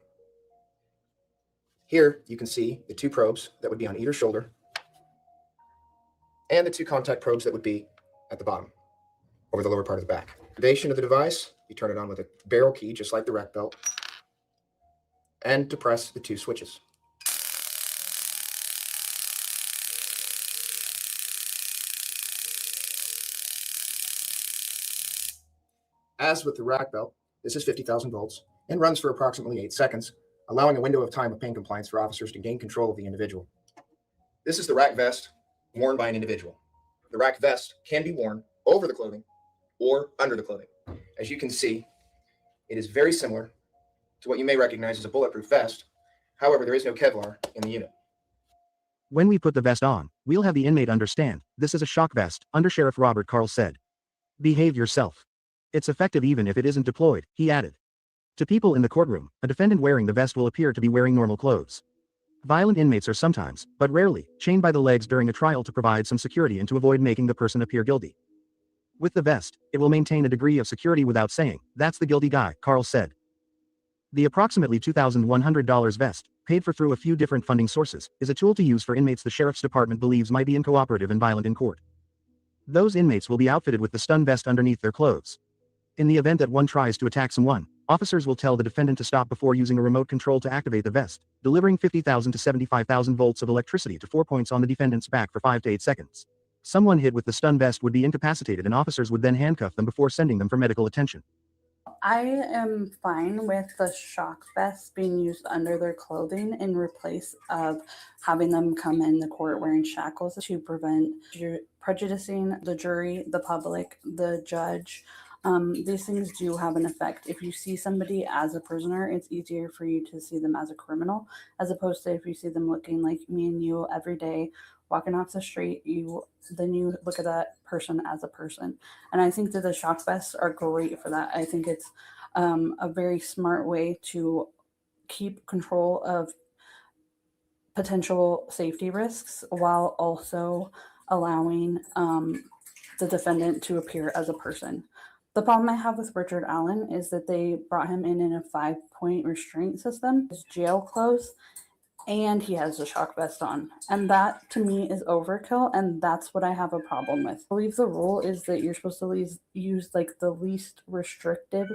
Here you can see the 2 probes that would be on either shoulder and the 2 contact probes that would be at the bottom, over the lower part of the back. Activation of the device, you turn it on with a barrel key, just like the rack belt, and to press the 2 switches. As with the rack belt, this is 50,000 volts and runs for approximately 8 seconds, allowing a window of time of pain compliance for officers to gain control of the individual. This is the rack vest worn by an individual. The rack vest can be worn over the clothing or under the clothing. As you can see, it is very similar to what you may recognize as a bulletproof vest. However, there is no Kevlar in the unit. When we put the vest on, we'll have the inmate understand this is a shock vest, Under Sheriff Robert Carl said. Behave yourself. It's effective even if it isn't deployed, he added. To people in the courtroom, a defendant wearing the vest will appear to be wearing normal clothes. Violent inmates are sometimes, but rarely, chained by the legs during a trial to provide some security and to avoid making the person appear guilty. With the vest, it will maintain a degree of security without saying, "That's the guilty guy," Carl said. The approximately $2,100 vest, paid for through a few different funding sources, is a tool to use for inmates the sheriff's department believes might be uncooperative and violent in court. Those inmates will be outfitted with the stun vest underneath their clothes. In the event that one tries to attack someone, officers will tell the defendant to stop before using a remote control to activate the vest, delivering 50,000 to 75,000 volts of electricity to 4 points on the defendant's back for 5 to 8 seconds. Someone hit with the stun vest would be incapacitated and officers would then handcuff them before sending them for medical attention. I am fine with the shock vests being used under their clothing in replace of having them come in the court wearing shackles to prevent prejudicing the jury, the public, the judge. These things do have an effect. If you see somebody as a prisoner, it's easier for you to see them as a criminal, as opposed to if you see them looking like me and you every day, walking off the street, then you look at that person as a person. And I think that the shock vests are great for that. I think it's a very smart way to keep control of potential safety risks while also allowing the defendant to appear as a person. The problem I have with Richard Allen is that they brought him in a 5-point restraint system, his jail clothes, and he has a shock vest on. And that to me is overkill, and that's what I have a problem with. I believe the rule is that you're supposed to use like the least restrictive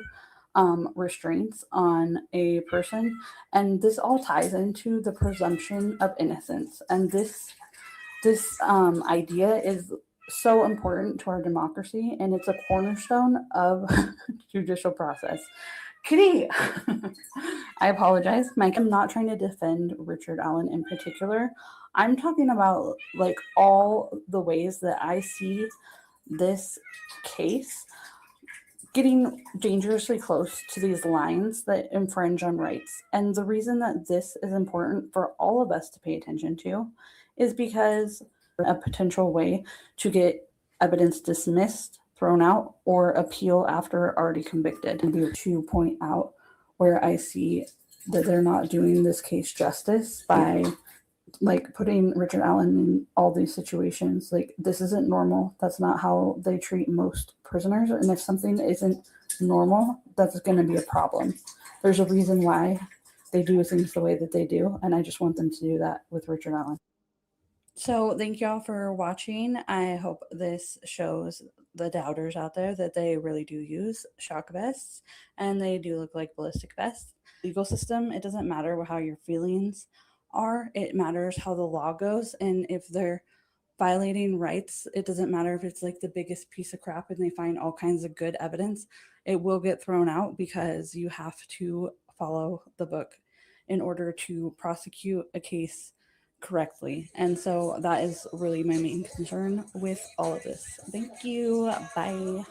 restraints on a person, and this all ties into the presumption of innocence. And this idea is so important to our democracy, and it's a cornerstone of judicial process. Kitty, I apologize. Mike, I'm not trying to defend Richard Allen in particular. I'm talking about like all the ways that I see this case getting dangerously close to these lines that infringe on rights. And the reason that this is important for all of us to pay attention to is because a potential way to get evidence dismissed, thrown out, or appeal after already convicted. And to point out where I see that they're not doing this case justice by like putting Richard Allen in all these situations. Like, this isn't normal. That's not how they treat most prisoners. And if something isn't normal, that's going to be a problem. There's a reason why they do things the way that they do. And I just want them to do that with Richard Allen. So thank y'all for watching. I hope this shows the doubters out there that they really do use shock vests and they do look like ballistic vests. Legal system, it doesn't matter how your feelings are, it matters how the law goes. And if they're violating rights, it doesn't matter if it's like the biggest piece of crap and they find all kinds of good evidence, it will get thrown out because you have to follow the book in order to prosecute a case correctly. And so that is really my main concern with all of this. Thank you. Bye.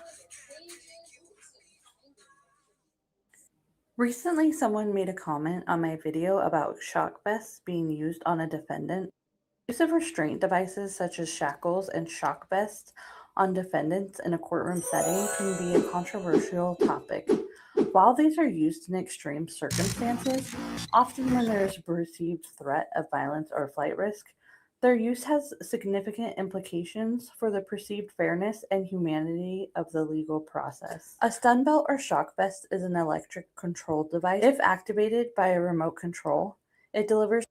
Recently, someone made a comment on my video about shock vests being used on a defendant. Use of restraint devices such as shackles and shock vests on defendants in a courtroom setting can be a controversial topic. While these are used in extreme circumstances, often when there is a perceived threat of violence or flight risk, their use has significant implications for the perceived fairness and humanity of the legal process. A stun belt or shock vest is an electric controlled device. If activated by a remote control, it delivers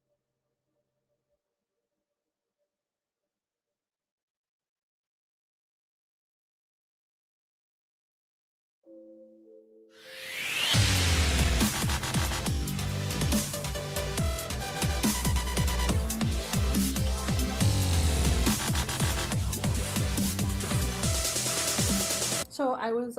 So I was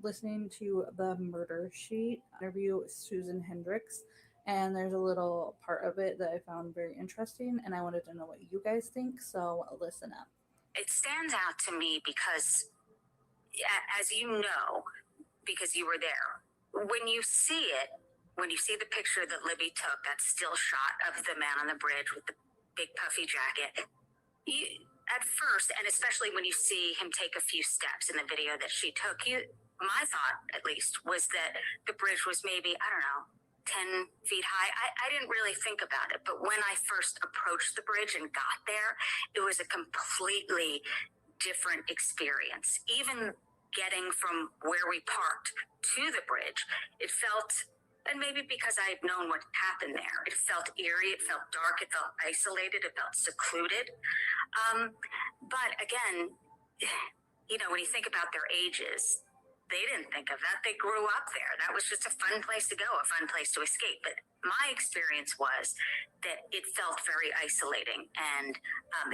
listening to the Murder Sheet interview with Susan Hendricks, and there's a little part of it that I found very interesting, and I wanted to know what you guys think, so listen up. It stands out to me because, as you know, because you were there, when you see it, when you see the picture that Libby took, that still shot of the man on the bridge with the big puffy jacket, at first, and especially when you see him take a few steps in the video that she took, my thought, at least, was that the bridge was maybe, I don't know, 10 feet high. I didn't really think about it, but when I first approached the bridge and got there, it was a completely different experience. Even getting from where we parked to the bridge, it felt, and maybe because I had known what happened there, it felt eerie, it felt dark, it felt isolated, it felt secluded. But again, you know, when you think about their ages, they didn't think of that. They grew up there. That was just a fun place to go, a fun place to escape. But my experience was that it felt very isolating, and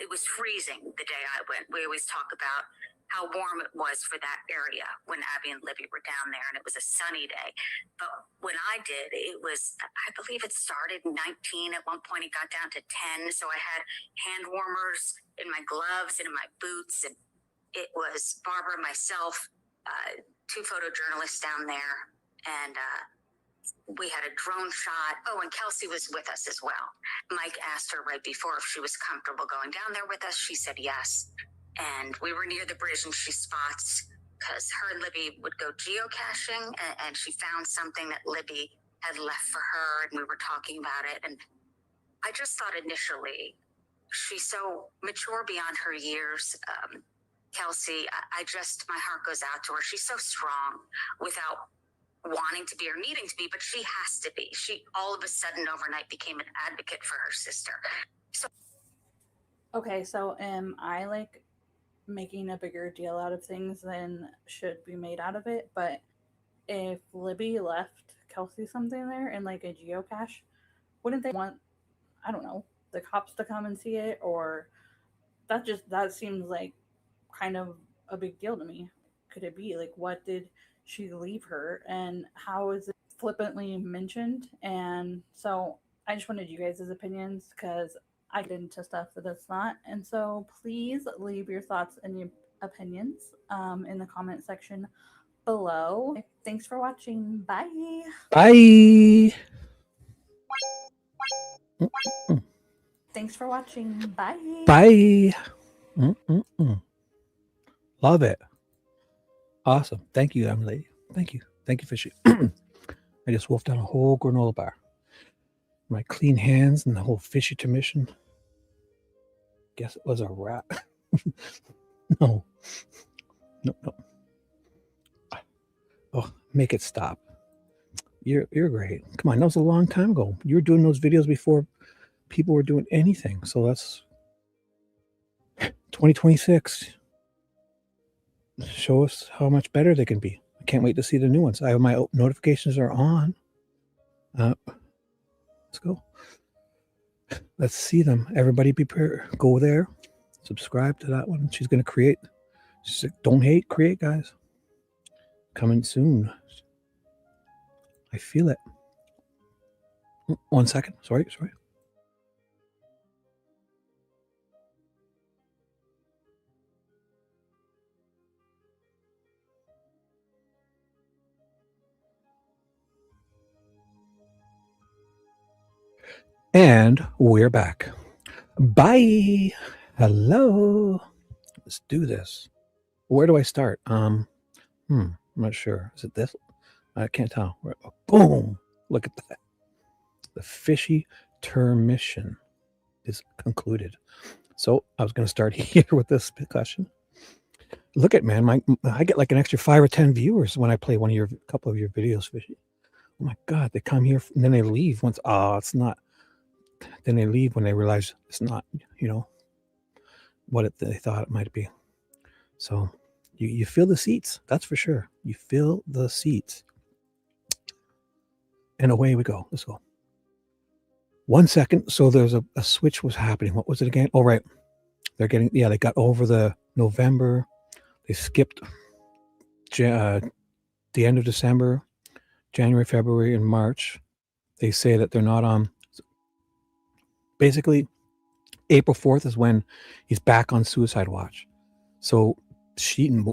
it was freezing the day I went. We always talk about how warm it was for that area when Abby and Libby were down there, and it was a sunny day. But when I did, it was, I believe it started 19. At one point it got down to 10. So I had hand warmers in my gloves and in my boots, and it was Barbara, myself, 2 photojournalists down there, and we had a drone shot. Oh, and Kelsey was with us as well. Mike asked her right before if she was comfortable going down there with us. She said yes. And we were near the bridge, and she spots, because her and Libby would go geocaching, and she found something that Libby had left for her, and we were talking about it. And I just thought initially, she's so mature beyond her years. Kelsey, my heart goes out to her. She's so strong without wanting to be or needing to be, but she has to be. She all of a sudden overnight became an advocate for her sister. So, Okay, so am I like making a bigger deal out of things than should be made out of it? But if Libby left Kelsey something there in like a geocache, wouldn't they want, I don't know, the cops to come and see it? Or that seems like kind of a big deal to me. Could it be like, what did she leave her, and how is it flippantly mentioned? And so I just wanted you guys' opinions, because I get into stuff that's not. And so please leave your thoughts and your opinions in the comment section below. Thanks for watching. Bye. Bye. Thanks for watching. Bye. Bye. Love it. Awesome. Thank you, lady. Thank you. Thank you, Fishy. I just wolfed down a whole granola bar. My clean hands and the whole fishy intermission. Guess it was a rat. No. Oh, make it stop. You're great. Come on, that was a long time ago. You were doing those videos before people were doing anything. So that's 2026. Show us how much better they can be. I can't wait to see the new ones. My notifications are on. Let's go. Let's see them. Everybody prepare. Go there. Subscribe to that one. She's going to create. She's like, don't hate, create, guys. Coming soon. I feel it. 1 second. Sorry. And we're back. Bye. Hello. Let's do this. Where do I start? I'm not sure. Is it this? I can't tell. Boom. Look at that. The fishy intermission is concluded. So I was going to start here with this discussion. Look at, man, I get like an extra 5 or 10 viewers when I play couple of your videos, Fishy. Oh my God, they come here and then they leave once. It's not. Then they leave when they realize it's not, what they thought it might be. So you fill the seats. That's for sure. You fill the seats. And away we go. Let's go. 1 second. So there's a switch was happening. What was it again? Oh, right. They got over the November. They skipped the end of December, January, February, and March. They say that they're not on. Basically, April 4th is when he's back on suicide watch. So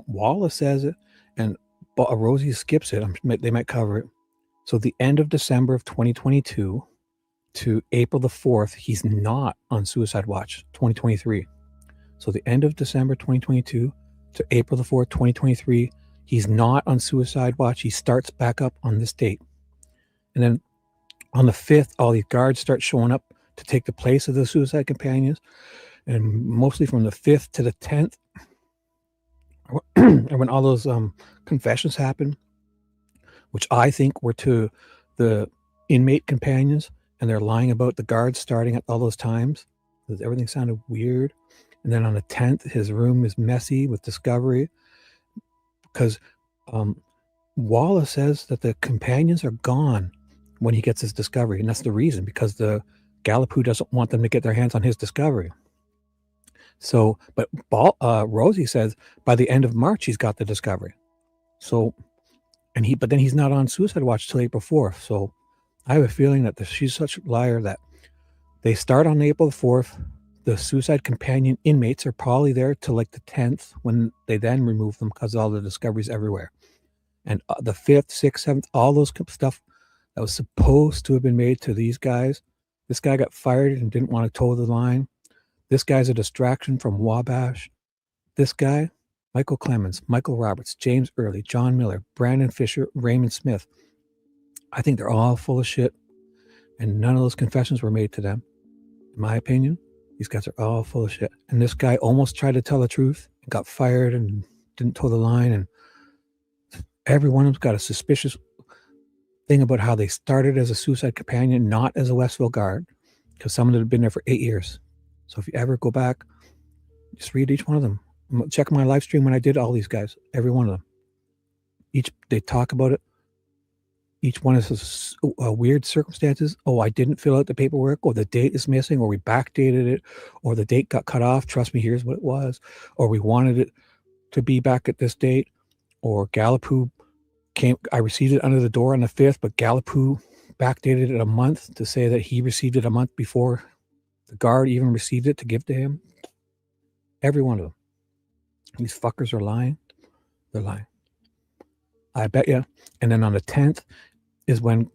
Wallace says it, and Rosie skips it. They might cover it. So the end of December of 2022 to April the 4th, he's not on suicide watch, 2023. So the end of December 2022 to April the 4th, 2023, he's not on suicide watch. He starts back up on this date. And then on the 5th, all these guards start showing up to take the place of the suicide companions. And mostly from the 5th to the 10th, And when all those confessions happened, which I think were to the inmate companions, and they're lying about the guards starting at all those times, because everything sounded weird. And then on the 10th, his room is messy with discovery, because Wallace says that the companions are gone when he gets his discovery, and that's the reason, because the Gallipoot doesn't want them to get their hands on his discovery. So, but Rosie says by the end of March he's got the discovery. So, but then he's not on suicide watch till April 4th. So, I have a feeling that she's such a liar that they start on April 4th. The suicide companion inmates are probably there till like the 10th, when they then remove them because all the discoveries everywhere. And the 5th, 6th, 7th, all those stuff that was supposed to have been made to these guys. This guy got fired and didn't want to toe the line. This guy's a distraction from Wabash. This guy, Michael Clemens, Michael Roberts, James Early, John Miller, Brandon Fisher, Raymond Smith. I think they're all full of shit, and none of those confessions were made to them. In my opinion, these guys are all full of shit. And this guy almost tried to tell the truth and got fired and didn't toe the line. And every one of them's got a suspicious thing about how they started as a suicide companion, not as a Westville guard, because some of them had been there for 8 years. So if you ever go back, just read each one of them. Check my live stream when I did all these guys, every one of them. They talk about it. Each one is weird circumstances. Oh, I didn't fill out the paperwork, or the date is missing, or we backdated it, or the date got cut off. Trust me, here's what it was. Or we wanted it to be back at this date. Or Gallipoot came, I received it under the door on the 5th, but Gallipoot backdated it a month to say that he received it a month before the guard even received it to give to him. Every one of them. These fuckers are lying. They're lying. I bet you. And then on the 10th is when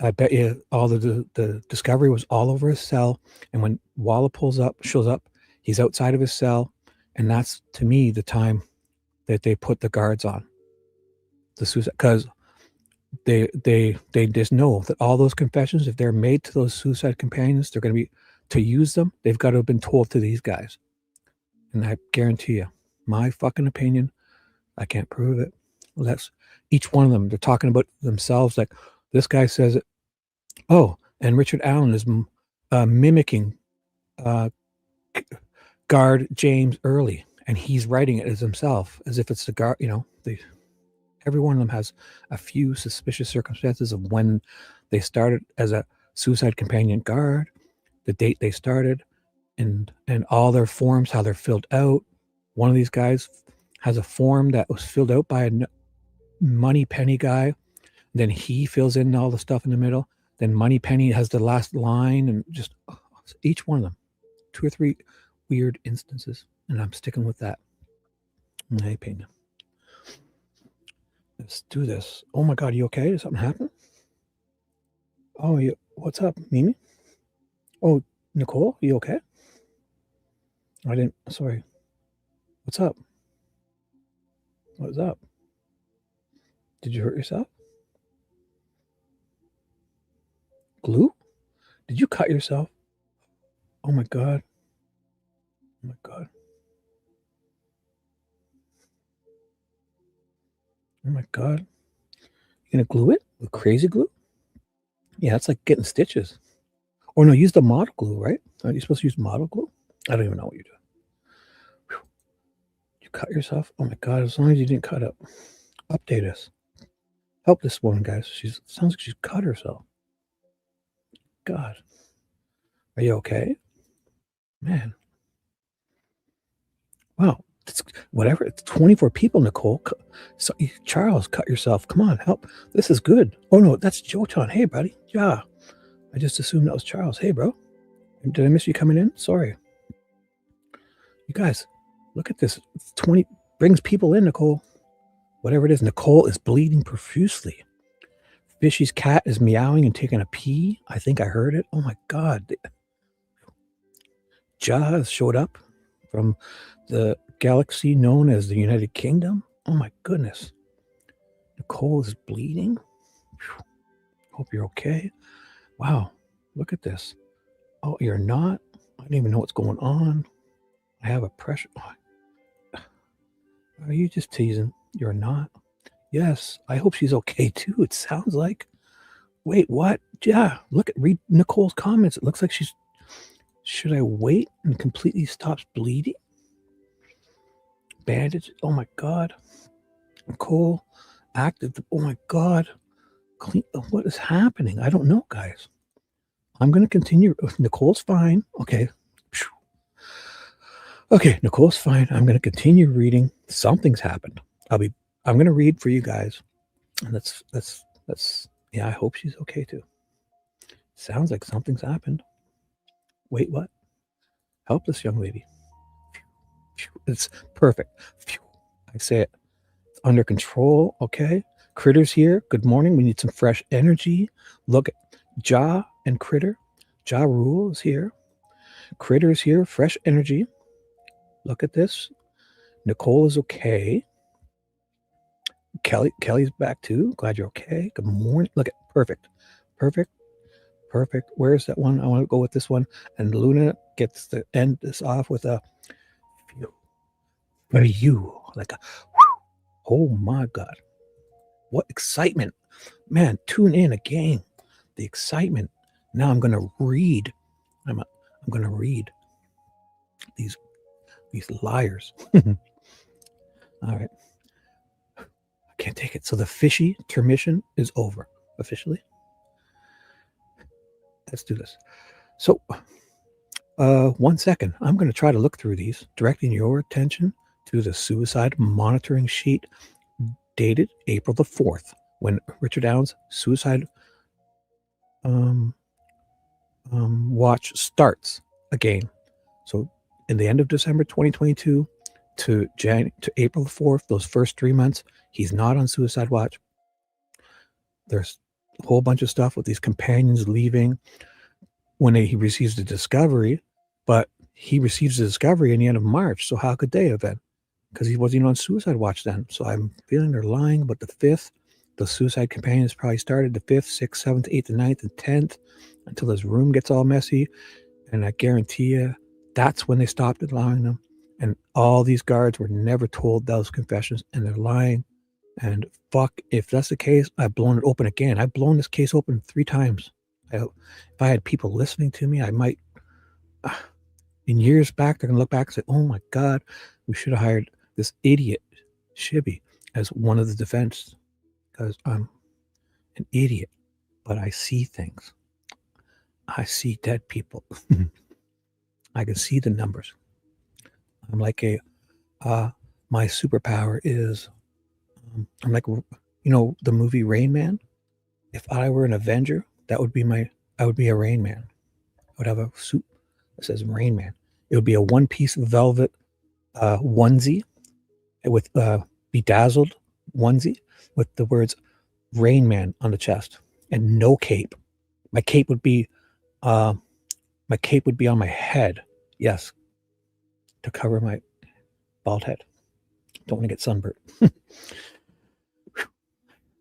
I bet you all the discovery was all over his cell. And when Walla shows up, he's outside of his cell. And that's, to me, the time that they put the guards on the suicide, because they just know that all those confessions, if they're made to those suicide companions, they're going to be, to use them, they've got to have been told to these guys. And I guarantee you, my fucking opinion, I can't prove it. Well, that's each one of them. They're talking about themselves. Like this guy says it. Oh, and Richard Allen is mimicking guard James Early, and he's writing it as himself, as if it's the guard. Every one of them has a few suspicious circumstances of when they started as a suicide companion guard, the date they started, and all their forms, how they're filled out. One of these guys has a form that was filled out by a Money Penny guy. Then he fills in all the stuff in the middle. Then Money Penny has the last line, and just each one of them, 2 or 3 weird instances, and I'm sticking with that. In my opinion. Let's do this. Oh my God, you okay? Did something happen? Oh, what's up, Mimi? Oh, Nicole, you okay? Sorry. What's up? What's up? Did you hurt yourself? Glue? Did you cut yourself? Oh my God. Oh my God. Oh my God. You gonna glue it with crazy glue? Yeah, it's like getting stitches. Or no, use the model glue, right? Aren't you supposed to use model glue? I don't even know what you're doing. Whew. You cut yourself? Oh my God, as long as you didn't cut up. Update us. Help this woman, guys. Sounds like she's cut herself. God. Are you okay? Man. Wow. Whatever. It's 24 people, Nicole. So, Charles, cut yourself. Come on, help. This is good. Oh, no, that's Jotan. Hey, buddy. Yeah. I just assumed that was Charles. Hey, bro. Did I miss you coming in? Sorry. You guys, look at this. 20 brings people in, Nicole. Whatever it is. Nicole is bleeding profusely. Fishy's cat is meowing and taking a pee. I think I heard it. Oh, my God. Jaz showed up from the galaxy known as the United Kingdom. Oh my goodness. Nicole is bleeding. Whew. Hope you're okay. Wow. Look at this. Oh, you're not? I don't even know what's going on. I have a pressure. Oh. Are you just teasing? You're not. Yes, I hope she's okay too. It sounds like. Wait, what? Yeah, read Nicole's comments. It looks like she's. Should I wait and completely stops bleeding? Bandage. Oh my God. Nicole, active. Oh my God. Clean. What is happening? I don't know, guys. I'm going to continue. Nicole's fine. Okay. Okay, Nicole's fine. I'm going to continue reading. Something's happened. I'm going to read for you guys. And that's, yeah, I hope she's okay too. Sounds like something's happened. Wait, what? Help this young lady. It's perfect. I say it. It's under control. Okay. Critter's here. Good morning. We need some fresh energy. Look at Ja and Critter. Ja Rule is here. Critter's here. Fresh energy. Look at this. Nicole is okay. Kelly's back too. Glad you're okay. Good morning. Look at perfect. Perfect. Perfect. Where's that one? I want to go with this one. And Luna gets to end this off with a for you. Like a oh my God. What excitement. Man, tune in again. The excitement. Now I'm gonna read. I'm gonna read these liars. All right. I can't take it. So the fishy intermission is over officially. Let's do this. So 1 second. I'm going to try to look through these, directing your attention to the suicide monitoring sheet dated April the 4th, when Richard Allen's suicide watch starts again. So in the end of December 2022 to April the 4th, those first 3 months, he's not on suicide watch. There's a whole bunch of stuff with these companions leaving when he receives the discovery, but he receives the discovery in the end of March. So how could they have been? Because he wasn't on suicide watch then. So I'm feeling they're lying. But the 5th, the suicide companions probably started the 5th, 6th, 7th, 8th, and 9th, and 10th until his room gets all messy. And I guarantee you, that's when they stopped allowing them. And all these guards were never told those confessions, and they're lying. And fuck, if that's the case, I've blown it open again. I've blown this case open 3 times. If I had people listening to me, I might, in years back, they're going to look back and say, oh my God, we should have hired this idiot, Shibby, as one of the defense, because I'm an idiot, but I see things. I see dead people. I can see the numbers. I'm like my superpower is, I'm like, the movie Rain Man. If I were an Avenger, I would be a Rain Man. I would have a suit that says Rain Man. It would be a one-piece velvet onesie with bedazzled onesie with the words Rain Man on the chest and no cape. My cape would be on my head. Yes, to cover my bald head. Don't want to get sunburned.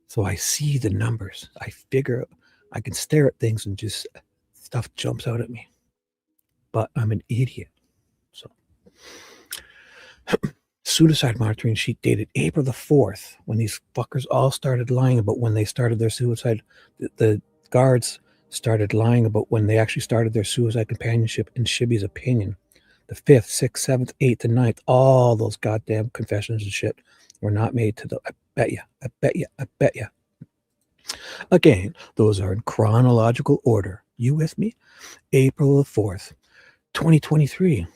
So I see the numbers. I figure I can stare at things and just stuff jumps out at me. But I'm an idiot. So suicide monitoring sheet dated April the 4th, when these fuckers all started lying about when they started their suicide. The guards started lying about when they actually started their suicide companionship in Shibby's opinion. The 5th, 6th, 7th, 8th, and 9th, all those goddamn confessions and shit were not made to the, I bet you. Again, those are in chronological order. You with me? April the 4th, 2023,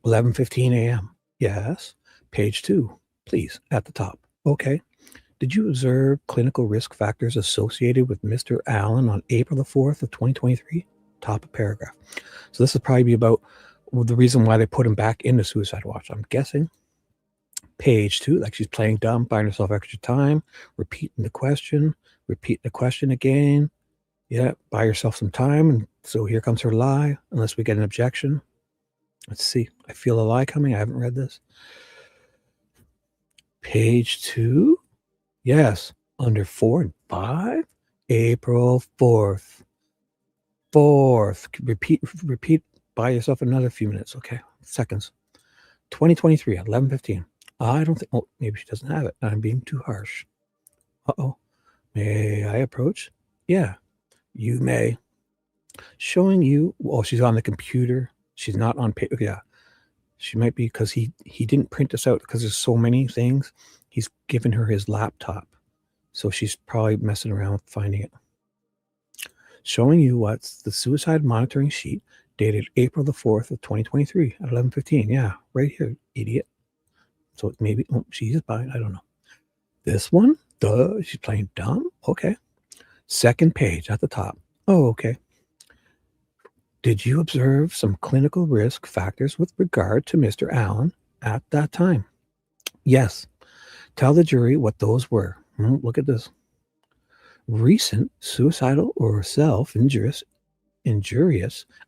11:15 a.m. Yes. Page 2, please, at the top. Okay. Did you observe clinical risk factors associated with Mr. Allen on April the 4th of 2023? Top of paragraph. So this will probably be about the reason why they put him back into suicide watch, I'm guessing. Page 2, like she's playing dumb, buying herself extra time, repeating the question again. Yeah, buy yourself some time. And so here comes her lie, unless we get an objection. Let's see. I feel a lie coming. I haven't read this. Page 2. Yes, under 4 and 5. April 4th. 4th. Repeat. Buy yourself another few minutes. Okay. Seconds. 2023 at 11:15. I don't think, oh, maybe she doesn't have it. I'm being too harsh. Uh-oh. May I approach? Yeah, you may. Showing you, well, she's on the computer. She's not on paper. Yeah, she might be because he didn't print this out because there's so many things. He's given her his laptop. So she's probably messing around finding it. Showing you what's the suicide monitoring sheet dated April the 4th of 2023 at 11:15. Yeah, right here, idiot. So maybe, oh, she's buying, I don't know. This one, duh, she's playing dumb. Okay. Second page at the top. Oh, okay. Did you observe some clinical risk factors with regard to Mr. Allen at that time? Yes. Tell the jury what those were. Look at this. Recent suicidal or self-injurious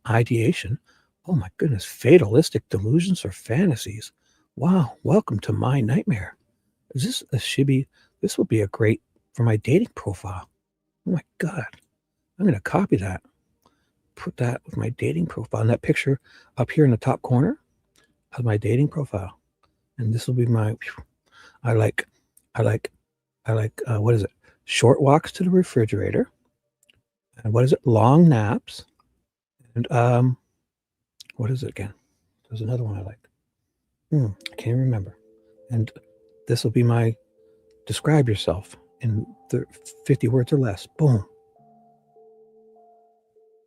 ideation. Oh my goodness. Fatalistic delusions or fantasies. Wow. Welcome to my nightmare. Is this a Shibby? This would be a great for my dating profile. Oh my God. I'm going to copy that. Put that with my dating profile. And that picture up here in the top corner of my dating profile. And this will be my, I like, what is it? Short walks to the refrigerator. And what is it? Long naps. And, what is it again? There's another one I like. I can't remember. And this will be my describe yourself in 50 words or less. Boom.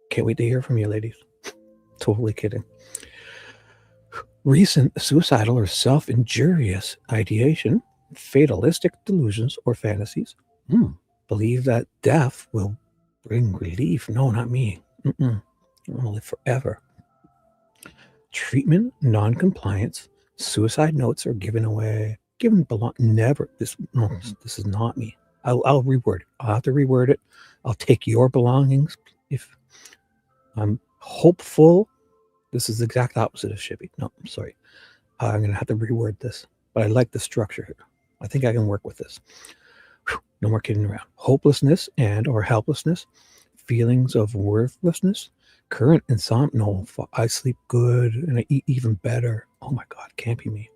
Can't wait to hear from you, ladies. Totally kidding. Recent suicidal or self-injurious ideation, fatalistic delusions or fantasies. Believe that death will bring relief. No, not me. I want to live forever. Treatment, non-compliance, suicide notes are given away. Never. This is not me. I'll reword it. I'll have to reword it. I'll take your belongings if I'm hopeful. This is the exact opposite of Shibby. No, I'm sorry. I'm going to have to reword this, but I like the structure here. I think I can work with this. No more kidding around. Hopelessness and or helplessness, feelings of worthlessness, current insomnia. No, I sleep good and I eat even better. Oh my God, can't be me.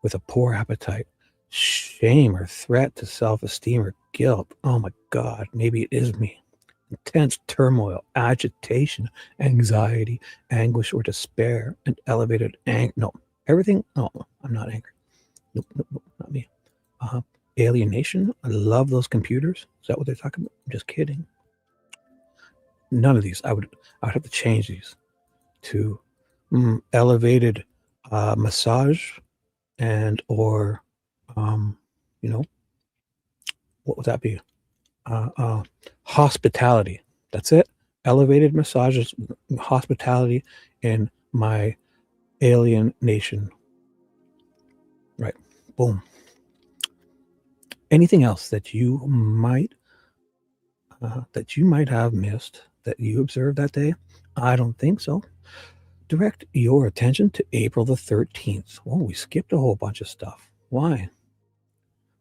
With a poor appetite, shame or threat to self-esteem or guilt. Oh my God, maybe it is me. Intense turmoil, agitation, anxiety, anguish, or despair, and elevated anger. No, everything. No, I'm not angry. Nope, not me. Alienation. I love those computers. Is that what they're talking about? I'm just kidding. None of these. I would have to change these to elevated massage and or what would that be? Hospitality. That's it. Elevated massages, hospitality in my alienation. Right. Boom. Anything else that you might have missed that you observed that day? I don't think so. Direct your attention to April the 13th. Oh, we skipped a whole bunch of stuff. Why?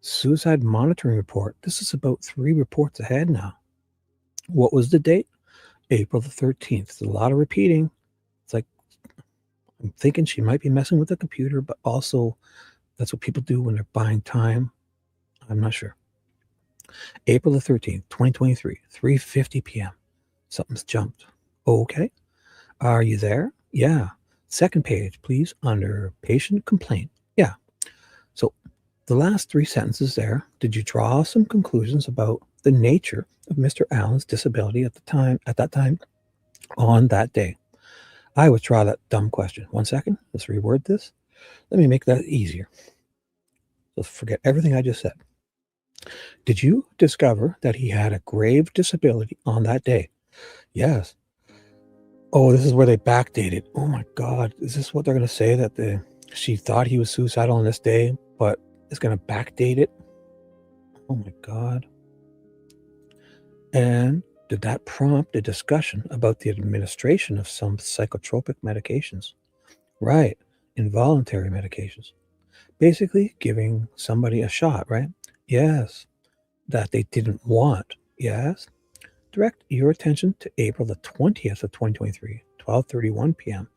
Suicide monitoring report. This is about 3 reports ahead now. What was the date? April the 13th. It's a lot of repeating. It's like, I'm thinking she might be messing with the computer, but also that's what people do when they're buying time. I'm not sure. April the 13th, 2023, 3:50 p.m. Something's jumped. Okay. Are you there? Yeah. Second page, please, under patient complaint. Yeah. So the last 3 sentences there, did you draw some conclusions about the nature of Mr. Allen's disability at that time, on that day? I withdraw that dumb question. 1 second. Let's reword this. Let me make that easier. Let's forget everything I just said. Did you discover that he had a grave disability on that day? Yes. Oh, this is where they backdated. Oh my God. Is this what they're going to say, that she thought he was suicidal on this day, but it's going to backdate it? Oh my God. And did that prompt a discussion about the administration of some psychotropic medications? Right. Involuntary medications. Basically giving somebody a shot, right? Yes. That they didn't want. Yes. Direct your attention to April the 20th of 2023, 12:31 p.m.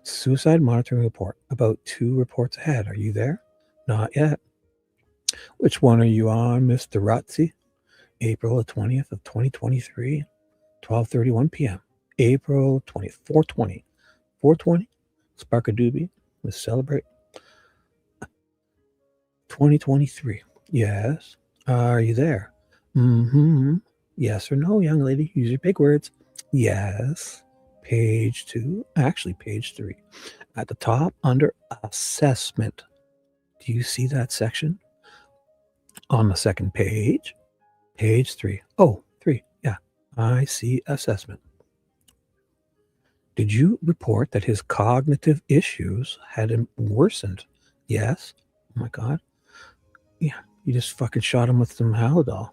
Suicide monitoring report. About 2 reports ahead. Are you there? Not yet. Which one are you on, Mr. Rotzi? April the 20th of 2023, 12:31 p.m. April 20th, 420. 420, Spark a Doobie. Let's celebrate. 2023. Yes. Are you there? Mm-hmm. Yes or no, young lady? Use your big words. Yes. Page 2. Actually, page 3. At the top, under assessment. Do you see that section? On the second page. Page 3. Oh, 3. Yeah. I see assessment. Did you report that his cognitive issues had worsened? Yes. Oh my God. Yeah. You just fucking shot him with some Halidol.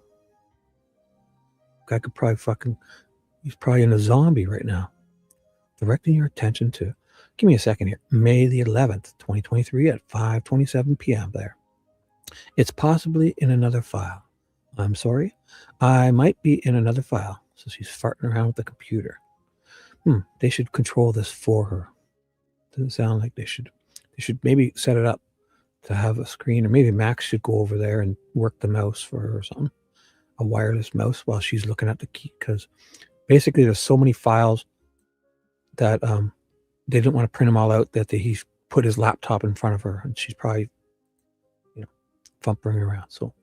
Guy could probably he's probably in a zombie right now. Directing your attention to, give me a second here, May the 11th, 2023 at 5:27 p.m. there. It's possibly in another file. I'm sorry. I might be in another file. So she's farting around with the computer. They should control this for her. Doesn't sound like they should. They should maybe set it up to have a screen, or maybe Max should go over there and work the mouse for her or something. A wireless mouse while she's looking at the key, because basically there's so many files that they didn't want to print them all out, that he's put his laptop in front of her and she's probably, fumbling around. So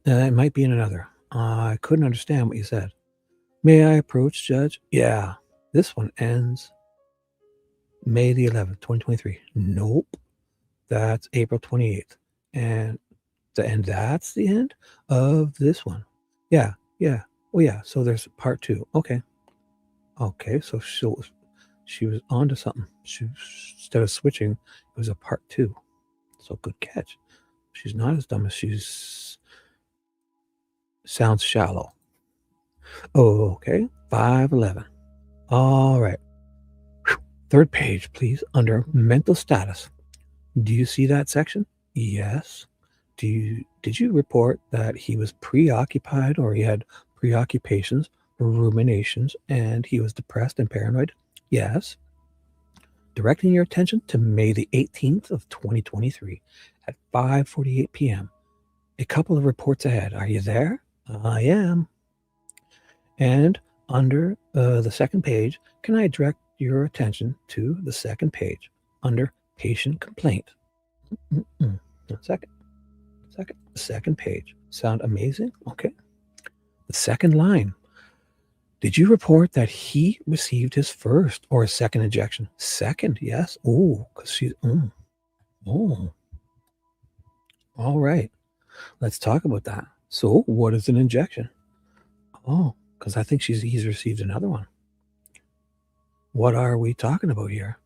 it might be in another. I couldn't understand what you said. May I approach, Judge? Yeah. This one ends May the 11th, 2023. Nope. That's April 28th. And that's the end of this one. Yeah. Oh, yeah. So there's part 2. Okay. So she was onto something. Instead of switching, it was a part 2. So good catch. She's not as dumb as sounds shallow. Oh, okay. 5:11. All right. Third page, please. Under mental status. Do you see that section? Yes. Did you report that he was preoccupied, or he had preoccupations, ruminations, and he was depressed and paranoid? Yes. Directing your attention to May the 18th of 2023 at 5:48 p.m. A couple of reports ahead. Are you there? I am. And under the second page, can I direct your attention to the second page under patient complaint? Second. The second page. Sound amazing? Okay. The second line. Did you report that he received his first or his second injection? Second, yes. Oh, because she's. Oh. All right. Let's talk about that. So, what is an injection? Oh, because I think he's received another one. What are we talking about here?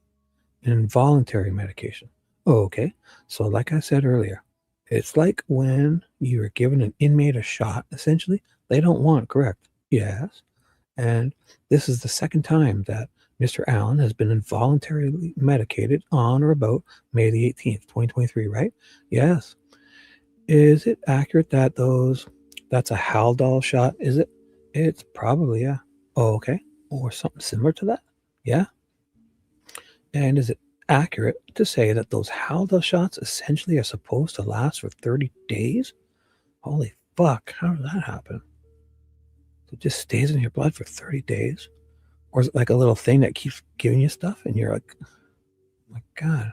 Involuntary medication. Oh, okay. So, like I said earlier, it's like when you are giving an inmate a shot, essentially, they don't want, correct? Yes. And this is the second time that Mr. Allen has been involuntarily medicated on or about May the 18th, 2023, right? Yes. Is it accurate that that's a Haldol shot? Is it? It's probably, yeah. Oh, okay. Or something similar to that? Yeah. And is it accurate to say that those Haldol shots essentially are supposed to last for 30 days? Holy fuck. How does that happen? It just stays in your blood for 30 days? Or is it like a little thing that keeps giving you stuff and you're like, oh my God.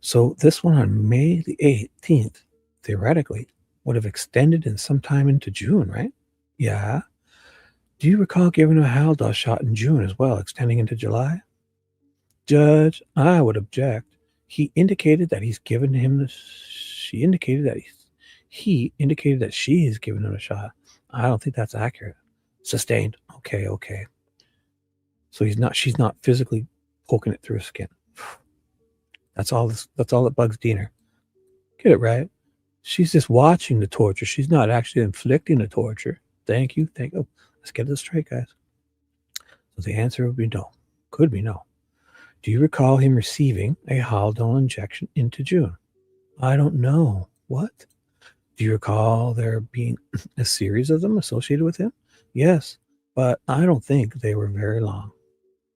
So this one on May the 18th, theoretically, would have extended in sometime into June, right? Yeah. Do you recall giving a Haldol shot in June as well, extending into July? Judge, I would object. He indicated that he's given him she indicated that he indicated that she has given him a shot. I don't think that's accurate. Sustained. Okay. So she's not physically poking it through his skin. That's all that bugs Diener. Get it right. She's just watching the torture. She's not actually inflicting the torture. Thank you. Let's get this straight, guys. So the answer would be no. Could be no. Do you recall him receiving a Haldol injection into June? I don't know. What? Do you recall there being a series of them associated with him? Yes, but I don't think they were very long.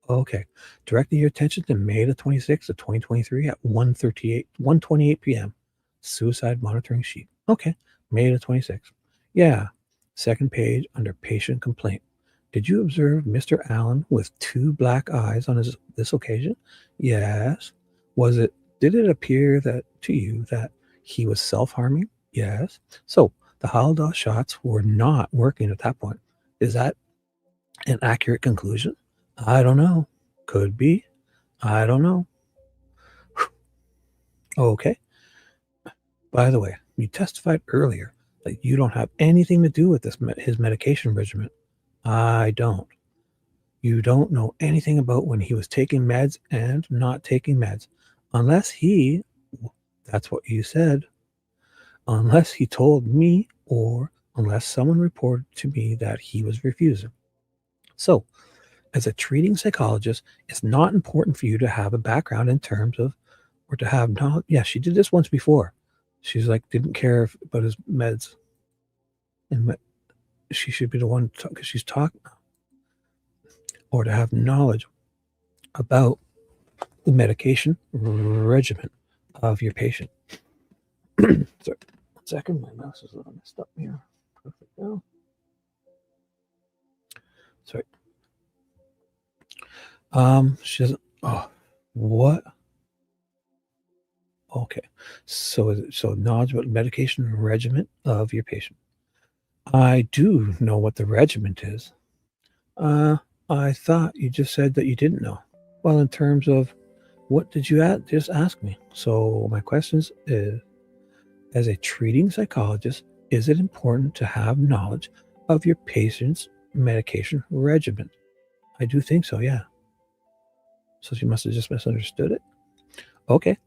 Okay. Directing your attention to May the 26th of 2023 at 1:28 p.m. Suicide monitoring sheet. Okay. May the 26th. Yeah. Second page under patient complaint. Did you observe Mr. Allen with 2 black eyes on this occasion? Yes. Did it appear to you that he was self-harming? Yes. So the Haldol shots were not working at that point. Is that an accurate conclusion? I don't know. Could be. I don't know. Okay. By the way, you testified earlier that you don't have anything to do with his medication regimen. I don't. You don't know anything about when he was taking meds and not taking meds. That's what you said, unless he told me or unless someone reported to me that he was refusing. So, as a treating psychologist, it's not important for you to have a background in terms of, or to have knowledge. Yeah, she did this once before. She's like, didn't care about his meds. And she should be the one, because she's talking, or to have knowledge about the medication regimen of your patient. Sorry, 1 second. My mouse is a little messed up here. Perfect now. Sorry. She doesn't. Oh, what? Okay. So knowledge about medication regimen of your patient. I do know what the regiment is. I thought you just said that you didn't know. Well, in terms of what did you just ask me? So my questions is, as a treating psychologist, is it important to have knowledge of your patient's medication regimen? I do think so, yeah. So she must have just misunderstood it. Okay.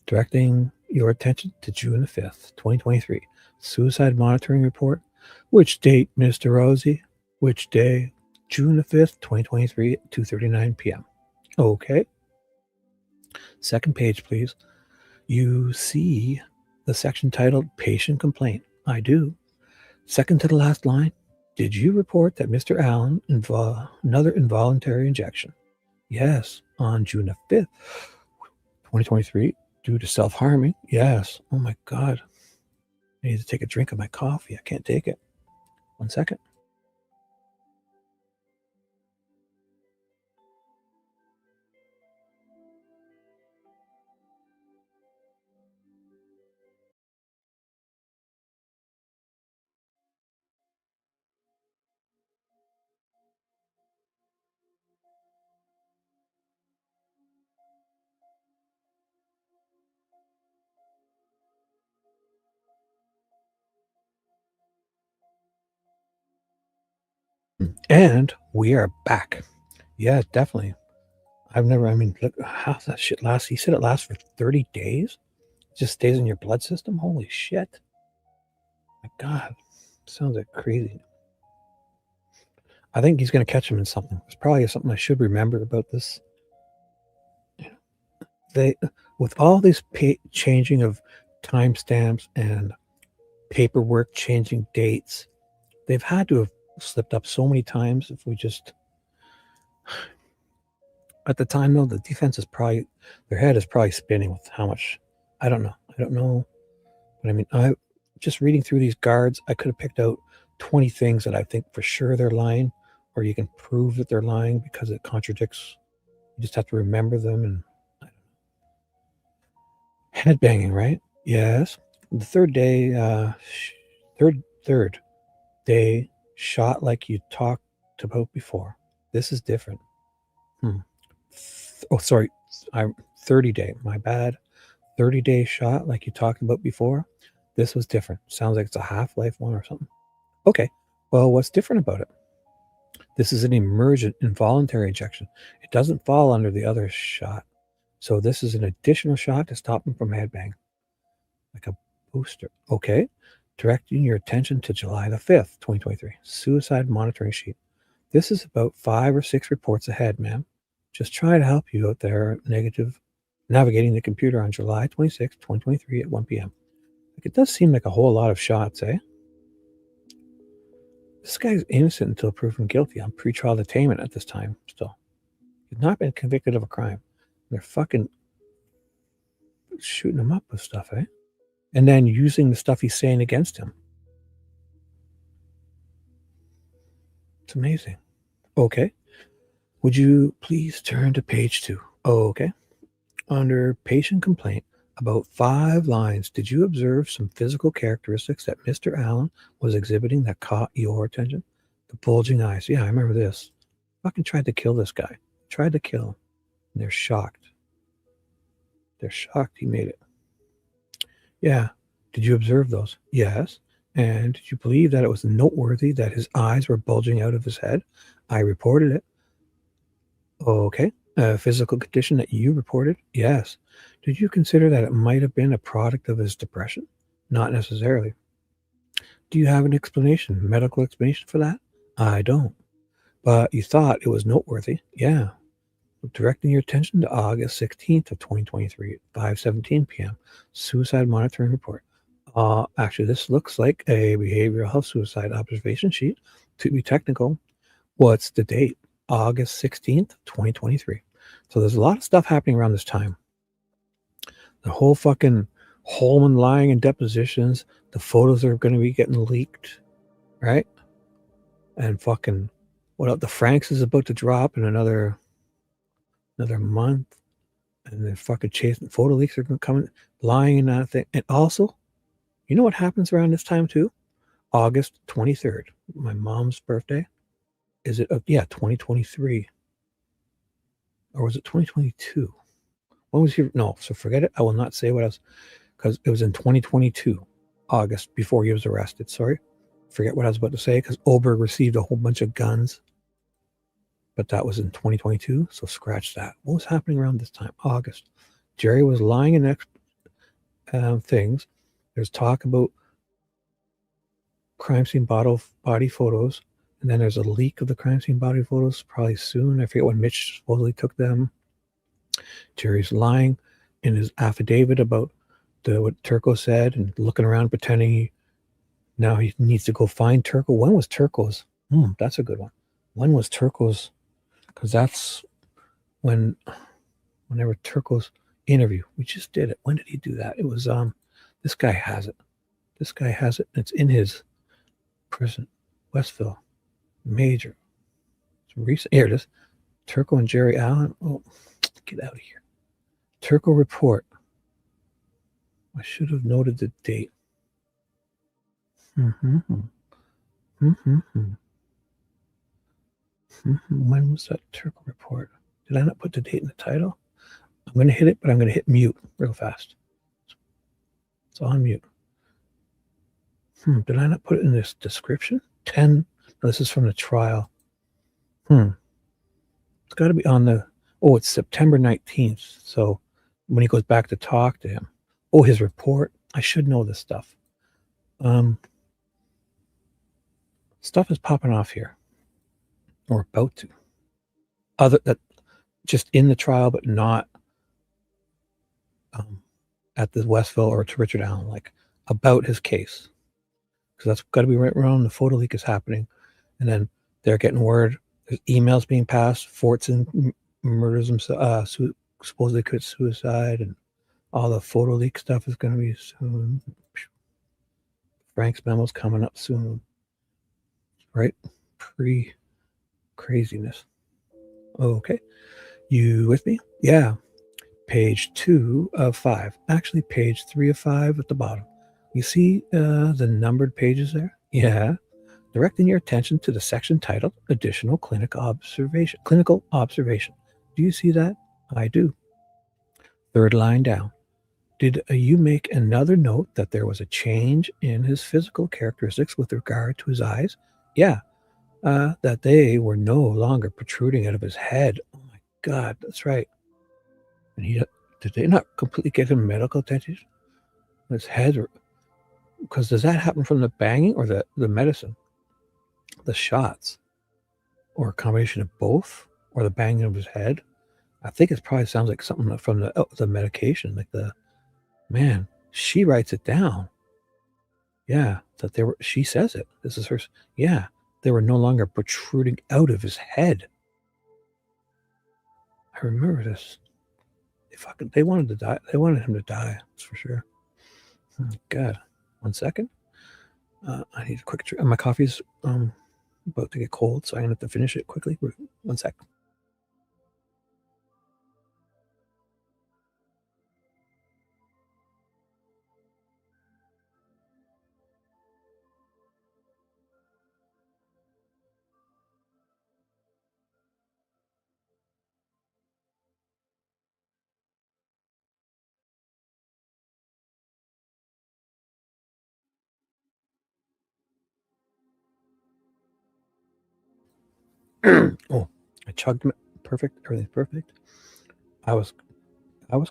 Directing your attention to June the 5th, 2023. Suicide monitoring report. Which date, Mr. Rosie? Which day? June the 5th, 2023 at 2:39 p.m. Okay. Second page, please. You see the section titled Patient Complaint. I do. Second to the last line. Did you report that Mr. Allen another involuntary injection? Yes, on June the 5th, 2023, due to self-harming. Yes. Oh my God. I need to take a drink of my coffee. I can't take it. 1 second. And we are back. Yeah, definitely. Look, how's that shit last? He said it lasts for 30 days? It just stays in your blood system? Holy shit. My God. Sounds like crazy. I think he's going to catch him in something. It's probably something I should remember about this. With all this changing of timestamps and paperwork changing dates, they've had to have slipped up so many times. If we just, at the time though, the defense is probably, their head is probably spinning with how much, I don't know, but I mean, I just reading through these guards, I could have picked out 20 things that I think for sure they're lying, or you can prove that they're lying because it contradicts. You just have to remember them. And headbanging, right? Yes. The third day, third day shot like you talked about before. This is different. Oh, sorry. 30 day. My bad. 30-day shot like you talked about before. This was different. Sounds like it's a Half-Life one or something. Okay. Well, what's different about it? This is an emergent involuntary injection. It doesn't fall under the other shot. So this is an additional shot to stop him from headbang. Like a booster. Okay. Directing your attention to July the 5th, 2023. Suicide monitoring sheet. This is about 5 or 6 reports ahead, ma'am. Just trying to help you out there, navigating the computer on July 26, 2023 at 1 p.m. Like, it does seem like a whole lot of shots, eh? This guy's innocent until proven guilty on pretrial detainment at this time, still. He's not been convicted of a crime. They're fucking shooting him up with stuff, eh? And then using the stuff he's saying against him. It's amazing. Okay. Would you please turn to page 2? Okay. Under patient complaint, about 5 lines, did you observe some physical characteristics that Mr. Allen was exhibiting that caught your attention? The bulging eyes. Yeah, I remember this. Fucking tried to kill this guy. Tried to kill him. And they're shocked. They're shocked he made it. Yeah. Did you observe those? Yes. And did you believe that it was noteworthy that his eyes were bulging out of his head? I reported it. Okay. A physical condition that you reported? Yes. Did you consider that it might have been a product of his depression? Not necessarily. Do you have an explanation, medical explanation for that? I don't. But you thought it was noteworthy? Yeah. Directing your attention to August 16th of 2023 at 5:17 p.m. Suicide monitoring report. Actually, this looks like a behavioral health suicide observation sheet. To be technical, what's the date? August 16th, 2023. So there's a lot of stuff happening around this time. The whole fucking Holman lying in depositions, the photos are going to be getting leaked, right? And fucking, what else? The Franks is about to drop in another month. And then fucking chasing, photo leaks are coming, lying in that thing. And also, you know what happens around this time too? August 23rd, my mom's birthday. Is it? Yeah, 2023. Or was it 2022? When was he? No, so forget it. I will not say what else, because it was in 2022, August, before he was arrested. Sorry. Forget what I was about to say, because Oberg received a whole bunch of guns. But that was in 2022, so scratch that. What was happening around this time? August. Jerry was lying in things. There's talk about crime scene body photos. And then there's a leak of the crime scene body photos probably soon. I forget when Mitch supposedly took them. Jerry's lying in his affidavit about what Turco said and looking around pretending now he needs to go find Turco. When was Turco's? That's a good one. When was Turco's? Because that's whenever Turco's interview. We just did it. When did he do that? It was this guy has it. This guy has it. It's in his prison, Westville. Major. It's recent. Here it is. Turco and Jerry Allen. Oh, get out of here. Turco report. I should have noted the date. When was that Turco report? Did I not put the date in the title? I'm going to hit it, but I'm going to hit mute real fast. It's on mute. Did I not put it in this description? 10. No, this is from the trial. It's got to be on the... Oh, it's September 19th. So when he goes back to talk to him. Oh, his report. I should know this stuff. Stuff is popping off here. Or about to. Other that just in the trial, but not at the Westville or to Richard Allen, like about his case. Because that's got to be right around the photo leak is happening. And then they're getting word. There's emails being passed. Fortson murders himself, supposedly commits suicide, and all the photo leak stuff is going to be soon. Frank's memo's coming up soon. Right? Pre-craziness. Okay. You with me? Yeah. Page 2 of 5. Actually, page 3 of 5 at the bottom. You see the numbered pages there? Yeah. Directing your attention to the section titled Additional Clinical Observation. Do you see that? I do. 3rd line down. Did you make another note that there was a change in his physical characteristics with regard to his eyes? Yeah. That they were no longer protruding out of his head. Oh my God, that's right. And did they not completely get him medical attention? His head, because does that happen from the banging or the medicine? The shots, or a combination of both, or the banging of his head? I think it probably sounds like something from the medication, like man, she writes it down. Yeah, that she says it. This is her. Yeah, they were no longer protruding out of his head. I remember this. They wanted to die. They wanted him to die. That's for sure. Oh, God. 1 second. I need a quick drink. My coffee's about to get cold, so I'm gonna have to finish it quickly. 1 sec. Oh, I chugged it. Perfect. Everything's perfect. I was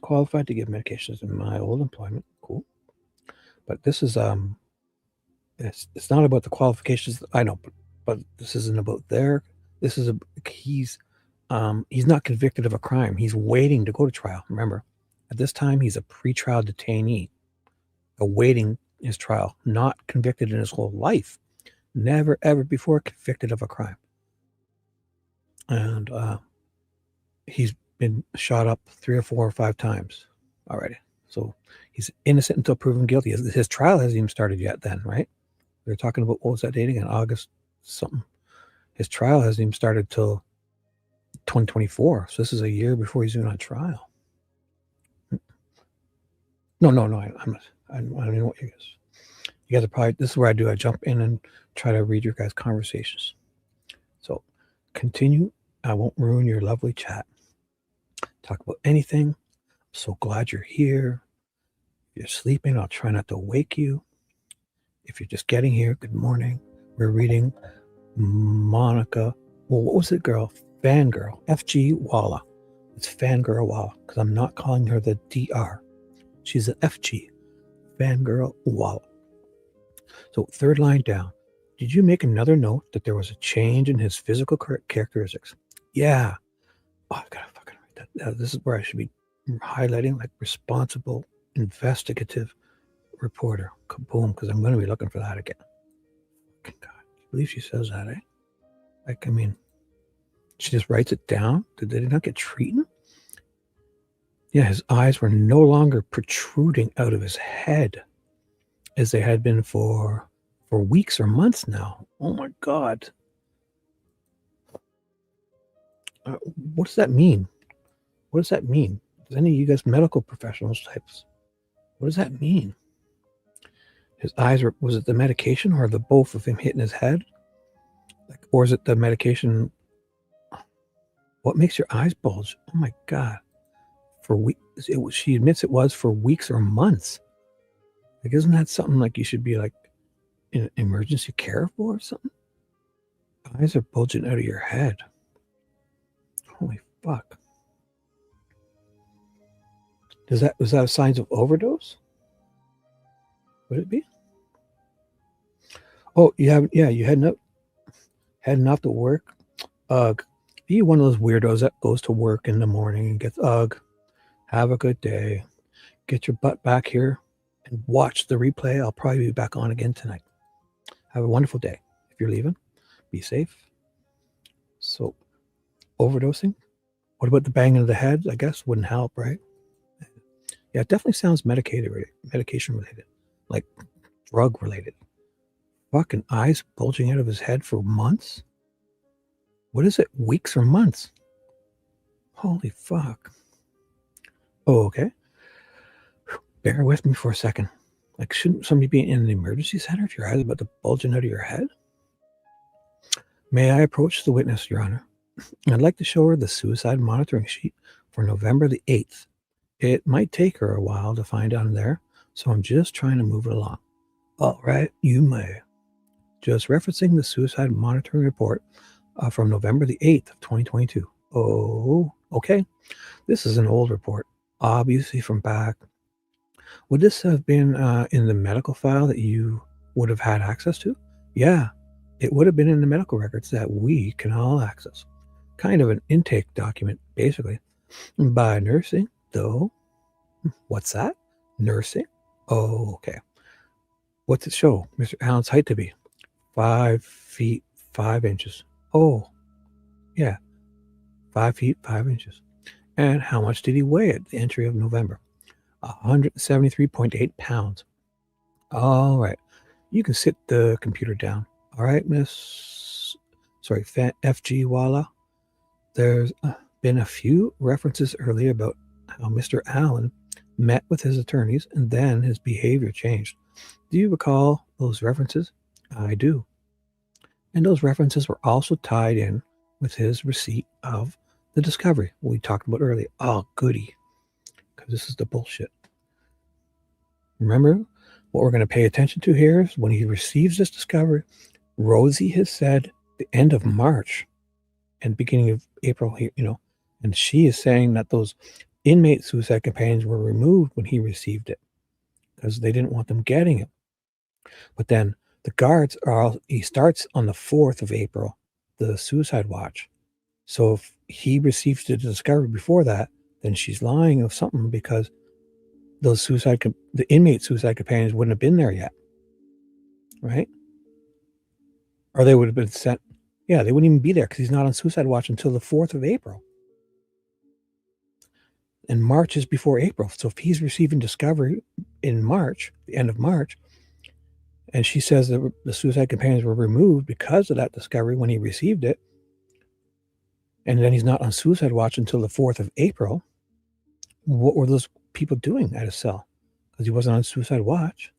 qualified to give medications in my old employment. Cool. But this is it's not about the qualifications. I know, but this isn't about this is he's not convicted of a crime. He's waiting to go to trial. Remember, at this time he's a pretrial detainee awaiting his trial, not convicted in his whole life. Never ever before convicted of a crime. And he's been shot up 3 or 4 or 5 times already. So he's innocent until proven guilty. His trial hasn't even started yet then, right? They're talking about, what was that date again? August something. His trial hasn't even started till 2024. So this is a year before he's even on trial. No. I don't know what you guys. You guys are probably, this is where I jump in and try to read your guys' conversations. So continue. I won't ruin your lovely chat. Talk about anything. I'm so glad you're here. If you're sleeping, I'll try not to wake you. If you're just getting here, good morning. We're reading Monica. Well, what was it, girl? Fangirl. FG Walla. It's Fangirl Walla because I'm not calling her the DR. She's an FG. Fangirl Walla. So 3rd line down. Did you make another note that there was a change in his physical characteristics? Yeah. Oh, I've got to fucking read that. This is where I should be highlighting like responsible investigative reporter. Kaboom, because I'm going to be looking for that again. God, I believe she says that, eh? Like, I mean, she just writes it down. Did they not get treated? Yeah, his eyes were no longer protruding out of his head as they had been for weeks or months now. Oh my God. What does that mean? What does that mean? Does any of you guys medical professionals types? What does that mean? His eyes were, was it the medication or the both of him hitting his head? Like, or is it the medication? What makes your eyes bulge? Oh my God. For weeks, she admits it was for weeks or months. Like, isn't that something like you should be like in emergency care for or something? Eyes are bulging out of your head. Holy fuck. Was that signs of overdose? Would it be? Oh, you heading out to work? Ugh. Be one of those weirdos that goes to work in the morning and gets ugh. Have a good day. Get your butt back here and watch the replay. I'll probably be back on again tonight. Have a wonderful day. If you're leaving, be safe. So, overdosing? What about the banging of the head? I guess wouldn't help, right? Yeah, it definitely sounds medication related, like drug related. Fucking eyes bulging out of his head for months? What is it? Weeks or months? Holy fuck. Oh, okay. Bear with me for a second. Like, shouldn't somebody be in an emergency center if your eyes are about to bulging out of your head? May I approach the witness, Your Honor? I'd like to show her the suicide monitoring sheet for November the 8th. It might take her a while to find on there, so I'm just trying to move it along. All right, you may. Just referencing the suicide monitoring report from November the 8th of 2022. Oh, okay. This is an old report, obviously from back. Would this have been in the medical file that you would have had access to? Yeah, it would have been in the medical records that we can all access. Kind of an intake document, basically. By nursing, though. What's that? Nursing? Oh, okay. What's it show Mr. Allen's height to be? 5 feet 5 inches. Oh, yeah. 5 feet 5 inches. And how much did he weigh at the entry of November? 173.8 pounds. All right. You can sit the computer down. All right, FG Walla. There's been a few references earlier about how Mr. Allen met with his attorneys and then his behavior changed. Do you recall those references? I do. And those references were also tied in with his receipt of the discovery we talked about earlier. Oh, goody. Because this is the bullshit. Remember, what we're going to pay attention to here is when he receives this discovery, Rosie has said the end of March and beginning of April, and she is saying that those inmate suicide companions were removed when he received it because they didn't want them getting it. But then the guards he starts on the 4th of April, the suicide watch. So if he receives the discovery before that, then she's lying of something because those the inmate suicide companions wouldn't have been there yet. Right? Or they would have been sent. Yeah, they wouldn't even be there because he's not on suicide watch until the 4th of April. And March is before April. So if he's receiving discovery in March, the end of March, and she says that the suicide companions were removed because of that discovery when he received it, and then he's not on suicide watch until the 4th of April, what were those people doing at his cell? Because he wasn't on suicide watch.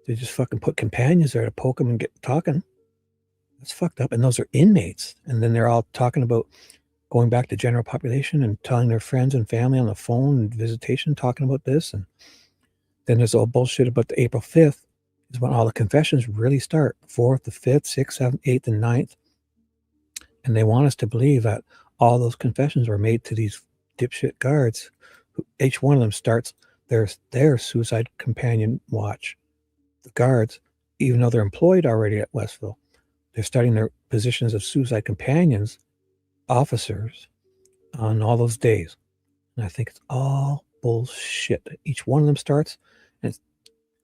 They just fucking put companions there to poke him and get talking. That's fucked up. And those are inmates. And then they're all talking about going back to general population and telling their friends and family on the phone and visitation, talking about this. And then there's all bullshit about the April 5th is when all the confessions really start. 4th, the 5th, 6th, 7th, 8th, and 9th. And they want us to believe that all those confessions were made to these dipshit guards. Each one of them starts their suicide companion watch. The guards, even though they're employed already at Westville, they're starting their positions of suicide companions, officers, on all those days. And I think it's all bullshit. Each one of them starts, and it's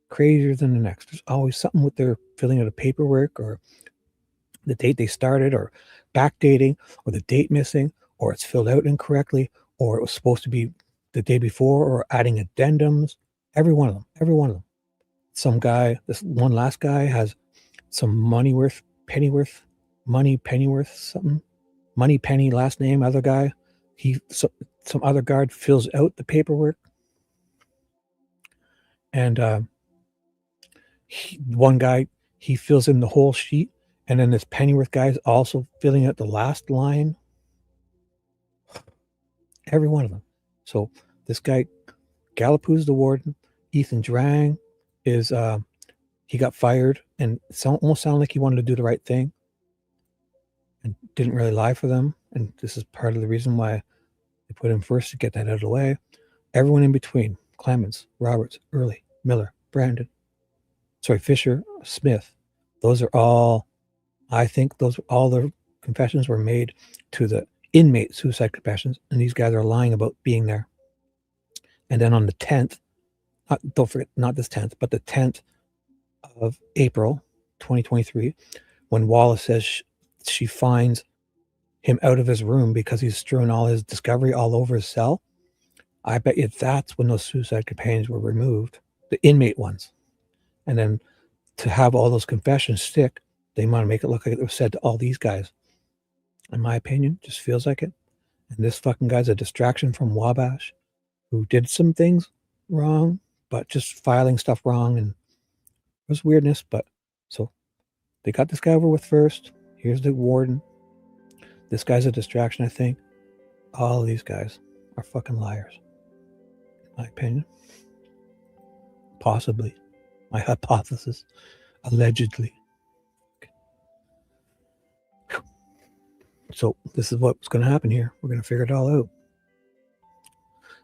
crazier than the next. There's always something with their filling out of paperwork, or the date they started, or backdating, or the date missing, or it's filled out incorrectly, or it was supposed to be the day before, or adding addendums. Every one of them. Some guy, this one last guy, has some money pennyworth something. Money Penny last name, other guy. Some other guard fills out the paperwork. And one guy, he fills in the whole sheet. And then this Pennyworth guy is also filling out the last line. Every one of them. So this guy, Galapoo's the warden. Ethan Drang is, he got fired, and it almost sounded like he wanted to do the right thing and didn't really lie for them. And this is part of the reason why they put him first, to get that out of the way. Everyone in between, Clemens, Roberts, Early, Miller, Fisher, Smith, those are all, I think all the confessions were made to the inmate suicide confessions, and these guys are lying about being there. And then on the 10th, don't forget, not this 10th, but the 10th of April, 2023, when Wallace says she finds him out of his room because he's strewn all his discovery all over his cell, I bet you that's when those suicide companions were removed, the inmate ones. And then to have all those confessions stick, they want to make it look like it was said to all these guys. In my opinion, just feels like it. And this fucking guy's a distraction from Wabash, who did some things wrong, but just filing stuff wrong, and it was weirdness. But so they got this guy over with first. Here's the warden. This guy's a distraction, I think. All of these guys are fucking liars, in my opinion. Possibly. My hypothesis. Allegedly. So this is what's going to happen here. We're going to figure it all out.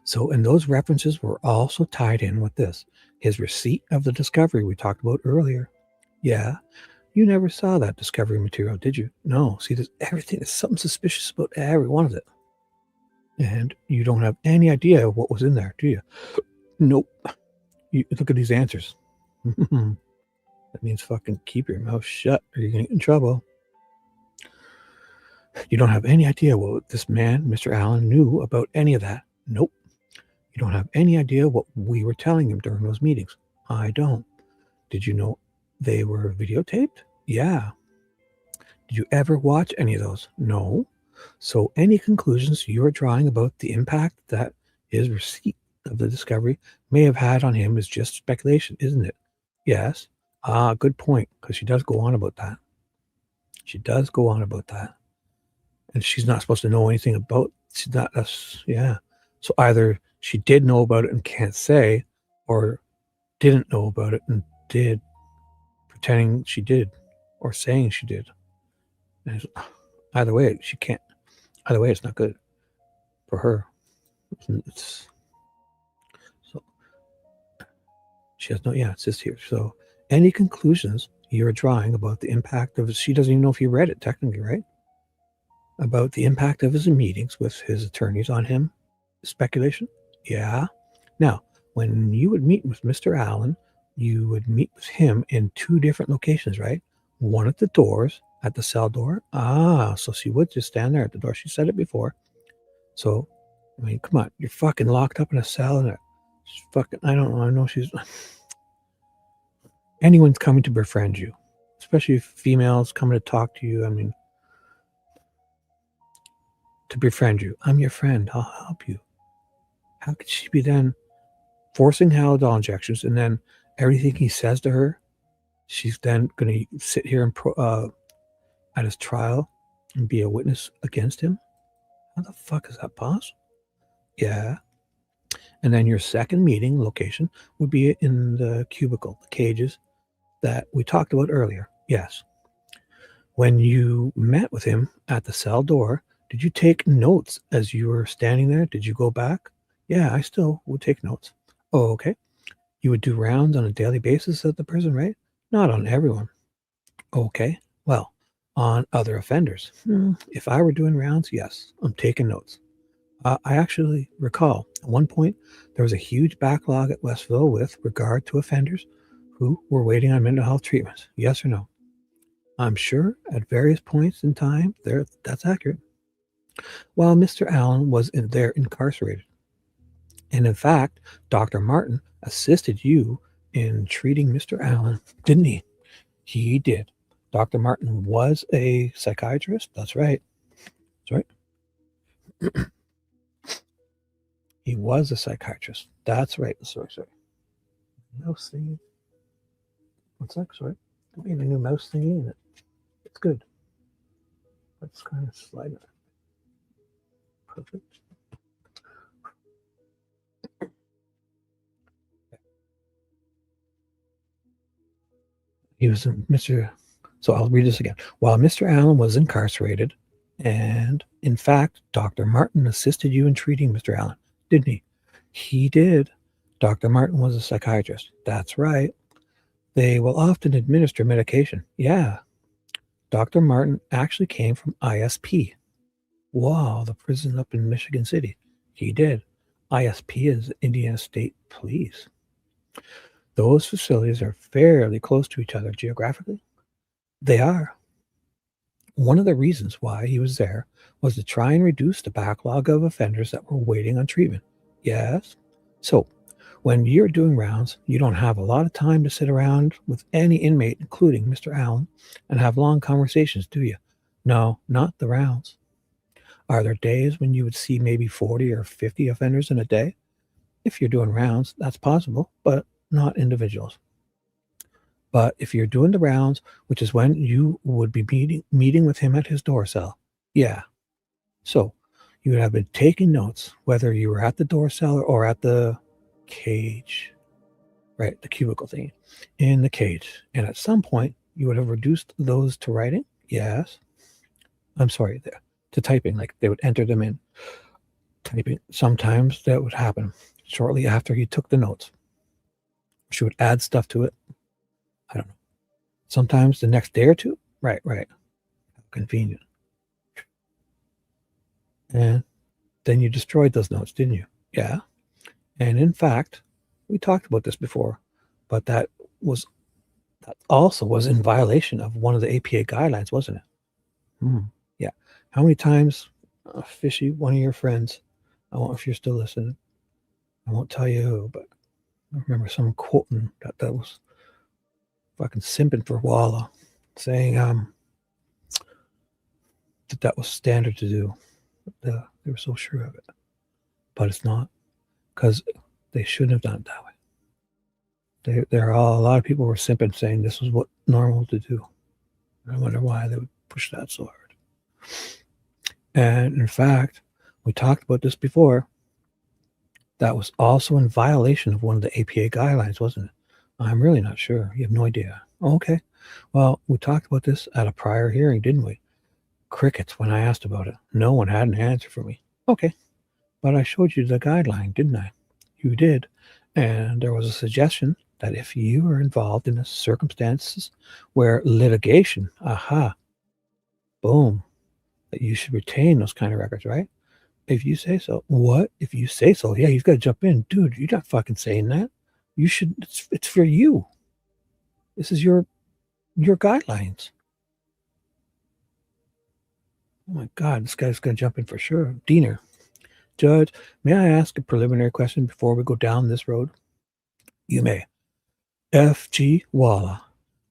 So, and those references were also tied in with this. His receipt of the discovery we talked about earlier. Yeah, you never saw that discovery material, did you? No. See, there's everything. There's something suspicious about every one of it. And you don't have any idea what was in there, do you? Nope. You look at these answers. That means fucking keep your mouth shut or you're going to get in trouble. You don't have any idea what this man, Mr. Allen, knew about any of that. Nope. You don't have any idea what we were telling him during those meetings. I don't. Did you know they were videotaped? Yeah. Did you ever watch any of those? No. So any conclusions you are drawing about the impact that his receipt of the discovery may have had on him is just speculation, isn't it? Yes. Ah, good point, because she does go on about that. She does go on about that. And she's not supposed to know anything about, she's not, yeah. So either she did know about it and can't say, or didn't know about it and did, pretending she did, or saying she did. And either way, she can't. Either way, it's not good for her. It's so she has no. Yeah, it says here. So any conclusions you're drawing about the impact of, she doesn't even know if you read it technically, right? About the impact of his meetings with his attorneys on him. Speculation. Yeah. Now, when you would meet with Mr. Allen, you would meet with him in 2 different locations, right? One at the doors, at the cell door. Ah, so she would just stand there at the door. She said it before. So, I mean, come on. You're fucking locked up in a cell and she's fucking, I don't know. I know she's, anyone's coming to befriend you, especially if females coming to talk to you. I mean, to befriend you. I'm your friend. I'll help you. How could she be then forcing Haldol injections, and then everything he says to her, she's then going to sit here and at his trial and be a witness against him? How the fuck is that possible? Yeah. And then your second meeting location would be in the cubicle, the cages that we talked about earlier. Yes. When you met with him at the cell door, did you take notes as you were standing there? Did you go back? Yeah, I still would take notes. Oh, okay. You would do rounds on a daily basis at the prison, right? Not on everyone. Okay. Well, on other offenders. If I were doing rounds, yes, I'm taking notes. I actually recall at one point there was a huge backlog at Westville with regard to offenders who were waiting on mental health treatment. Yes or no? I'm sure at various points in time that's accurate. While Mr. Allen was there incarcerated. And in fact, Dr. Martin assisted you in treating Mr. Allen, didn't he? He did. Dr. Martin was a psychiatrist. That's right. That's right. He was a psychiatrist. That's right. Sorry. Mouse thingy. What's that? Sorry. I made a new mouse thingy in it. It's good. Let's kind of slide it. Perfect. He was so I'll read this again. While Mr. Allen was incarcerated, and in fact, Dr. Martin assisted you in treating Mr. Allen, didn't he? He did. Dr. Martin was a psychiatrist. That's right. They will often administer medication. Yeah. Dr. Martin actually came from ISP. Wow, the prison up in Michigan City. He did. ISP is Indiana State Police. Those facilities are fairly close to each other geographically. They are. One of the reasons why he was there was to try and reduce the backlog of offenders that were waiting on treatment. Yes. So when you're doing rounds, you don't have a lot of time to sit around with any inmate, including Mr. Allen, and have long conversations, do you? No, not the rounds. Are there days when you would see maybe 40 or 50 offenders in a day? If you're doing rounds, that's possible, but not individuals. But if you're doing the rounds, which is when you would be meeting with him at his door cell, yeah. So you would have been taking notes, whether you were at the door cell or at the cage, right? The cubicle thing in the cage. And at some point, you would have reduced those to writing. Yes. I'm sorry, to typing, like they would enter them in typing. Sometimes that would happen shortly after he took the notes. She would add stuff to it. I don't know. Sometimes the next day or two. Right. Convenient. And then you destroyed those notes, didn't you? Yeah. And in fact, we talked about this before, but that also was in violation of one of the APA guidelines, wasn't it? Yeah. How many times, Fishy, one of your friends, I don't know if you're still listening, I won't tell you who, but I remember someone quoting that was fucking simping for Walla, saying that was standard to do. They were so sure of it. But it's not, because they shouldn't have done it that way. There are a lot of people who were simping, saying this was what normal to do. I wonder why they would push that so hard. And in fact, we talked about this before. That was also in violation of one of the APA guidelines, wasn't it? I'm really not sure. You have no idea. Okay. Well, we talked about this at a prior hearing, didn't we? Crickets when I asked about it. No one had an answer for me. Okay. But I showed you the guideline, didn't I? You did. And there was a suggestion that if you are involved in the circumstances where litigation, boom, that you should retain those kind of records, right? If you say so. What? If you say so, yeah, you've got to jump in. Dude, you're not fucking saying that. You should, it's for you. This is your guidelines. Oh my God, this guy's going to jump in for sure. Diener. Judge, may I ask a preliminary question before we go down this road? You may. F.G. Walla,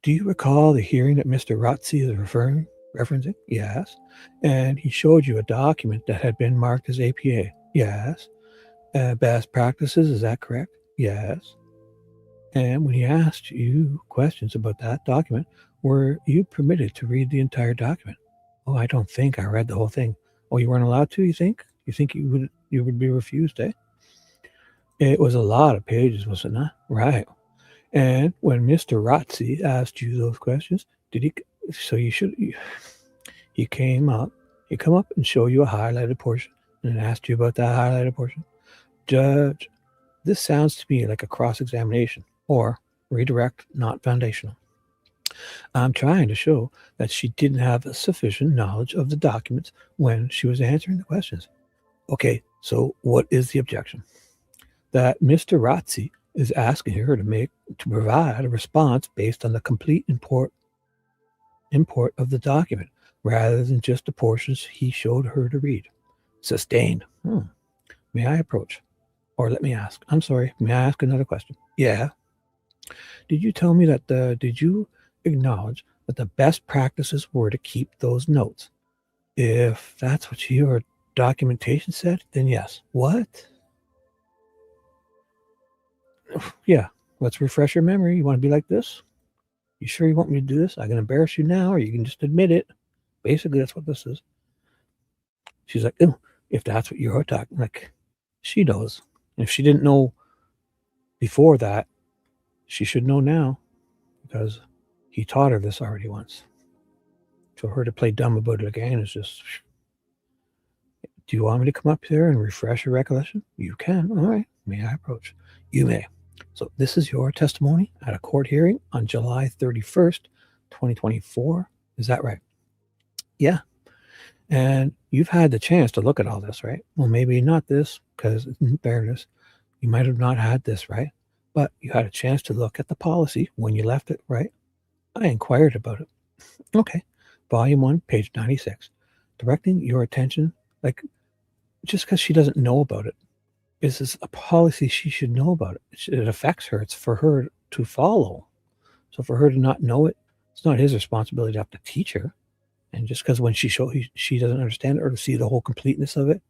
do you recall the hearing that Mr. Rotzi is referencing? Yes. And he showed you a document that had been marked as APA? Yes. Best practices, is that correct? Yes. And when he asked you questions about that document, were you permitted to read the entire document? Oh, I don't think I read the whole thing. Oh, you weren't allowed to, you think? You think you would be refused, eh? It was a lot of pages, was it not? Right. And when Mr. Rotzi asked you those questions, did he? So you should. He come up and show you a highlighted portion and asked you about that highlighted portion. Judge, this sounds to me like a cross-examination or redirect, not foundational. I'm trying to show that she didn't have sufficient knowledge of the documents when she was answering the questions. Okay, so what is the objection? That Mr. Rotzi is asking her to provide a response based on the complete import of the document, rather than just the portions he showed her to read. Sustained. May I approach? Or let me ask. I'm sorry, may I ask another question? Yeah. Did you tell me that did you acknowledge that the best practices were to keep those notes? If that's what your documentation said, then yes. What? Yeah, let's refresh your memory. You want to be like this? You sure you want me to do this? I can embarrass you now, or you can just admit it. Basically, that's what this is. She's like, oh, if that's what you're talking, like, she knows. And if she didn't know before that, she should know now, because he taught her this already once. For her to play dumb about it again is just, do you want me to come up here and refresh your recollection? You can. All right. May I approach? You may. So this is your testimony at a court hearing on July 31st, 2024. Is that right? Yeah. And you've had the chance to look at all this, right? Well, maybe not this, because in fairness, you might have not had this, right? But you had a chance to look at the policy when you left it, right? I inquired about it. Okay. Volume 1, page 96. Directing your attention, like, just because she doesn't know about it, this is a policy she should know about it. It affects her. It's for her to follow. So for her to not know it, it's not his responsibility to have to teach her. And just because when she doesn't understand it or to see the whole completeness of it,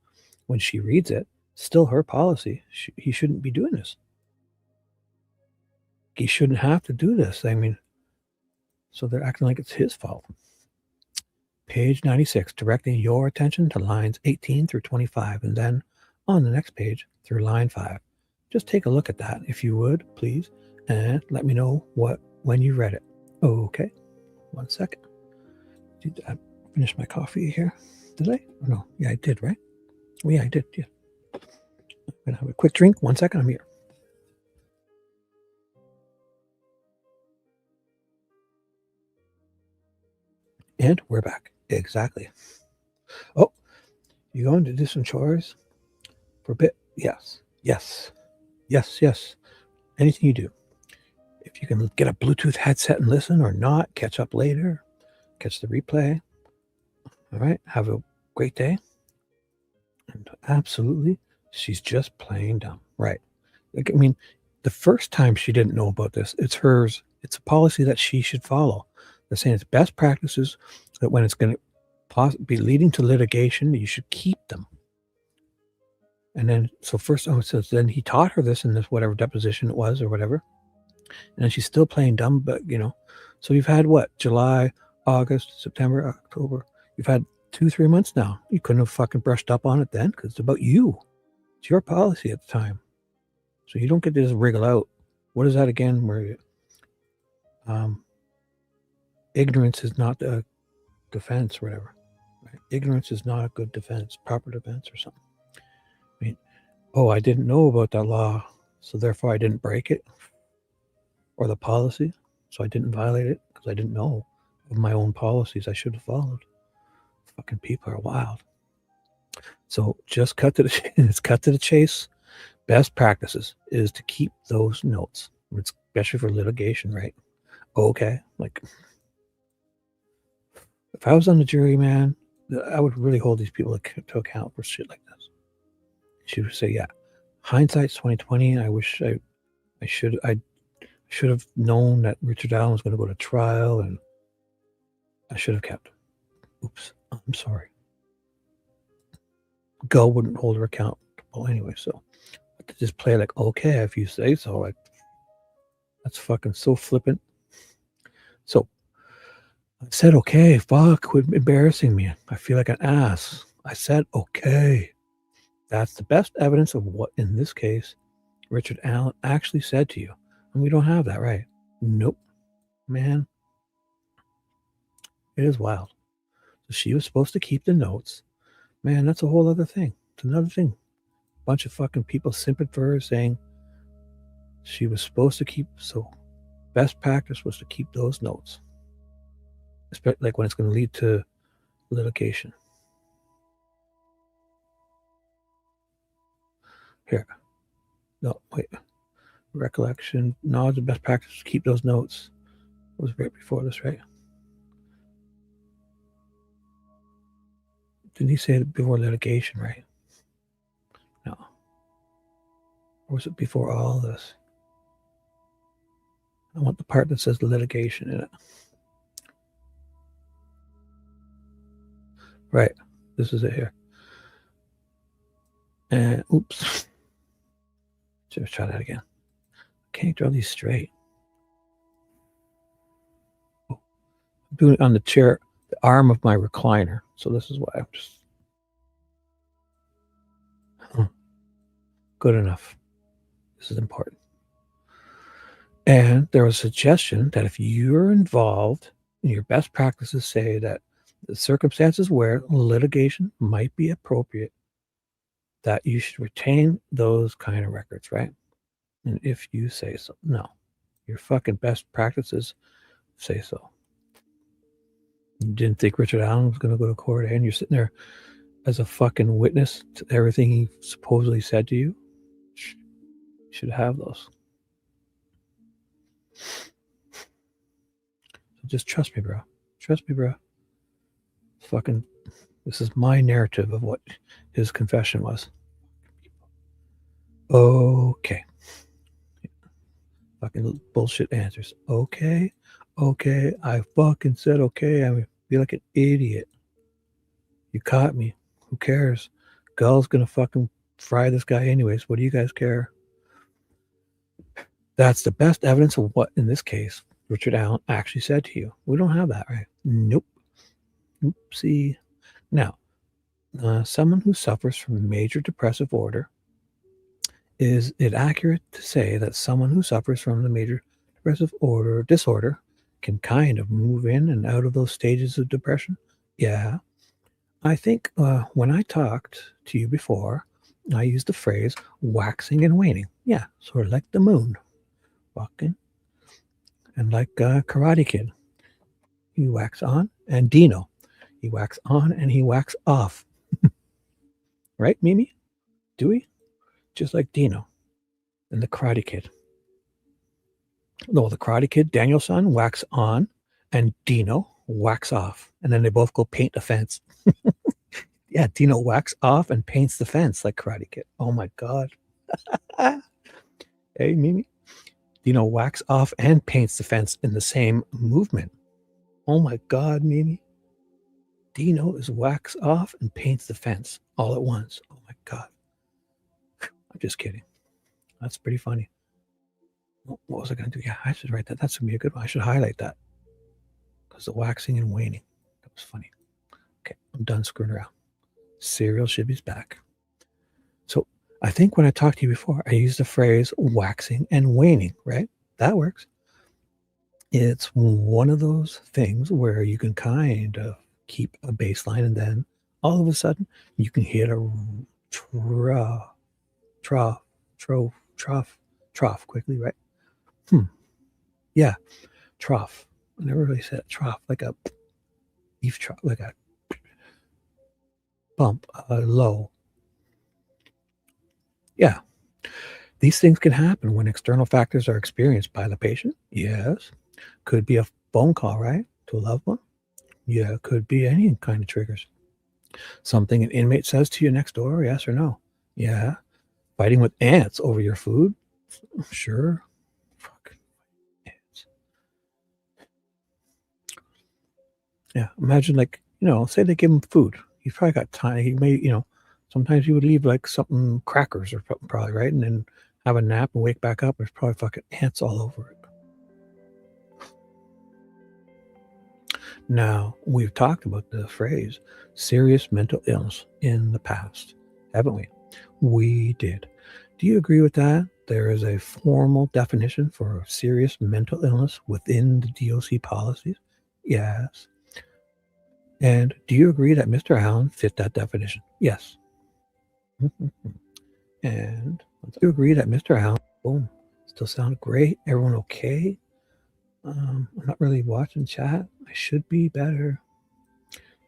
when she reads it, it's still her policy. He shouldn't be doing this. He shouldn't have to do this. I mean, so they're acting like it's his fault. Page 96, directing your attention to lines 18 through 25, and then on the next page through line 5. Just take a look at that, if you would, please, and let me know when you read it. Okay, 1 second. Did I finish my coffee here? Did I? Oh, no. Yeah, I did, right? Oh, yeah, I did. Yeah. I'm going to have a quick drink. 1 second. I'm here. And we're back. Exactly. Oh, you going to do some chores for a bit? Yes. Yes. Yes. Yes. Anything you do. If you can get a Bluetooth headset and listen, or not, catch up later, catch the replay. All right. Have a great day. And absolutely, she's just plain dumb. Right. Like, I mean, the first time she didn't know about this, it's hers. It's a policy that she should follow. They're saying it's best practices that when it's going to be leading to litigation, you should keep them. And then, so first, so then he taught her this in this whatever deposition it was or whatever. And then she's still playing dumb, but so you've had what? July, August, September, October. You've had 2-3 months now. You couldn't have fucking brushed up on it then because it's about you. It's your policy at the time. So you don't get to just wriggle out. What is that again? Where ignorance is not a defense or whatever. Right? Ignorance is not a good defense, proper defense or something. I mean, oh, I didn't know about that law, so therefore I didn't break it. Or the policy, so I didn't violate it because I didn't know of my own policies I should have followed. Fucking people are wild. So just cut to the chase. Best practices is to keep those notes, especially for litigation, right? Okay, like if I was on the jury, man, I would really hold these people to account for shit like this. She would say, "Yeah, hindsight's 2020. I wish I should have known that Richard Allen was going to go to trial, and I should have kept. Oops, I'm sorry." Gull wouldn't hold her accountable anyway, so to just play like, okay, if you say so, like that's fucking so flippant. So I said, okay, fuck, quit embarrassing me. I feel like an ass. I said, okay. That's the best evidence of what, in this case, Richard Allen actually said to you. And we don't have that, right? Nope. Man, it is wild. So she was supposed to keep the notes. Man, that's a whole other thing. It's another thing. A bunch of fucking people simping for her saying she was supposed to keep, so best practice was to keep those notes. Especially like when it's going to lead to litigation. Here. No, wait. Recollection. No, the best practice is to keep those notes. It was right before this, right? Didn't he say it before litigation, right? No. Or was it before all this? I want the part that says litigation in it. Right. This is it here. And oops. Let's try that again. Can't draw these straight. I'm doing it on the chair, the arm of my recliner. So this is why I'm just good enough. This is important. And there was a suggestion that if you're involved, your best practices say that the circumstances where litigation might be appropriate, that you should retain those kind of records, right? And if you say so, no, your fucking best practices say so. You didn't think Richard Allen was going to go to court, and you're sitting there as a fucking witness to everything he supposedly said to you. You should have those. So just trust me, bro. Trust me, bro. Fucking, this is my narrative of what his confession was. Okay. Fucking bullshit answers. Okay. I fucking said okay. I feel like an idiot. You caught me. Who cares? Gull's gonna fucking fry this guy anyways. What do you guys care? That's the best evidence of what, in this case, Richard Allen actually said to you. We don't have that, right? Nope. Oopsie. Now, someone who suffers from major depressive order, is it accurate to say that someone who suffers from the major depressive disorder can kind of move in and out of those stages of depression? Yeah. I think when I talked to you before, I used the phrase waxing and waning. Yeah, sort of like the moon. Walking. And like Karate Kid. He wax on. And Dino. He wax on and he wax off. Right, Mimi? Do we? Just like Dino and the Karate Kid. No, the Karate Kid, Daniel's son, wax on, and Dino wax off. And then they both go paint the fence. Yeah, Dino wax off and paints the fence like Karate Kid. Oh my God. Hey, Mimi. Dino wax off and paints the fence in the same movement. Oh my God, Mimi. Dino is wax off and paints the fence all at once. Oh my God. I'm just kidding. That's pretty funny. What was I going to do? Yeah, I should write that. That's going to be a good one. I should highlight that. Because the waxing and waning. That was funny. Okay, I'm done screwing around. Serial Shibby's back. So I think when I talked to you before, I used the phrase waxing and waning, right? That works. It's one of those things where you can kind of keep a baseline and then all of a sudden you can hit a trough quickly, right? Yeah, trough. I never really said trough, like a beef trough, like a bump, low. Yeah, these things can happen when external factors are experienced by the patient. Yes, could be a phone call, right, to a loved one. Yeah, could be any kind of triggers. Something an inmate says to you next door, yes or no? Yeah. Fighting with ants over your food? Sure. Fuck. Ants. Yeah, imagine like, say they give him food. He's probably got time. He may, sometimes he would leave like something, crackers or something probably, right? And then have a nap and wake back up. There's probably fucking ants all over it. Now, we've talked about the phrase serious mental illness in the past, haven't we? We did. Do you agree with that? There is a formal definition for serious mental illness within the DOC policies? Yes. And do you agree that Mr. Allen fit that definition? Yes. And do you agree that Mr. Allen, boom, still sound great? Everyone okay? I'm not really watching chat. I should be better.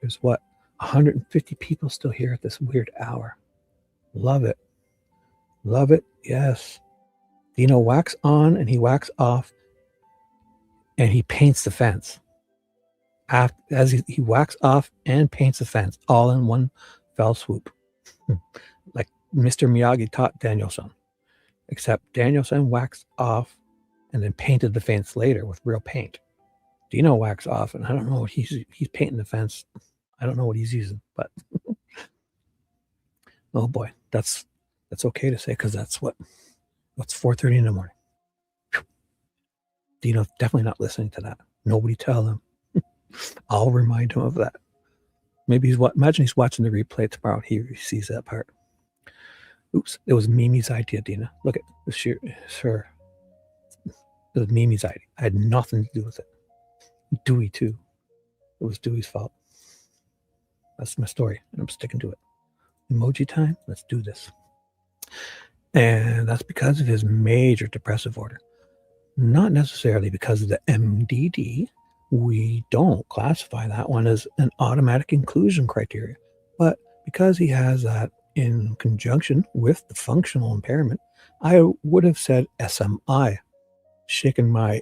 There's 150 people still here at this weird hour. Love it. Love it. Yes. Dino wax on and he wax off and he paints the fence. As he wax off and paints the fence all in one fell swoop. Like Mr. Miyagi taught Danielson. Except Danielson waxed off and then painted the fence later with real paint. Dino wax off, and I don't know what he's painting the fence. I don't know what he's using, but oh boy, that's okay to say because that's what's 4:30 in the morning. Dino's definitely not listening to that. Nobody tell him. I'll remind him of that. Maybe imagine he's watching the replay tomorrow and he sees that part. Oops, it was Mimi's idea, Dina. Look at this shirt, sir. It was Mimi's idea. I had nothing to do with it. Dewey too. It was Dewey's fault. That's my story, and I'm sticking to it. Emoji time. Let's do this. And that's because of his major depressive order. Not necessarily because of the MDD. We don't classify that one as an automatic inclusion criteria, but because he has that in conjunction with the functional impairment, I would have said SMI. Shaking my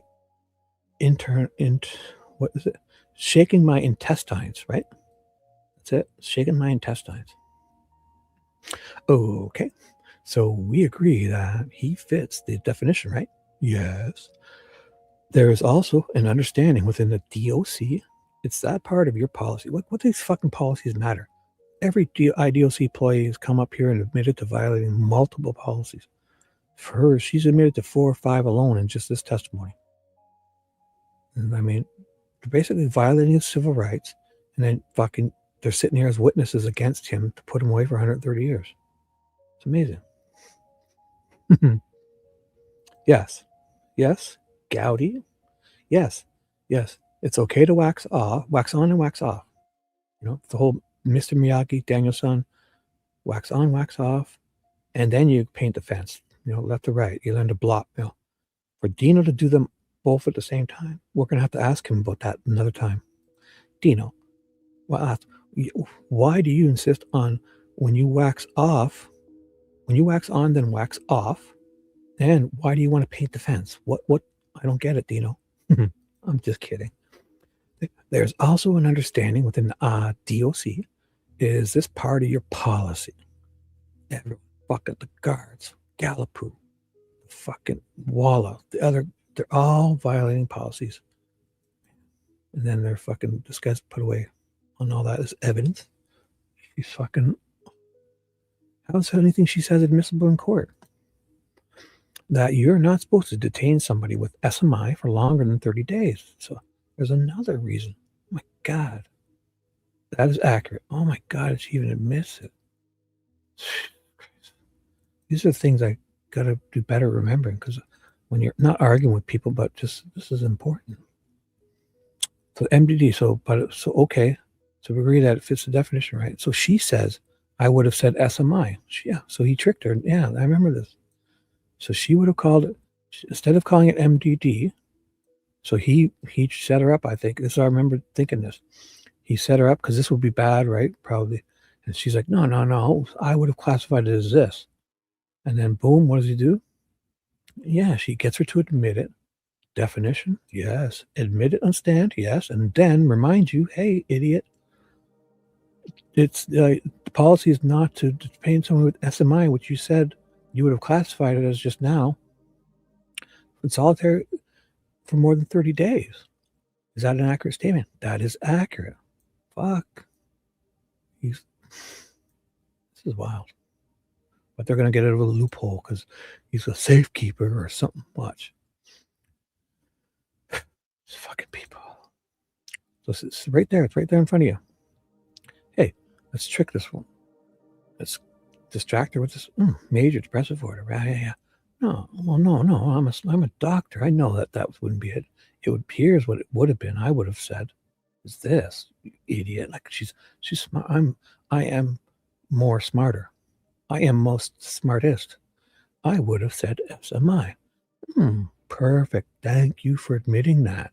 shaking my intestines, right? That's it. Shaking my intestines. Okay. So we agree that he fits the definition, right? Yes. There is also an understanding within the DOC. It's that part of your policy. What these fucking policies matter? Every IDOC employee has come up here and admitted to violating multiple policies. For her, she's admitted to 4 or 5 alone in just this testimony. And I mean, they're basically violating his civil rights, and then fucking they're sitting here as witnesses against him to put him away for 130 years. It's amazing. Yes. Yes. Gowdy. Yes. Yes. It's okay to wax on and wax off. The whole Mr. Miyagi, Danielson, wax on, wax off, and then you paint the fence. Left to right. You learn to block. For Dino to do them both at the same time, we're going to have to ask him about that another time. Dino, why do you insist on when you wax on, then wax off? And why do you want to paint the fence? What? I don't get it, Dino. I'm just kidding. There's also an understanding within the DOC. Is this part of your policy? Everyone, fucking the guards, Galapoo, fucking Walla, the other, they're all violating policies. And then they're fucking, this guy's put away on all that as evidence. She's fucking, how is anything she says admissible in court? That you're not supposed to detain somebody with SMI for longer than 30 days. So there's another reason. Oh my God. That is accurate. Oh my God, she even admits it. These are things I gotta do better remembering, because when you're not arguing with people, but just this is important. So MDD, so okay. So we agree that it fits the definition, right? So she says, I would have said SMI. Yeah, so he tricked her. Yeah, I remember this. So she would have called it, instead of calling it MDD, so he set her up, I think. This I remember thinking this. He set her up because this would be bad, right? Probably. And she's like, no, I would have classified it as this. And then boom, what does he do? Yeah, she gets her to admit it. Definition, yes. Admit it on stand, yes. And then remind you, hey, idiot, it's the policy is not to detain someone with SMI, which you said you would have classified it as just now. In solitary for more than 30 days. Is that an accurate statement? That is accurate. Fuck. This is wild. But they're going to get out of a loophole because he's a safekeeper or something. Watch. It's fucking people. So it's right there. It's right there in front of you. Hey, let's trick this one. Let's distract her with this major depressive order. Yeah. No, well, no. I'm a doctor. I know that wouldn't be it. It would here's what it would have been. I would have said, is this, you idiot? Like she's smart. I am more smarter. I am most smartest. I would have said SMI. Perfect. Thank you for admitting that.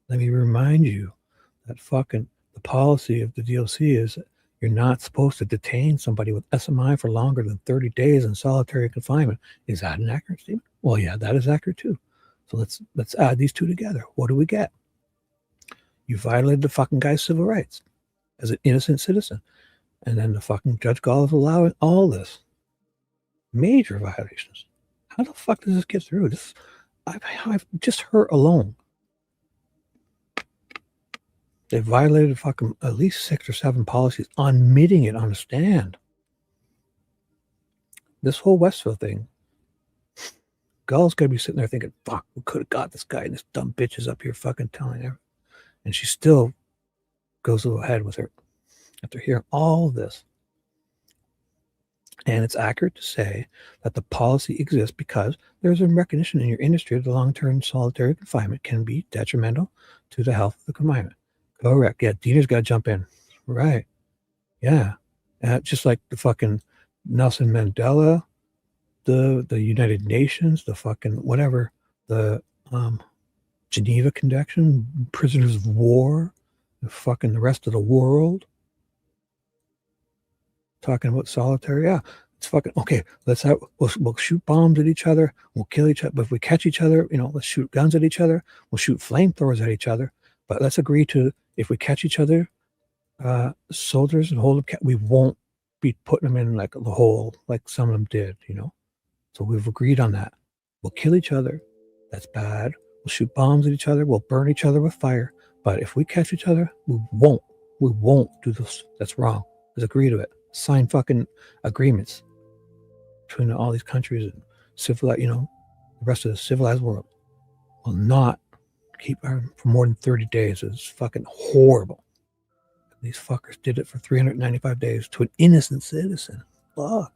Let me remind you that fucking the policy of the DLC is that you're not supposed to detain somebody with SMI for longer than 30 days in solitary confinement. Is that an accurate statement? Well, yeah, that is accurate too. So let's add these two together. What do we get? You violated the fucking guy's civil rights as an innocent citizen. And then the fucking Judge Gall is allowing all this. Major violations. How the fuck does this get through? I've just her alone. They violated fucking at least 6 or 7 policies on admitting it on a stand. This whole Westville thing, Gull's gonna be sitting there thinking, fuck, we could have got this guy and this dumb bitch is up here fucking telling her. And she still goes ahead with her after hearing all of this. And it's accurate to say that the policy exists because there's a recognition in your industry that long-term solitary confinement can be detrimental to the health of the confinement. Correct. Yeah, Dina's got to jump in. Right. Yeah. Just like the fucking Nelson Mandela, the United Nations, the fucking whatever, the Geneva Convention, prisoners of war, the fucking the rest of the world. Talking about solitary, yeah, it's fucking okay. We'll shoot bombs at each other. We'll kill each other. But if we catch each other, let's shoot guns at each other. We'll shoot flamethrowers at each other. But let's agree to, if we catch each other, soldiers and hold them, we won't be putting them in like the hole like some of them did. So we've agreed on that. We'll kill each other. That's bad. We'll shoot bombs at each other. We'll burn each other with fire. But if we catch each other, we won't do this. That's wrong. Let's agree to it. Sign fucking agreements between all these countries and the rest of the civilized world. Will not keep her for more than 30 days. It's fucking horrible. These fuckers did it for 395 days to an innocent citizen. Fuck.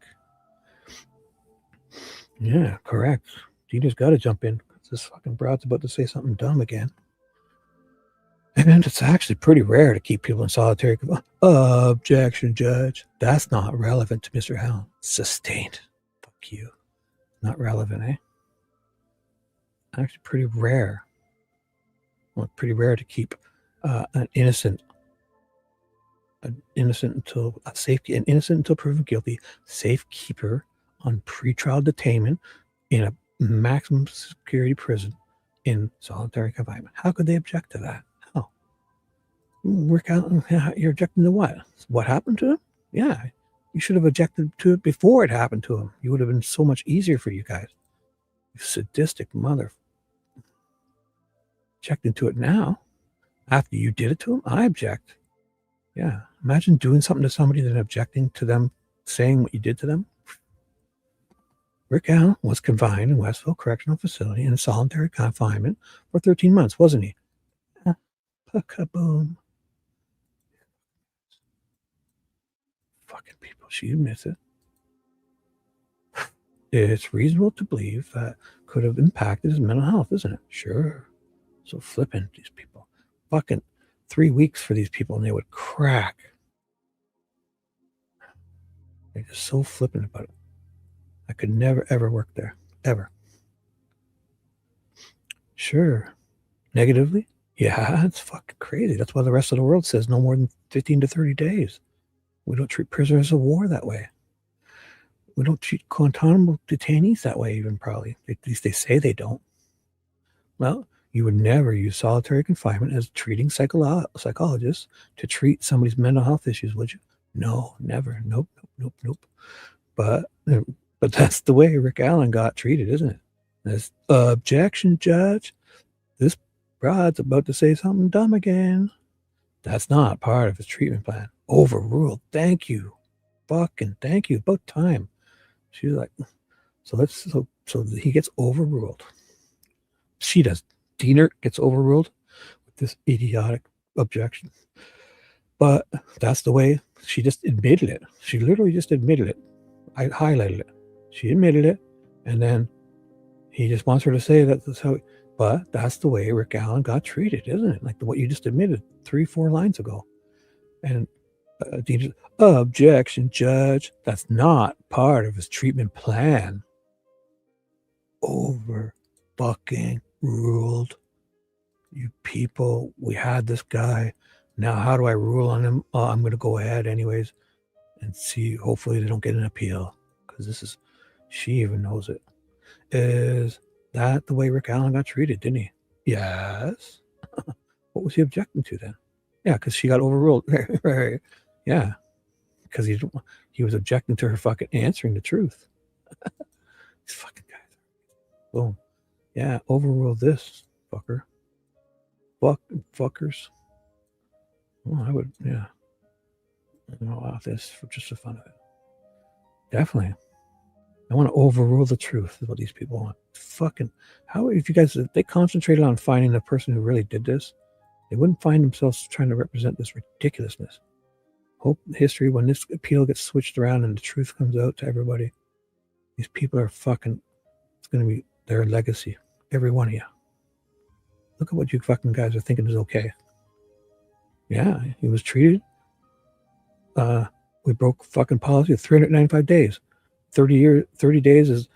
Yeah, correct. Dina's got to jump in. This fucking broad's about to say something dumb again. And it's actually pretty rare to keep people in solitary confinement. Objection, Judge. That's not relevant to Mr. Allen. Sustained. Fuck you. Not relevant, eh? Actually pretty rare. Well, pretty rare to keep an innocent until proven guilty safekeeper on pretrial detainment in a maximum security prison in solitary confinement. How could they object to that? Work out. You're objecting to what? What happened to him? Yeah, you should have objected to it before it happened to him. You would have been so much easier for you guys. You sadistic mother. Objecting to it now, after you did it to him, I object. Yeah, imagine doing something to somebody and then objecting to them saying what you did to them. Rick Allen was confined in Westville Correctional Facility in solitary confinement for 13 months, wasn't he? Kaboom. Fucking people, she admits it. It's reasonable to believe that could have impacted his mental health, isn't it? Sure. So flippant, these people. Fucking 3 weeks for these people and they would crack. They're just so flippant about it. I could never, ever work there. Ever. Sure. Negatively? Yeah, it's fucking crazy. That's why the rest of the world says no more than 15 to 30 days. We don't treat prisoners of war that way. We don't treat Guantanamo detainees that way, even probably. At least they say they don't. Well, you would never use solitary confinement as a treating psychologist to treat somebody's mental health issues, would you? No, never. Nope, nope, nope, nope. But that's the way Rick Allen got treated, isn't it? This objection, judge. This broad's about to say something dumb again. That's not part of his treatment plan. Overruled. Thank you. Fucking thank you. About time. She's like, so he gets overruled. She does. Diener gets overruled with this idiotic objection. But that's the way she just admitted it. She literally just admitted it. I highlighted it. She admitted it. And then he just wants her to say that that's how. But that's the way Rick Allen got treated, isn't it? Like what you just admitted 3-4 lines ago. And Diener, objection, judge. That's not part of his treatment plan. Over fucking ruled. You people, we had this guy. Now, how do I rule on him? I'm going to go ahead anyways and see. Hopefully they don't get an appeal because she even knows it. Is that the way Rick Allen got treated, didn't he? Yes. What was he objecting to then? Yeah, because she got overruled. Right. Yeah, because he was objecting to her fucking answering the truth. These fucking guys. Boom. Yeah, overruled this fucker. Fuckers. Well, I would, yeah. Allow this for just the fun of it. Definitely. I want to overrule the truth is what these people want. Fucking, how, if they concentrated on finding the person who really did this, they wouldn't find themselves trying to represent this ridiculousness. Hope history, when this appeal gets switched around and the truth comes out to everybody, these people are fucking, it's going to be their legacy. Every one of you. Look at what you fucking guys are thinking is okay. Yeah, he was treated. We broke fucking policy of 395 days. 30 days is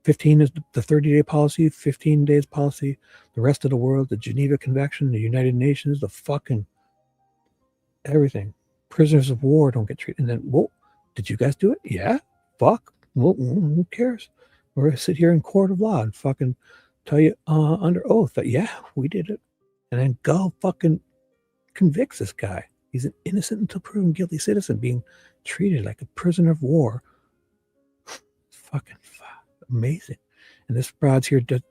15 is the 30-day policy, 15 days policy. The rest of the world, the Geneva Convention, the United Nations, the fucking everything. Prisoners of war don't get treated. And then, whoa, did you guys do it? Yeah. Fuck. Well, who cares? We're going to sit here in court of law and fucking tell you under oath that, yeah, we did it. And then Gull fucking convicts this guy. He's an innocent until proven guilty citizen being treated like a prisoner of war. Fucking amazing. And this broad's here just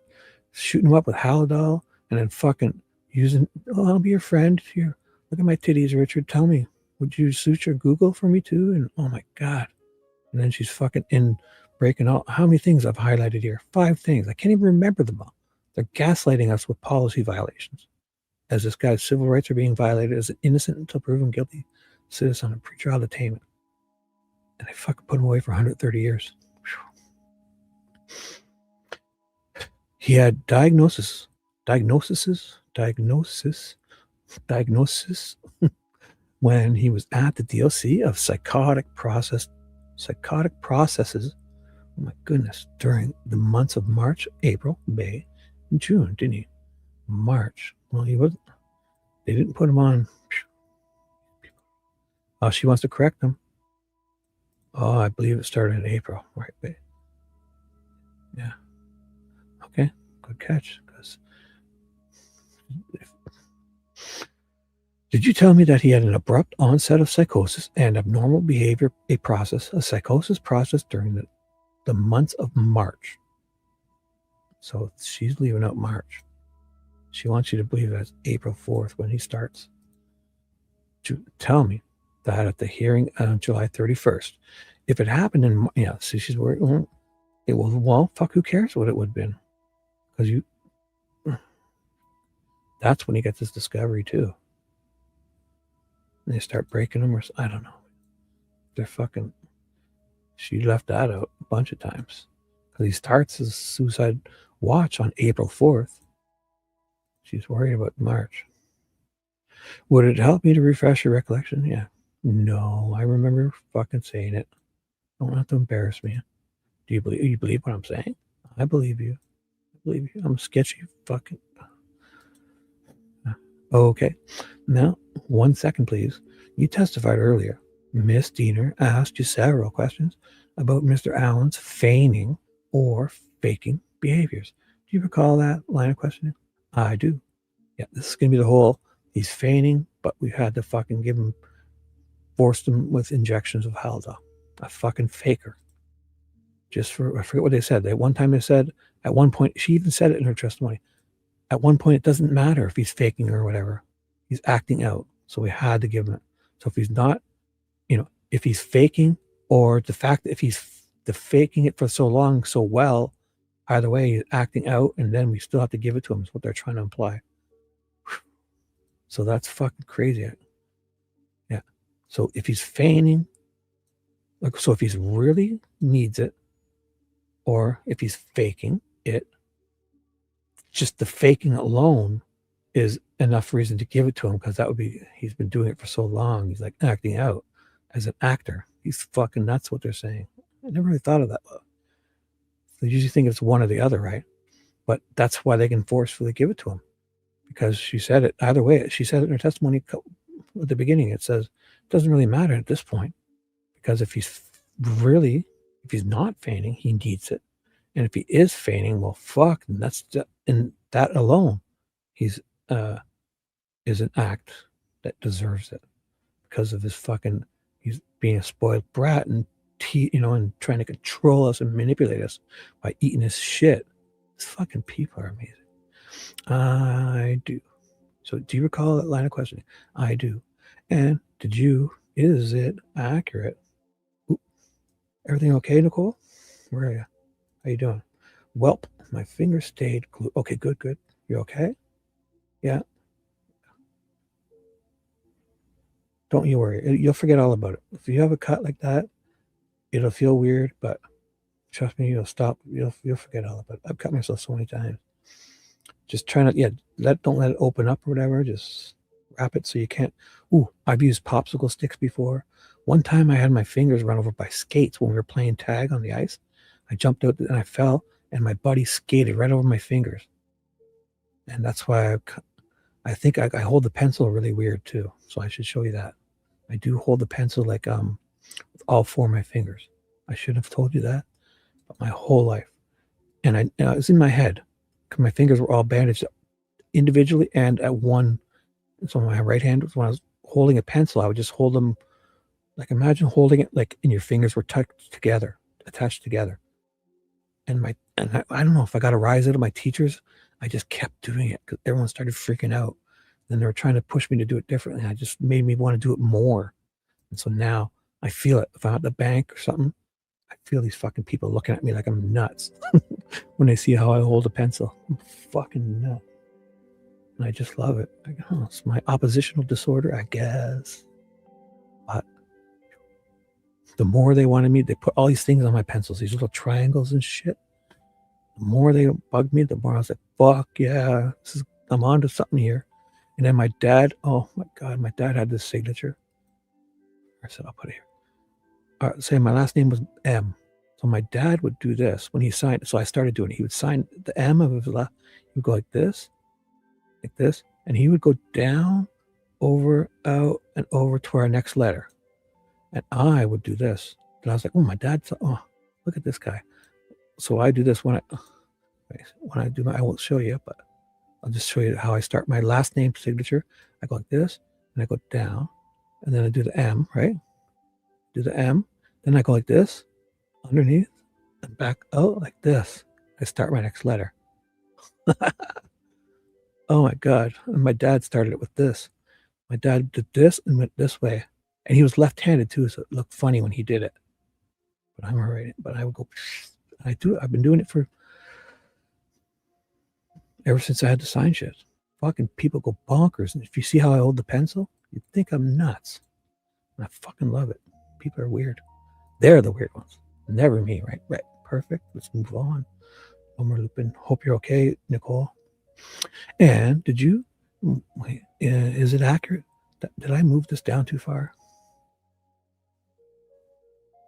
shooting him up with Haldol and then fucking using, I'll be your friend. Here, look at my titties, Richard. Tell me, would you suture Google for me too? And oh my God. And then she's fucking breaking out. How many things I've highlighted here? 5 things. I can't even remember them all. They're gaslighting us with policy violations. As this guy's civil rights are being violated as an innocent until proven guilty citizen on pretrial detainment. And they fucking put him away for 130 years. He had diagnosis when he was at the DLC of psychotic processes. Oh my goodness, during the months of March, April, May, and June, didn't he? March. Well, he wasn't. They didn't put him on. Oh, she wants to correct him. Oh, I believe it started in April. Right, babe. Yeah. Okay, good catch. Because Did you tell me that he had an abrupt onset of psychosis and abnormal behavior, a psychosis process during the months of March? So she's leaving out March. She wants you to believe that's April 4th when he starts. To tell me that at the hearing on July 31st, if it happened in, yeah, see, she's worried. It was, well, fuck, who cares what it would have been? Because that's when he gets his discovery too. And they start breaking them, or I don't know. They're fucking, she left that out a bunch of times. Because he starts his suicide watch on April 4th. She's worried about March. Would it help me to refresh your recollection? Yeah. No, I remember fucking saying it. Don't have to embarrass me. Do you believe what I'm saying? I believe you. I believe you. I'm sketchy fucking. Okay. Now, 1 second, please. You testified earlier. Miss Diener asked you several questions about Mr. Allen's feigning or faking behaviors. Do you recall that line of questioning? I do. Yeah, this is going to be the whole, he's feigning, but we had to fucking forced him with injections of Haldol. A fucking faker. Just for, I forget what they said. At one time they said, at one point, she even said it in her testimony. At one point, it doesn't matter if he's faking or whatever. He's acting out. So we had to give him it. So if he's not, if he's faking, or the fact that if he's faking it for so long, so well, either way, he's acting out, and then we still have to give it to him, is what they're trying to imply. So that's fucking crazy. Yeah. So if he's feigning, so if he's really needs it, or if he's faking it, just the faking alone is enough reason to give it to him, because that would be, he's been doing it for so long. He's like acting out as an actor. He's fucking nuts, what they're saying. I never really thought of that. They usually think it's one or the other, right? But that's why they can forcefully give it to him, because she said it either way. She said it in her testimony at the beginning. It says it doesn't really matter at this point, because if he's not feigning, he needs it. And if he is feigning, well, fuck, and that's in that alone, is an act that deserves it, because of his fucking, he's being a spoiled brat and and trying to control us and manipulate us by eating his shit. These fucking people are amazing. I do. So do you recall that line of questioning? I do. And is it accurate? Ooh. Everything okay, Nicole? Where are you? How you doing? Welp, my finger stayed glued. Okay, good. You okay? Yeah. Don't you worry. You'll forget all about it. If you have a cut like that, it'll feel weird, but trust me, you'll stop. You'll forget all about it. I've cut myself so many times. Just try not, don't let it open up or whatever. Just wrap it so you can't. Ooh, I've used popsicle sticks before. One time I had my fingers run over by skates when we were playing tag on the ice. I jumped out and I fell, and my buddy skated right over my fingers. And that's why I think I hold the pencil really weird too. So I should show you that. I do hold the pencil like with all four of my fingers. I should have told you that, but my whole life. And it was in my head, because my fingers were all bandaged individually and at one. So my right hand, when I was holding a pencil, I would just hold them, like imagine holding it like, and your fingers were attached together. And I don't know if I got a rise out of my teachers. I just kept doing it because everyone started freaking out. Then they were trying to push me to do it differently. I just made me want to do it more. And so now I feel it. If I'm at the bank or something, I feel these fucking people looking at me like I'm nuts when they see how I hold a pencil. I'm fucking nuts. And I just love it. It's my oppositional disorder, I guess. But the more they wanted me, they put all these things on my pencils, these little triangles and shit. The more they bugged me, the more I was like, fuck yeah, I'm onto something here. And then my dad, oh my God, my dad had this signature. I said, I'll put it here. All right, say my last name was M. So my dad would do this when he signed. So I started doing it. He would sign the M of his last. He would go like this, and he would go down, over, out, and over to our next letter. And I would do this. And I was like, oh, my dad, look at this guy. So I do this when I do I won't show you, but I'll just show you how I start my last name signature. I go like this, and I go down, and then I do the M, right? Do the M, then I go like this, underneath, and back out like this. I start my next letter. Oh my God. And my dad started it with this. My dad did this and went this way. And he was left-handed too, so it looked funny when he did it. But I'm all right. But I would go, I've been doing it for ever since I had to sign shit. Fucking people go bonkers. And if you see how I hold the pencil, you'd think I'm nuts. And I fucking love it. People are weird. They're the weird ones. Never me, right? Right. Perfect. Let's move on. Homer Lupin. Hope you're okay, Nicole. And did you, wait, is it accurate? Did I move this down too far?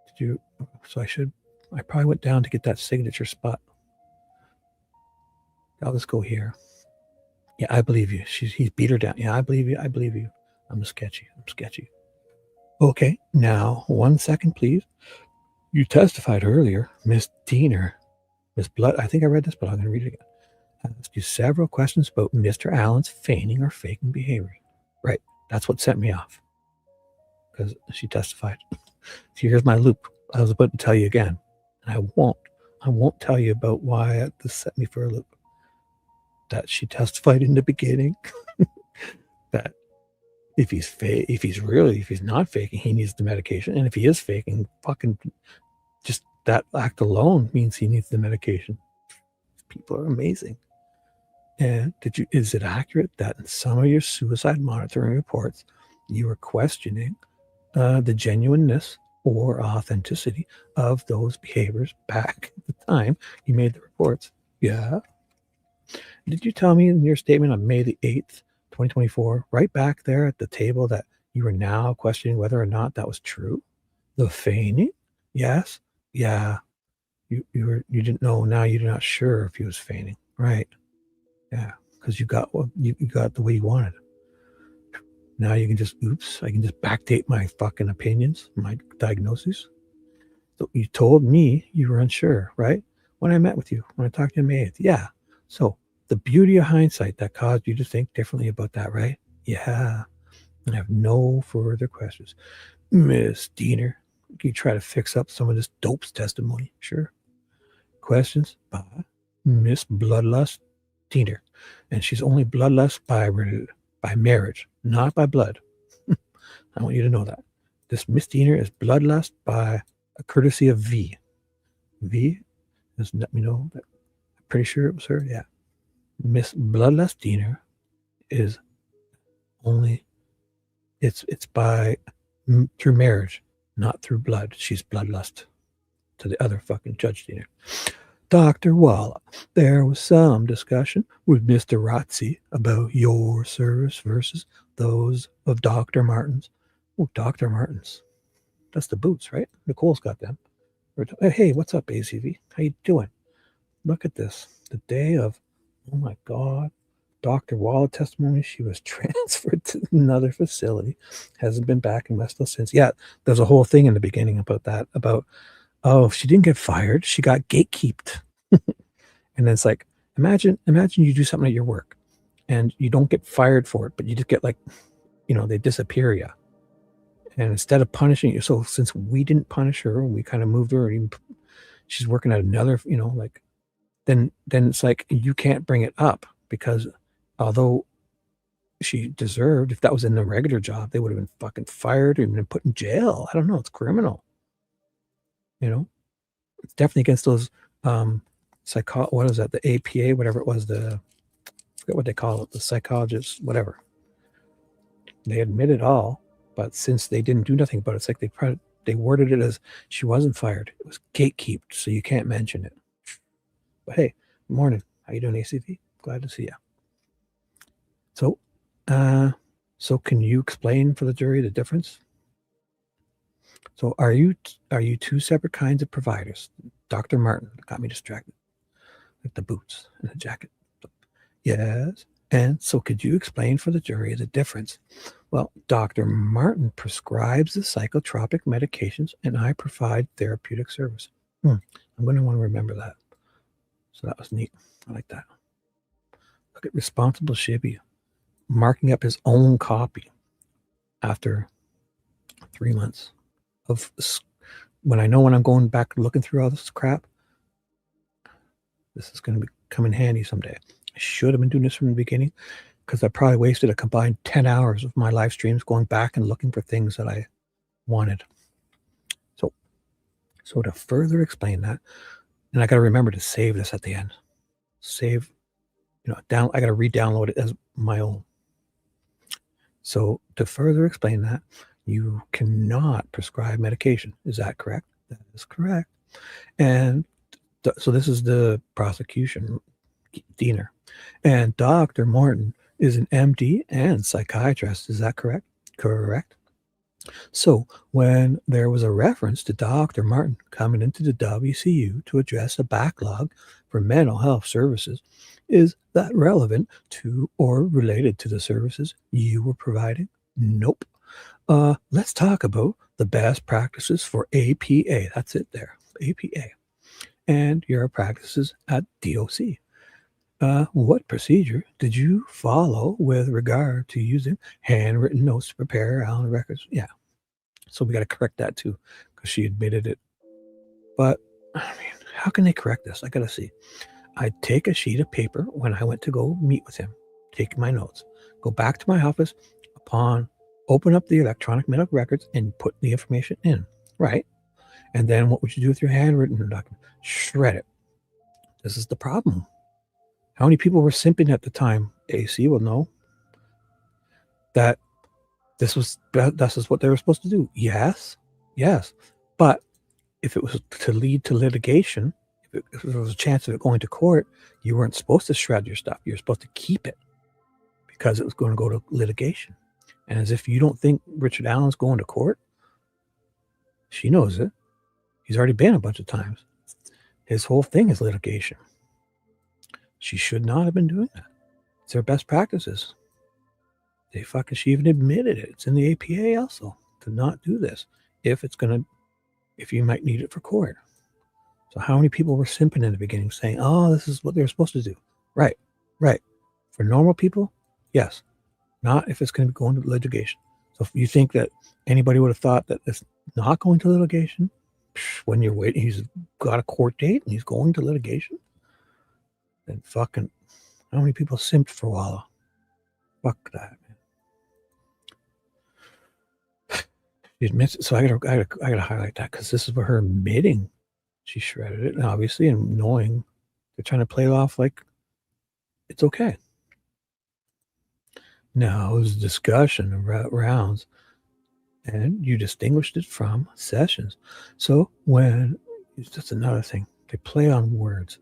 Did you, so I probably went down to get that signature spot. I'll just go here. Yeah, I believe you. He's beat her down. Yeah, I believe you. I believe you. I'm sketchy. Okay, now 1 second, please. You testified earlier, Miss Diener, Miss Blood. I think I read this, but I'm going to read it again. I asked you several questions about Mr. Allen's feigning or faking behavior. Right. That's what sent me off. Because she testified. So here's my loop. I was about to tell you again. And I won't tell you about why this set me for a loop. That she testified in the beginning. That if he's not faking, he needs the medication. And if he is faking, fucking just that act alone means he needs the medication. People are amazing. And is it accurate that in some of your suicide monitoring reports, you were questioning the genuineness or authenticity of those behaviors back at the time you made the reports? Yeah. Did you tell me in your statement on May the 8th, 2024, right back there at the table, that you were now questioning whether or not that was true? The feigning? Yes. Yeah. You didn't know. Now you're not sure if he was feigning. Right. Yeah. Because you got the way you wanted. Now you can just, I can just backdate my fucking opinions, my diagnoses. So you told me you were unsure, right? When I met with you, when I talked to you on May 8th. Yeah. So the beauty of hindsight that caused you to think differently about that, right? Yeah. And I have no further questions. Miss Diener, can you try to fix up some of this dope's testimony? Sure. Questions by Miss Bloodlust Diener. And she's only bloodlust by marriage, not by blood. I want you to know that. This Miss Diener is bloodlust by a courtesy of V. V just let me know that I'm pretty sure it was her. Yeah. Miss Bloodlust Diener is only, it's by through marriage, not through blood. She's bloodlust to the other fucking Judge Diener. Dr. Walla, there was some discussion with Mr. Rotzi about your service versus those of Dr. Martin's. Oh, Dr. Martin's. That's the boots, right? Nicole's got them. Hey, what's up, ACV? How you doing? Look at this. The day of, oh my God, Dr. Walla testimony, she was transferred to another facility. Hasn't been back in Westville since. Yeah, there's a whole thing in the beginning about that, about, oh, she didn't get fired. She got gatekeeped. And then it's like, imagine you do something at your work and you don't get fired for it, but you just get like, they disappear you. And instead of punishing you, so since we didn't punish her, we kind of moved her, and she's working at another, then it's like, you can't bring it up, because although she deserved, if that was in the regular job, they would have been fucking fired or been put in jail. I don't know. It's criminal. It's definitely against those what is that? The APA, whatever it was, I forget what they call it, the psychologists, whatever. They admit it all, but since they didn't do nothing about it, it's like they worded it as she wasn't fired. It was gatekeeped, so you can't mention it. But hey, good morning. How you doing, ACV? Glad to see you. So can you explain for the jury the difference? So are you two separate kinds of providers? Dr. Martin got me distracted. Like the boots and the jacket. Yes. And so could you explain for the jury the difference? Well, Dr. Martin prescribes the psychotropic medications and I provide therapeutic service. I'm going to want to remember that. So that was neat. I like that. Look at responsible Shibby marking up his own copy. after 3 months of when I know when I'm going back looking through all this crap, this is going to come in handy someday. I should have been doing this from the beginning, because I probably wasted a combined 10 hours of my live streams going back and looking for things that I wanted. So to further explain that, and I got to remember to save this at the end. Save, I got to re-download it as my own. So to further explain that, you cannot prescribe medication. Is that correct? That is correct. And so this is the prosecution, Diener. And Dr. Morton is an MD and psychiatrist. Is that correct? Correct. So when there was a reference to Dr. Martin coming into the WCU to address a backlog for mental health services, is that relevant to or related to the services you were providing? Nope. Let's talk about the best practices for APA. That's it there, APA. And your practices at DOC. What procedure did you follow with regard to using handwritten notes to prepare Allen records? Yeah. So we got to correct that too, because she admitted it. But I mean, how can they correct this? I got to see. I'd take a sheet of paper when I went to go meet with him, take my notes, go back to my office, open up the electronic medical records and put the information in, right? And then what would you do with your handwritten document? Shred it. This is the problem. How many people were simping at the time? AC will know that this is what they were supposed to do. Yes. But if it was to lead to litigation, if there was a chance of it going to court, you weren't supposed to shred your stuff. You were supposed to keep it because it was going to go to litigation. And as if you don't think Richard Allen's going to court, she knows it. He's already been a bunch of times. His whole thing is litigation. She should not have been doing that. It's their best practices. She even admitted it. It's in the APA also to not do this if you might need it for court. So how many people were simping in the beginning saying, oh, this is what they're supposed to do? Right. For normal people, yes. Not if it's going to be going to litigation. So if you think that anybody would have thought that it's not going to litigation, when you're waiting, he's got a court date and he's going to litigation, then fucking, how many people simped for Walla? Fuck that, man. She admits it, so I gotta highlight that because this is where her admitting she shredded it, and obviously, and knowing they're trying to play it off like it's okay. Now, it was a discussion about rounds, and you distinguished it from sessions. So that's another thing. They play on words.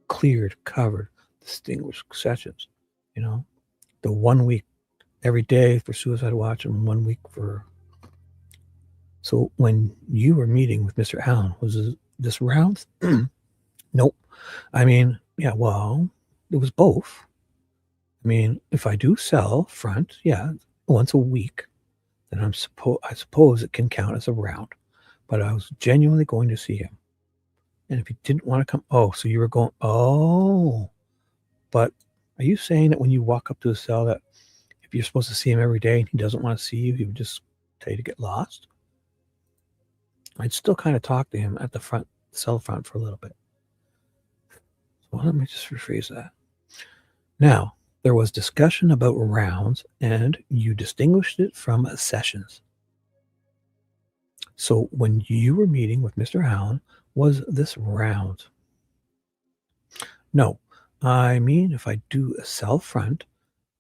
Cleared, covered, distinguished sessions. The 1 week every day for suicide watch and 1 week for. So when you were meeting with Mr. Allen, was this rounds? Nope. I mean, yeah, well, it was both. I mean, if I do sell front, yeah, once a week, then I suppose it can count as a round. But I was genuinely going to see him. And if he didn't want to come, so you were going, but are you saying that when you walk up to the cell that if you're supposed to see him every day and he doesn't want to see you, he would just tell you to get lost? I'd still kind of talk to him at the cell front for a little bit. So let me just rephrase that. Now, there was discussion about rounds and you distinguished it from sessions. So when you were meeting with Mr. Allen, was this round? No. I mean, if I do a cell front,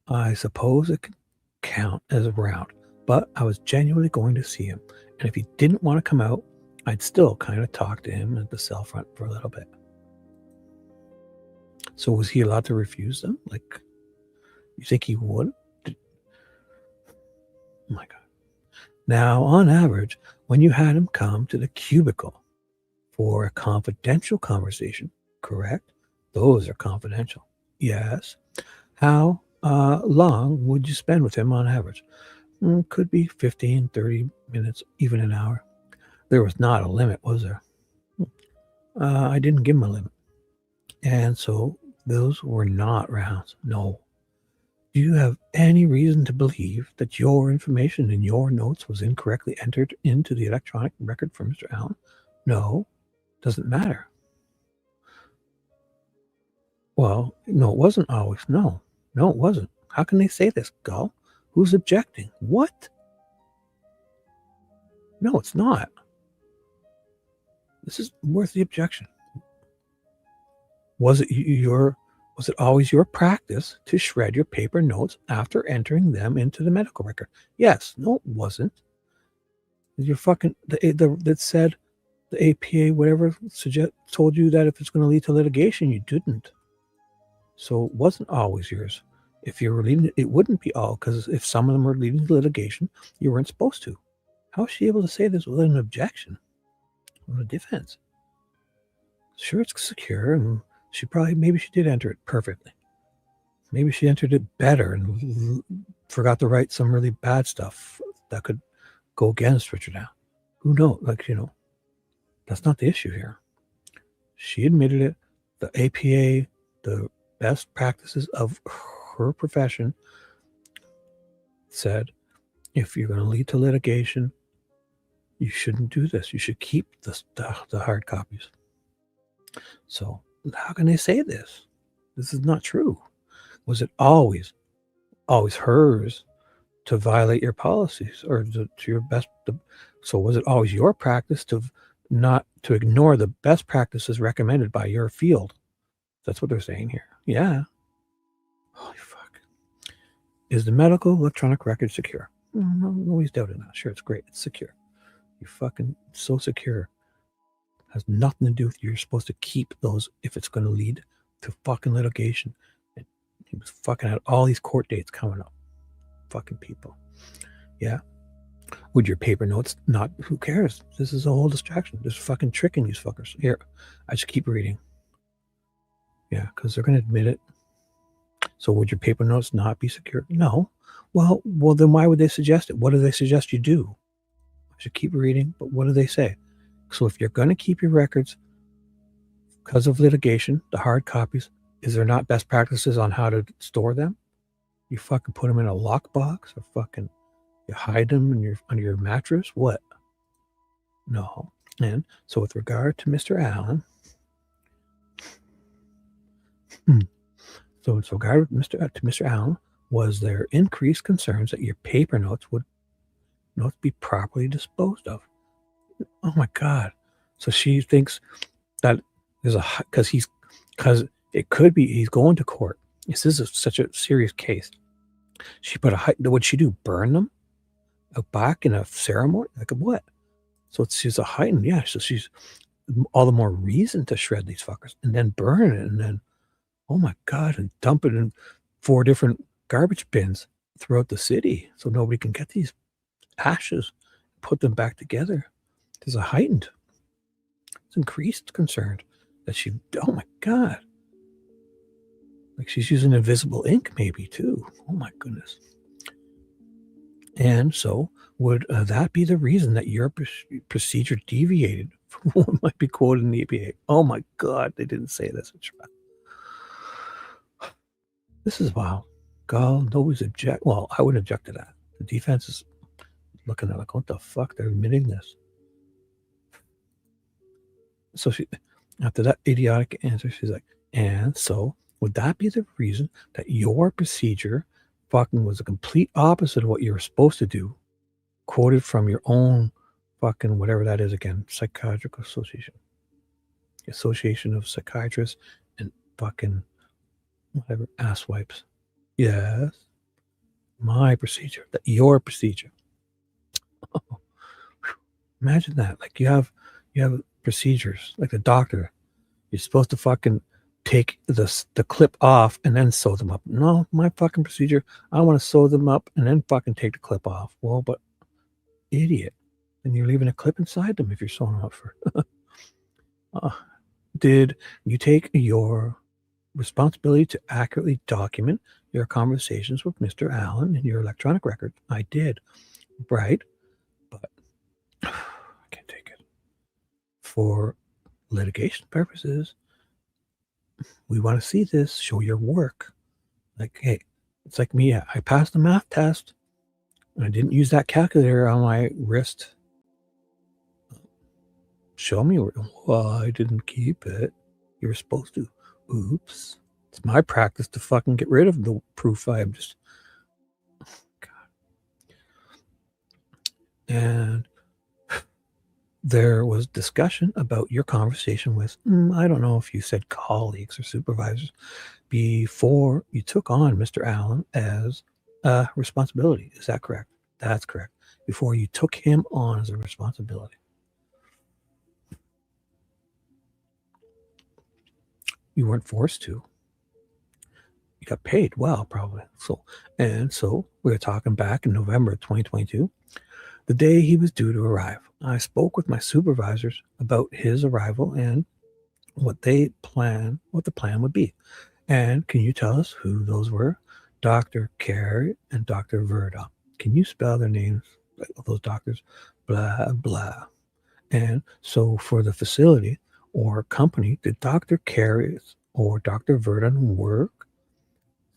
I suppose it could count as a round. But I was genuinely going to see him. And if he didn't want to come out, I'd still kind of talk to him at the cell front for a little bit. So was he allowed to refuse them? Like, you think he would? Oh my God. Now, on average, when you had him come to the cubicle for a confidential conversation, correct? Those are confidential. Yes. How long would you spend with him on average? Could be 15, 30 minutes, even an hour. There was not a limit, was there? I didn't give him a limit. And so those were not rounds. No. Do you have any reason to believe that your information in your notes was incorrectly entered into the electronic record for Mr. Allen? No, doesn't matter. Well, no, it wasn't always. No, it wasn't. How can they say this, Gull? Who's objecting? What? No, it's not. This is worth the objection. Was it always your practice to shred your paper notes after entering them into the medical record? Yes. No, it wasn't. Your fucking that said the APA whatever told you that if it's going to lead to litigation, you didn't. So it wasn't always yours. If you were leading, it wouldn't be all, because if some of them were leading to litigation, you weren't supposed to. How is she able to say this without an objection, with a defense? Sure, it's secure, and maybe she did enter it perfectly. Maybe she entered it better and forgot to write some really bad stuff that could go against Richard Allen. Who knows? That's not the issue here. She admitted it. The APA, the best practices of her profession, said, if you're going to lead to litigation, you shouldn't do this. You should keep the hard copies. So how can they say this? This is not true. Was it always hers to violate your policies, or to your best? So was it always your practice to not to ignore the best practices recommended by your field? That's what they're saying here. Yeah. Holy fuck. Is the medical electronic record secure? Nobody's doubting that. Sure, it's great. It's secure. You're fucking so secure. Has nothing to do with you're supposed to keep those if it's going to lead to fucking litigation. And he was fucking had all these court dates coming up. Fucking people. Yeah. Would your paper notes not? Who cares? This is a whole distraction. Just fucking tricking these fuckers. Here, I just keep reading. Yeah, because they're going to admit it. So would your paper notes not be secure? No. Well, then why would they suggest it? What do they suggest you do? I should keep reading, but what do they say? So if you're going to keep your records because of litigation, the hard copies, is there not best practices on how to store them? You fucking put them in a lockbox, or fucking you hide them under your mattress? What? No. And so with regard to Mr. Allen, so with regard to Mr. Allen, was there increased concerns that your paper notes would not be properly disposed of? Oh my God. So she thinks that there's because it could be he's going to court. This is such a serious case. She put would she do? Burn them back in a ceremony? Like what? So she's a heightened, yeah. So she's all the more reason to shred these fuckers and then burn it, and then, oh my God, and dump it in 4 different garbage bins throughout the city so nobody can get these ashes, put them back together. There's a heightened, it's increased concern that she, oh my God. Like she's using invisible ink maybe too. Oh my goodness. And so would that be the reason that your procedure deviated from what might be quoted in the APA? Oh my God, they didn't say this. This is wow. God, nobody's object. Well, I would object to that. The defense is looking at like, what the fuck? They're admitting this. So she, after that idiotic answer, she's like, and so would that be the reason that your procedure fucking was the complete opposite of what you were supposed to do? Quoted from your own fucking whatever that is again, psychiatric association. Association of Psychiatrists and fucking whatever, ass wipes. Yes. My procedure, that your procedure. Oh, imagine that. Like you have procedures, like the doctor. You're supposed to fucking take the clip off and then sew them up. No, my fucking procedure, I want to sew them up and then fucking take the clip off. Well, but idiot. Then you're leaving a clip inside them if you're sewing them up for. Did you take your responsibility to accurately document your conversations with Mr. Allen in your electronic record? I did. Right. But I can't take it. For litigation purposes, we want to see this, show your work. Like, hey, It's like me. I passed the math test. And I didn't use that calculator on my wrist. Show me. Well, I didn't keep it. You were supposed to. Oops. It's my practice to fucking get rid of the proof I'm just... God. And there was discussion about your conversation with, I don't know if you said colleagues or supervisors, before you took on Mr. Allen as a responsibility. Is that correct? That's correct. Before you took him on as a responsibility. You weren't forced to. You got paid well, probably. So we were talking back in November 2022, the day he was due to arrive. I spoke with my supervisors about his arrival and what the plan would be. And can you tell us who those were? Dr. Carey and Dr. Verda. Can you spell their names, those doctors? Blah, blah. And so for the facility or company, did Dr. Carey or Dr. Verdun work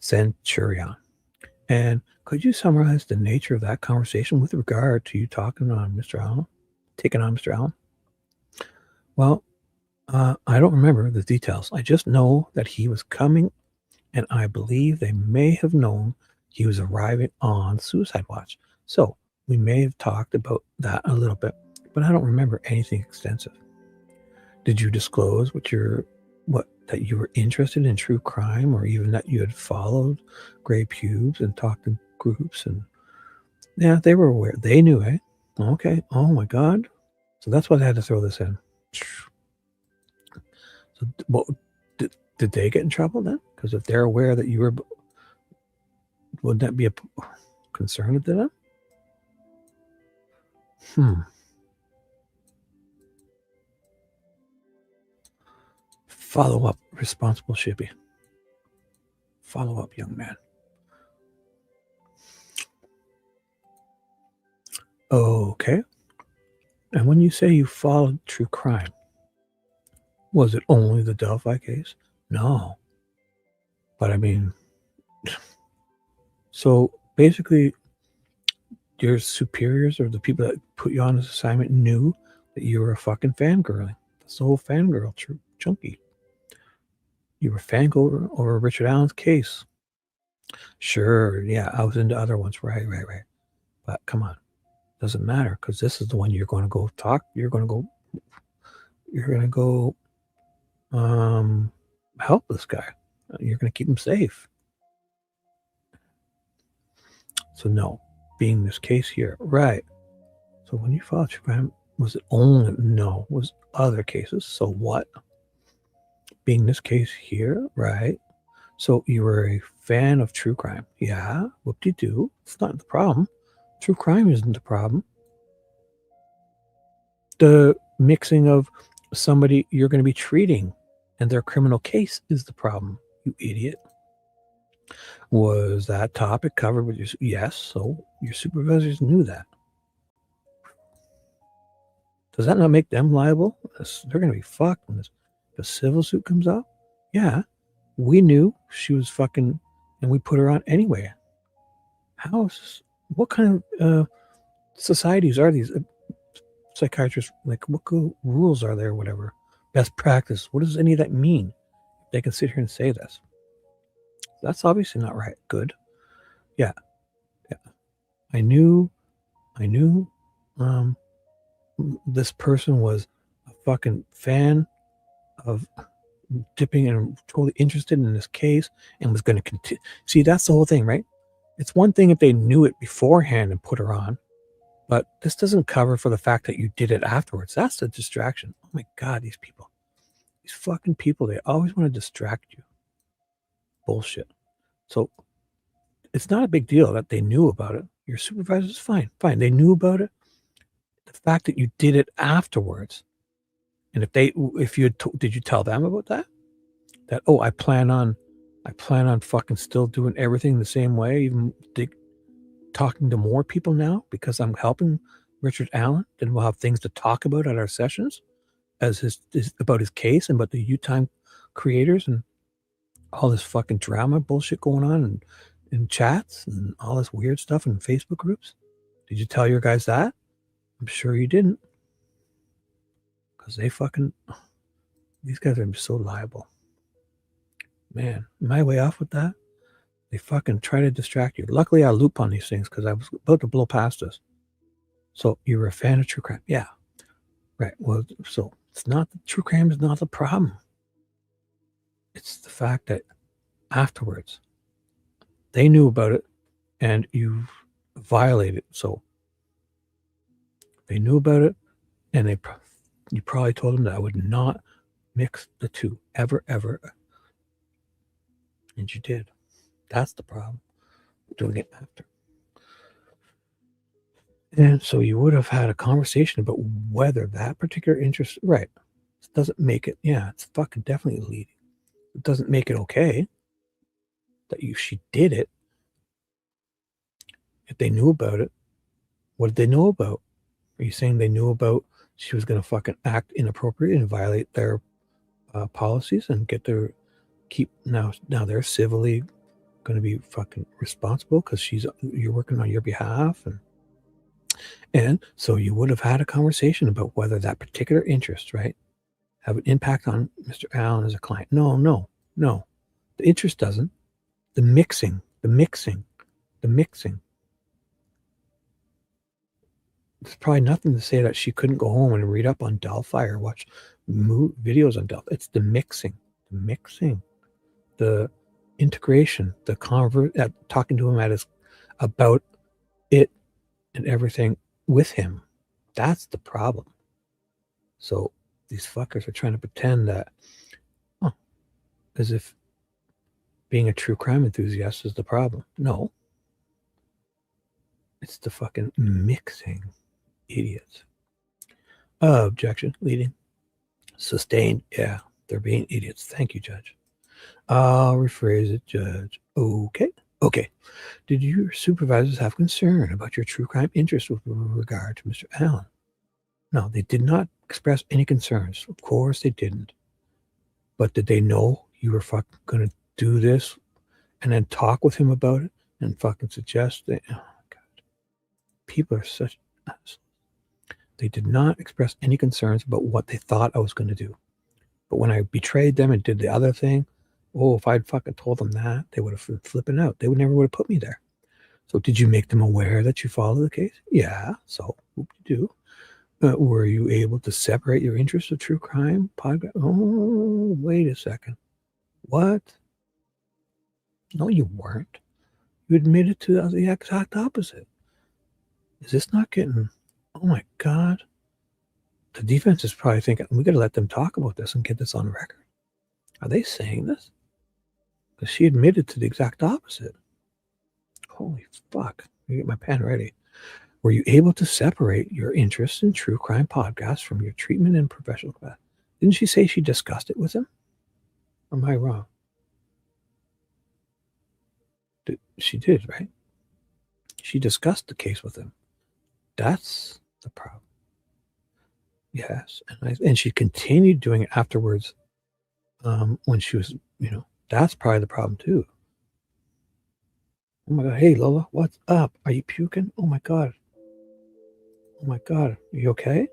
Centurion? And could you summarize the nature of that conversation with regard to you taking on Mr. Allen? Well, I don't remember the details. I just know that he was coming, and I believe they may have known he was arriving on suicide watch. So we may have talked about that a little bit, but I don't remember anything extensive. Did you disclose that you were interested in true crime, or even that you had followed Gray Pubes and talked in groups? And yeah, they were aware. They knew, eh? Okay. Oh my God. So that's why they had to throw this in. So what, did they get in trouble then? Because if they're aware that you were, wouldn't that be a concern to them? Follow up, responsible Shibby. Follow up, young man. Okay. And when you say you followed true crime, was it only the Delphi case? No. But I mean, so basically your superiors or the people that put you on this assignment knew that you were a fucking fangirling. That's the whole fangirl chunky. You were fangirl over Richard Allen's case. Sure, yeah, I was into other ones. Right. But come on. Doesn't matter, because this is the one you're going to go talk. You're going to go help this guy. You're going to keep him safe. So no, being this case here, right. So when you filed true crime, was it only, no, was other cases. So what? Being this case here, right. So you were a fan of true crime. Yeah, whoop-de-doo. It's not the problem. True crime isn't the problem. The mixing of somebody you're going to be treating and their criminal case is the problem, you idiot. Was that topic covered with your... Yes, so your supervisors knew that. Does that not make them liable? They're going to be fucked when the civil suit comes up? Yeah, we knew she was fucking... And we put her on anyway. How is this? What kind of societies are these? Psychiatrists, like, what rules are there, whatever? Best practice. What does any of that mean? They can sit here and say this. That's obviously not right. Good. Yeah. I knew this person was a fucking fan of dipping and totally interested in this case and was going to continue. See, that's the whole thing, right? It's one thing if they knew it beforehand and put her on, but this doesn't cover for the fact that you did it afterwards. That's the distraction. Oh my God, these people. These fucking people, they always want to distract you. Bullshit. So it's not a big deal that they knew about it. Your supervisor's fine. They knew about it. The fact that you did it afterwards. And if you did you tell them about that? That, oh, I plan on fucking still doing everything the same way, even talking to more people now because I'm helping Richard Allen. Then we'll have things to talk about at our sessions as about his case and about the U-Time creators and all this fucking drama bullshit going on and in chats and all this weird stuff in Facebook groups? Did you tell your guys that? I'm sure you didn't. Because these guys are so liable. Man, am I way off with that? They fucking try to distract you. Luckily, I loop on these things because I was about to blow past this. So you were a fan of true crime? Yeah. Right. Well, so it's not, true crime is not the problem. It's the fact that afterwards, they knew about it and you violated. So they knew about it and you probably told them that I would not mix the two ever. And you did. That's the problem. Doing it after. And so you would have had a conversation about whether that particular interest, right, doesn't make it, yeah, it's fucking definitely leading. It doesn't make it okay that she did it. If they knew about it, what did they know about? Are you saying they knew about she was going to fucking act inappropriately and violate their policies and get their now they're civilly going to be fucking responsible because you're working on your behalf, and so you would have had a conversation about whether that particular interest, right, have an impact on Mr. Allen as a client. No. The interest doesn't. The mixing. There's probably nothing to say that she couldn't go home and read up on Delphi or watch videos on Delphi. It's the mixing, the integration, the talking to him about it and everything with him. That's the problem. So these fuckers are trying to pretend that, as if being a true crime enthusiast is the problem. No. It's the fucking mixing. Idiots. Objection. Leading. Sustained. Yeah, they're being idiots. Thank you, Judge. I'll rephrase it, Judge. Okay. Did your supervisors have concern about your true crime interest with regard to Mr. Allen? No, they did not express any concerns. Of course they didn't. But did they know you were fucking going to do this and then talk with him about it and fucking suggest that? Oh, God. People are such assholes. They did not express any concerns about what they thought I was going to do. But when I betrayed them and did the other thing, if I'd fucking told them that, they would have been flipping out. They would never would have put me there. So did you make them aware that you followed the case? Yeah. So what did you do? Were you able to separate your interest of true crime podcast? Oh, wait a second. What? No, you weren't. You admitted to the exact opposite. Is this not getting... Oh my God. The defense is probably thinking, we got to let them talk about this and get this on record. Are they saying this? Because she admitted to the exact opposite. Holy fuck. Let me get my pen ready. Were you able to separate your interest in true crime podcasts from your treatment and professional capacity? Didn't she say she discussed it with him? Or am I wrong? She did, right? She discussed the case with him. That's the problem. Yes. And she continued doing it afterwards when she was, that's probably the problem too. Oh my God. Hey, Lola, what's up? Are you puking? Oh my God. Are you okay?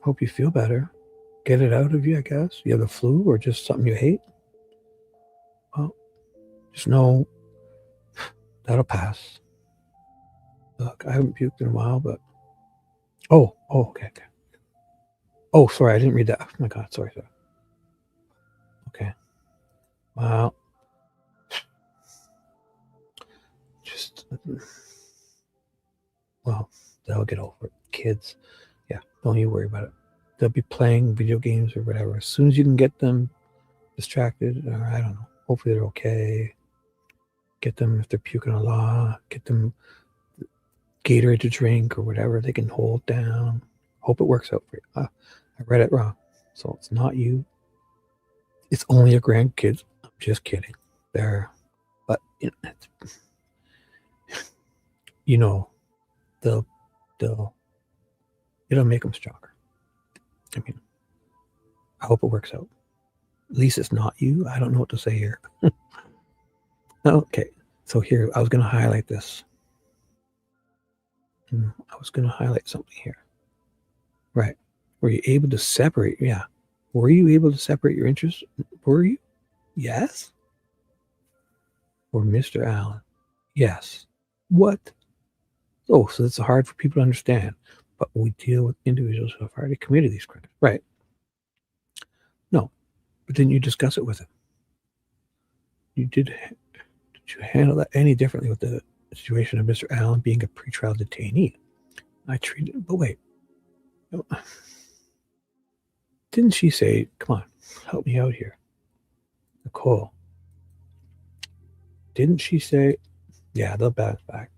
Hope you feel better. Get it out of you, I guess. You have the flu or just something you hate? Well, just know that'll pass. Look, I haven't puked in a while, but... okay. Oh, sorry, I didn't read that. Oh my God, sorry. Okay. Wow. They'll get over it. Kids, yeah, don't you worry about it. They'll be playing video games or whatever. As soon as you can get them distracted, or I don't know, hopefully they're okay. Get them, if they're puking a lot, get them Gatorade to drink or whatever they can hold down. Hope it works out for you. I read it wrong. So it's not you. It's only your grandkids. I'm just kidding. But it'll make them stronger. I mean, I hope it works out. At least it's not you. I don't know what to say here. Okay, so here, I was going to highlight this. I was going to highlight something here. Right. Were you able to separate? Yeah. Were you able to separate your interests? Were you? Yes. Or Mr. Allen? Yes. What? Oh, so it's hard for people to understand. But we deal with individuals who have already committed these crimes. Right. No. But didn't you discuss it with him? Did you handle that any differently with the situation of Mr. Allen being a pretrial detainee? I treated, but wait. Didn't she say, come on, help me out here? Nicole. Didn't she say, yeah, they'll bounce back.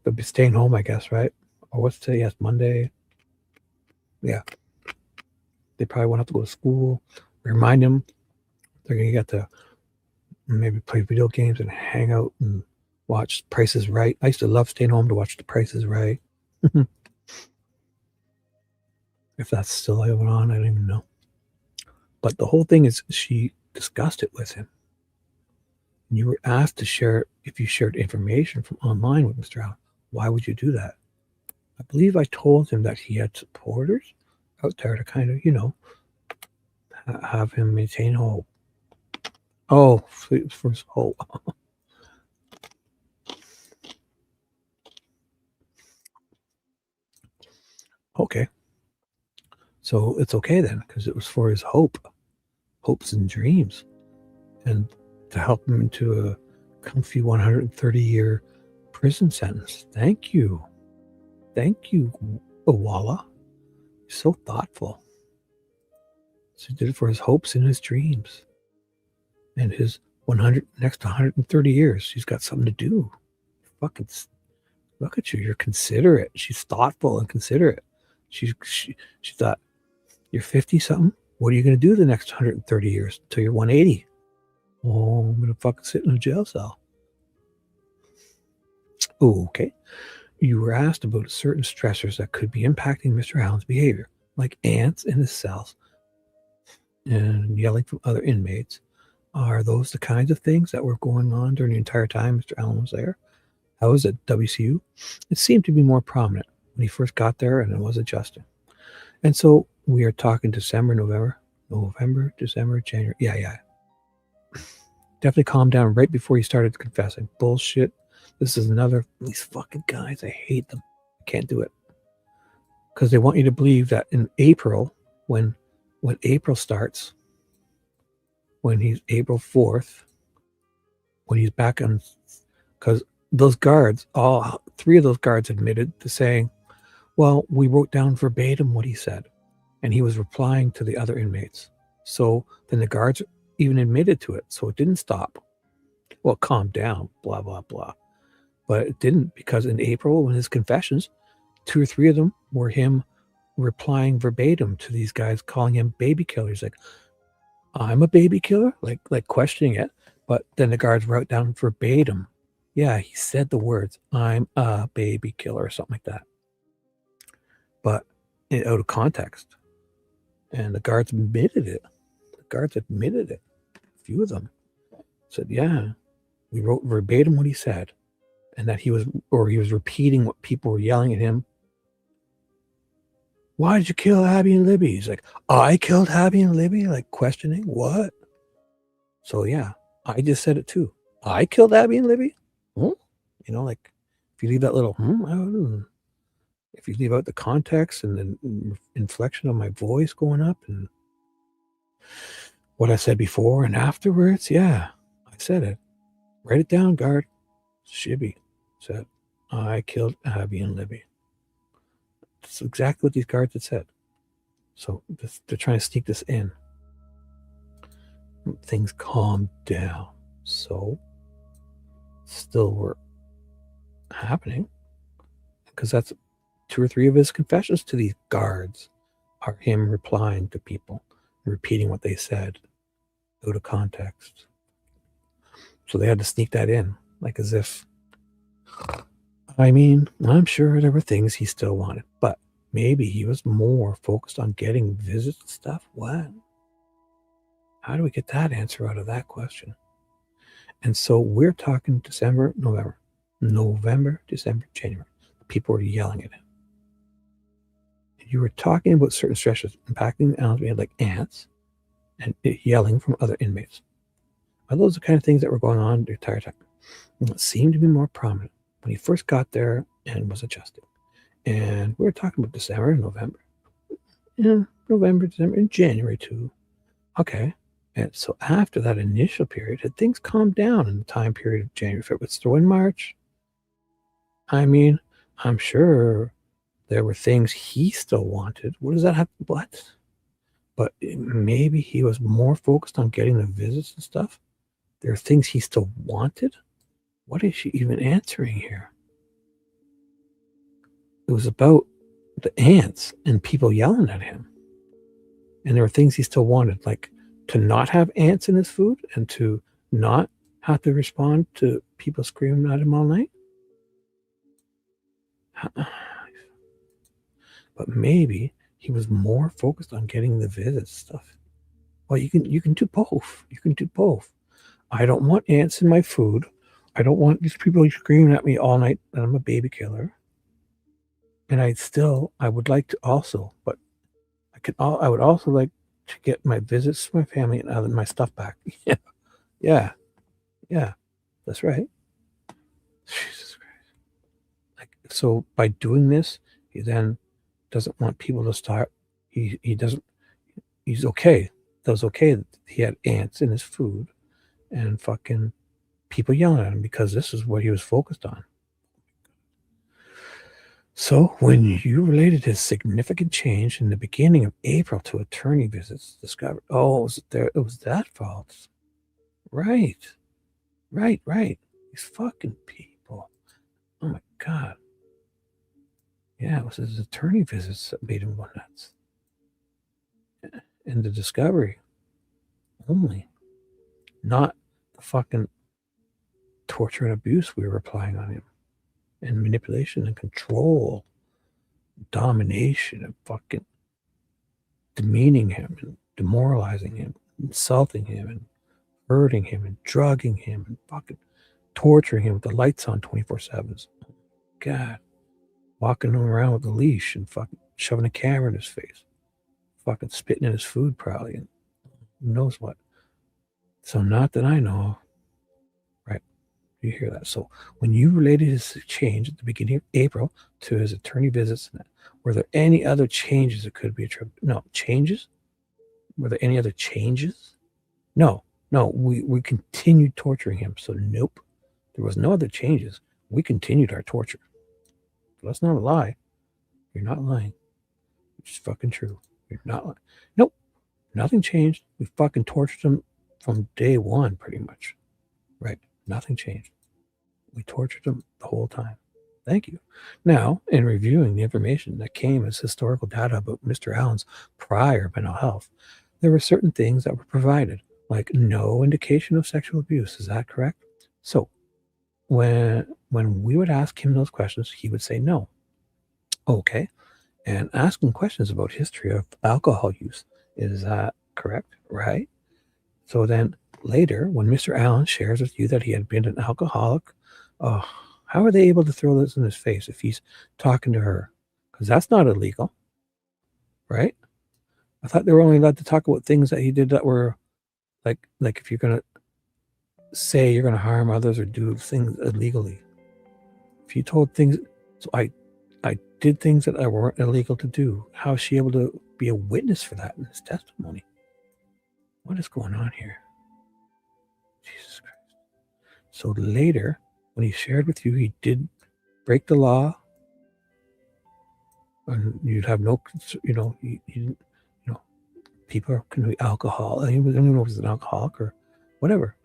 They'll be staying home, I guess, right? Or what's today? Yes, Monday. Yeah. They probably won't have to go to school. Remind them they're going to get to maybe play video games and hang out and watch Price is Right. I used to love staying home to watch The Price is Right. If that's still going on, I don't even know. But the whole thing is she discussed it with him. You were asked to share, if you shared information from online with Mr. Allen. Why would you do that? I believe I told him that he had supporters out there to kind of, you know, have him maintain hope. Oh, for his hope. Okay. So it's okay then, because it was for his hopes and dreams, and to help him into a comfy 130-year prison sentence. Thank you. Thank you, Awala. You're so thoughtful. So he did it for his hopes and his dreams. And his next 130 years, he's got something to do. Fucking look at you. You're considerate. She's thoughtful and considerate. She thought, you're 50-something? What are you going to do the next 130 years until you're 180? Oh, I'm going to fucking sit in a jail cell. Oh, okay. You were asked about certain stressors that could be impacting Mr. Allen's behavior, like ants in his cells and yelling from other inmates. Are those the kinds of things that were going on during the entire time Mr. Allen was there? How was it, WCU? It seemed to be more prominent when he first got there, and it was adjusting. And so we are talking December, December, January. Yeah. Definitely calmed down right before he started confessing. Bullshit. This is another, these fucking guys, I hate them. I can't do it. Because they want you to believe that in April, when April starts, when he's April 4th, when he's back on, because those guards, all three of those guards admitted to saying, well, we wrote down verbatim what he said. And he was replying to the other inmates. So then the guards even admitted to it. So it didn't stop. Well, calm down, blah, blah, blah. But it didn't, because in April, when his confessions, 2 or 3 of them were him replying verbatim to these guys, calling him baby killer. He's like, I'm a baby killer? Like questioning it. But then the guards wrote down verbatim. Yeah, he said the words, I'm a baby killer, or something like that. But out of context. And the guards admitted it. A few of them said, yeah, we wrote verbatim what he said. And that he was repeating what people were yelling at him. Why did you kill Abby and Libby? He's like, I killed Abby and Libby? Like questioning, what? So yeah, I just said it too. I killed Abby and Libby? You know, like if you leave that little, I don't know. If you leave out the context and the inflection of my voice going up and what I said before and afterwards, yeah, I said it. Write it down, guard. Shibby said, I killed Abby and Libby. That's exactly what these guards had said. So they're trying to sneak this in. Things calmed down. So still were happening, because that's 2 or 3 of his confessions to these guards are him replying to people, repeating what they said out of context. So they had to sneak that in, like as if, I mean, I'm sure there were things he still wanted, but maybe he was more focused on getting visits and stuff. What? How do we get that answer out of that question? And so we're talking December, November, December, January. People were yelling at him. You were talking about certain stressors impacting the animals. We had like ants and yelling from other inmates. Are those the kind of things that were going on the entire time? And it seemed to be more prominent when he first got there and was adjusting. And we were talking about December and November. Yeah, November, December, and January too. Okay. And so after that initial period, had things calmed down in the time period of January, February, still in March? I mean, I'm sure there were things he still wanted. What does that have? What? But maybe he was more focused on getting the visits and stuff. There are things he still wanted. What is she even answering here? It was about the ants and people yelling at him. And there were things he still wanted, like to not have ants in his food and to not have to respond to people screaming at him all night. But maybe he was more focused on getting the visit stuff. Well, you can do both. You can do both. I don't want ants in my food. I don't want these people screaming at me all night that I'm a baby killer. And I would like to also, but I would also like to get my visits to my family and my stuff back. Yeah, that's right. Jesus Christ. Like, so by doing this, he then doesn't want people to start. He's okay. That was okay that he had ants in his food and fucking people yelling at him because this is what he was focused on. So when you related his significant change in the beginning of April to attorney visits, discovered, it was that fault. Right. These fucking people. Oh my God. Yeah, it was his attorney visits that made him go nuts. And the discovery only, not the fucking torture and abuse we were applying on him, and manipulation and control, domination, and fucking demeaning him and demoralizing him, insulting him and hurting him and drugging him and fucking torturing him with the lights on 24/7. God, walking him around with a leash and fucking shoving a camera in his face, fucking spitting in his food probably, and who knows what. So not that I know of. Right. You hear that? So when you related his change at the beginning of April to his attorney visits, were there any other changes that could be attributed? No. Changes? Were there any other changes? No. We continued torturing him. So nope. There was no other changes. We continued our torture. That's not a lie. You're not lying. It's fucking true. You're not lying. Nope. Nothing changed. We fucking tortured him from day one, pretty much. Right. Nothing changed. We tortured him the whole time. Thank you. Now, in reviewing the information that came as historical data about Mr. Allen's prior mental health, there were certain things that were provided, like no indication of sexual abuse. Is that correct? So, when we would ask him those questions, he would say no. Okay. And asking questions about history of alcohol use. Is that correct? Right. So then later, when Mr. Allen shares with you that he had been an alcoholic, how are they able to throw this in his face if he's talking to her? Because that's not illegal. Right. I thought they were only allowed to talk about things that he did that were like if you're going to say you're going to harm others or do things illegally. If you told things, so I did things that weren't illegal to do. How is she able to be a witness for that in his testimony? What is going on here? Jesus Christ. So later, when he shared with you, he did break the law, and you'd have no, you didn't, people can be alcohol. I don't even know if he's an alcoholic or whatever.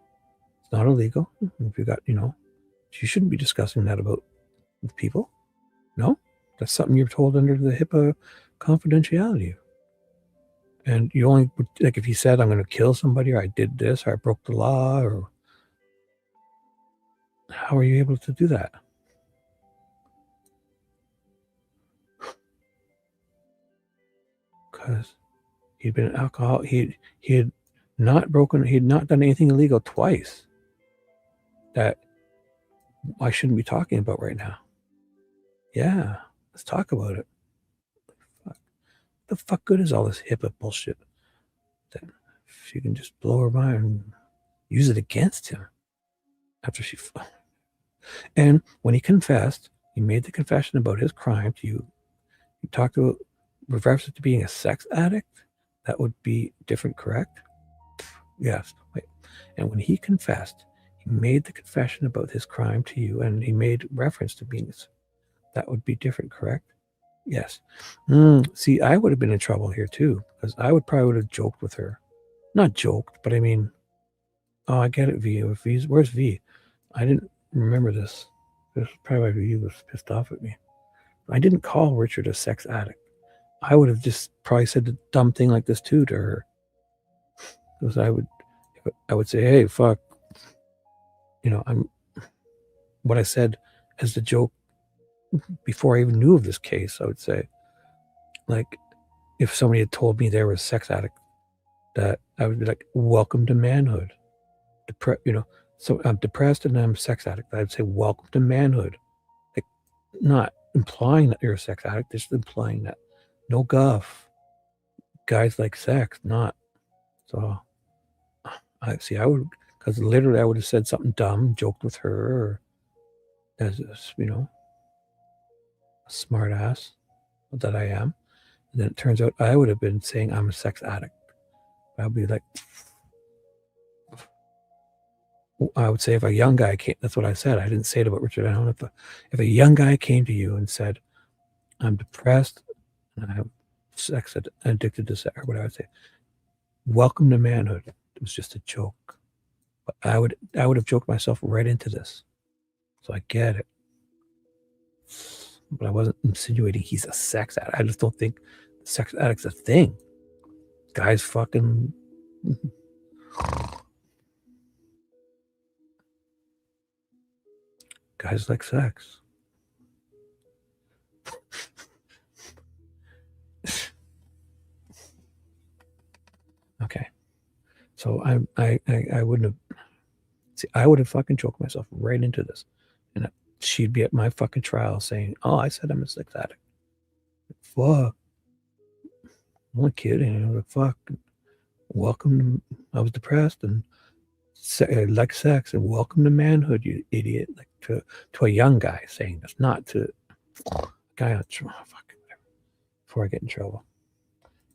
It's not illegal. If you got, you shouldn't be discussing that with people. No, that's something you're told under the HIPAA confidentiality. And you only, like if he said, I'm going to kill somebody, or I did this, or I broke the law, or how are you able to do that? Because he'd been an alcoholic. He had not broken, he'd not done anything illegal twice that I shouldn't be talking about right now. Yeah, let's talk about it. Fuck. The fuck good is all this HIPAA bullshit? That she can just blow her mind and use it against him after she. And when he confessed, he made the confession about his crime to you. He talked about reverse it to being a sex addict. That would be different, correct? Yes. Wait. And when he confessed, he made the confession about his crime to you, and he made reference to being. That would be different, correct? Yes. See, I would have been in trouble here too, because I would have joked with her. Not joked, but I mean, oh, I get it, V. Where's V? I didn't remember this. This is probably why V was pissed off at me. I didn't call Richard a sex addict. I would have just probably said a dumb thing like this too to her. Because I would say, hey, fuck. What I said as the joke before I even knew of this case, I would say, like, if somebody had told me they were a sex addict, that I would be like, welcome to manhood. So I'm depressed and I'm a sex addict. I'd say, welcome to manhood. Like, not implying that you're a sex addict, just implying that no guff. Guys like sex, not. So I would, because literally I would have said something dumb, joked with her, or as a smart ass that I am. And then it turns out I would have been saying I'm a sex addict. I'd be like, I would say if a young guy came, that's what I said. I didn't say it about Richard Allen. If a young guy came to you and said, I'm depressed and I'm sex addicted to sex, or what I would say, welcome to manhood. It was just a joke. But I would have joked myself right into this. So I get it. But I wasn't insinuating he's a sex addict. I just don't think sex addict's a thing. Guys fucking. Guys like sex. Okay. So I wouldn't have. See, I would have fucking choked myself right into this. And she'd be at my fucking trial saying, oh, I said I'm a sex addict. Fuck. I'm only kidding. Like, fuck. Welcome. I was depressed and like sex, and welcome to manhood, you idiot. Like to a young guy saying this, not to a guy on fucking whatever. Before I get in trouble.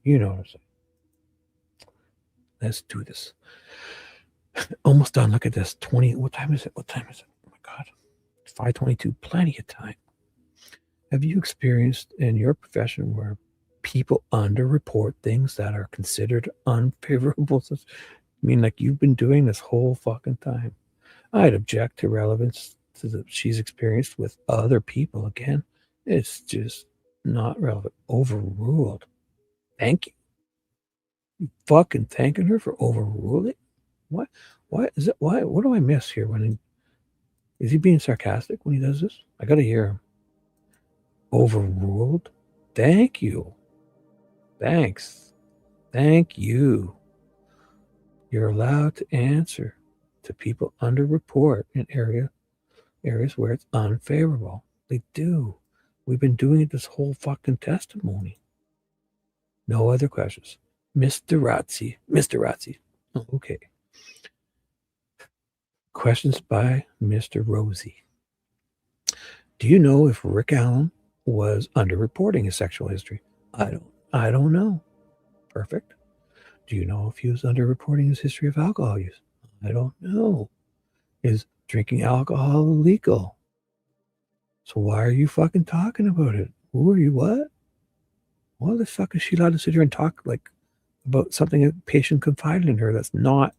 You know what I'm saying. Let's do this. Almost done. Look at this. 20. What time is it? Oh my God. 5:22. Plenty of time. Have you experienced in your profession where people underreport things that are considered unfavorable? I mean, like, you've been doing this whole fucking time. I'd object to relevance to that she's experienced with other people. Again, it's just not relevant. Overruled. Thank you. You fucking thanking her for overruling? What is it? Why? What do I miss here? Is he being sarcastic when he does this? I gotta hear him. Overruled? Thank you. Thanks. Thank you. You're allowed to answer to people underreport in areas where it's unfavorable. They do. We've been doing it this whole fucking testimony. No other questions. Mr. Razzi. Oh, okay. Questions by Mr. Rosie. Do you know if Rick Allen was underreporting his sexual history? I don't know. Perfect. Do you know if he was underreporting his history of alcohol use? I don't know. Is drinking alcohol illegal? So why are you fucking talking about it? Who are you? What? Why the fuck is she allowed to sit here and talk like about something a patient confided in her that's not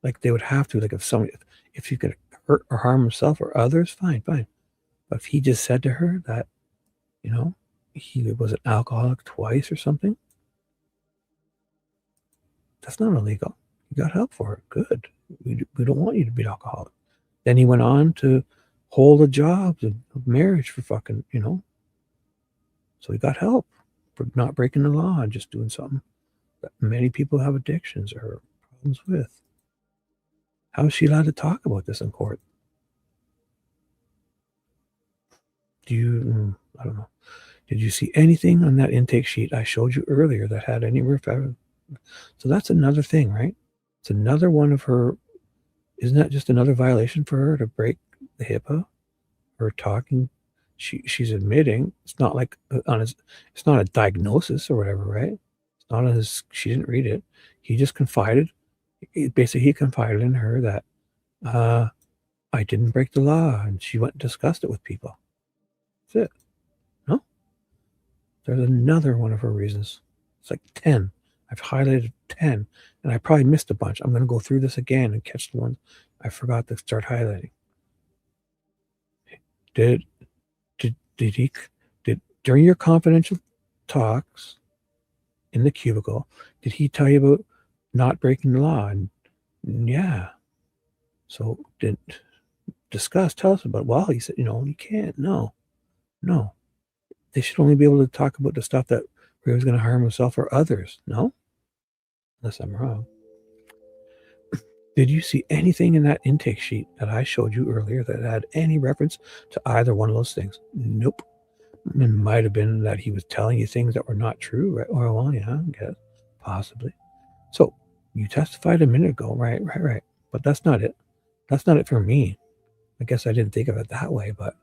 like they would have to, like if he could hurt or harm himself or others, fine. But if he just said to her that, he was an alcoholic twice or something, that's not illegal. You got help for it. Good. We don't want you to be an alcoholic. Then he went on to hold a job, a marriage for fucking, So he got help for not breaking the law and just doing something that many people have addictions or problems with. How is she allowed to talk about this in court? I don't know. Did you see anything on that intake sheet I showed you earlier that had any reference? So that's another thing, right? It's another one of her. Isn't that just another violation for her to break the HIPAA? Her talking, she's admitting it's not like it's not a diagnosis or whatever, right? It's not on his. She didn't read it. He just confided. Basically, he confided in her that I didn't break the law, and she went and discussed it with people. That's it. No? There's another one of her reasons. It's like 10. I've highlighted 10, and I probably missed a bunch. I'm going to go through this again and catch the ones I forgot to start highlighting. Did during your confidential talks in the cubicle, did he tell you about not breaking the law? And yeah. So didn't discuss, tell us about it. Well, he said, you can't. No. They should only be able to talk about the stuff that he was going to harm himself or others. No? Unless I'm wrong. Did you see anything in that intake sheet that I showed you earlier that had any reference to either one of those things? Nope. It might have been that he was telling you things that were not true, right? Or, well, yeah, I guess, possibly. So you testified a minute ago, right? But that's not it. That's not it for me. I guess I didn't think of it that way, but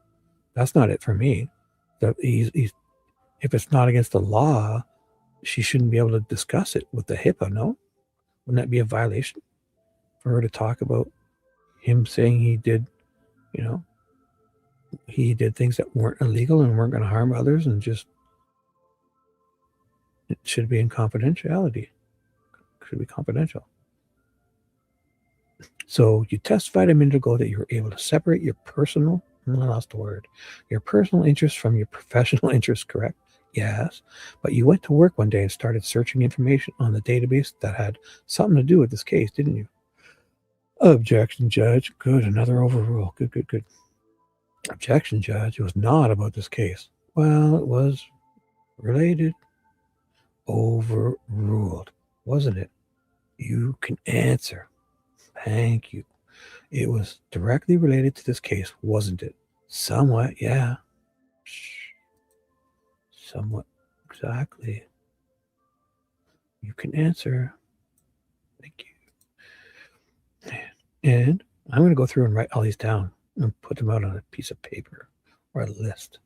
that's not it for me. That he's if it's not against the law, she shouldn't be able to discuss it with the HIPAA, no? Wouldn't that be a violation for her to talk about him saying he did, he did things that weren't illegal and weren't going to harm others, and just it should be in confidentiality. It should be confidential. So you testified a minute ago that you were able to separate your personal, I lost the word, your personal interest from your professional interest, correct? Yes. But you went to work one day and started searching information on the database that had something to do with this case, didn't you? Objection, Judge. Good. Another overrule. Good. Objection, Judge. It was not about this case. Well, it was related. Overruled, wasn't it? You can answer. Thank you. It was directly related to this case, wasn't it? Somewhat, yeah. Somewhat, exactly. You can answer. Thank you. And I'm going to go through and write all these down and put them out on a piece of paper or a list.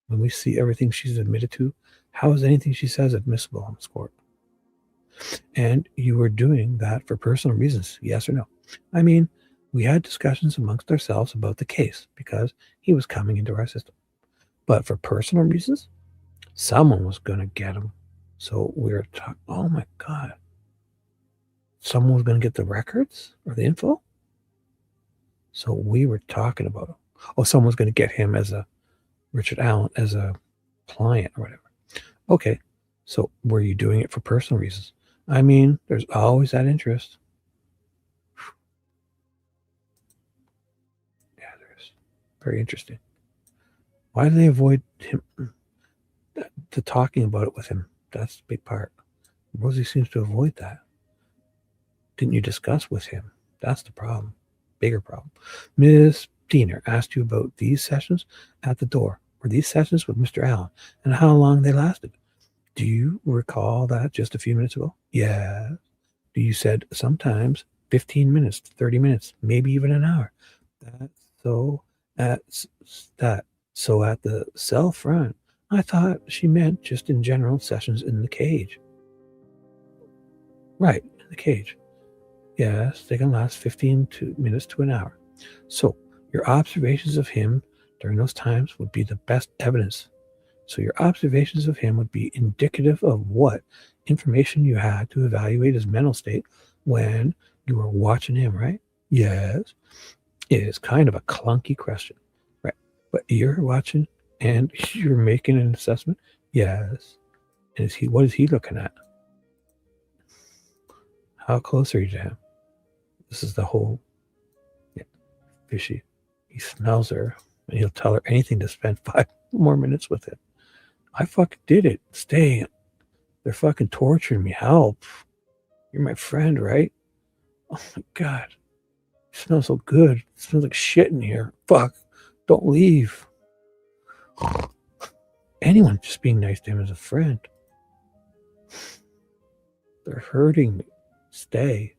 When we see everything she's admitted to, how is anything she says admissible on this court? And you were doing that for personal reasons, yes or no? I mean, we had discussions amongst ourselves about the case because he was coming into our system. But for personal reasons, someone was going to get him. So we were talking, oh my God. Someone was going to get the records or the info? So we were talking about him. Oh, someone's going to get him as a Richard Allen, as a client or whatever. Okay, so were you doing it for personal reasons? I mean, there's always that interest. Yeah, there's. Very interesting. Why do they avoid him, to talking about it with him? That's the big part. Rosie seems to avoid that. Didn't you discuss with him? That's the problem. Bigger problem. Miss Diener asked you about these sessions at the door. Were these sessions with Mr. Allen and how long they lasted? Do you recall that just a few minutes ago? Yeah. You said sometimes 15 minutes, 30 minutes, maybe even an hour. So at the cell front, I thought she meant just in general sessions in the cage. Right, in the cage. Yes, they can last 15 minutes to an hour. So your observations of him during those times would be the best evidence. So your observations of him would be indicative of what information you had to evaluate his mental state when you were watching him, right? Yes. It is kind of a clunky question, right? But you're watching and you're making an assessment. Yes. And what is he looking at? How close are you to him? This is the whole fishy. He smells her and he'll tell her anything to spend 5 more minutes with him. I fucking did it. Stay. They're fucking torturing me. Help. You're my friend, right? Oh my God. You smell so good. It smells like shit in here. Fuck. Don't leave. Anyone just being nice to him as a friend. They're hurting me. Stay.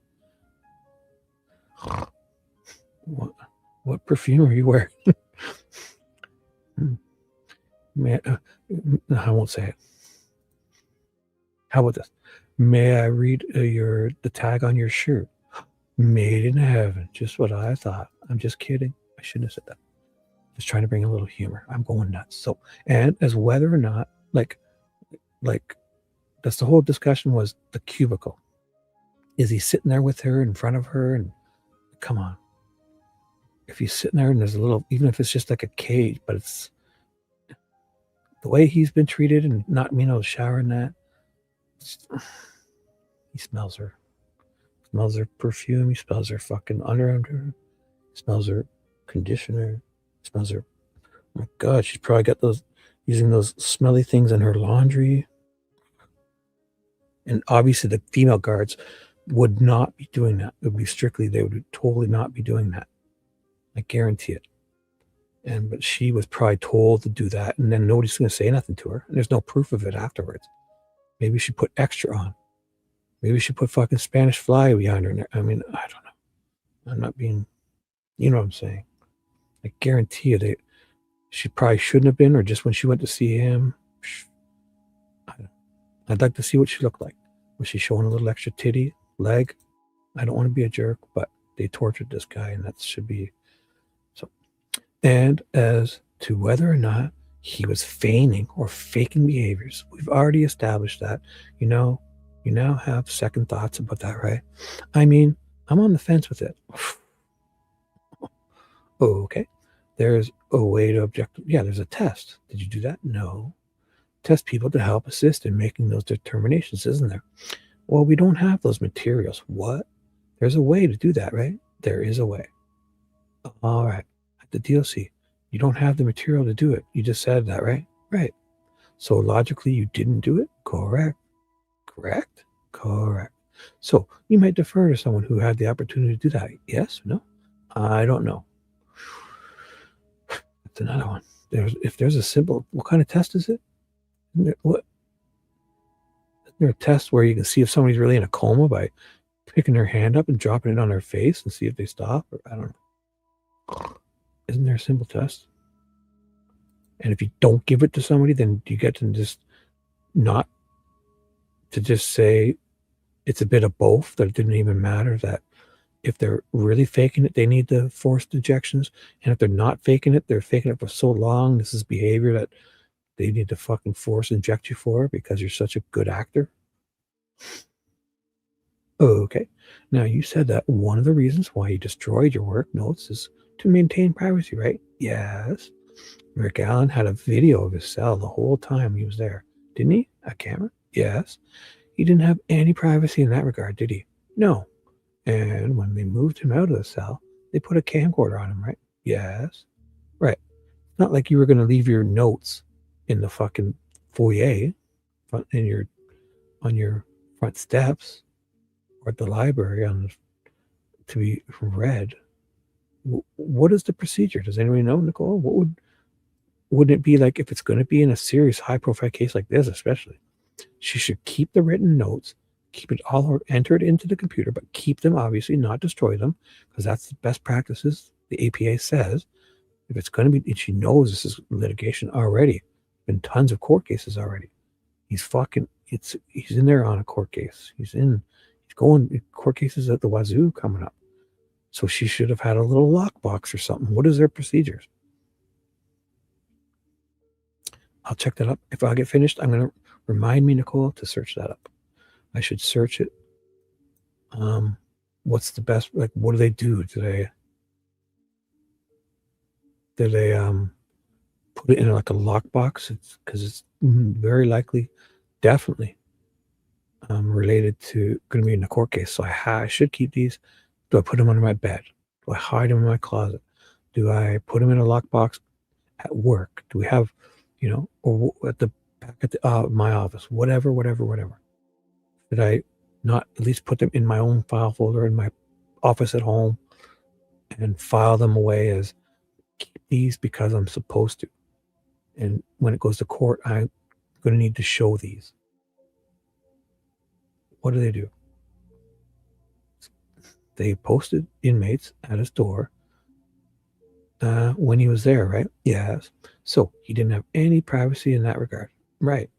What perfume are you wearing? I won't say it. How about this? May I read the tag on your shirt? Made in heaven. Just what I thought. I'm just kidding. I shouldn't have said that. Just trying to bring a little humor. I'm going nuts. So, and as whether or not, like that's the whole discussion was the cubicle. Is he sitting there with her in front of her? And come on. If he's sitting there and there's a little, even if it's just like a cage, but it's the way he's been treated and not being able to shower in that. He smells her. Smells her perfume. He smells her fucking underarm. Smells her conditioner. Smells her. Oh my God, she's probably got using those smelly things in her laundry. And obviously the female guards would not be doing that. It would be strictly, they would totally not be doing that. I guarantee it. But she was probably told to do that, and then nobody's going to say nothing to her. And there's no proof of it afterwards. Maybe she put extra on. Maybe she put fucking Spanish fly behind her. I mean, I don't know. I'm not being, you know what I'm saying. I guarantee you she probably shouldn't have been, or just when she went to see him. I'd like to see what she looked like. Was she showing a little extra titty, leg? I don't want to be a jerk, but they tortured this guy, and that should be so. And as to whether or not he was feigning or faking behaviors, we've already established that. You now have second thoughts about that, right? I mean, I'm on the fence with it. Okay. There's a way to object. Yeah, there's a test. Did you do that? No. Test people to help assist in making those determinations, isn't there? Well, we don't have those materials. What? There's a way to do that, right? There is a way. All right. At the DOC, you don't have the material to do it. You just said that, right? Right. So logically, you didn't do it? Correct. Correct? Correct. So you might defer to someone who had the opportunity to do that. Yes? No? I don't know. That's another one. If there's a simple, what kind of test is it? Isn't there a test where you can see if somebody's really in a coma by picking their hand up and dropping it on their face and see if they stop? Or I don't know. Isn't there a simple test? And if you don't give it to somebody, then you get to just not to just say it's a bit of both, that it didn't even matter, that if they're really faking it, they need the forced injections. And if they're not faking it, they're faking it for so long. This is behavior that they need to fucking force inject you for because you're such a good actor. Okay. Now, you said that one of the reasons why you destroyed your work notes is to maintain privacy, right? Yes. Rick Allen had a video of his cell the whole time he was there. Didn't he? A camera? Yes. He didn't have any privacy in that regard, did he? No. And when they moved him out of the cell, they put a camcorder on him, right? Yes. Right. Not like you were going to leave your notes in the fucking foyer on your front steps or at the library to be read. What is the procedure? Does anybody know, Nicole? Wouldn't it be like, if it's going to be in a serious high profile case like this, especially, she should keep the written notes, keep it all entered into the computer, but keep them, obviously, not destroy them, because that's the best practices. The APA says if it's going to be, and she knows this is litigation already, been tons of court cases already. He's in there on a court case. He's going court cases at the wazoo coming up. So she should have had a little lockbox or something. What is their procedures? I'll check that up. If I get finished, I'm going to remind me, Nicole, to search that up. I should search it. What's the best, like, what do they do? Do they put it in like a lockbox? Because it's very likely, definitely related to going to be in a court case. So I should keep these. Do I put them under my bed? Do I hide them in my closet? Do I put them in a lockbox at work? Do we have, or at the back at my office, whatever. Did I not at least put them in my own file folder in my office at home and file them away as keep these because I'm supposed to? And when it goes to court, I'm going to need to show these. What do? They posted inmates at his door when he was there, right? Yes. So he didn't have any privacy in that regard. Right.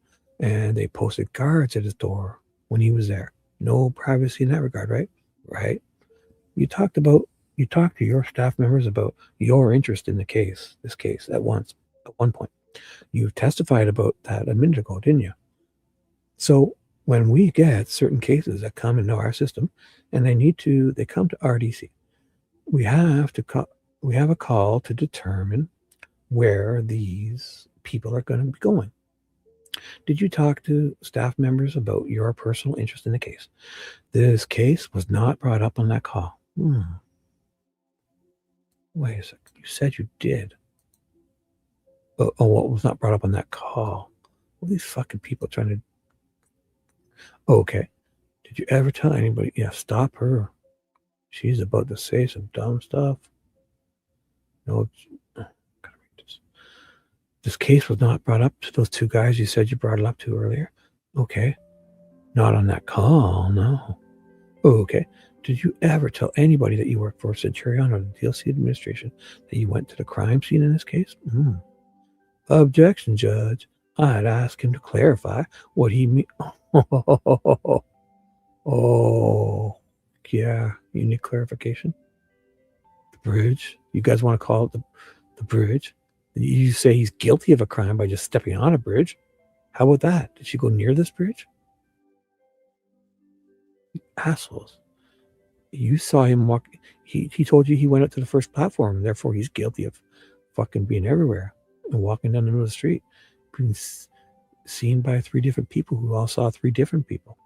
And they posted guards at his door when he was there. No privacy in that regard, right? Right. You talked to your staff members about your interest in this case at one point. You testified about that a minute ago, didn't you? So when we get certain cases that come into our system and they come to RDC, we have a call to determine where these people are going to be going. Did you talk to staff members about your personal interest in the case? This case was not brought up on that call. Wait a second. You said you did. What was not brought up on that call? All these fucking people trying to... Okay. Did you ever tell anybody? Yeah, stop her. She's about to say some dumb stuff. No, gotta read this. This case was not brought up to those two guys you said you brought it up to earlier. Okay. Not on that call, no. Okay. Did you ever tell anybody that you worked for Centurion or the DLC administration that you went to the crime scene in this case? Objection, Judge. I'd ask him to clarify what he mean. Oh, yeah. You need clarification? The bridge? You guys want to call it the bridge? You say he's guilty of a crime by just stepping on a bridge? How about that? Did she go near this bridge? Assholes. You saw him walk. He told you he went up to the first platform, and therefore he's guilty of fucking being everywhere and walking down the middle of the street, being seen by 3 different people who all saw 3 different people.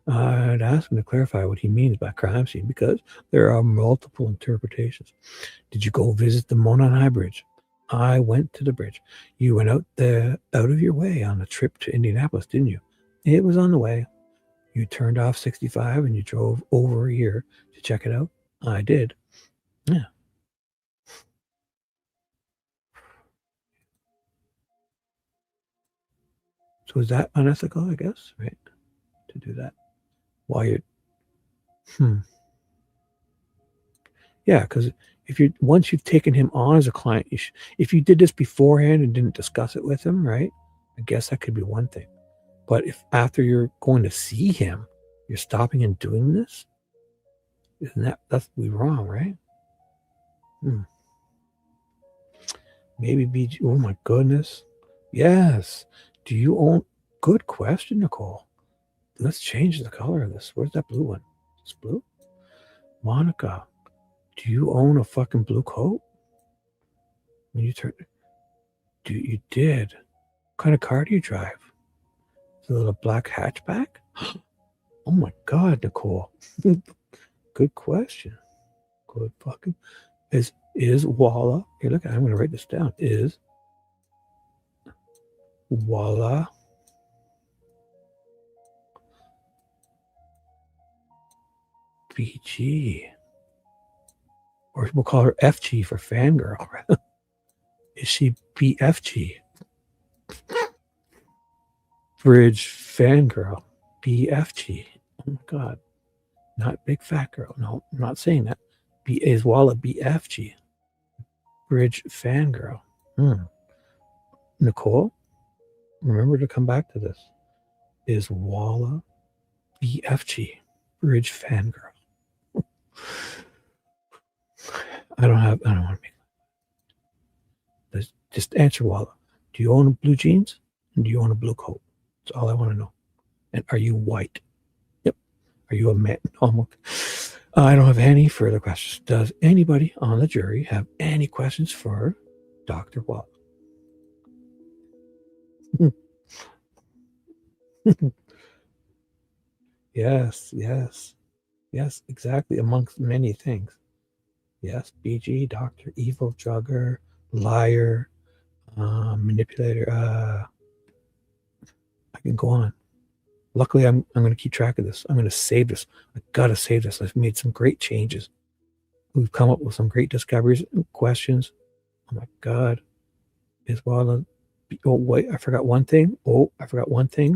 I'd ask him to clarify what he means by crime scene because there are multiple interpretations. Did you go visit the Monon High Bridge? I went to the bridge. You went out of your way on a trip to Indianapolis, didn't you? It was on the way. You turned off 65 and you drove over here to check it out? I did. Yeah. So is that unethical, I guess, right? To do that while you're... Yeah, because once you've taken him on as a client, if you did this beforehand and didn't discuss it with him, right? I guess that could be one thing. But if after you're going to see him, you're stopping and doing this, that's be wrong, right? Maybe be. Oh my goodness. Yes. Do you own? Good question, Nicole. Let's change the color of this. Where's that blue one? It's blue. Monica, do you own a fucking blue coat? When you you did. What kind of car do you drive? Is it a little black hatchback? Oh my God, Nicole. Good question. Good fucking. Is Walla. Here, look, I'm going to write this down. Is Walla BG? Or we'll call her FG for fangirl. Is she BFG? Bridge fangirl. BFG. Oh my God. Not big fat girl. No, I'm not saying that. Is Walla BFG. Bridge fangirl. Nicole, remember to come back to this. Is Walla BFG. Bridge fangirl. I don't want to make. Just answer, Walla. Do you own blue jeans? And do you own a blue coat? That's all I want to know. And are you white? Yep. Are you a man? I don't have any further questions. Does anybody on the jury have any questions for Dr. Walla? Yes, exactly. Amongst many things. Yes, BG, Doctor, evil, drugger, liar, manipulator, can go on. Luckily, I'm going to keep track of this. I'm going to save this. I got to save this. I've made some great changes. We've come up with some great discoveries and questions. Oh my God. Is Walla... Oh, wait, I forgot one thing. Oh, I forgot one thing.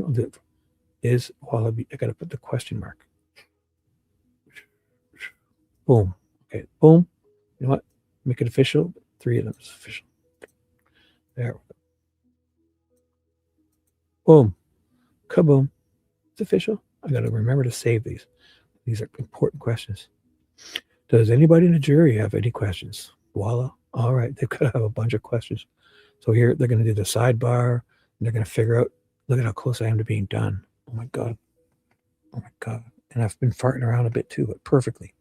Is Walla... I got to put the question mark. Boom. Okay, boom. You know what? Make it official. 3 of them is official. There we go. Boom. Kaboom. It's official. I got to remember to save these. These are important questions. Does anybody in the jury have any questions? Voila. All right. They've got to have a bunch of questions. So here they're going to do the sidebar. And they're going to figure out, look at how close I am to being done. Oh my God. Oh my God. And I've been farting around a bit too, but perfectly.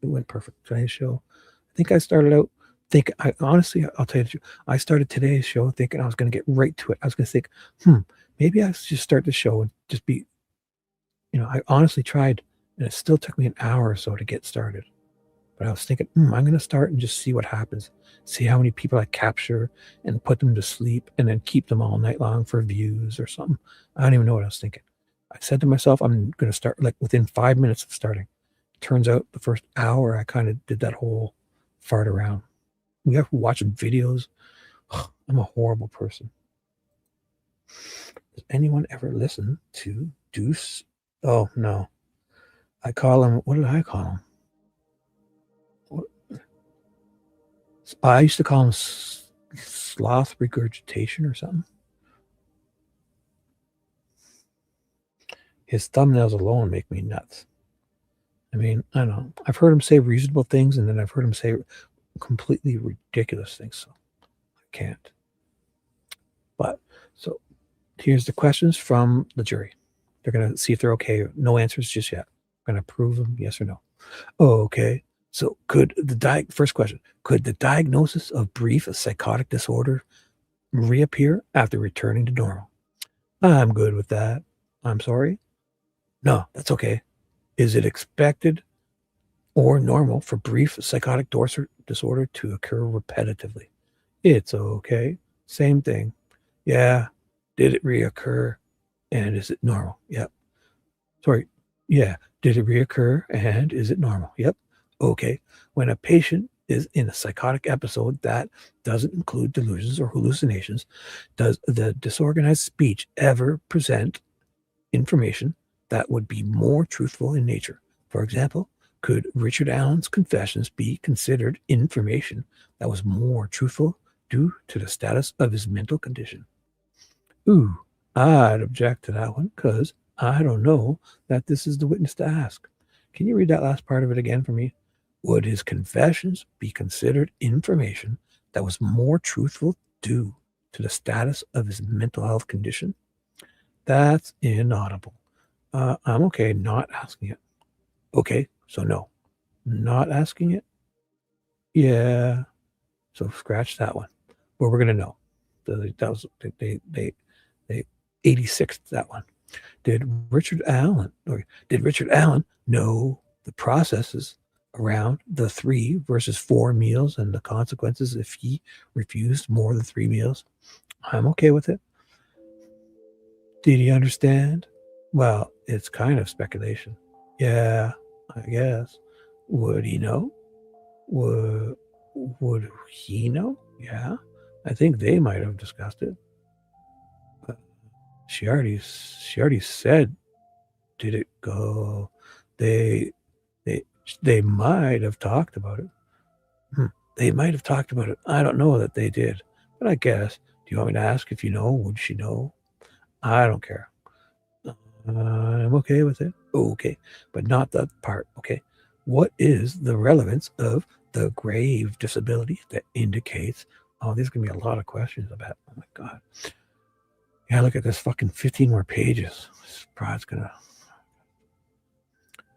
It went perfect. Today's show. I think I started out thinking, honestly, I'll tell you the truth. I started today's show thinking I was going to get right to it. I was going to think, maybe I should start the show and just be, I honestly tried, and it still took me an hour or so to get started. But I was thinking, I'm going to start and just see what happens. See how many people I capture and put them to sleep and then keep them all night long for views or something. I don't even know what I was thinking. I said to myself, I'm going to start like within 5 minutes of starting. Turns out the first hour, I kind of did that whole fart around. We have to watch videos. I'm a horrible person. Does anyone ever listen to Deuce? Oh, no. I call him, what did I call him? I used to call him sloth regurgitation or something. His thumbnails alone make me nuts. I mean, I don't know. I've heard him say reasonable things, and then I've heard him say completely ridiculous things. So I can't. But so here's the questions from the jury. They're going to see if they're okay. No answers just yet. I'm going to prove them, yes or no. Oh, okay. So first question, could the diagnosis of brief psychotic disorder reappear after returning to normal? I'm good with that. I'm sorry. No, that's okay. Is it expected or normal for brief psychotic disorder to occur repetitively? It's okay. Same thing. Yeah. Did it reoccur? And is it normal? Yep. Sorry. Yeah. Did it reoccur? And is it normal? Yep. Okay. When a patient is in a psychotic episode that doesn't include delusions or hallucinations, does the disorganized speech ever present information that would be more truthful in nature? For example, could Richard Allen's confessions be considered information that was more truthful due to the status of his mental condition? Ooh, I'd object to that one because I don't know that this is the witness to ask. Can you read that last part of it again for me? Would his confessions be considered information that was more truthful due to the status of his mental health condition? That's inaudible. I'm okay not asking it. Okay, so no. Not asking it? Yeah. So scratch that one. Well, we're going to know. They 86th that one. Did Richard Allen know the processes around the 3 versus 4 meals and the consequences if he refused more than 3 meals? I'm okay with it. Did he understand? Well, it's kind of speculation. Yeah, I guess. Would he know? Would he know? Yeah, I think they might have discussed it. She already said, did it go? They might have talked about it. They might have talked about it. I don't know that they did, but I guess. Do you want me to ask if you know? Would she know? I don't care. I'm okay with it. Okay, but not that part. Okay, what is the relevance of the grave disability that indicates? Oh, there's gonna be a lot of questions about. Oh my God. Yeah, look at this fucking 15 more pages. This pride's gonna.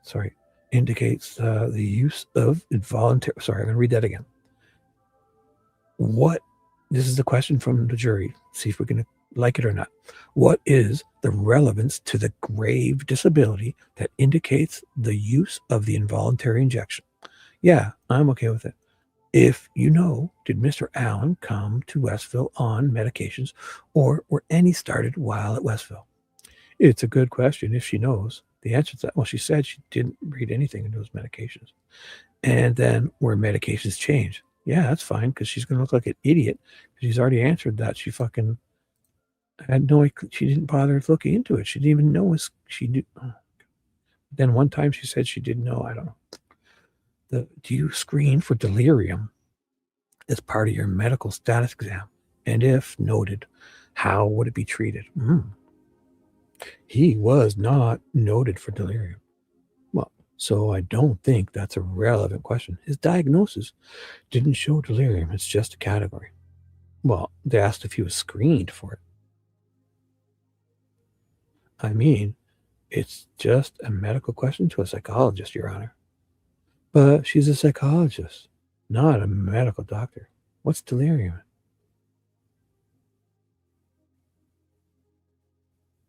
Sorry, indicates the use of involuntary. Sorry, I'm gonna read that again. This is the question from the jury. See if we're gonna like it or not. What is the relevance to the grave disability that indicates the use of the involuntary injection? Yeah, I'm okay with it. If you know, did Mr. Allen come to Westville on medications, or were any started while at Westville? It's a good question if she knows. The answer to that, well, she said she didn't read anything into those medications. And then were medications changed? Yeah, that's fine, because she's going to look like an idiot. She's already answered that. She fucking had no, she didn't bother looking into it. She didn't even know she did. Oh. Then one time she said she didn't know. I don't know. Do you screen for delirium as part of your medical status exam? And if noted, how would it be treated? He was not noted for delirium. Well, so I don't think that's a relevant question. His diagnosis didn't show delirium. It's just a category. Well, they asked if he was screened for it. I mean, it's just a medical question to a psychologist, Your Honor. But she's a psychologist, not a medical doctor. What's delirium?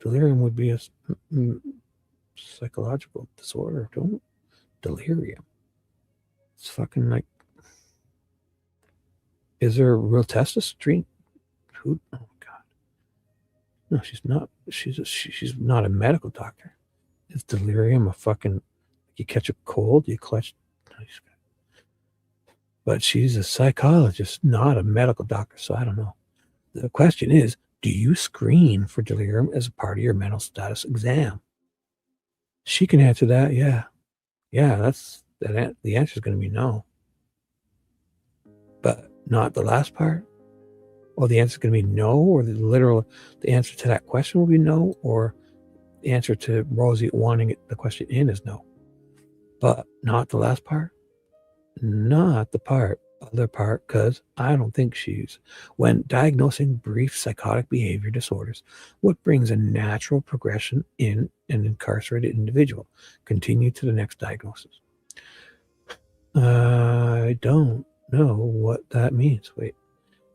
Delirium would be a psychological disorder. Don't delirium. It's fucking like, is there a real test to treat? Who? Oh God. No, she's not. She's not a medical doctor. Is delirium a fucking? You catch a cold, you clutch. But she's a psychologist, not a medical doctor. So I don't know. The question is, do you screen for delirium as a part of your mental status exam? She can answer that. Yeah. That's that. The answer is going to be no. But not the last part. Or the answer is going to be no, or the answer to that question will be no, or the answer to Rosie wanting the question in is no. But not the last part. Not the other part, because I don't think she's. When diagnosing brief psychotic behavior disorders, what brings a natural progression in an incarcerated individual? Continue to the next diagnosis. I don't know what that means. Wait,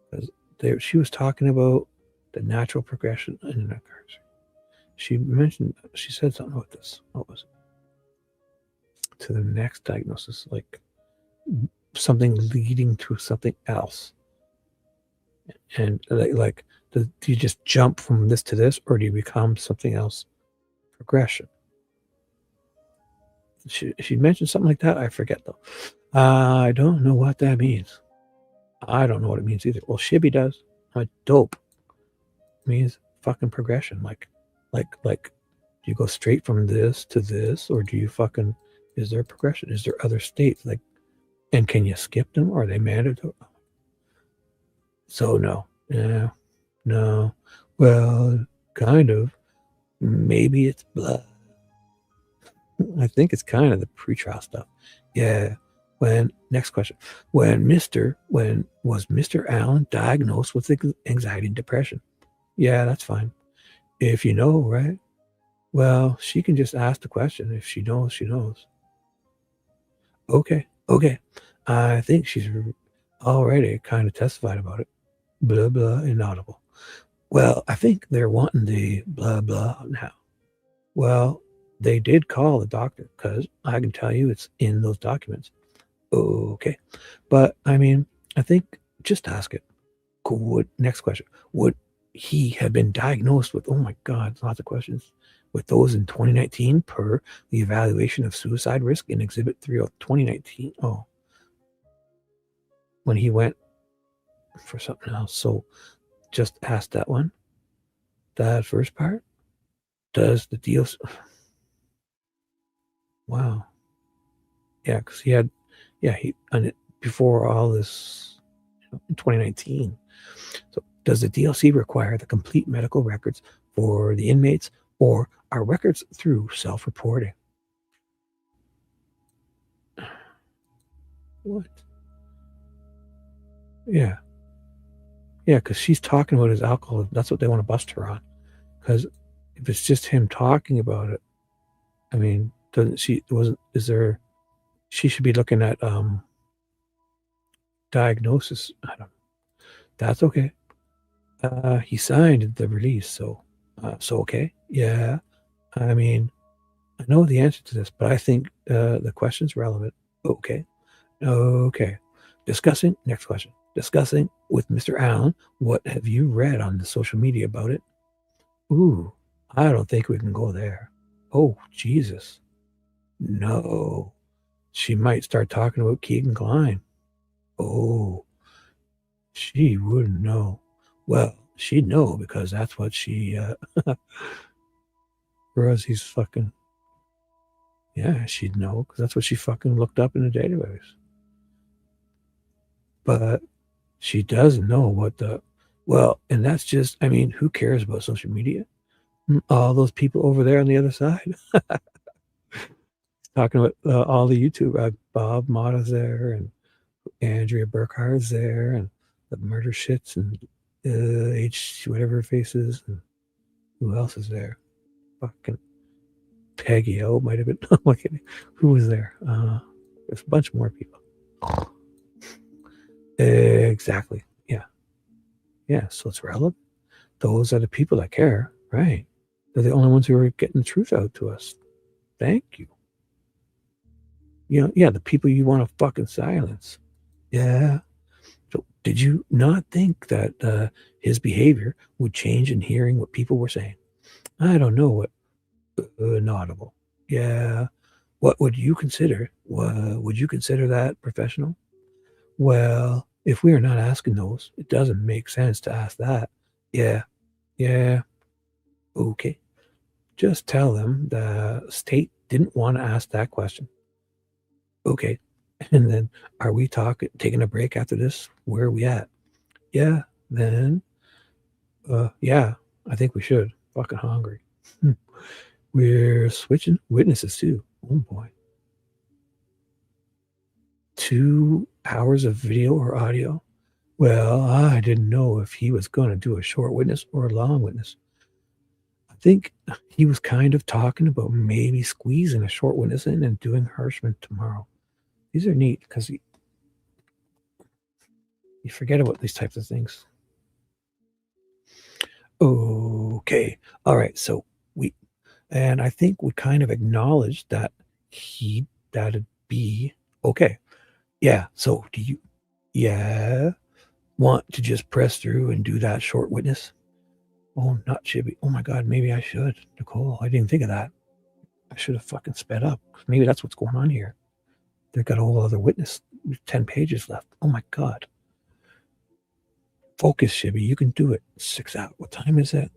because she was talking about the natural progression in an incarceration. She said something about this. What was it? To the next diagnosis, like something leading to something else. And like do you just jump from this to this, or do you become something else? Progression. She mentioned something like that. I forget though. I don't know what that means. I don't know what it means either. Well, Shibby does. Dope means fucking progression. Like do you go straight from this to this, or do you fucking, is there progression? Is there other states? Like, and can you skip them? Or are they mandatory? So no. Yeah. No. Well, kind of. Maybe it's blood. I think it's kind of the pretrial stuff. Yeah. Next question. When was Mr. Allen diagnosed with anxiety and depression? Yeah, that's fine. If you know, right? Well, she can just ask the question. If she knows, she knows. Okay. I think she's already kind of testified about it. Blah, blah, inaudible. Well, I think they're wanting the blah, blah now. Well, they did call the doctor, because I can tell you it's in those documents. Okay. But, I mean, I think just ask it. Next question. Would he have been diagnosed with, oh my God, lots of questions, with those in 2019 per the evaluation of suicide risk in Exhibit 3 of 2019? Oh. When he went for something else. So just ask that one. That first part. Does the deal... Wow. Yeah, because he had... Yeah, before all this, in 2019. So does the DLC require the complete medical records for the inmates, or are records through self-reporting? What? Yeah, because she's talking about his alcohol. That's what they want to bust her on. Because if it's just him talking about it, I mean, she should be looking at diagnosis. I don't know. That's okay. He signed the release, so okay. Yeah, I mean, I know the answer to this, but I think the question's relevant. Okay. Next question. Discussing with Mr. Allen, what have you read on the social media about it? Ooh, I don't think we can go there. Oh, Jesus. No. She might start talking about Keegan Klein. Oh, she wouldn't know. Well, she'd know because that's what she, Rosie's fucking, yeah, she'd know because that's what she fucking looked up in the database. But she doesn't know what the, well, and that's just, I mean, who cares about social media? All those people over there on the other side. Talking about all the YouTube, Bob Mata's there, and Andrea Burkhardt's there, and the murder shits, and H whatever her face is, and who else is there? Fucking Peggy O might have been. Who was there? There's a bunch more people. Exactly. Yeah. So it's relevant. Those are the people that care, right? They're the only ones who are getting the truth out to us. Thank you. The people you want to fucking silence. Yeah. So did you not think that his behavior would change in hearing what people were saying? I don't know what inaudible. Yeah. What would you consider? Would you consider that professional? Well, if we are not asking those, it doesn't make sense to ask that. Yeah. Okay. Just tell them the state didn't want to ask that question. Okay. And then are we taking a break after this? Where are we at? Yeah. Then, yeah, I think we should. Fucking hungry. We're switching witnesses too. Oh boy. 2 hours of video or audio? Well, I didn't know if he was going to do a short witness or a long witness. I think he was kind of talking about maybe squeezing a short witness in and doing Hirschman tomorrow. These are neat because you forget about these types of things. Okay. All right. So I think we kind of acknowledged that that'd be okay. Yeah. So do you, want to just press through and do that short witness? Oh, not Shibby. Oh my God. Maybe I should. Nicole, I didn't think of that. I should have fucking sped up. Maybe that's what's going on here. They've got a whole other witness. 10 pages left. Oh my God. Focus, Shibby. You can do it. 6 out. What time is it?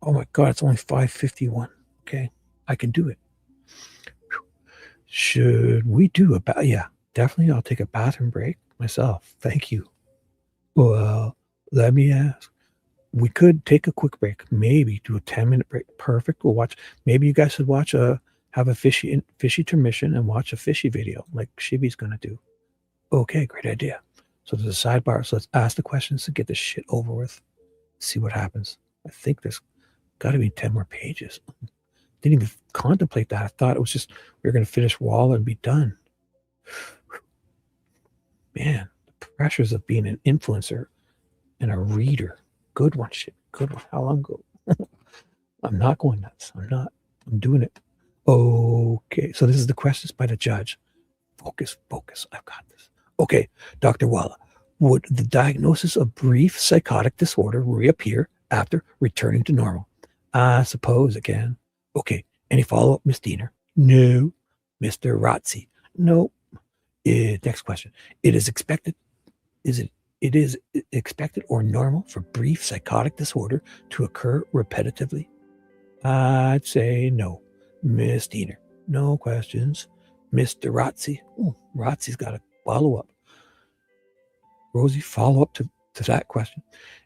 Oh my God. It's only 5:51. Okay. I can do it. Should we do yeah, definitely. I'll take a bathroom break myself. Thank you. Well, let me ask. We could take a quick break. Maybe do a 10-minute break. Perfect. We'll watch. Maybe you guys should watch have a fishy intermission and watch a fishy video like Shibby's going to do. Okay, great idea. So there's a sidebar. So let's ask the questions to get this shit over with. See what happens. I think there's got to be 10 more pages. Didn't even contemplate that. I thought it was just we were going to finish Waller and be done. Man, the pressures of being an influencer and a reader. Good one, shit. Good one. How long ago? I'm not going nuts. I'm doing it. Okay. So this is the questions by the judge. Focus. I've got this. Okay. Dr. Walla, would the diagnosis of brief psychotic disorder reappear after returning to normal? I suppose it can. Okay. Any follow-up, Miss Diener? No. Mr. Rotzi? No. Next question. It is expected or normal for brief psychotic disorder to occur repetitively? I'd say no. Miss Diener? No questions. Mr. Rotzi? Oh, Rotzi's got a follow-up. Rosie, follow-up to that question.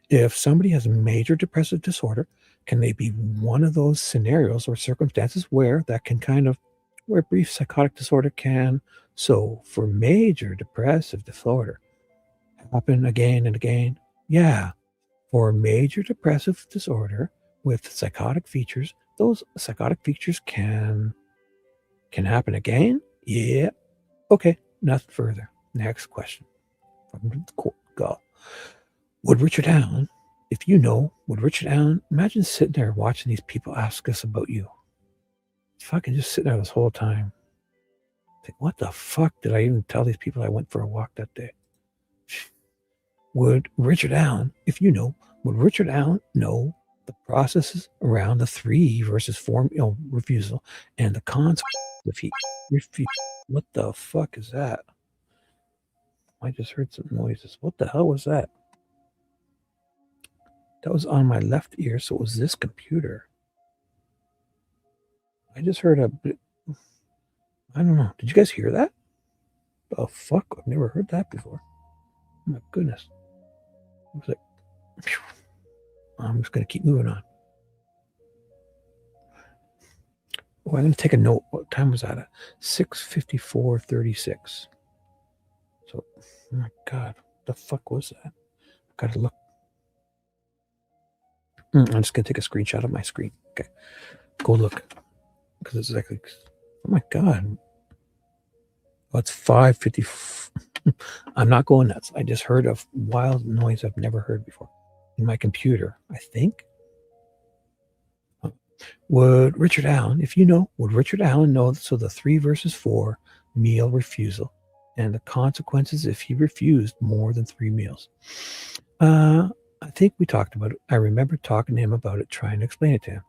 If somebody has a major depressive disorder, can they be one of those scenarios or circumstances where brief psychotic disorder can? So for major depressive disorder, happen again and again? Yeah. For major depressive disorder with psychotic features, those psychotic features can happen again? Yeah. Okay. Nothing further. Next question from the court. Go. Would Richard Allen imagine sitting there watching these people ask us about you? Fucking just sitting there this whole time. Think, what the fuck did I even tell these people I went for a walk that day? would Richard Allen, if you know, would Richard Allen know the processes around the 3 versus 4 refusal and the consequences if he refused? What the fuck is that? I just heard some noises. What the hell was that? That was on my left ear, so it was this computer. I just heard a bit. I don't know. Did you guys hear that? Oh, fuck. I've never heard that before. Oh, my goodness. It was like, phew. I'm just going to keep moving on. Oh, I'm going to take a note. What time was that? 6:54:36. So, oh my God. What the fuck was that? I've got to look. I'm just going to take a screenshot of my screen. Okay. Go look. Because it's exactly. Oh my God. Well, it's 5:50. I'm not going nuts. I just heard a wild noise I've never heard before in my computer, I think. Would Richard Allen, if you know, would Richard Allen know? So the 3 versus 4 meal refusal and the consequences if he refused more than 3 meals. I think we talked about it. I remember talking to him about it, trying to explain it to him.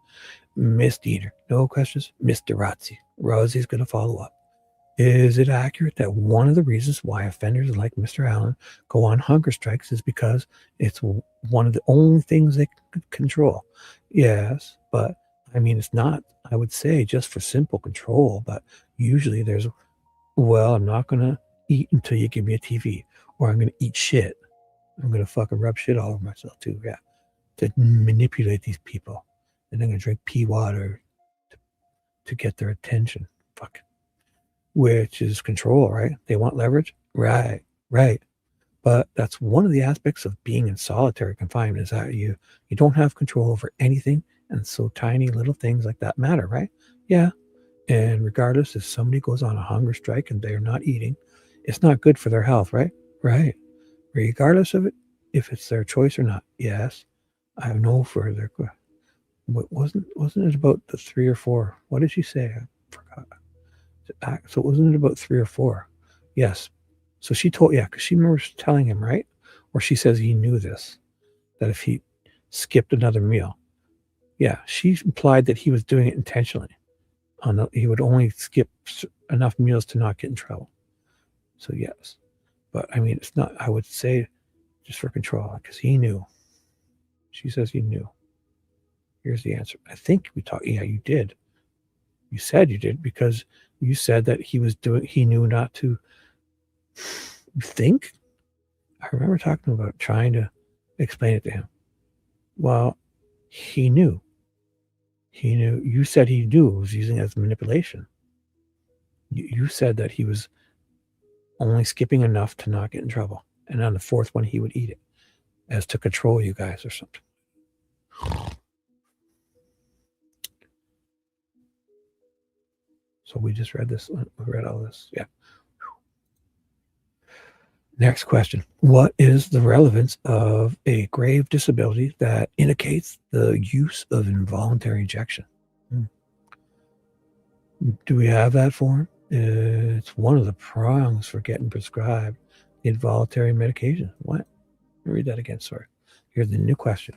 Miss Diener, no questions. Mr. Razzi. Razzi's going to follow up. Is it accurate that one of the reasons why offenders like Mr. Allen go on hunger strikes is because it's one of the only things they can control? Yes, but I mean, it's not, I would say, just for simple control, but usually there's, well, I'm not going to eat until you give me a TV, or I'm going to eat shit. I'm going to fucking rub shit all over myself too, yeah, to manipulate these people. And I'm going to drink pea water to get their attention. Fuck. Which is control, right? They want leverage? Right. But that's one of the aspects of being in solitary confinement is that you don't have control over anything, and so tiny little things like that matter, right? Yeah. And regardless, if somebody goes on a hunger strike and they're not eating, it's not good for their health, right? Right. Regardless of it, if it's their choice or not. Yes. I know further. Wasn't it about the 3 or 4? What did she say? I forgot. So wasn't it about 3 or 4? Yes. So she told, yeah, because she remembers telling him, right? Or she says he knew this, that if he skipped another meal. Yeah, she implied that he was doing it intentionally. He would only skip enough meals to not get in trouble. So yes. But I mean, it's not, I would say, just for control, because he knew. She says he knew. Here's the answer. I think we talked, yeah, you did. You said you did, because you said that he knew not to think. I remember talking about trying to explain it to him. Well, he knew. He knew. You said he knew it was using it as manipulation. You said that he was only skipping enough to not get in trouble. And on the 4th one, he would eat it as to control you guys or something. So we just read this. We read all this. Yeah. Next question. What is the relevance of a grave disability that indicates the use of involuntary injection? Do we have that form? It's one of the prongs for getting prescribed involuntary medication. What? Let me read that again. Sorry. Here's the new question.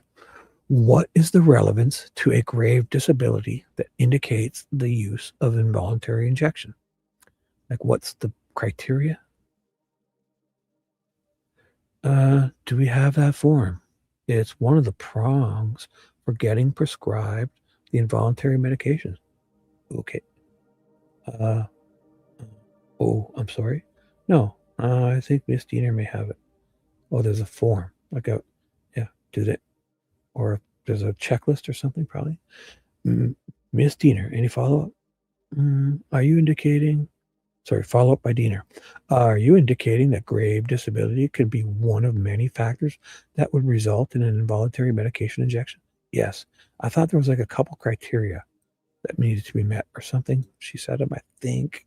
What is the relevance to a grave disability that indicates the use of involuntary injection? Like, what's the criteria? Do we have that form? It's one of the prongs for getting prescribed the involuntary medication. Okay. Oh, I'm sorry. No, I think Miss Diener may have it. Oh, there's a form. Yeah, do that. Or there's a checklist or something, probably. Miss Diener, any follow-up? Are you indicating, follow-up by Diener. Are you indicating that grave disability could be one of many factors that would result in an involuntary medication injection? Yes. I thought there was like a couple criteria that needed to be met or something. She said them, I think.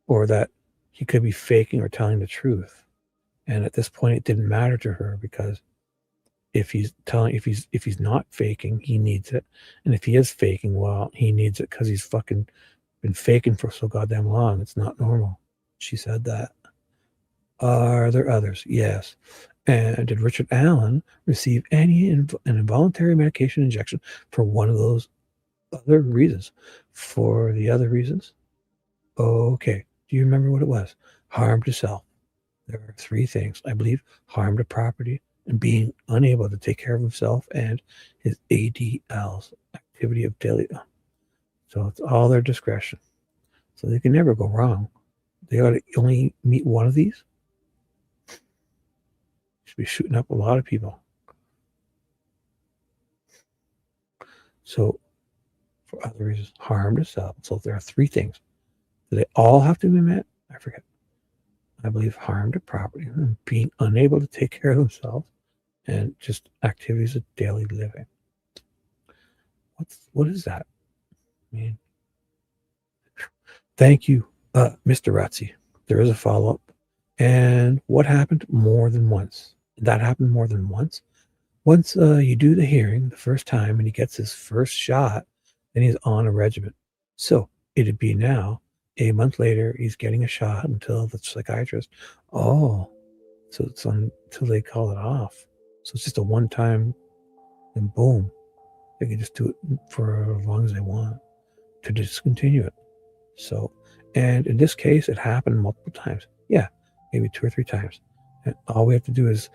Or that he could be faking or telling the truth. And at this point, it didn't matter to her, because if he's not faking, he needs it. And if he is faking, well, he needs it because he's fucking been faking for so goddamn long. It's not normal. She said that. Are there others? Yes. And did Richard Allen receive any an involuntary medication injection for one of those other reasons? For the other reasons? Okay. Do you remember what it was? Harm to self. There are three things, I believe: harm to property, and being unable to take care of himself, and his ADLs, activity of daily. So it's all their discretion. So they can never go wrong. They ought to only meet one of these. Should be shooting up a lot of people. So for other reasons, harm to self. So there are three things. Do they all have to be met? I forget. I believe harm to property, and being unable to take care of themselves, and just activities of daily living. What is that? I mean, thank you, Mr. Ratzi. There is a follow-up. And what happened more than once? That happened more than once. Once you do the hearing the first time and he gets his first shot, then he's on a regimen. So it'd be now, a month later, he's getting a shot until the psychiatrist. Oh, so it's until they call it off. So it's just a one-time, and boom, they can just do it for as long as they want to discontinue it. So, and in this case, it happened multiple times. Yeah, maybe 2 or 3 times. And all we have to do is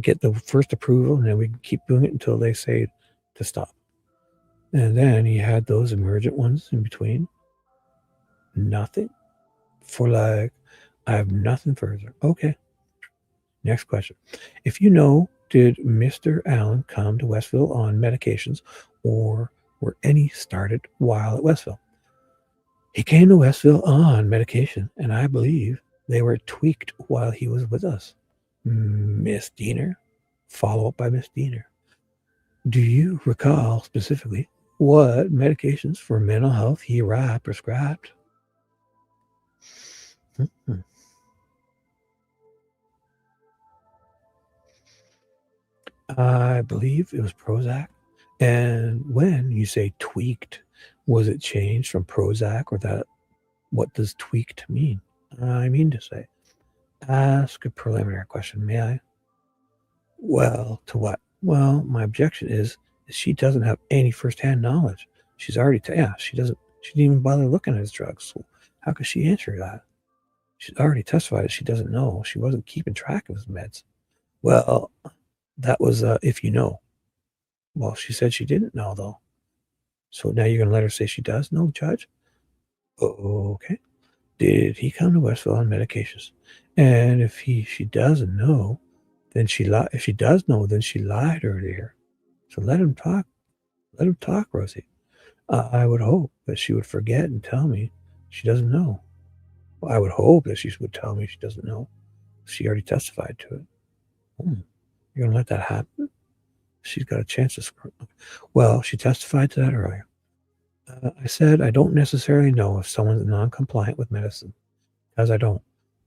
get the first approval, and then we can keep doing it until they say to stop. And then he had those emergent ones in between. Nothing. For like, I have nothing further. Okay. Next question. If you know, did Mr. Allen come to Westville on medications, or were any started while at Westville? He came to Westville on medication, and I believe they were tweaked while he was with us. Miss Diener. Follow up by Miss Diener. Do you recall specifically what medications for mental health he prescribed? I believe it was Prozac. And when you say tweaked, was it changed from Prozac, or that? What does tweaked mean? I mean to say, ask a preliminary question, may I? Well, to what? Well, my objection is she doesn't have any firsthand knowledge. She's already, she didn't even bother looking at his drugs. So how could she answer that? She's already testified that she doesn't know. She wasn't keeping track of his meds. Well, that was if you know. Well, she said she didn't know, though. So now you're going to let her say she does know, Judge? Okay. Did he come to Westville on medications? And if she doesn't know, then she lied. If she does know, then she lied earlier. So let him talk. Let him talk, Rosie. I would hope that she would forget and tell me she doesn't know. Well, I would hope that she would tell me she doesn't know. She already testified to it. You're going to let that happen? She's got a chance to screw. Well, she testified to that earlier. I said I don't necessarily know if someone's non-compliant with medicine, because I don't.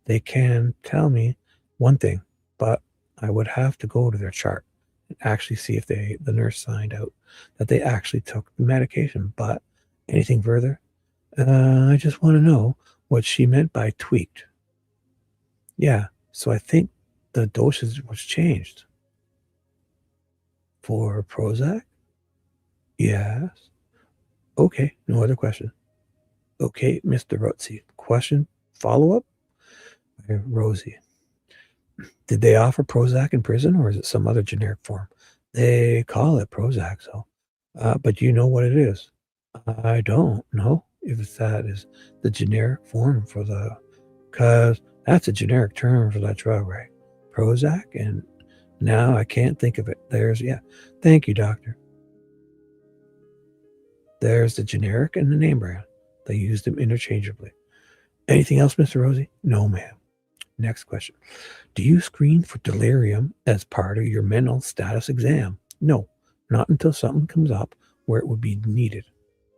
They can tell me one thing, but I would have to go to their chart and actually see if the nurse signed out that they actually took the medication. But anything further? I just want to know what she meant by tweaked. Yeah, so I think the dosage was changed. For Prozac? Yes. Okay, no other question. Okay, Mr. Rotzi. Question? Follow-up? Rosie. Did they offer Prozac in prison, or is it some other generic form? They call it Prozac, so. But do you know what it is? I don't know if that is the generic form for because that's a generic term for that drug, right? Prozac, and now I can't think of it. Thank you, doctor. There's the generic and the name brand. They use them interchangeably. Anything else, Mr. Rosie? No, ma'am. Next question. Do you screen for delirium as part of your mental status exam? No, not until something comes up where it would be needed.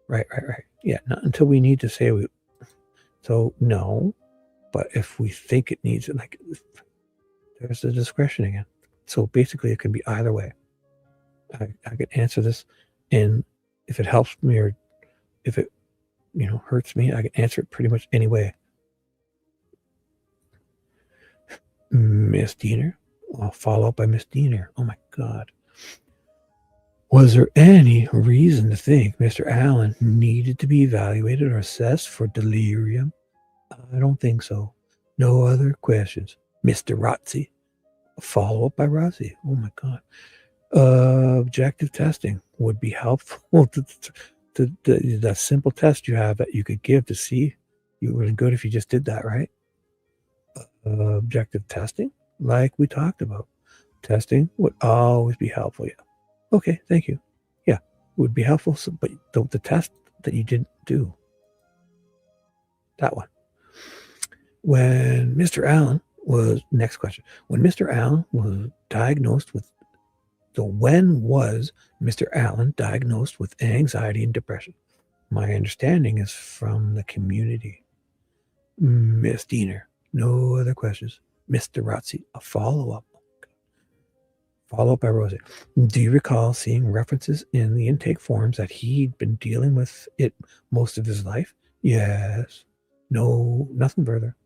Right. Yeah, not until we need to say so no, but if we think it needs it, like, there's the discretion again. So basically it can be either way. I could answer this, and if it helps me or if it, hurts me, I can answer it pretty much any way. Misdemeanor. Well, follow up by misdemeanor. Oh my God. Was there any reason to think Mr. Allen needed to be evaluated or assessed for delirium? I don't think so. No other questions. Mr. Rotzi. Follow up by Rotzi. Oh my God. Objective testing would be helpful to the simple test you have that you could give to see. You would be good if you just did that, right? Objective testing, like we talked about. Testing would always be helpful. Yeah. Okay, thank you. Yeah, it would be helpful, but the test that you didn't do. That one. When Mr. Allen was, next question. When Mr. Allen was diagnosed with, so when was Mr. Allen diagnosed with anxiety and depression? My understanding is from the community. Miss Diener, no other questions. Mr. Rotzi, a follow-up. Follow-up by Rosie. Do you recall seeing references in the intake forms that he'd been dealing with it most of his life? Yes. No, nothing further.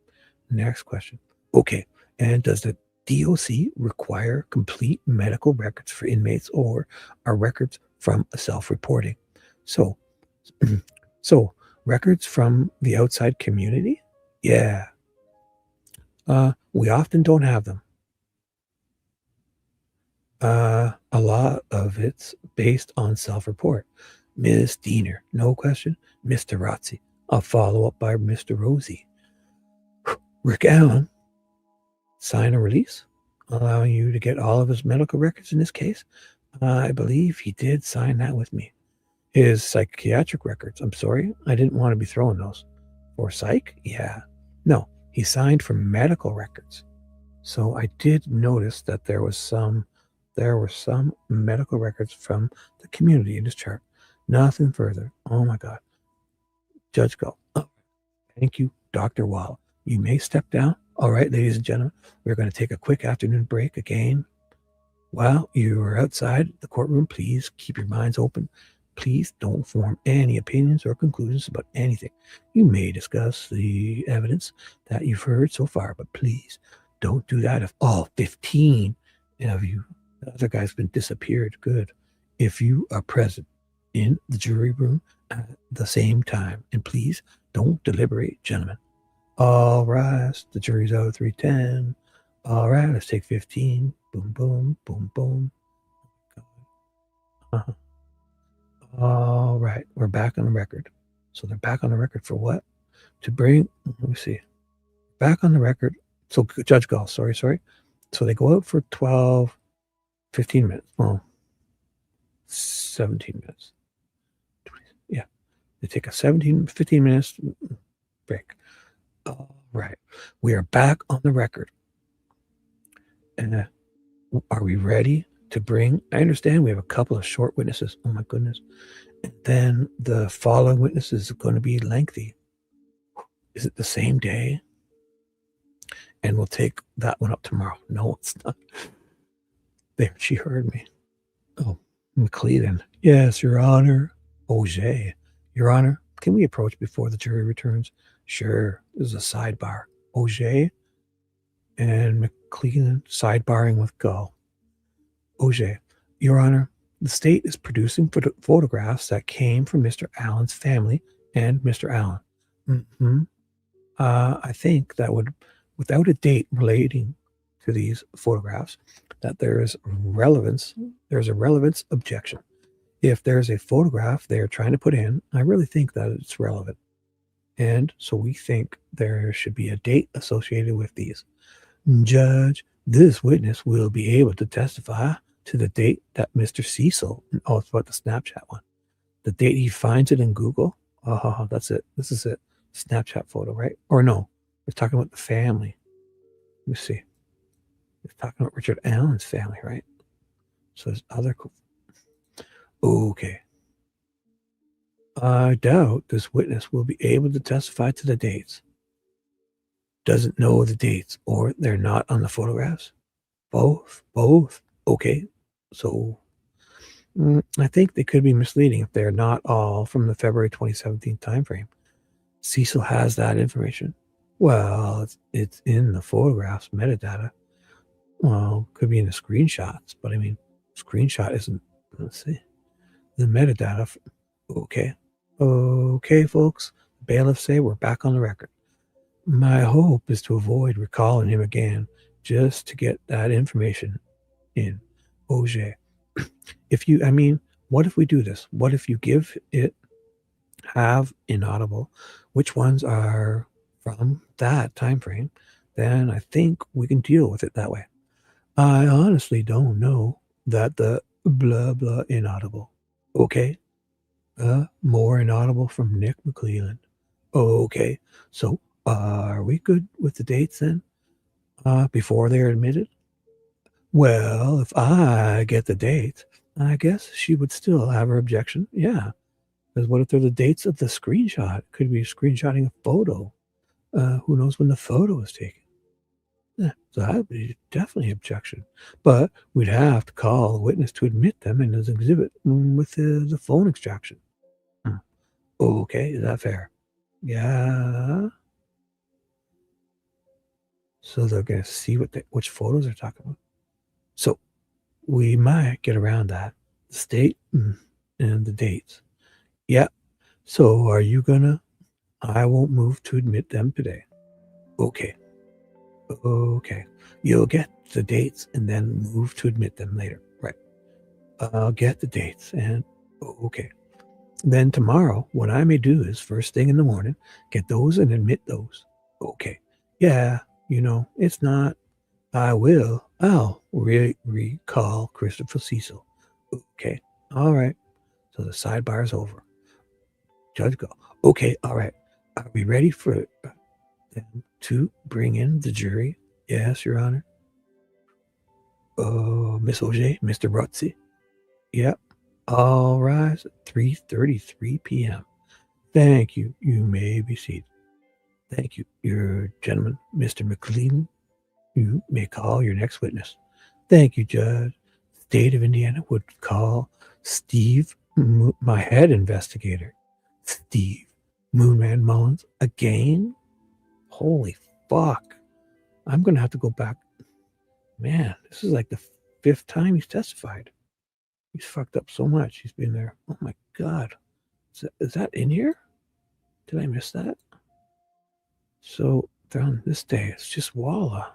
Next question. Okay, and does the DOC require complete medical records for inmates, or are records from a self-reporting? So records from the outside community? Yeah. We often don't have them. A lot of it's based on self-report. Ms. Diener, no question. Mr. Rotzi, a follow-up by Mr. Rosie. Rick Allen, sign a release allowing you to get all of his medical records in this case. I believe he did sign that with me. His psychiatric records, I'm sorry, I didn't want to be throwing those. For psych? Yeah. No, he signed for medical records. So I did notice that there were some medical records from the community in this chart. Nothing further. Oh my God. Judge Gull. Oh, thank you, Dr. Wall. You may step down. All right, ladies and gentlemen, we're going to take a quick afternoon break again. While you are outside the courtroom, please keep your minds open. Please don't form any opinions or conclusions about anything. You may discuss the evidence that you've heard so far, but please don't do that if all 15 of you, the other guy's been disappeared. Good. If you are present in the jury room at the same time, and please don't deliberate, gentlemen. All rise. The jury's out of 310. All right, let's take 15. Boom, boom, boom, boom. Uh-huh. All right, we're back on the record. So they're back on the record for what? To bring, let me see. Back on the record. So Judge Gall, sorry. So they go out for 15 minutes. Well, 17 minutes. Yeah. They take a 15 minutes break. All right. We are back on the record. And are we ready to bring? I understand we have a couple of short witnesses. Oh my goodness. And then the following witnesses are going to be lengthy. Is it the same day? And we'll take that one up tomorrow. No, it's not. There, she heard me. Oh, McClellan. Yes, Your Honor. Auger. Your Honor, can we approach before the jury returns? Sure. This is a sidebar. Auger and McClellan sidebarring with Gull. Auger. Your Honor, the state is producing photographs that came from Mr. Allen's family and Mr. Allen. Mm-hmm. I think that would, without a date relating to these photographs, that there's a relevance objection. If there's a photograph they're trying to put in, I really think that it's relevant. And so we think there should be a date associated with these. Judge, this witness will be able to testify to the date that Mr. Cecil, oh, it's about the Snapchat one. The date he finds it in Google. Oh, that's it. This is it. Snapchat photo, right? Or no, we're talking about the family. Let me see. We're talking about Richard Allen's family, right? So there's other. Okay. I doubt this witness will be able to testify to the dates. Doesn't know the dates, or they're not on the photographs. Both. Okay. So I think they could be misleading if they're not all from the February 2017 timeframe. Cecil has that information. Well, it's in the photographs metadata. Well, could be in the screenshots, but I mean, screenshot isn't. Let's see. The metadata. Okay. Okay, folks. Bailiffs say we're back on the record. My hope is to avoid recalling him again, just to get that information in. Auger. What if we do this? What if you give it have inaudible, which ones are from that time frame? Then I think we can deal with it that way. I honestly don't know that the blah blah inaudible. Okay. More inaudible from Nick McClelland. Okay. So are we good with the dates then? Before they're admitted? Well, if I get the dates, I guess she would still have her objection. Yeah. Because what if they're the dates of the screenshot? Could be screenshotting a photo. Who knows when the photo was taken? Yeah, so that would be definitely objection. But we'd have to call a witness to admit them in his exhibit with the phone extraction. Okay, is that fair? Yeah. So they're going to see which photos they're talking about. So we might get around that. The state and the dates. Yeah. So are you gonna? I won't move to admit them today. Okay. Okay. You'll get the dates and then move to admit them later. Right. I'll get the dates and okay. Then tomorrow, what I may do is first thing in the morning, get those and admit those. Okay. Yeah. It's not. I'll recall Christopher Cecil. Okay. All right. So the sidebar's over. Judge go. Okay. All right. Are we ready for them to bring in the jury? Yes, Your Honor. Miss Auger, Mr. Brotzi. Yep. All rise at 3:33 p.m. Thank you. You may be seated. Thank you, your gentleman, Mr. McLean. You may call your next witness. Thank you, Judge. State of Indiana would call Steve, my head investigator. Steve Moonman Mullins again? Holy fuck. I'm going to have to go back. Man, this is like the 5th time he's testified. He's fucked up so much. He's been there. Oh my God. Is that in here? Did I miss that? So on this day, it's just Walla.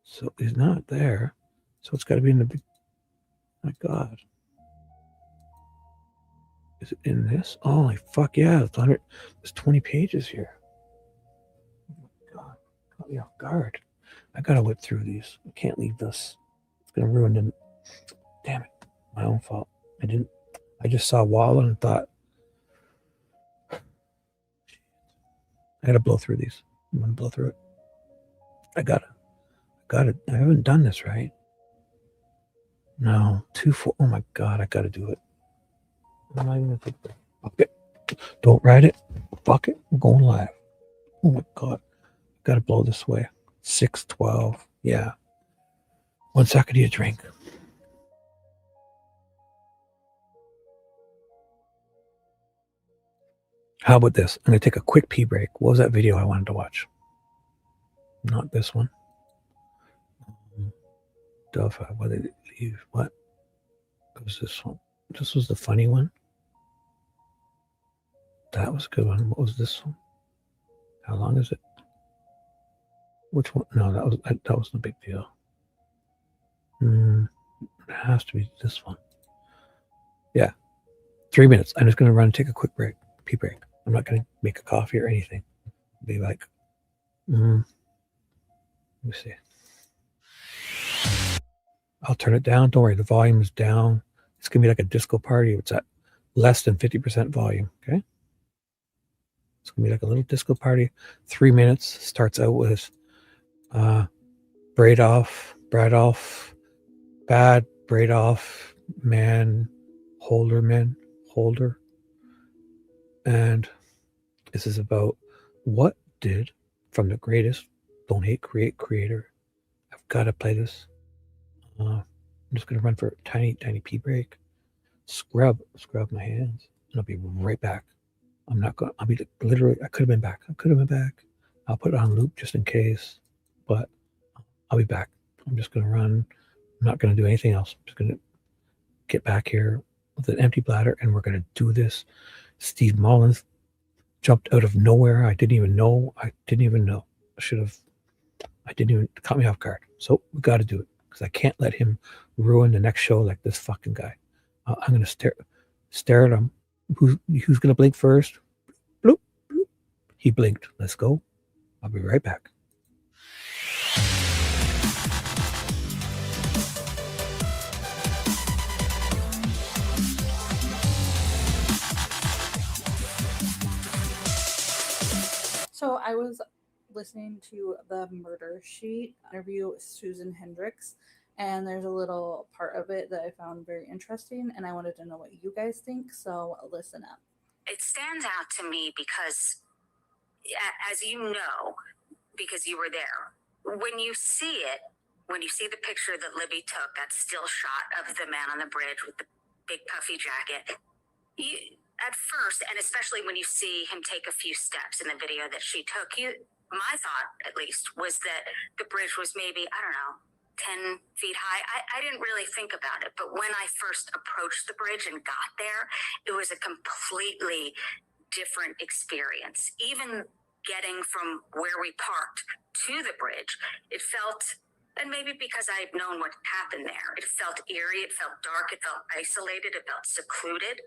So he's not there. So it's got to be in the big. My God. Is it in this? Holy fuck yeah. It's 100. There's 20 pages here. Oh my God. Caught me off guard. I got to whip through these. I can't leave this. It's going to ruin them. Damn it. My own fault. I just saw Walla and thought, I got to blow through these. I'm going to blow through it. I got it. I haven't done this right. No. 2-4. Oh my God. I got to do it. I'm not even going to take it. Fuck it. Don't write it. Fuck it. I'm going live. Oh my God. Got to blow this way. 6:12. Yeah. 1 second to drink. How about this? I'm going to take a quick pee break. What was that video I wanted to watch? Not this one. Delphi. What did it leave? What? What was this one? This was the funny one. That was a good one. What was this one? How long is it? Which one? No, that was the big deal. It has to be this one. Yeah. 3 minutes. I'm just going to run and take a quick break. Pee break. I'm not going to make a coffee or anything. Be like, let me see. I'll turn it down. Don't worry. The volume is down. It's going to be like a disco party. It's at less than 50% volume. Okay. It's going to be like a little disco party. 3 minutes. Starts out with Bradoff, bad Bradoff, man, Holder. And this is about what did from the greatest Don't Hate Create creator. I've got to play this. I'm just going to run for a tiny pee break. Scrub my hands. And I'll be right back. I'm not going. I'll be literally. I could have been back. I could have been back. I'll put it on loop just in case, but I'll be back. I'm just going to run. I'm not going to do anything else. I'm just going to get back here with an empty bladder, and we're going to do this. Steve Mullins jumped out of nowhere. I didn't even know. I didn't even caught me off guard. So we got to do it because I can't let him ruin the next show like this fucking guy. I'm going to stare at him. Who's going to blink first? Bloop, bloop. He blinked. Let's go. I'll be right back. So I was listening to the Murder Sheet interview with Susan Hendricks, and there's a little part of it that I found very interesting, and I wanted to know what you guys think, so listen up. It stands out to me because, as you know, because you were there, when you see it, when you see the picture that Libby took, that still shot of the man on the bridge with the big puffy jacket, at first, and especially when you see him take a few steps in the video that she took, my thought, at least, was that the bridge was maybe, I don't know, 10 feet high. I didn't really think about it, but when I first approached the bridge and got there, it was a completely different experience. Even getting from where we parked to the bridge, it felt, and maybe because I had known what happened there, it felt eerie, it felt dark, it felt isolated, it felt secluded.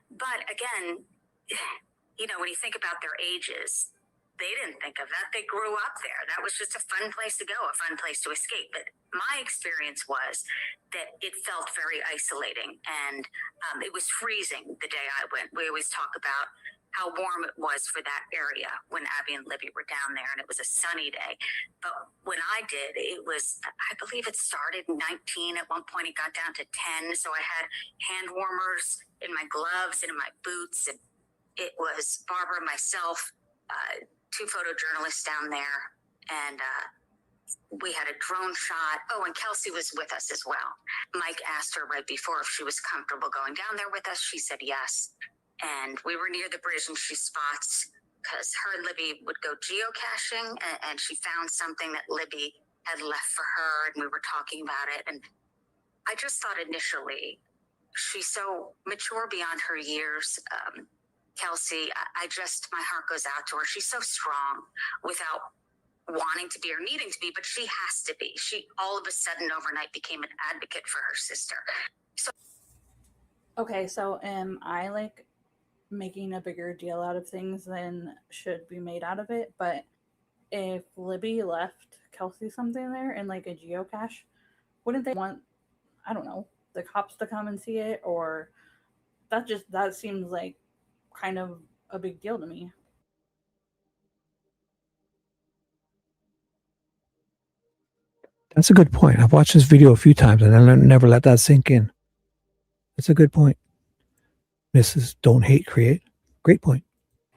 But again, you know, when you think about their ages, they didn't think of that. They grew up there. That was just a fun place to go, a fun place to escape. But my experience was that it felt very isolating, and it was freezing the day I went. We always talk about how warm it was for that area when Abby and Libby were down there, and it was a sunny day. But when I did, it was, I believe it started 19. At one point, it got down to 10. So I had hand warmers in my gloves and in my boots. And it was Barbara, myself, two photojournalists down there, and we had a drone shot. Oh, and Kelsey was with us as well. Mike asked her right before if she was comfortable going down there with us. She said yes. And we were near the bridge, and she spots, because her and Libby would go geocaching, and she found something that Libby had left for her, and we were talking about it. And I just thought initially, she's so mature beyond her years. Kelsey, my heart goes out to her. She's so strong without wanting to be or needing to be, but she has to be. She all of a sudden overnight became an advocate for her sister. Okay, so am I like making a bigger deal out of things than should be made out of it? But if Libby left Kelsey something there in like a geocache, wouldn't they want, I don't know, the cops to come and see it? Or that seems like kind of a big deal to me. That's a good point. I've watched this video a few times and I never let that sink in. That's a good point. Mrs. Don't Hate Create. Great point.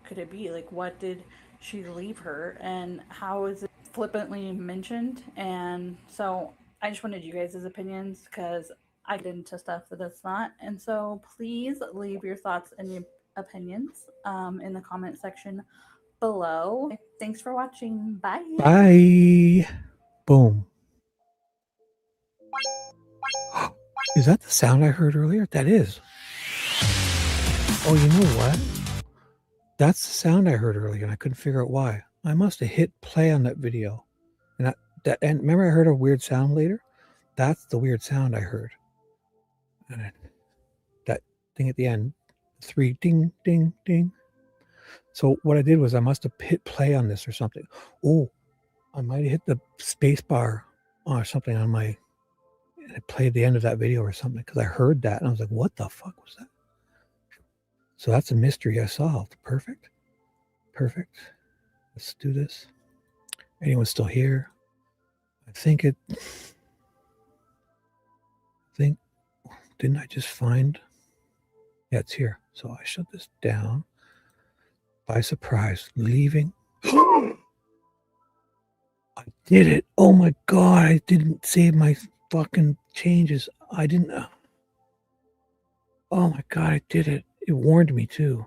Could it be like, what did she leave her, and how is it flippantly mentioned? And so I just wanted you guys' opinions, because I get into stuff that it's not. And so please leave your thoughts and your opinions in the comment section below. Thanks for watching. Bye. Bye. Boom. Is that the sound I heard earlier? That is. Oh, you know what? That's the sound I heard earlier, and I couldn't figure out why. I must have hit play on that video. And remember I heard a weird sound later? That's the weird sound I heard. And that thing at the end, 3 ding, ding, ding. So what I did was I must have hit play on this or something. Oh, I might have hit the space bar or something on my, and it played the end of that video or something, because I heard that and I was like, what the fuck was that? So that's a mystery I solved. Perfect. Perfect. Let's do this. Anyone still here? Didn't I just find? Yeah, it's here. So I shut this down by surprise, leaving. I did it. Oh my God. I didn't save my fucking changes. I didn't. Oh my God, I did it. It warned me too.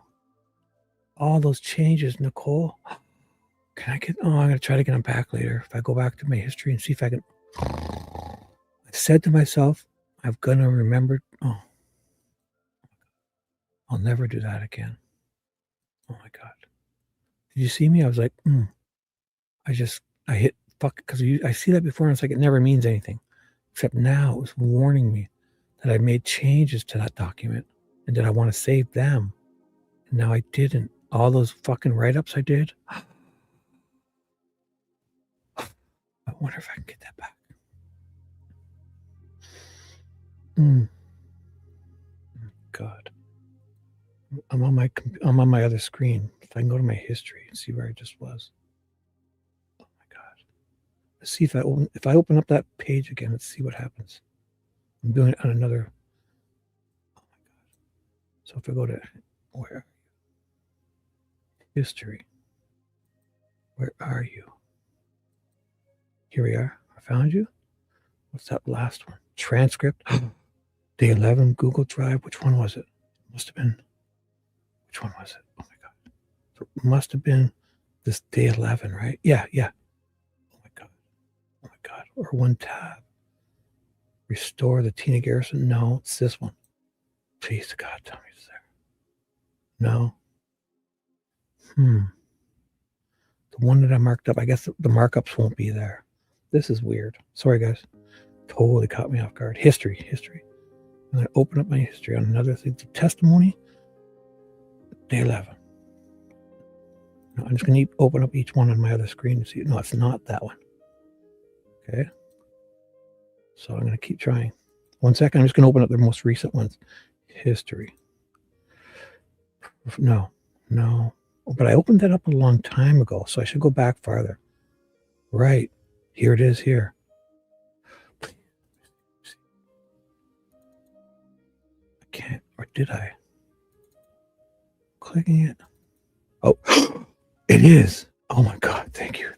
All those changes, Nicole. Can I get, oh, I'm going to try to get them back later. If I go back to my history and see if I can. I said to myself, I'm going to remember. Oh, I'll never do that again. Oh my God. Did you see me? I was like, I hit fuck because I see that before and it's like it never means anything. Except now it was warning me that I made changes to that document and that I want to save them. And now I didn't. All those fucking write-ups I did. I wonder if I can get that back. God. I'm on my other screen. If I can go to my history and see where I just was. Oh my God. Let's see if I open up that page again, let's see what happens. I'm doing it on another. Oh my God. So if I go to where? History. Where are you? Here we are. I found you. What's that last one? Transcript. Day 11 Google Drive. Which one was it? Must have been. Which one was it? Oh my God. So it must have been this day 11, right? Yeah. Oh my God. Oh my God. Or one tab. Restore the Tina Garrison. No, it's this one. Please, God, tell me it's there. No. The one that I marked up, I guess the markups won't be there. This is weird. Sorry, guys. Totally caught me off guard. History. I'm going to open up my history on another thing. The testimony, day 11. No, I'm just going to open up each one on my other screen to see. No, it's not that one. Okay. So I'm going to keep trying. 1 second. I'm just going to open up the most recent ones. History. No. But I opened that up a long time ago, so I should go back farther. Right. Here it is here. I can't, or did I? Clicking it. Oh, it is. Oh my God. Thank you.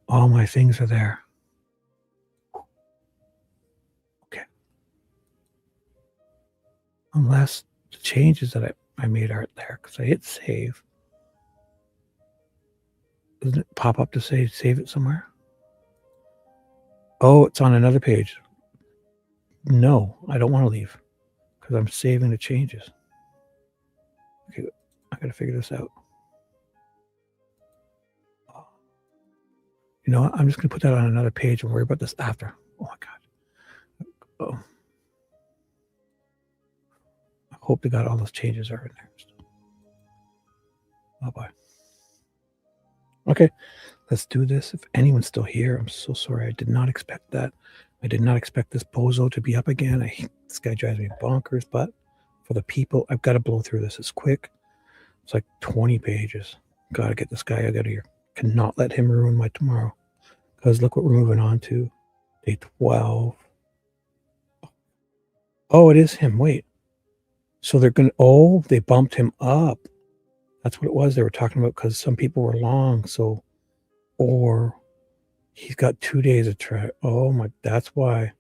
All my things are there. Okay. Unless the changes that I made aren't there because I hit save. Doesn't it pop up to say save it somewhere? Oh, it's on another page. No, I don't want to leave because I'm saving the changes. Okay, I got to figure this out. You know what? I'm just going to put that on another page and worry about this after. Oh my God. Oh. I hope to God all those changes are in there. Oh boy. Okay, let's do this. If anyone's still here, I'm so sorry. I did not expect that. I did not expect this bozo to be up again. This guy drives me bonkers, but for the people, I've got to blow through this. It's quick. It's like 20 pages. Got to get this guy out of here. Cannot let him ruin my tomorrow. Because look what we're moving on to. Day 12. Oh, it is him. Wait. So they're going to, oh, they bumped him up. That's what it was they were talking about because some people were long. So, or he's got 2 days of trial. Oh my, that's why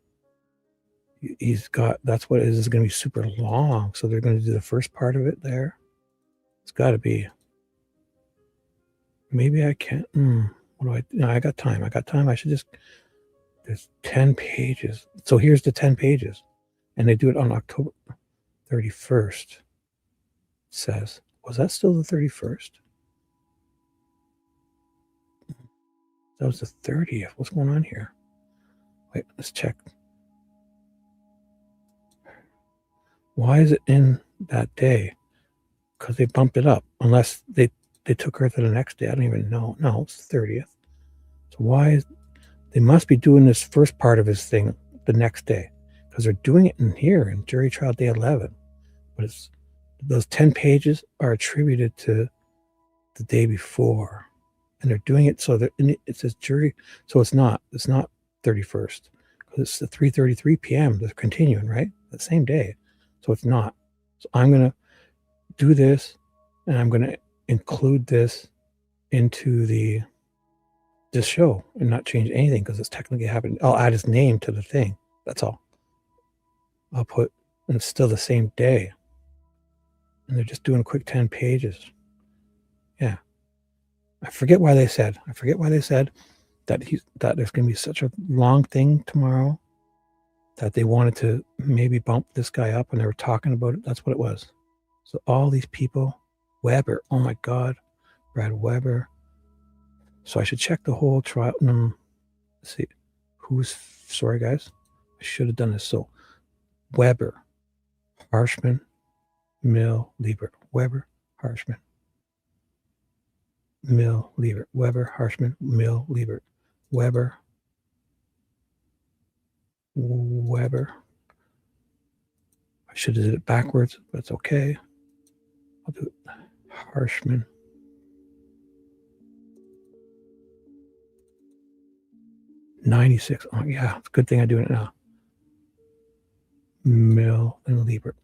that's what it is. It's going to be super long. So they're going to do the first part of it there. It's got to be. Maybe I can't. No, I got time. I should just, there's 10 pages. So here's the 10 pages. And they do it on October 31st. It says, was that still the 31st? That was the 30th. What's going on here? Wait, let's check. Why is it in that day? Because they bumped it up. Unless they took her to the next day. I don't even know. No, it's the 30th. So why is they must be doing this first part of his thing the next day. Because they're doing it in here in jury trial day 11. But it's those 10 pages are attributed to the day before. And they're doing it so that it says jury. So it's not 31st. Because it's the 3:33 p.m. They're continuing, right? The same day. So it's not. So I'm going to do this and I'm going to include this into this show and not change anything because it's technically happening. I'll add his name to the thing. That's all. I'll put, and it's still the same day. And they're just doing a quick 10 pages. Yeah. I forget why they said that there's going to be such a long thing tomorrow that they wanted to maybe bump this guy up, and they were talking about it. That's what it was. So all these people, Weber, oh my God, Brad Weber. So I should check the whole trial. Let's see, sorry guys, I should have done this. So Weber, Harshman, Mill, Liebert, Weber, Harshman, Mill, Liebert, Weber, Harshman, Mill, Liebert, Weber, Weber. I should have did it backwards, but it's okay. I'll do it. Harshman. $96. Oh yeah, it's a good thing I'm doing it now. Mill and Liebert.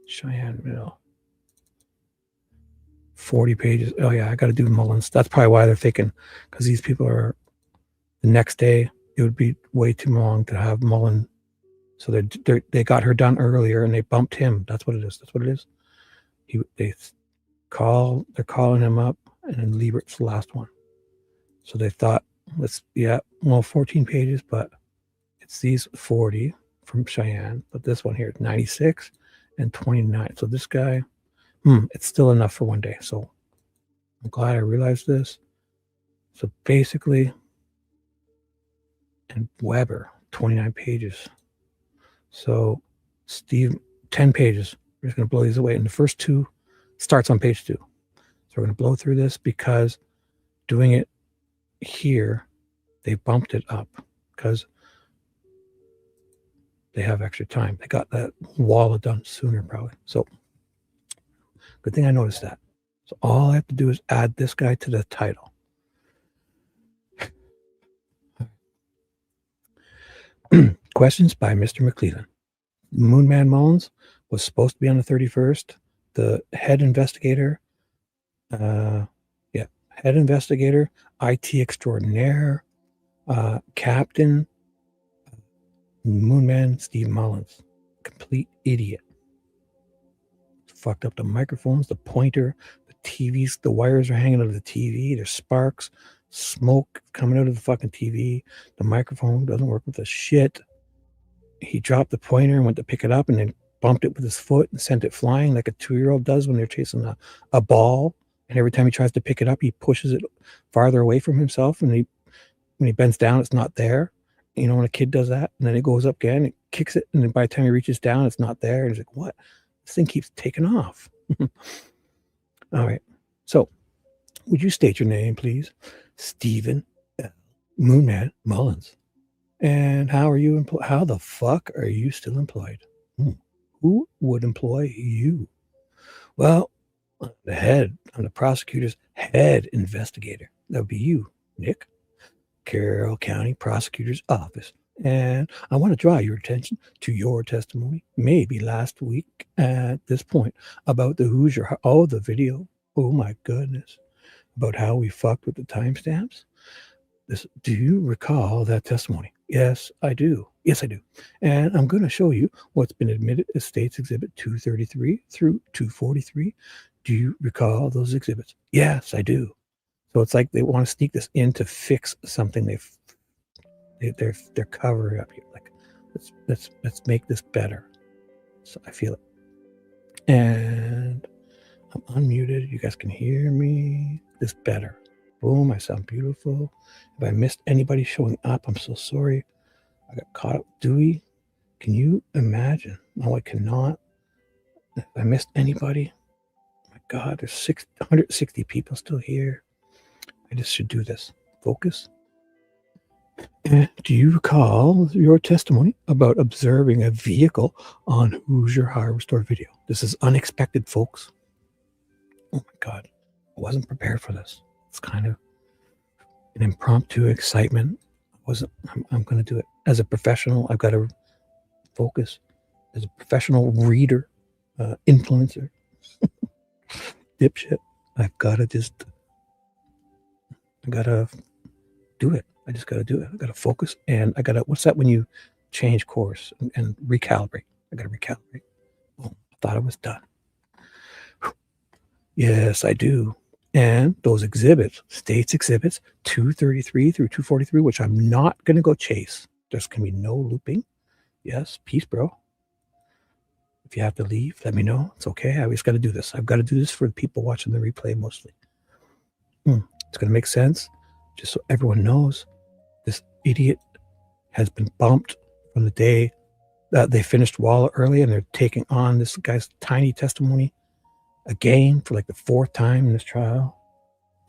Cheyenne Mill. 40 pages. Oh yeah, I got to do Mullins. That's probably why they're thinking, because these people are, the next day it would be way too long to have Mullin. So they got her done earlier and they bumped him. That's what it is. That's what it is. They're calling him up, and then Liebert's the last one. So they thought, 14 pages, but it's these 40 from Cheyenne, but this one here is 96 and 29. So this guy, it's still enough for one day. So I'm glad I realized this. So basically, and Weber, 29 pages. So Steve, 10 pages. We're just going to blow these away. And the first two starts on page 2. So we're going to blow through this because doing it here, they bumped it up because they have extra time. They got that wall done sooner probably. So good thing I noticed that. So all I have to do is add this guy to the title. Questions by Mr. McClellan. Moonman Mullins was supposed to be on the 31st. The head investigator, head investigator, IT extraordinaire, captain, Moonman Steve Mullins. Complete idiot. Fucked up the microphones, the pointer, the TVs, the wires are hanging out of the TV, there's sparks, smoke coming out of the fucking TV, the microphone doesn't work with the shit. He dropped the pointer and went to pick it up and then bumped it with his foot and sent it flying like a 2-year-old does when they're chasing a ball. And every time he tries to pick it up, he pushes it farther away from himself. And when he bends down, it's not there. You know, when a kid does that, and then it goes up again, it kicks it, and then by the time he reaches down, it's not there. And he's like, what? This thing keeps taking off. All right. So would you state your name, please? Stephen L. Moonman Mullins. And how are you employed? How the fuck are you still employed? Who would employ you? Well, I'm the prosecutor's head investigator. That would be you, Nick. Carroll County Prosecutor's Office. And I want to draw your attention to your testimony, maybe last week at this point, about the Hoosier. Oh, the video. Oh my goodness. About how we fucked with the timestamps. Do you recall that testimony? Yes, I do. Yes, I do. And I'm going to show you what's been admitted as State's Exhibit 233 through 243. Do you recall those exhibits? Yes, I do. So it's like they want to sneak this in to fix something they're covering up here. Like, let's make this better. So I feel it. And I'm unmuted. You guys can hear me. This better. Boom, I sound beautiful. If I missed anybody showing up, I'm so sorry. I got caught up. Dewey, can you imagine? No, I cannot. If I missed anybody, oh my God, there's 160 people still here. I just should do this. Focus. And do you recall your testimony about observing a vehicle on Hoosier Hardware Store video? This is unexpected, folks. Oh my God, I wasn't prepared for this. It's kind of an impromptu excitement. I'm going to do it. As a professional, I've got to focus. As a professional reader, influencer, dipshit, I got to do it. I just got to do it. I got to focus. And I got to, what's that when you change course and recalibrate? I got to recalibrate. thought it was done. Yes, I do. And those exhibits, states exhibits 233 through 243, which I'm not going to go chase. There's going to be no looping. Yes, peace, bro. If you have to leave, let me know. It's okay. I always got to do this. I've got to do this for the people watching the replay mostly. It's going to make sense. Just so everyone knows, this idiot has been bumped from the day that they finished Walla early, and they're taking on this guy's tiny testimony again for like the 4th time in this trial,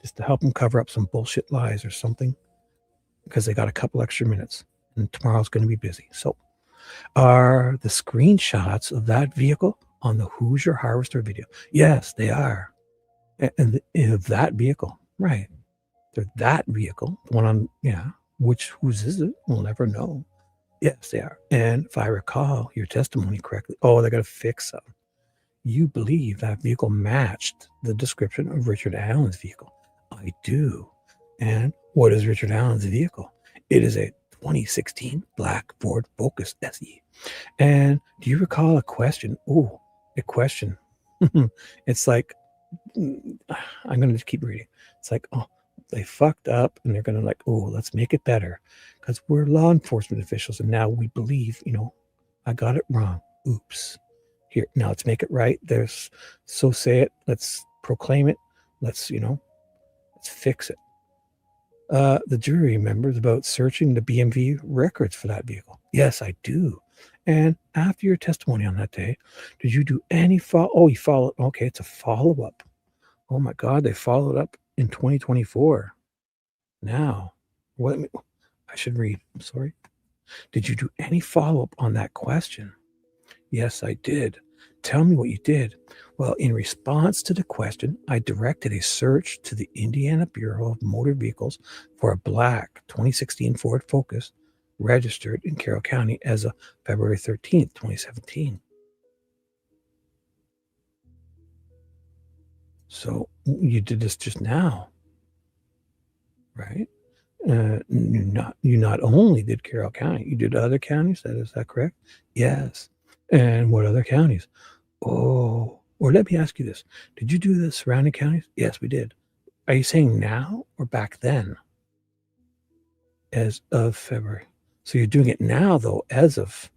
just to help him cover up some bullshit lies or something, because they got a couple extra minutes, and tomorrow's going to be busy. So are the screenshots of that vehicle on the Hoosier Harvester video? Yes, they are. And of that vehicle, right. They're that vehicle, the one on, whose is it? We'll never know. Yes, they are. And if I recall your testimony correctly, they got to fix something. You believe that vehicle matched the description of Richard Allen's vehicle. I do. And what is Richard Allen's vehicle? It is a 2016 black Ford Focus SE. And do you recall a question? A question. It's like, I'm going to keep reading. It's like, they fucked up, and they're going to let's make it better because we're law enforcement officials, and now we believe, I got it wrong. Oops. Here, now let's make it right. So say it. Let's proclaim it. Let's fix it. The jury remembers about searching the BMV records for that vehicle. Yes, I do. And after your testimony on that day, did you do any you followed. Okay, it's a follow-up. Oh my God, they followed up in 2024. Now, I should read. I'm sorry. Did you do any follow-up on that question? Yes, I did. Tell me what you did. Well, in response to the question, I directed a search to the Indiana Bureau of Motor Vehicles for a black 2016 Ford Focus registered in Carroll County as of February 13th, 2017. So you did this just now, right? You not only did Carroll County, you did other counties. Is that correct? Yes. And what other counties? Or let me ask you this. Did you do the surrounding counties? Yes, we did. Are you saying now or back then? As of February. So you're doing it now, though, but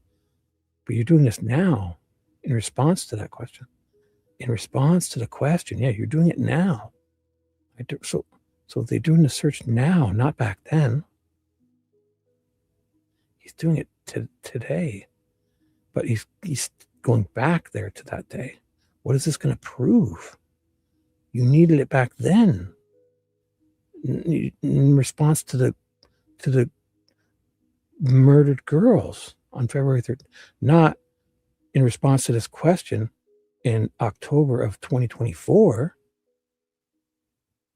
you're doing this now in response to that question. In response to the question, you're doing it now. So they're doing the search now, not back then. He's doing it today, but he's going back there to that day. What is this going to prove? You needed it back then, in response to the murdered girls on February 3rd, not in response to this question in October of 2024,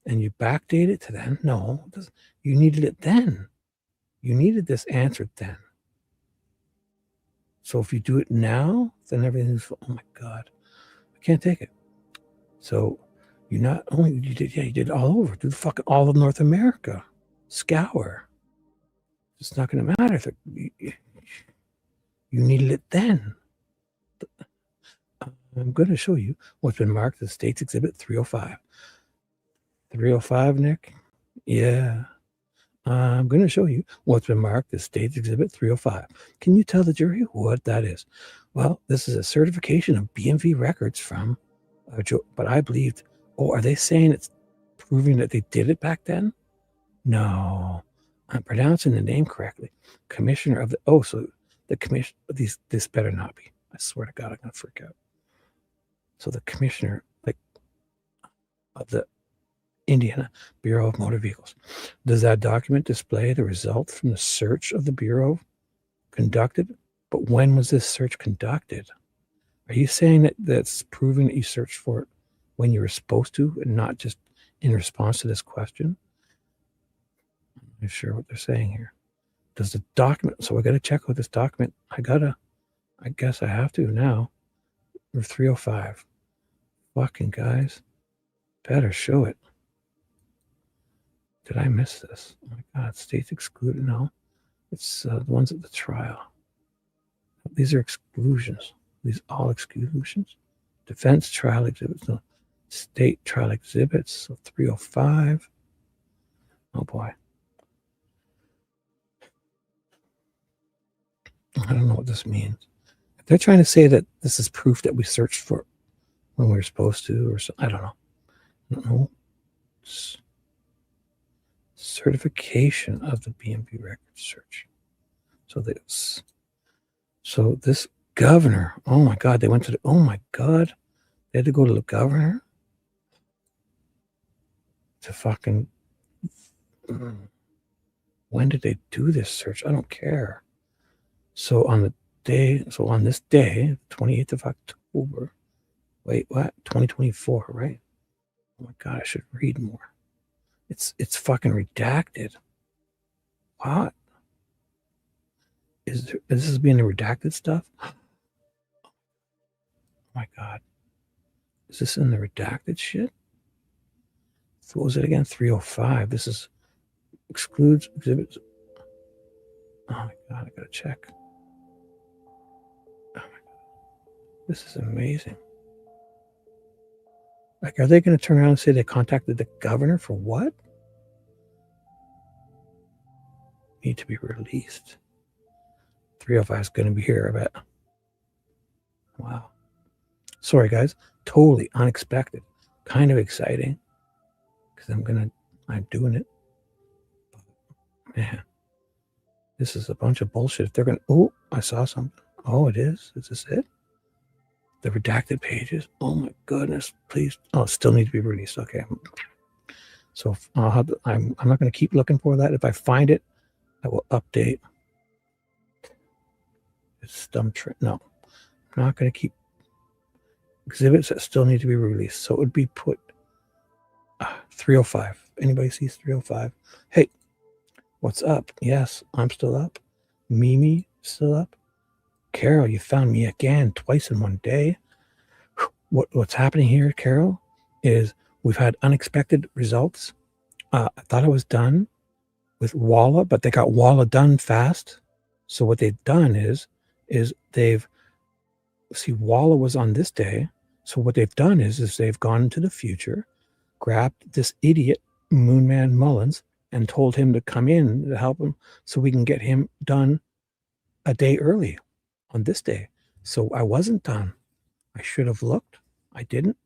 and you backdate it to then. No, you needed it then. You needed this answered then. So if you do it now, then everything's, oh my God, I can't take it. So you did it all over. Do the fucking all of North America. Scour. It's not going to matter if you needed it then. I'm going to show you what's been marked as State's Exhibit 305. 305, Nick? Yeah. I'm going to show you what's been marked as State's Exhibit 305. Can you tell the jury what that is? Well, this is a certification of BMV records from, but I believed, are they saying it's proving that they did it back then? No. I'm pronouncing the name correctly. Commissioner of so the commission, this better not be. I swear to God, I'm going to freak out. So the commissioner, of the Indiana Bureau of Motor Vehicles. Does that document display the result from the search of the Bureau conducted? But when was this search conducted? Are you saying that that's proving that you searched for it when you were supposed to and not just in response to this question? I'm not sure what they're saying here. Does the document, so I got to check with this document. I guess I have to now. Or 305. Fucking guys. Better show it. Did I miss this? Oh my God, states excluded. No, it's the ones at the trial. These are exclusions. These all exclusions. defense trial exhibits, no, state trial exhibits, so 305. Oh boy. I don't know what this means. If they're trying to say that this is proof that we searched for when we were supposed to, or so, I don't know. I don't know. Certification of the BNP record search. So this governor, oh my God, they went to the, oh my God, they had to go to the governor to fucking, when did they do this search? I don't care. So on this day, 28th of October, wait, what? 2024, right? Oh my God, I should read more. It's fucking redacted. What? Is this being the redacted stuff? Oh my God. Is this in the redacted shit? So what was it again? 305. This is excludes exhibits. Oh my God, I gotta check. Oh my God. This is amazing. Like, are they going to turn around and say they contacted the governor for what? Need to be released. 305 is going to be here, I bet. Wow. Sorry, guys. Totally unexpected. Kind of exciting. Because I'm doing it. Man. This is a bunch of bullshit. If they're going to, oh, I saw something. Oh, it is? Is this it? The redacted pages. Oh my goodness! Please. Oh, still need to be released. Okay. So I'm not going to keep looking for that. If I find it, I will update. It's dumb trick. No, I'm not going to keep exhibits that still need to be released. So it would be put 305. Anybody sees 305? Hey, what's up? Yes, I'm still up. Mimi still up. Carol, you found me again twice in one day. What's happening here, Carol, is we've had unexpected results. I thought I was done with Walla, but they got Walla done fast. So what they've done is Walla was on this day. So what they've done is they've gone into the future, grabbed this idiot Moonman Mullins and told him to come in to help him so we can get him done a day early. On this day. So I wasn't done. I should have looked. I didn't.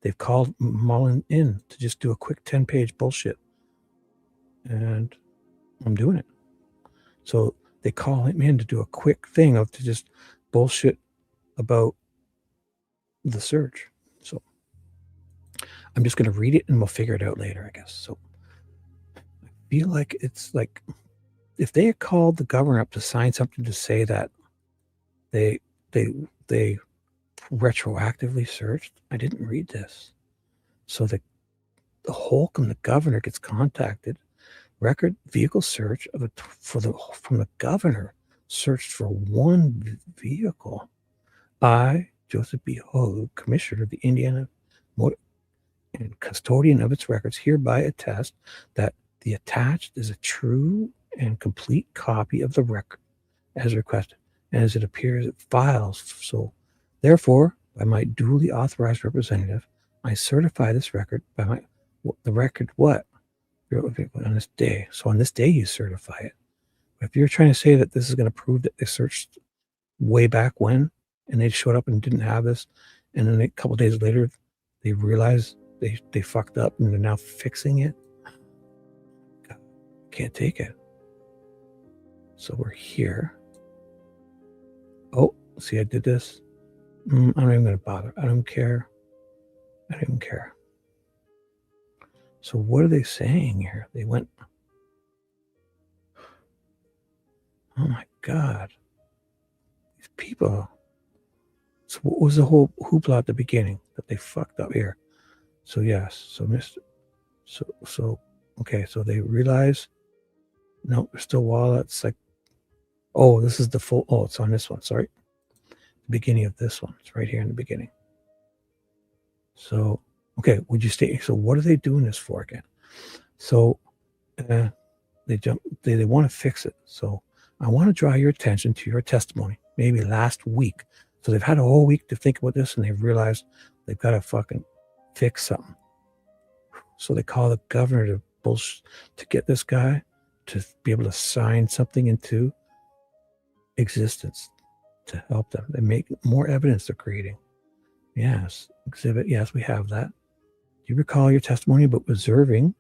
They've called Mullin in to just do a quick 10-page bullshit. And I'm doing it. So they call him in to do a quick thing of to just bullshit about the search. So I'm just going to read it and we'll figure it out later, I guess. So I feel like it's like if they had called the governor up to sign something to say that they retroactively searched. I didn't read this. So the Holcomb, the governor, gets contacted. Record vehicle search from the governor searched for one vehicle. I, Joseph B. Hogue, Commissioner of the Indiana Motor and custodian of its records, hereby attest that the attached is a true and complete copy of the record as requested. As it appears in files. So, therefore, by my duly authorized representative, I certify this record by the record what? On this day. So on this day, you certify it. But if you're trying to say that this is going to prove that they searched way back when, and they showed up and didn't have this, and then a couple of days later, they realized they fucked up and they're now fixing it, God, can't take it. So we're here. Oh, see, I did this. I'm not even going to bother. I don't care. I don't even care. So what are they saying here? They went, oh my God. These people. So what was the whole hoopla at the beginning that they fucked up here? So yes, so okay, so they realize, no, there's still wallets. Like, oh, this is the full, oh, it's on this one, sorry. The beginning of this one. It's right here in the beginning. So, okay, would you stay? So what are they doing this for again? So they want to fix it. So I want to draw your attention to your testimony, maybe last week. So they've had a whole week to think about this, and they've realized they've got to fucking fix something. So they call the governor to get this guy to be able to sign something into existence to help them. They make more evidence they're creating. Yes, exhibit. Yes, we have that. Do you recall your testimony about observing?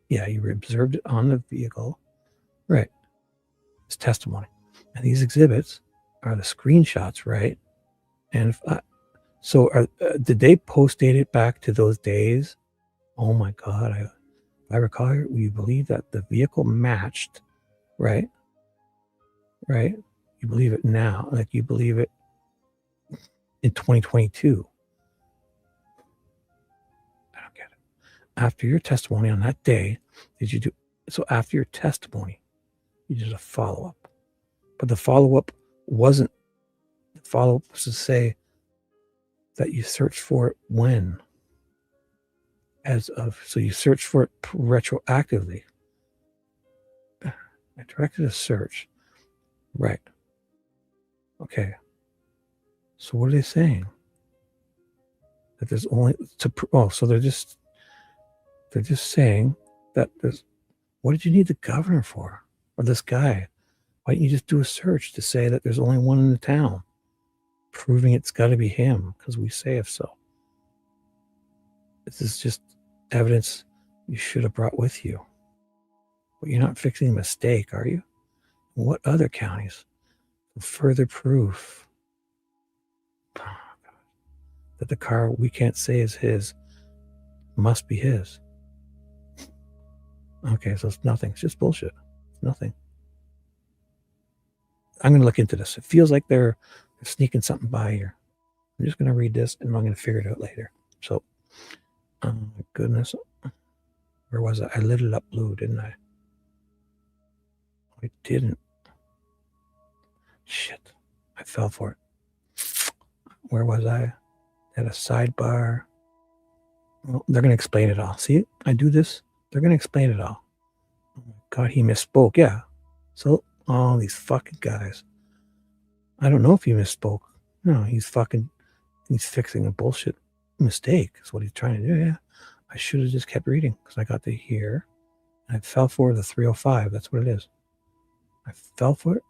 Yeah, you observed it on the vehicle. Right. It's testimony. And these exhibits are the screenshots, right? And did they post date it back to those days? Oh my God. If I recall, you believe that the vehicle matched, right? Right? You believe it now, like you believe it in 2022. I don't get it. After your testimony on that day, after your testimony, you did a follow-up. But the follow-up was to say that you searched for it when? So you searched for it retroactively. I directed a search. Right. Okay. So what are they saying? That there's only so they're just saying that what did you need the governor for? Or this guy? Why didn't you just do a search to say that there's only one in the town? Proving it's got to be him, because we say if so. This is just evidence you should have brought with you. But you're not fixing a mistake, are you? What other counties? Further proof that the car we can't say is his must be his. Okay, so it's nothing. It's just bullshit. It's nothing. I'm going to look into this. It feels like they're sneaking something by here. I'm just going to read this, and I'm going to figure it out later. So, oh my goodness. Where was I? I lit it up blue, didn't I? I didn't. Shit. I fell for it. Where was I? At a sidebar. Well, they're going to explain it all. See, I do this. They're going to explain it all. Oh my God, he misspoke. Yeah. So, all these fucking guys. I don't know if he misspoke. No, he's fixing a bullshit mistake. Is what he's trying to do. Yeah. I should have just kept reading because I got to here. And I fell for the 305. That's what it is. I fell for it.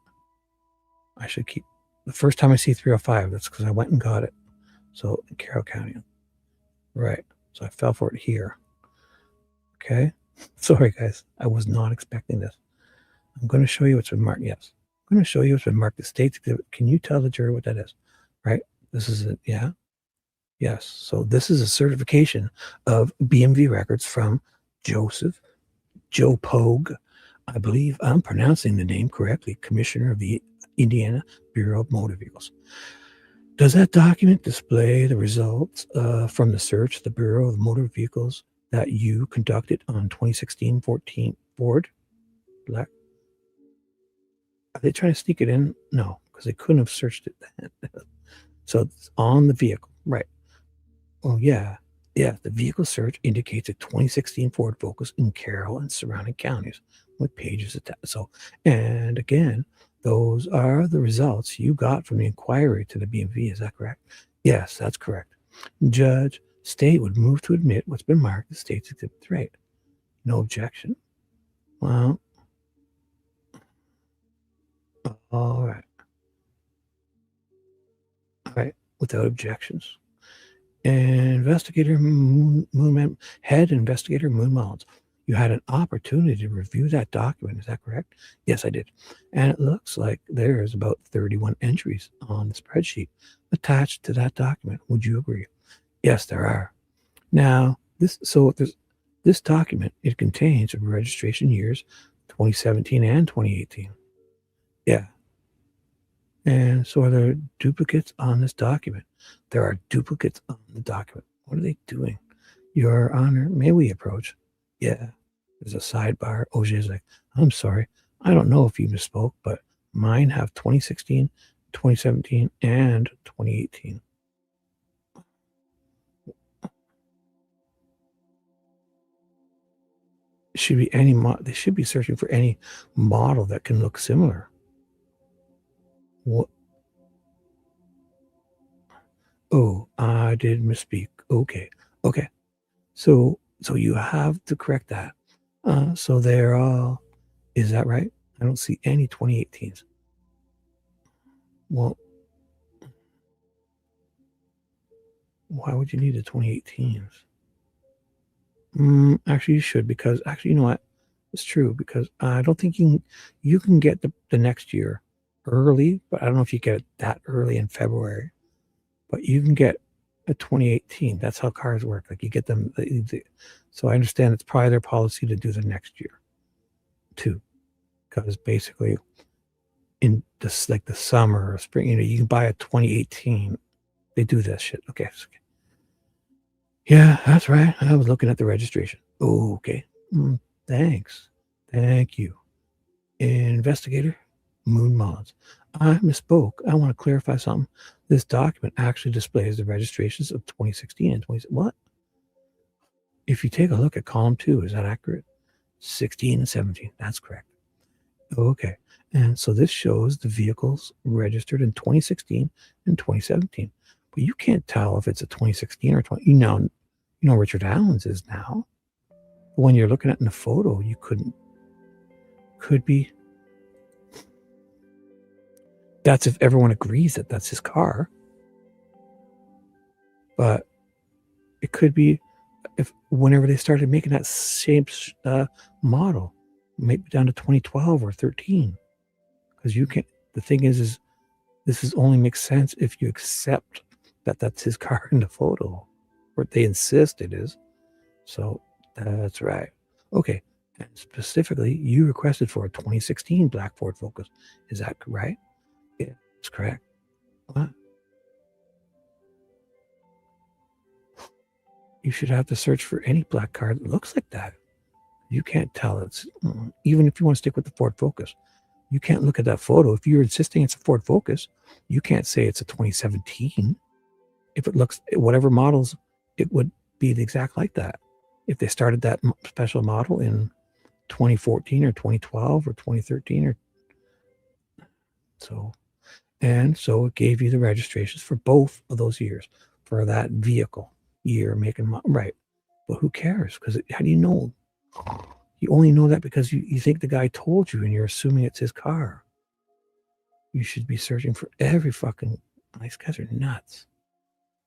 I should keep. The first time I see 305, that's because I went and got it. So in Carroll County. Right. So I fell for it here. Okay. Sorry, guys. I was not expecting this. I'm going to show you what's been marked. Yes. I'm going to show you what's been marked. The state's exhibit. Can you tell the jury what that is? Right. This is it. Yeah. Yes. So this is a certification of BMV records from Joe Pogue. I believe I'm pronouncing the name correctly. Commissioner of the Indiana Bureau of Motor Vehicles. Does that document display the results from the search of the Bureau of Motor Vehicles that you conducted on 2016-14 Ford Black? Are they trying to sneak it in? No, because they couldn't have searched it then. So it's on the vehicle, right? Oh yeah, yeah. The vehicle search indicates a 2016 Ford Focus in Carroll and surrounding counties with pages attached. So, and again, those are the results you got from the inquiry to the BMV. Is that correct? Yes, that's correct. Judge, state would move to admit what's been marked as state's exhibit 3. No objection. Well, all right. All right, without objections. Investigator Head Investigator Moon Mullins. You had an opportunity to review that document. Is that correct? Yes, I did. And it looks like there's about 31 entries on the spreadsheet attached to that document. Would you agree? Yes, there are. Now, this document, it contains registration years 2017 and 2018. Yeah. And so are there duplicates on this document? There are duplicates on the document. What are they doing? Your Honor, may we approach? Yeah. There's a sidebar. OJ's like, I'm sorry. I don't know if you misspoke, but mine have 2016, 2017, and 2018. Should be any they should be searching for any model that can look similar. What? Oh, I did misspeak. Okay. Okay. So you have to correct that. So they're all, is that right? I don't see any 2018s. Well, why would you need the 2018s? Actually, you should, because actually, you know what? It's true, because I don't think you can get the next year early, but I don't know if you get it that early in February. But you can get a 2018. That's how cars work. Like you get them. So I understand it's probably their policy to do the next year too, because basically in this like the summer or spring, you can buy a 2018. They do this shit. Okay. Yeah, that's right. I was looking at the registration. Oh, okay. Thanks. Thank you. Investigator Moon Mullins. I misspoke. I want to clarify something. This document actually displays the registrations of 2016 and 20. What? If you take a look at column 2, is that accurate? 16 and 17. That's correct. Okay. And so this shows the vehicles registered in 2016 and 2017. But you can't tell if it's a 2016 or 20. You know Richard Allen's is now. But when you're looking at in the photo, you couldn't. Could be. That's if everyone agrees that that's his car. But it could be if whenever they started making that same model, maybe down to 2012 or 13. Because you can't, the thing is this is only makes sense if you accept that that's his car in the photo, or they insist it is. So that's right. Okay. And specifically, you requested for a 2016 black Ford Focus. Is that right? Yeah, that's correct. What? You should have to search for any black car that looks like that. You can't tell. It's even if you want to stick with the Ford Focus, you can't look at that photo. If you're insisting it's a Ford Focus, you can't say it's a 2017. If it looks, whatever models, it would be the exact like that. If they started that special model in 2014 or 2012 or 2013 or so. And so it gave you the registrations for both of those years for that vehicle, year, make, and model. Right. But who cares? Because how do you know? You only know that because you think the guy told you and you're assuming it's his car. You should be searching for every fucking, these guys are nuts.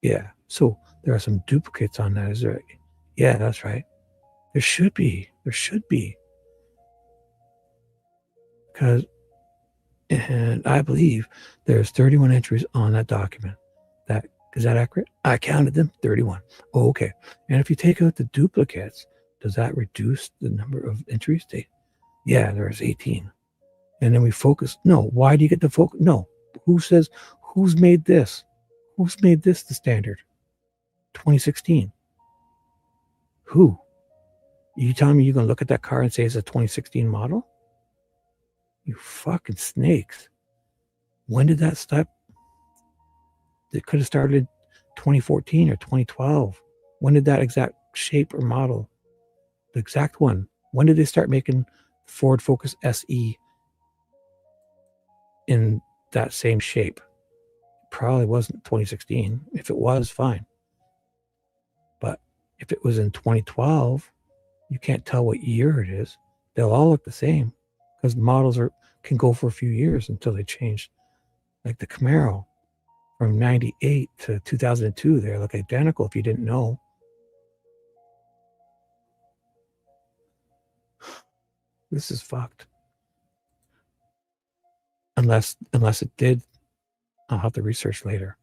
Yeah. So there are some duplicates on that. Is there? Yeah, that's right. There should be. There should be. Because, and I believe there's 31 entries on that document. Is that accurate? I counted them, 31. Oh, okay. And if you take out the duplicates, does that reduce the number of entries? Yeah, there's 18. And then we focus. No, why do you get the focus? No. Who's made this? Who's made this the standard? 2016. Who? You telling me you're going to look at that car and say it's a 2016 model? You fucking snakes. When did that stop? It could have started 2014 or 2012. When did that exact shape or model, the exact one, when did they start making Ford Focus SE in that same shape? Probably wasn't 2016. If it was, fine. But if it was in 2012, you can't tell what year it is. They'll all look the same because models can go for a few years until they change. Like the Camaro from 98 to 2002, they look identical if you didn't know. This is fucked. Unless it did, I'll have to research later.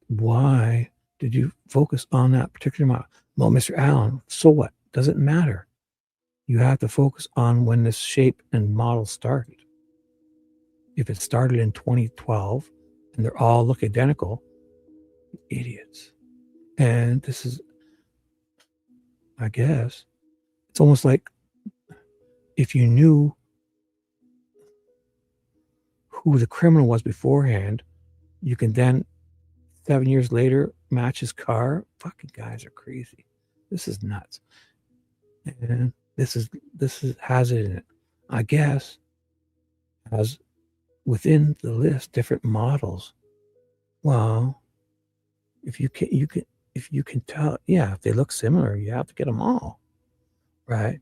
Why did you focus on that particular model? Well, Mr. Allen, so what? Doesn't matter. You have to focus on when this shape and model started. If it started in 2012 and they're all look identical, idiots. And this is, I guess, it's almost like if you knew who the criminal was beforehand, you can then 7 years later match his car. Fucking guys are crazy. This is nuts. And this has it in it. I guess has within the list different models. Well, if you can tell, yeah, if they look similar, you have to get them all, right?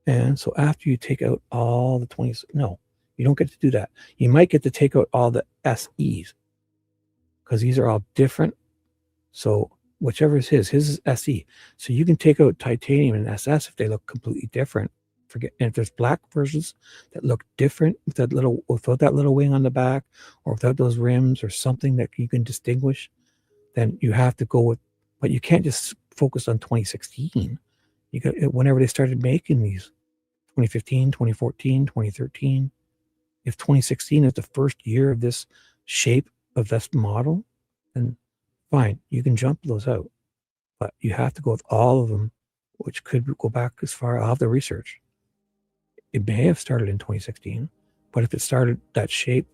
And so after you take out all the 20s, no, you don't get to do that. You might get to take out all the SEs because these are all different. So whichever is his is SE. So you can take out titanium and SS if they look completely different. Forget, and if there's black versions that look different with that little, without that little wing on the back or without those rims or something that you can distinguish, then you have to go with, but you can't just focus on 2016. You got, whenever they started making these, 2015, 2014, 2013, if 2016 is the first year of this shape of this model, then fine, you can jump those out, but you have to go with all of them, which could go back as far. I'll have to research. It may have started in 2016, but if it started that shape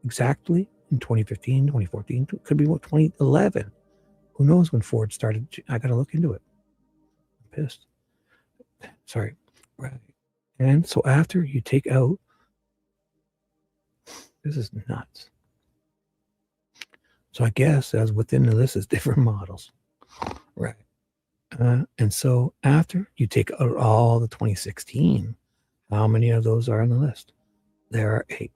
exactly in 2015, 2014, it could be what, 2011. Who knows when Ford started? I got to look into it. I'm pissed. Sorry. Right. And so after you take out, this is nuts. So I guess as within the list is different models. Right. And so after you take out all the 2016, how many of those are on the list? There are 8.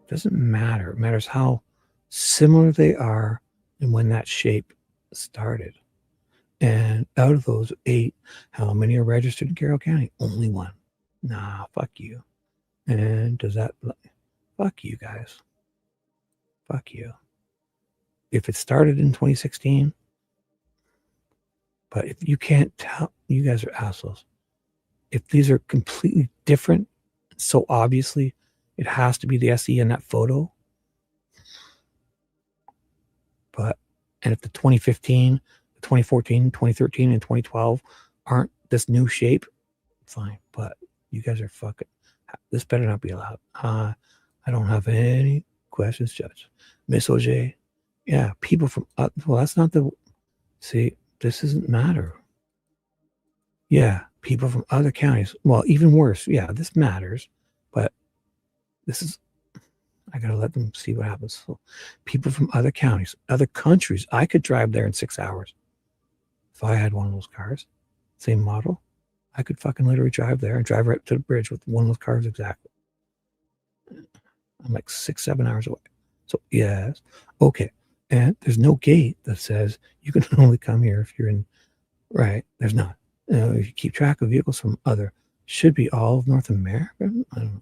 Doesn't matter. It matters how similar they are and when that shape started. And out of those 8, how many are registered in Carroll County? Only 1. Nah, fuck you. And does that, fuck you guys. Fuck you. If it started in 2016, but if you can't tell, you guys are assholes. If these are completely different, so obviously it has to be the SE in that photo. But, and if the 2015, the 2014, 2013, and 2012 aren't this new shape, fine. But you guys are fucking, this better not be allowed. I don't have any questions, Judge. Miss OJ, yeah, people from, well, that's not the, see, this doesn't matter. Yeah, people from other counties. Well, even worse. Yeah, this matters, but this is, I got to let them see what happens. So people from other counties, other countries, I could drive there in 6 hours. If I had one of those cars, same model, I could fucking literally drive there and drive right to the bridge with one of those cars exactly. I'm like 6-7 hours away. So yes, okay. And there's no gate that says you can only come here if you're in, right? There's not. If you keep track of vehicles from other, should be all of North America. I don't know.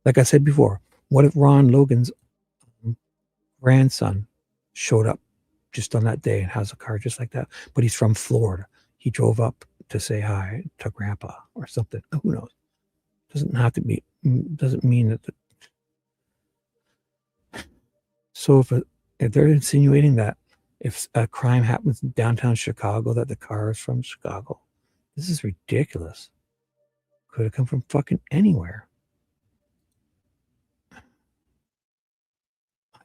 Like I said before, what if Ron Logan's grandson showed up just on that day and has a car just like that, but he's from Florida. He drove up to say hi to Grandpa or something. Who knows? Doesn't have to be. Doesn't mean that. So if they're insinuating that if a crime happens in downtown Chicago, that the car is from Chicago, this is ridiculous. Could have come from fucking anywhere.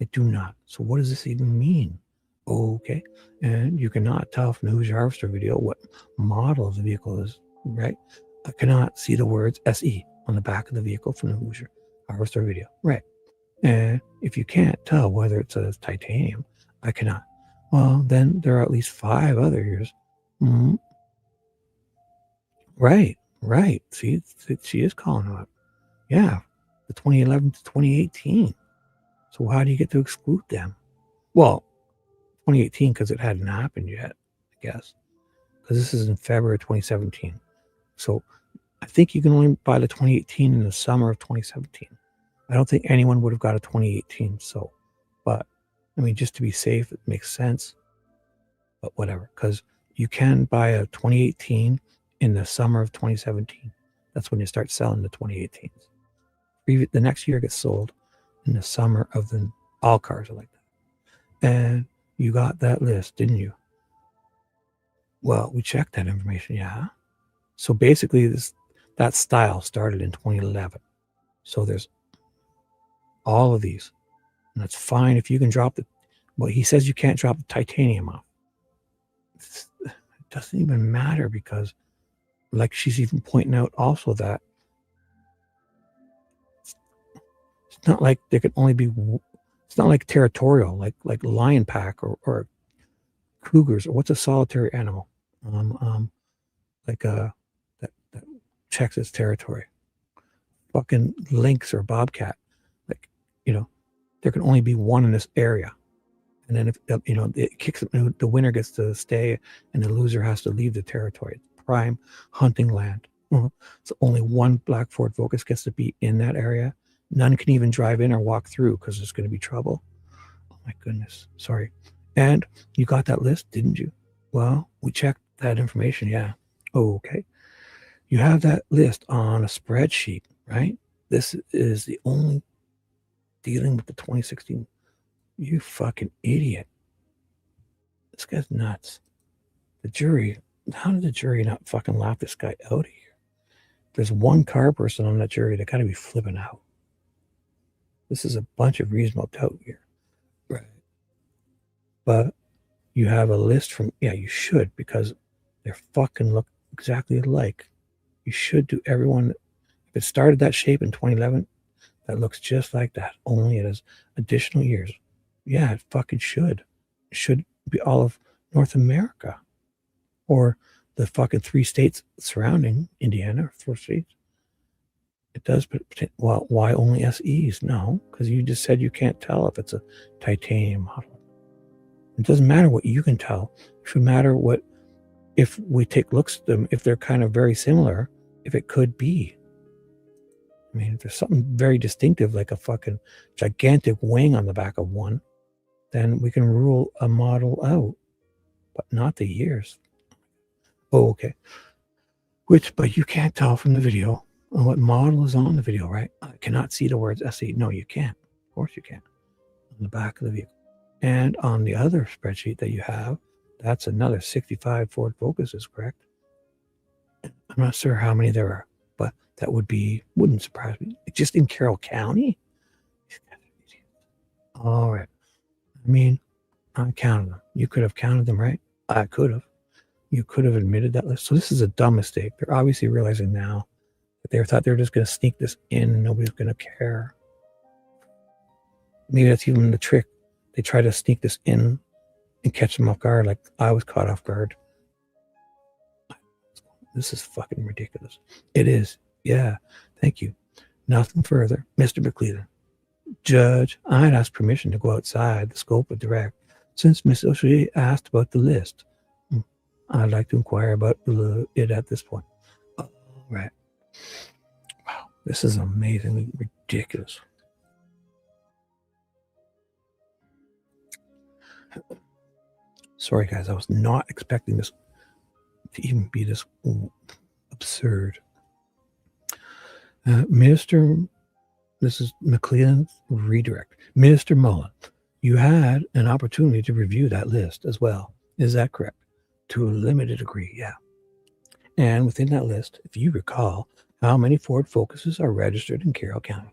I do not. So what does this even mean? Okay. And you cannot tell from the Hoosier Harvester video what model of the vehicle is, right? I cannot see the words SE on the back of the vehicle from the Hoosier Harvester video, right? And if you can't tell whether it says titanium, I cannot. Well, then there are at least 5 other years. Mm-hmm. Right. See, she is calling out. Yeah, the 2011 to 2018. So how do you get to exclude them? Well, 2018 because it hadn't happened yet, I guess. Because this is in February 2017. So I think you can only buy the 2018 in the summer of 2017. I don't think anyone would have got a 2018. So, but I mean, just to be safe, it makes sense. But whatever, because you can buy a 2018 in the summer of 2017. That's when you start selling the 2018s. The next year gets sold in the summer of the, all cars are like that. And you got that list, didn't you? Well, we checked that information, yeah. So basically that style started in 2011. So there's all of these. And that's fine if you can drop the, well, he says you can't drop the titanium off. It doesn't even matter because, like she's even pointing out also that it's not like there could only be It's not like territorial, like lion pack or cougars, or what's a solitary animal? Like that checks its territory. Fucking lynx or bobcat, like, you know, there can only be one in this area, and then if you know it kicks, the winner gets to stay, and the loser has to leave the territory. Prime hunting land. So only one black Ford Focus gets to be in that area. None can even drive in or walk through because there's going to be trouble. Oh my goodness, sorry. And you got that list, didn't you? Well, we checked that information. Yeah. Oh, okay. You have that list on a spreadsheet, right? This is the only dealing with the 2016. You fucking idiot. This guy's nuts. The jury, how did the jury not fucking laugh this guy out of here? There's one car person on that jury that got to be flipping out. This is a bunch of reasonable doubt here. Right. But you have a list from, yeah, you should, because they fucking look exactly alike. You should do everyone. If it started that shape in 2011, that looks just like that, only it has additional years. Yeah, it fucking should. It should be all of North America, or the fucking 3 states surrounding Indiana, 4 states. It does, but well, why only SEs? No, because you just said you can't tell if it's a titanium model. It doesn't matter what you can tell. It should matter what, if we take looks at them, if they're kind of very similar, if it could be. I mean, if there's something very distinctive, like a fucking gigantic wing on the back of one, then we can rule a model out, but not the years. Oh, okay. But you can't tell from the video what model is on the video, right? I cannot see the words SE. No, you can't. Of course you can't. On the back of the vehicle. And on the other spreadsheet that you have, that's another 65 Ford Focuses, correct? I'm not sure how many there are, but that wouldn't surprise me. Just in Carroll County? All right. I mean, I counted them. You could have counted them, right? I could have. You could have admitted that list. So this is a dumb mistake. They're obviously realizing now that they thought they were just going to sneak this in and nobody's going to care. Maybe that's even the trick. They try to sneak this in and catch them off guard, like I was caught off guard. This is fucking ridiculous. It is. Yeah. Thank you. Nothing further. Mr. McClellan. Judge, I'd asked permission to go outside the scope of direct since Miss O'Shea asked about the list. I'd like to inquire about it at this point. All right. Wow. This is amazingly ridiculous. Sorry, guys. I was not expecting this to even be this absurd. This is McClellan's redirect. Mr. Mullin, you had an opportunity to review that list as well. Is that correct? To a limited degree, yeah. And within that list, if you recall, how many Ford Focuses are registered in Carroll County?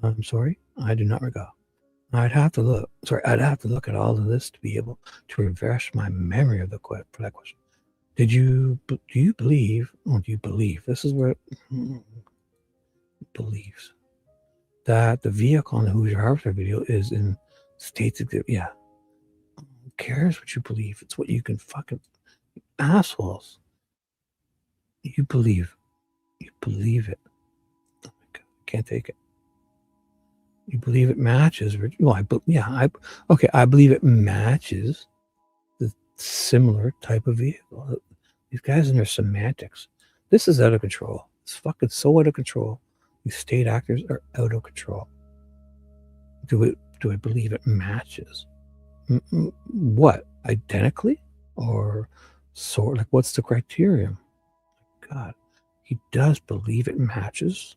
I'm sorry, I do not recall. I'd have to look at all the lists to be able to refresh my memory of for that question. Do you believe, this is where believes that the vehicle on the Hoosier Harvester video is in states exhibit? Yeah. Who cares what you believe? It's what you can fucking assholes. You believe it. Oh my God, can't take it. You believe it matches? Well, I believe it matches the similar type of vehicle. These guys and their semantics. This is out of control. It's fucking so out of control. These state actors are out of control. Do I believe it matches? What? Identically? Or sort, like, what's the criterion? God, he does believe it matches.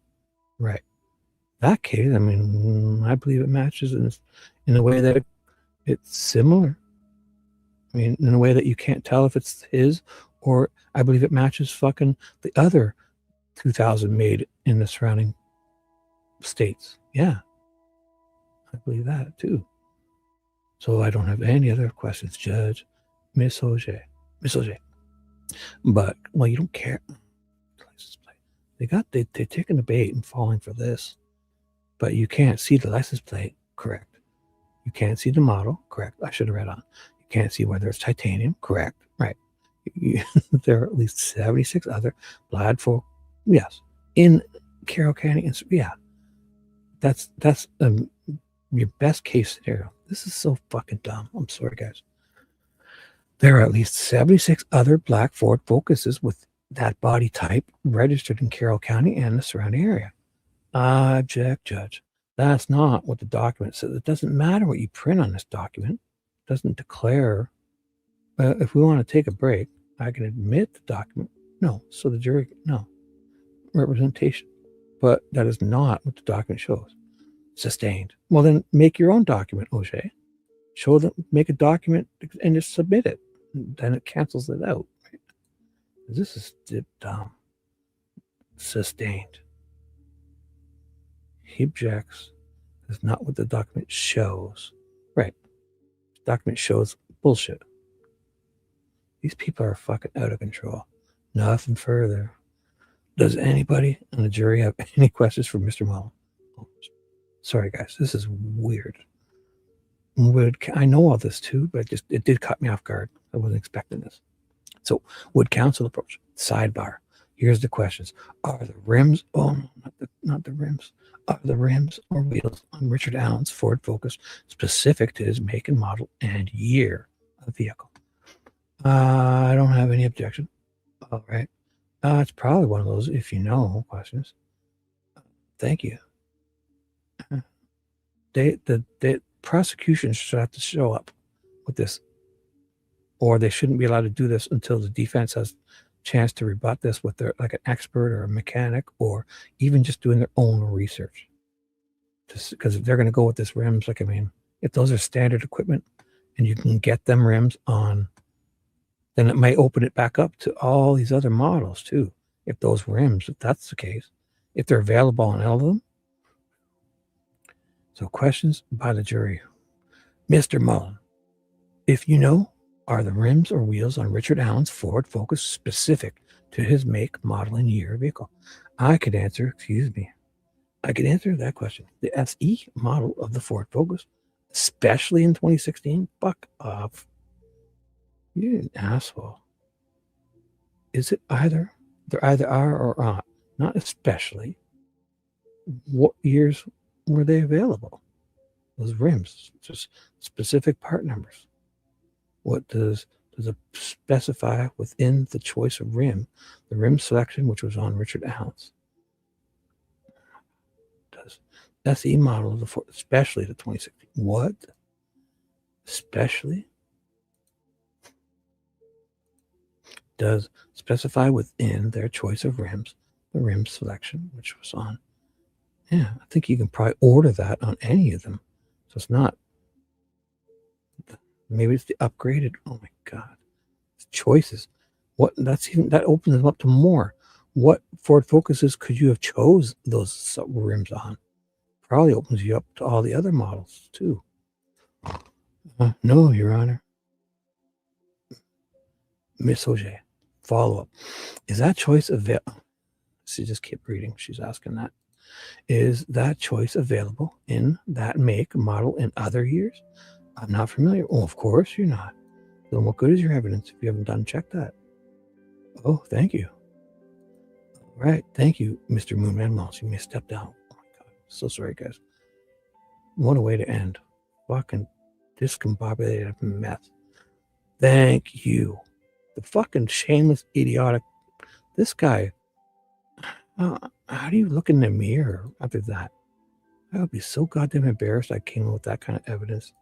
Right. That case, I mean, I believe it matches in a way that it's similar. I mean, in a way that you can't tell if it's his, or I believe it matches fucking the other 2,000 made in the surrounding states. Yeah. I believe that too. So I don't have any other questions, Judge. Miss O'Shea. But, well, you don't care. They're taking the bait and falling for this. But you can't see the license plate, correct? You can't see the model. Correct. I should have read on. You can't see whether it's titanium. Correct. Right. There are at least 76 other black folk. Yes. In Carroll County. Yeah. That's your best case scenario. This is so fucking dumb. I'm sorry, guys. There are at least 76 other black Ford Focuses with that body type registered in Carroll County and the surrounding area. I object, Judge. That's not what the document says. It doesn't matter what you print on this document. It doesn't declare. If we want to take a break, I can admit the document. No. So the jury, no. Representation. But that is not what the document shows. Sustained. Well, then make your own document, O'Shea. Show them, make a document and just submit it. Then it cancels it out. Right? This is dumb. Sustained. He objects. That's not what the document shows. Right. The document shows bullshit. These people are fucking out of control. Nothing further. Does anybody on the jury have any questions for Mr. Mullin? Oh, sorry, guys. This is weird. I know all this too, but it did cut me off guard. I wasn't expecting this. So, would counsel approach? Sidebar. Here's the questions. Are the rims, not the rims. Are the rims or wheels on Richard Allen's Ford Focus specific to his make and model and year of vehicle? I don't have any objection. All right. It's probably one of those if you know questions. Thank you. The prosecution should have to show up with this, or they shouldn't be allowed to do this until the defense has a chance to rebut this with their, like an expert or a mechanic, or even just doing their own research. Because if they're going to go with this rims, like, I mean, if those are standard equipment and you can get them rims on, then it might open it back up to all these other models too. If those rims, if that's the case, if they're available on all of them. So questions by the jury. Mr. Mullin, if you know, are the rims or wheels on Richard Allen's Ford Focus specific to his make, model, and year of vehicle? I could answer that question. The SE model of the Ford Focus, especially in 2016, fuck off. You're an asshole. Is it either? There either are or are not especially. What years were they available? Those rims, just specific part numbers. What does it specify within the choice of rim, the rim selection which was on Richard Allen's? Does SE model of the Ford, especially the 2016? What? Especially? Does specify within their choice of rims, the rim selection, which was on. Yeah, I think you can probably order that on any of them. So it's not, maybe it's the upgraded. Oh my God. It's choices. What, that opens them up to more. What Ford Focuses could you have chose those rims on? Probably opens you up to all the other models too. No, Your Honor. Miss Auger. Follow-up. Is that choice available? She just kept reading. She's asking that. Is that choice available in that make, model, and other years? I'm not familiar. Oh, of course you're not. Then what good is your evidence if you haven't done check that? Oh, thank you. All right. Thank you, Mr. Moonman Mouse. You may step down. Oh my God. So sorry, guys. What a way to end. Fucking discombobulated mess. Thank you. The fucking shameless, idiotic. This guy. How do you look in the mirror after that? I would be so goddamn embarrassed I came with that kind of evidence.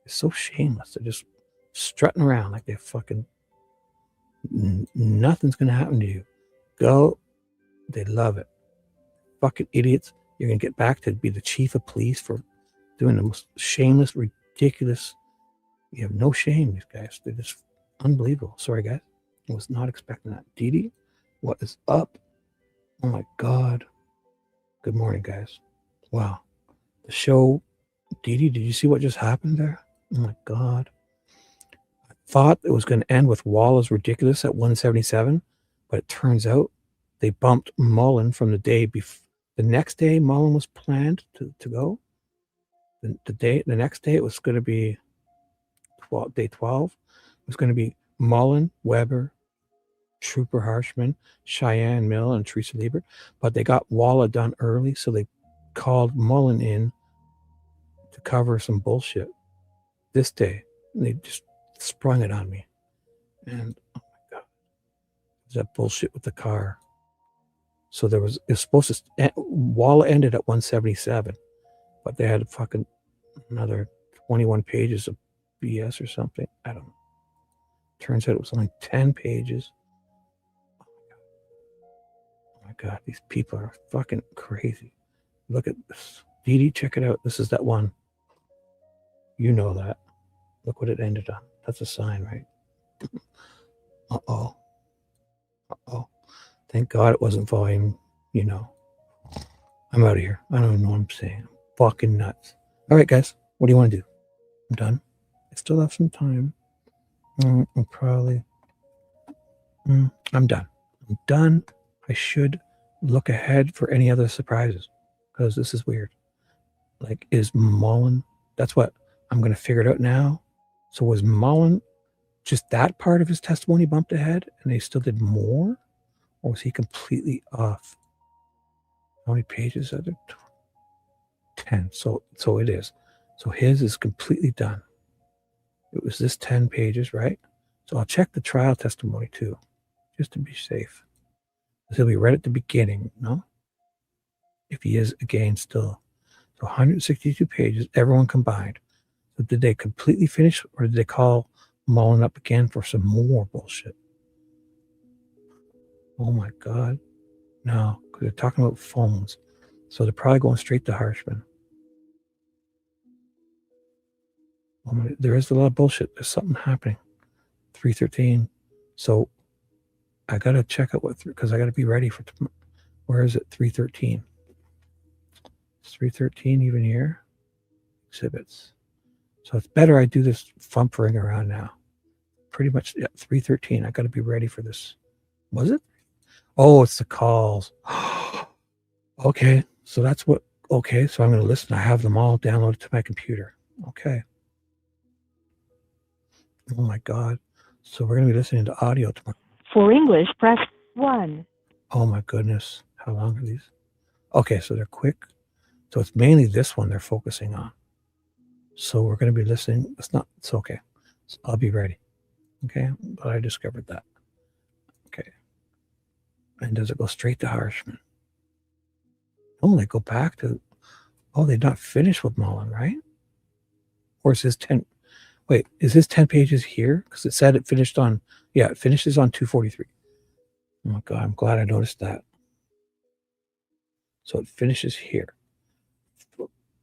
It's so shameless. They're just strutting around like they fucking nothing's gonna happen to you. Go. They love it. Fucking idiots. You're gonna get back to be the chief of police for doing the most shameless, ridiculous. You have no shame, these guys. They're just unbelievable. Sorry, guys. I was not expecting that. Dee, what is up? Oh my God. Good morning, guys. Wow. The show. Dee, did you see what just happened there? Oh my God. I thought it was going to end with Wall is Ridiculous at 177, but it turns out they bumped Mullin from the day before. The next day Mullin was planned to go. The next day it was going to be day 12. It was going to be Mullin, Weber, Trooper Harshman, Cheyenne Mill, and Teresa Lieber. But they got Walla done early, so they called Mullin in to cover some bullshit this day. And they just sprung it on me. And oh my God, that bullshit with the car. So it was supposed to, Walla ended at 177, but they had fucking another 21 pages of BS or something. I don't know. Turns out it was only 10 pages. Oh my God, these people are fucking crazy. Look at this. Dee Dee, check it out. This is that one. You know that. Look what it ended on. That's a sign, right? Uh-oh. Uh-oh. Thank God it wasn't volume, you know. I'm out of here. I don't even know what I'm saying. I'm fucking nuts. All right, guys. What do you want to do? I'm done. I still have some time. I'm probably... I'm done. I'm done. I should look ahead for any other surprises, because this is weird. Like, is Mullin... That's what... I'm going to figure it out now. So was Mullin just that part of his testimony bumped ahead and they still did more? Or was he completely off? How many pages are there? 10. So it is. So his is completely done. It was this 10 pages, right? So I'll check the trial testimony too, just to be safe. He'll be right at the beginning, no? If he is, again, still. So 162 pages, everyone combined. So did they completely finish, or did they call Mullin up again for some more bullshit? Oh my God. No, because they're talking about phones. So they're probably going straight to Harshman. Oh, there is a lot of bullshit. There's something happening. 313. So I got to check out what, because I got to be ready for tomorrow. Where is it? 313. Is 313 even here? Exhibits. So it's better I do this fumpering around now. Pretty much, yeah, 313. I got to be ready for this. Was it? Oh, it's the calls. Okay, so that's what, okay, so I'm going to listen. I have them all downloaded to my computer. Okay. Oh my God. So we're going to be listening to audio tomorrow. For English, press 1. Oh my goodness. How long are these? Okay, so they're quick. So it's mainly this one they're focusing on. So we're going to be listening. It's okay. So I'll be ready. Okay, but I discovered that. Okay. And does it go straight to Harshman? Oh, they go back to, oh, they're not finished with Mullin, right? Or is his 10, wait, is his 10 pages here? Because it said it finished on, yeah, it finishes on 243. Oh my God, I'm glad I noticed that. So it finishes here.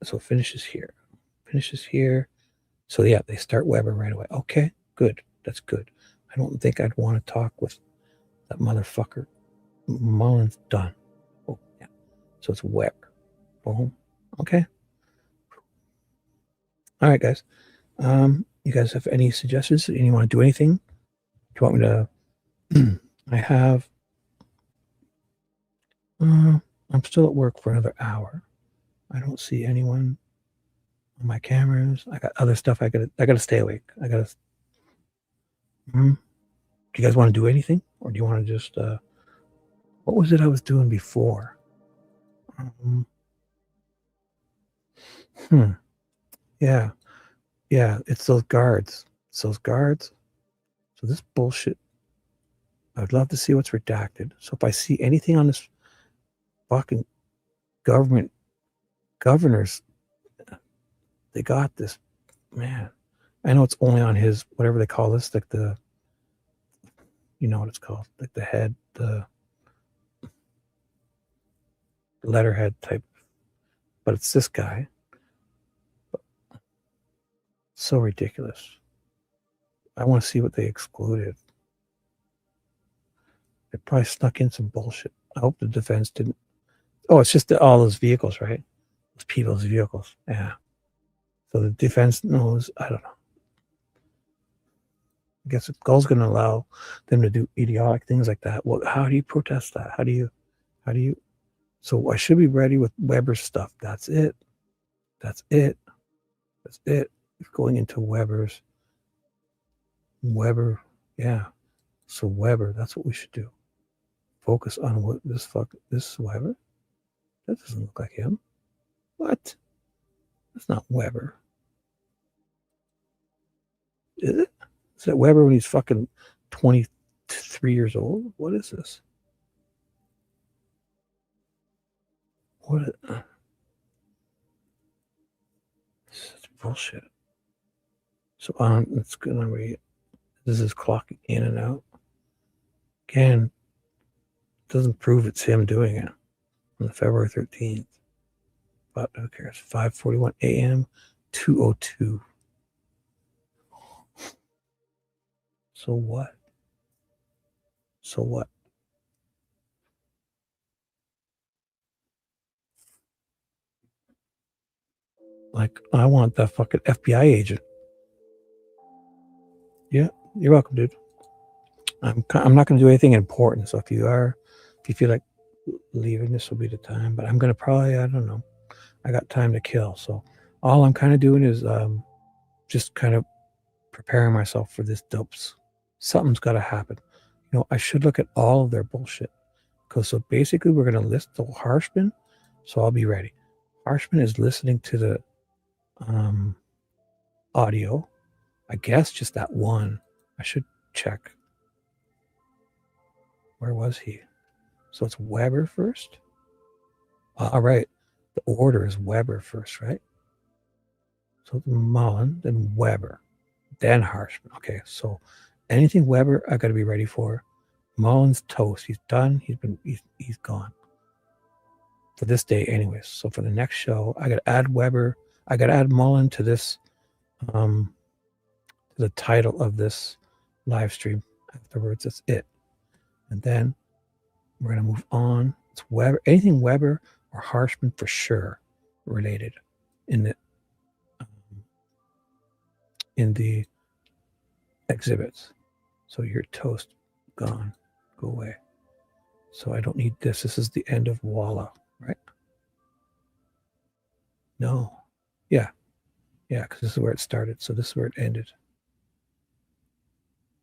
So it finishes here. Finishes here. So yeah, they start Weber right away. Okay, good. That's good. I don't think I'd want to talk with that motherfucker. Mullin's done. Oh, yeah. So it's Weber. Boom. Okay. All right, guys. You guys have any suggestions? You want to do anything? Do you want me to? I have. I'm still at work for another hour. I don't see anyone on my cameras. I got other stuff. I gotta stay awake. I gotta. Do you guys want to do anything, or do you want to just? What was it I was doing before? Yeah. Yeah, it's those guards. It's those guards. So this bullshit, I would love to see what's redacted. So if I see anything on this fucking governors, they got this, man. I know it's only on his, whatever they call this, like the, you know what it's called, like the head, the letterhead type, but it's this guy. So ridiculous. I want to see what they excluded. They probably snuck in some bullshit. I hope the defense didn't. Oh, it's just all those vehicles, right? Those people's vehicles. Yeah. So the defense knows, I don't know. I guess if Gull's going to allow them to do idiotic things like that, well, how do you protest that? How do you? So I should be ready with Weber's stuff. That's it. That's it. That's it. It's going into Weber's. Weber, yeah. So Weber, that's what we should do. Focus on what this is Weber? That doesn't look like him. What? That's not Weber. Is it? Is that Weber when he's fucking 23 years old? What is this? What? This is bullshit. So it's gonna read. This is clocking in and out. Again, doesn't prove it's him doing it on the February 13th. But who cares? 5:41 a.m. 2:02. So what? So what? Like, I want that fucking FBI agent. Yeah, you're welcome, dude. I'm not going to do anything important. So if you feel like leaving, this will be the time. But I'm going to probably, I don't know. I got time to kill. So all I'm kind of doing is just kind of preparing myself for this dopes. Something's got to happen. You know, I should look at all of their bullshit. Because so basically we're going to list the Harshman. So I'll be ready. Harshman is listening to the audio. I guess just that one. I should check. Where was he? So it's Weber first? All right. The order is Weber first, right? So Mullin, then Weber, then Harshman. Okay, so anything Weber, I got to be ready for. Mullin's toast. He's done. He's gone. For this day anyways. So for the next show, I got to add Weber. I got to add Mullin to this, the title of this live stream. Afterwards, that's it. And then we're going to move on. It's Weber, anything Weber or Harshman for sure related in the exhibits. So your toast gone, go away. So I don't need this. This is the end of Walla, right? No. Yeah. Yeah, because this is where it started. So this is where it ended.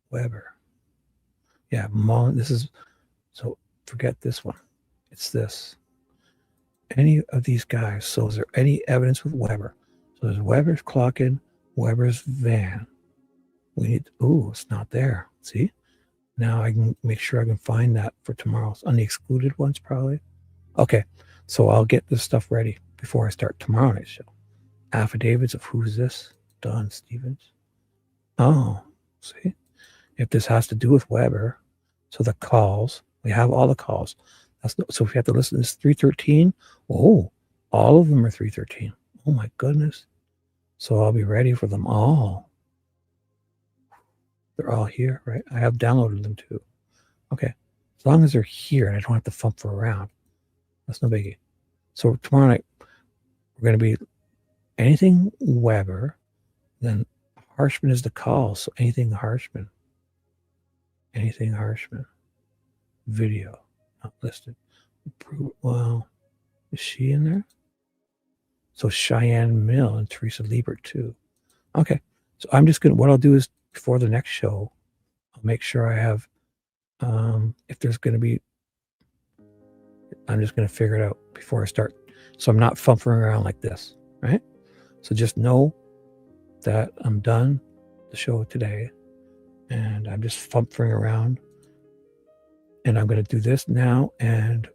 Weber. Yeah, Mullin. This is, so forget this one. It's this. Any of these guys. So is there any evidence with Weber? So there's Weber's clock-in, Weber's van. We need, ooh, it's not there. See? Now I can make sure I can find that for tomorrow's, on the excluded ones probably. Okay, so I'll get this stuff ready before I start tomorrow night's show. Affidavits of who's this? Don Stevens. Oh, see? If this has to do with Weber, so the calls, we have all the calls. So if we have to listen to this 313, oh, all of them are 313. Oh my goodness. So I'll be ready for them all. They're all here, right? I have downloaded them too. Okay. As long as they're here and I don't have to fumble around, that's no biggie. So tomorrow night, we're going to be anything Weber, then Harshman is the call. So anything Harshman. Anything Harshman. Video. Not listed. Well, is she in there? So Cheyenne Mill and Teresa Liebert too. Okay. So I'm just going to, what I'll do is before the next show, I'll make sure I have, if there's going to be, I'm just going to figure it out before I start. So I'm not fumbling around like this, right? So just know that I'm done the show today and I'm just fumbling around and I'm going to do this now and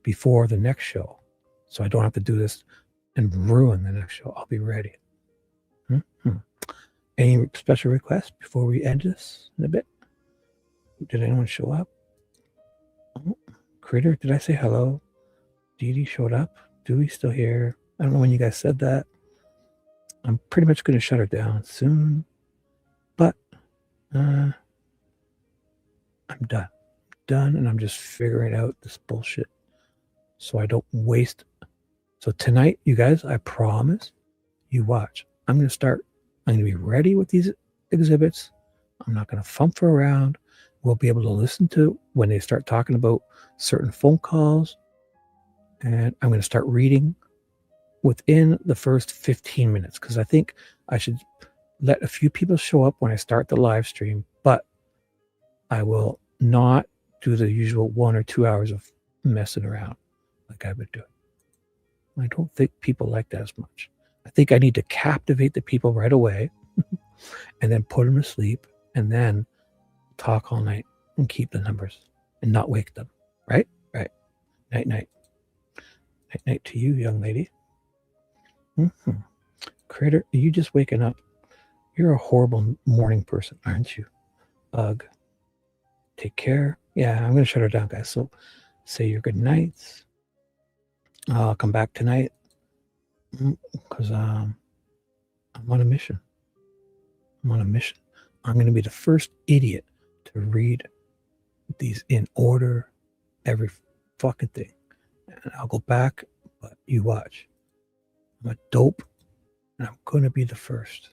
before the next show. So I don't have to do this and ruin the next show. I'll be ready. Any special requests before we end this in a bit? Did anyone show up? Oh, Critter, did I say hello? Dee Dee showed up. Dewey's still here. I don't know when you guys said that. I'm pretty much going to shut her down soon. But I'm done. Done, and I'm just figuring out this bullshit so I don't waste. So tonight, you guys, I promise, you watch. I'm going to be ready with these exhibits. I'm not going to fumble around. We'll be able to listen to when they start talking about certain phone calls. And I'm going to start reading within the first 15 minutes, because I think I should let a few people show up when I start the live stream, but I will not do the usual 1 or 2 hours of messing around like I've been doing. I don't think people like that as much. I think I need to captivate the people right away and then put them to sleep and then talk all night and keep the numbers and not wake them. Right? Right. Night, night. Night, night to you, young lady. Critter, are you just waking up? You're a horrible morning person, aren't you? Ugh. Take care. Yeah, I'm going to shut her down, guys. So say your good nights. I'll come back tonight because I'm on a mission. I'm on a mission. I'm going to be the first idiot to read these in order, every fucking thing. And I'll go back, but you watch. I'm a dope, and I'm going to be the first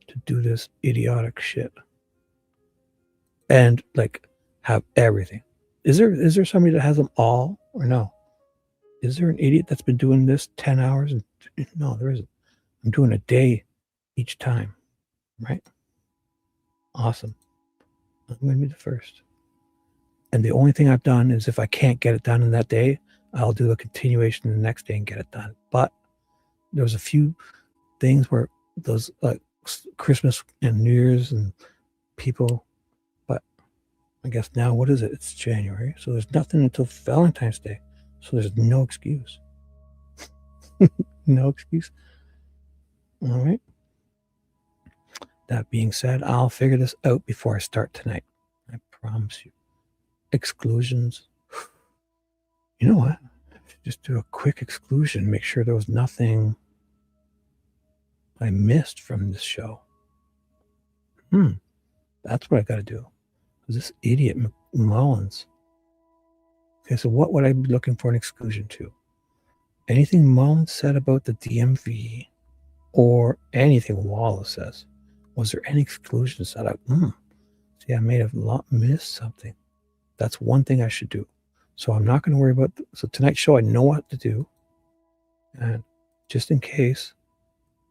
to do this idiotic shit. And like have everything. Is there somebody that has them all or no? Is there an idiot that's been doing this 10 hours? No, there isn't. I'm doing a day each time, right? Awesome. I'm going to be the first. And the only thing I've done is if I can't get it done in that day, I'll do a continuation the next day and get it done. But there was a few things where those like Christmas and New Year's and people, but I guess now, what is it? It's January. So there's nothing until Valentine's Day. So there's no excuse. No excuse. All right. That being said, I'll figure this out before I start tonight. I promise you. Exclusions. You know what? Just do a quick exclusion. Make sure there was nothing I missed from this show. That's what I got to do. This idiot Mullins. Okay, so what would I be looking for an exclusion to? Anything Mullins said about the DMV or anything Wallace says? Was there any exclusions that see, I may have missed something. That's one thing I should do. So I'm not going to worry about, so tonight's show, I know what to do. And just in case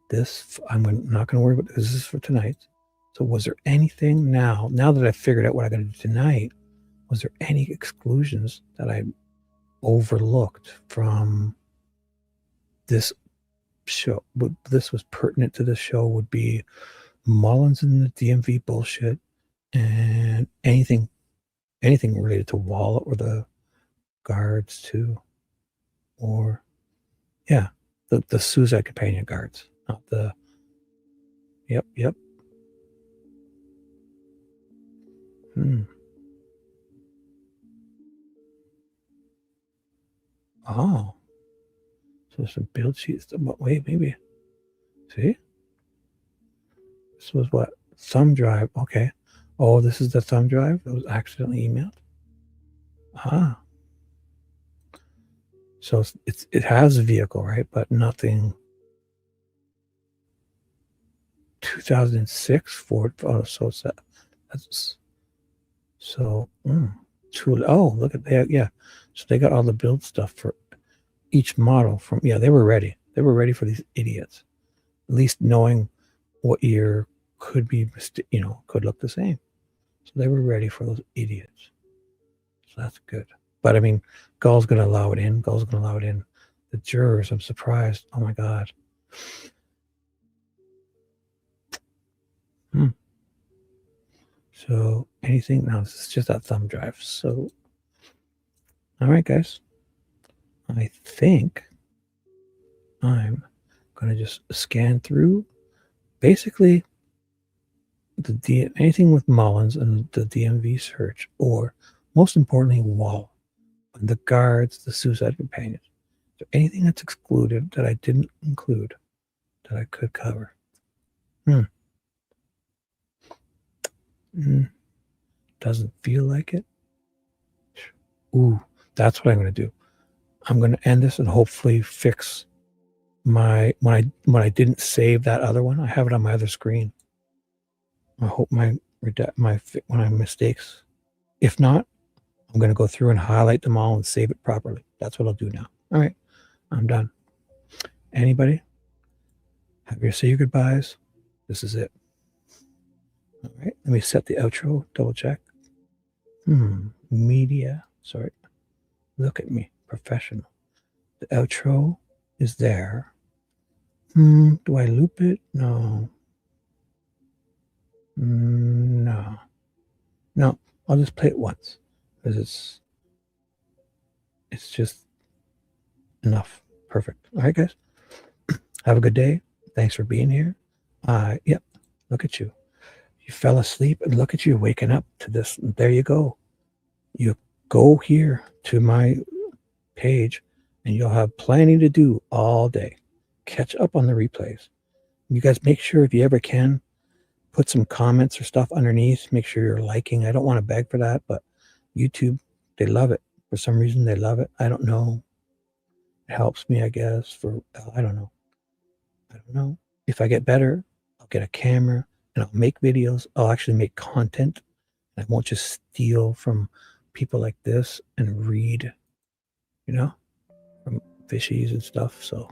this, I'm not going to worry about this. This is for tonight. So was there anything now that I figured out what I got to do tonight, was there any exclusions that I overlooked from this show? What this was pertinent to this show would be Mullins and the DMV bullshit and anything related to Wallet or the guards too. Or yeah, the suicide companion guards, not the yep. Oh. So there's some build sheets. Wait, maybe. See? This was what? Thumb drive. Okay. Oh, this is the thumb drive that was accidentally emailed. So it has a vehicle, right? But nothing. 2006 Ford photo. So that's so. Truly. Oh, look at that. Yeah. So they got all the build stuff for each model from. Yeah, they were ready. They were ready for these idiots. At least knowing what year could be, could look the same. So they were ready for those idiots. So that's good. But I mean, Gull's going to allow it in. The jurors, I'm surprised. Oh my God. So anything? No, this is just that thumb drive. So, all right, guys. I think I'm going to just scan through basically anything with Mullins and the DMV search, or most importantly, Wall, the guards, the suicide companions. Is there anything that's excluded that I didn't include that I could cover? Doesn't feel like it. Ooh, that's what I'm going to do. I'm going to end this and hopefully fix my when I didn't save that other one. I have it on my other screen. I hope my mistakes. If not, I'm going to go through and highlight them all and save it properly. That's what I'll do now. All right, I'm done. Anybody? Say your goodbyes. This is it. All right. Let me set the outro. Double check. Media. Sorry. Look at me. Professional. The outro is there. Do I loop it? No. No. No. I'll just play it once because it's just enough. Perfect. All right, guys. Have a good day. Thanks for being here. Yep. Look at you. You fell asleep and look at you waking up to this. There you go. You go here to my page and you'll have plenty to do all day. Catch up on the replays. You guys make sure if you ever can, put some comments or stuff underneath. Make sure you're liking. I don't want to beg for that, but YouTube, they love it. For some reason, they love it. I don't know. It helps me, I guess. I don't know. If I get better, I'll get a camera and I'll make videos. I'll actually make content. I won't just steal from people like this and read, from fishies and stuff. So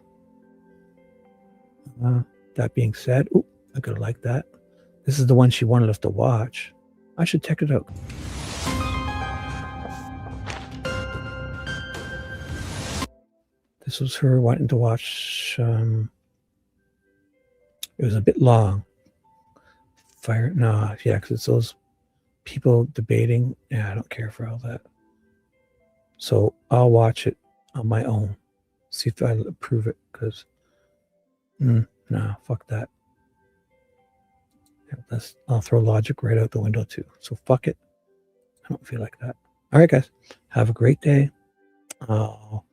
that being said, I could like that. This is the one she wanted us to watch. I should check it out. This was her wanting to watch. It was a bit long. Because it's those people debating. Yeah, I don't care for all that. So I'll watch it on my own. See if I approve it. Because, fuck that. I'll throw logic right out the window too. So fuck it. I don't feel like that. All right, guys. Have a great day. I'll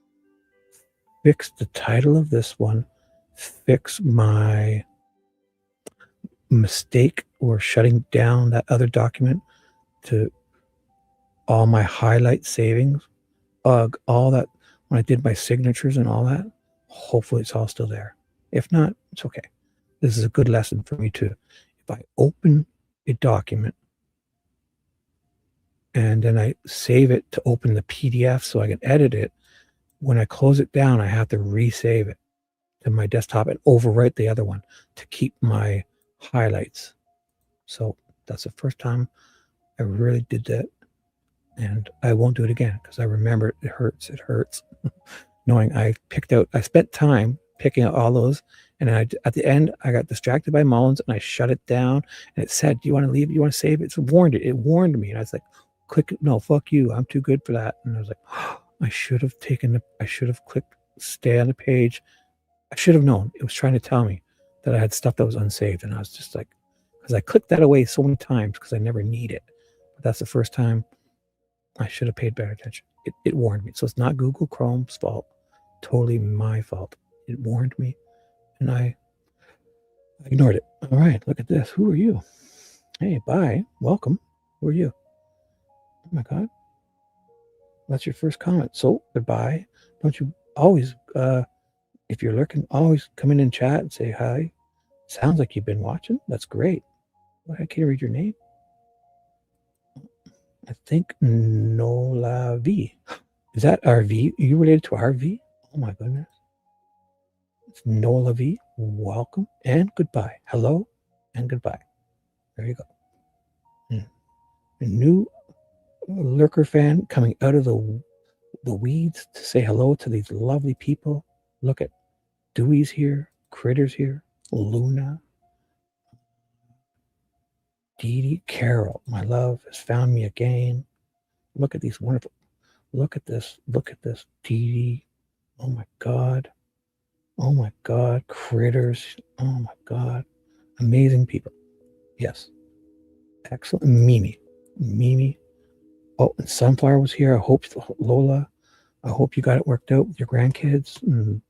fix the title of this one. Fix my mistake or shutting down that other document to all my highlight savings. All that, when I did my signatures and all that, hopefully it's all still there. If not, it's okay. This is a good lesson for me too. If I open a document and then I save it to open the PDF so I can edit it, when I close it down, I have to resave it to my desktop and overwrite the other one to keep my highlights. So that's the first time I really did that. And I won't do it again because I remember it hurts. It hurts knowing I spent time picking out all those. And at the end, I got distracted by Mullins and I shut it down. And it said, do you want to leave? Do you want to save it? It warned me. And I was like, no, fuck you. I'm too good for that. And I was like, I should have clicked stay on the page. I should have known. It was trying to tell me that I had stuff that was unsaved. And I was just like, because I clicked that away so many times because I never need it. But that's the first time I should have paid better attention. It warned me. So it's not Google Chrome's fault. Totally my fault. It warned me. And I ignored it. All right, look at this. Who are you? Hey, bye. Welcome. Who are you? Oh my God. That's your first comment. So goodbye. Don't you always, if you're lurking, always come in and chat and say hi. Sounds like you've been watching. That's great. Why can't I read your name? I think Nola V. Is that RV? Are you related to RV? Oh my goodness. It's Nola V. Welcome and goodbye. Hello and goodbye. There you go. A new lurker fan coming out of the weeds to say hello to these lovely people. Look at Dewey's here, Critter's here, Luna, Dee Dee, Carol, my love, has found me again. Look at these wonderful, look at this, Dee Dee. Oh my God, Critters, oh my God, amazing people. Yes, excellent. Mimi. Oh, and Sunflower was here. I hope, Lola, I hope you got it worked out with your grandkids and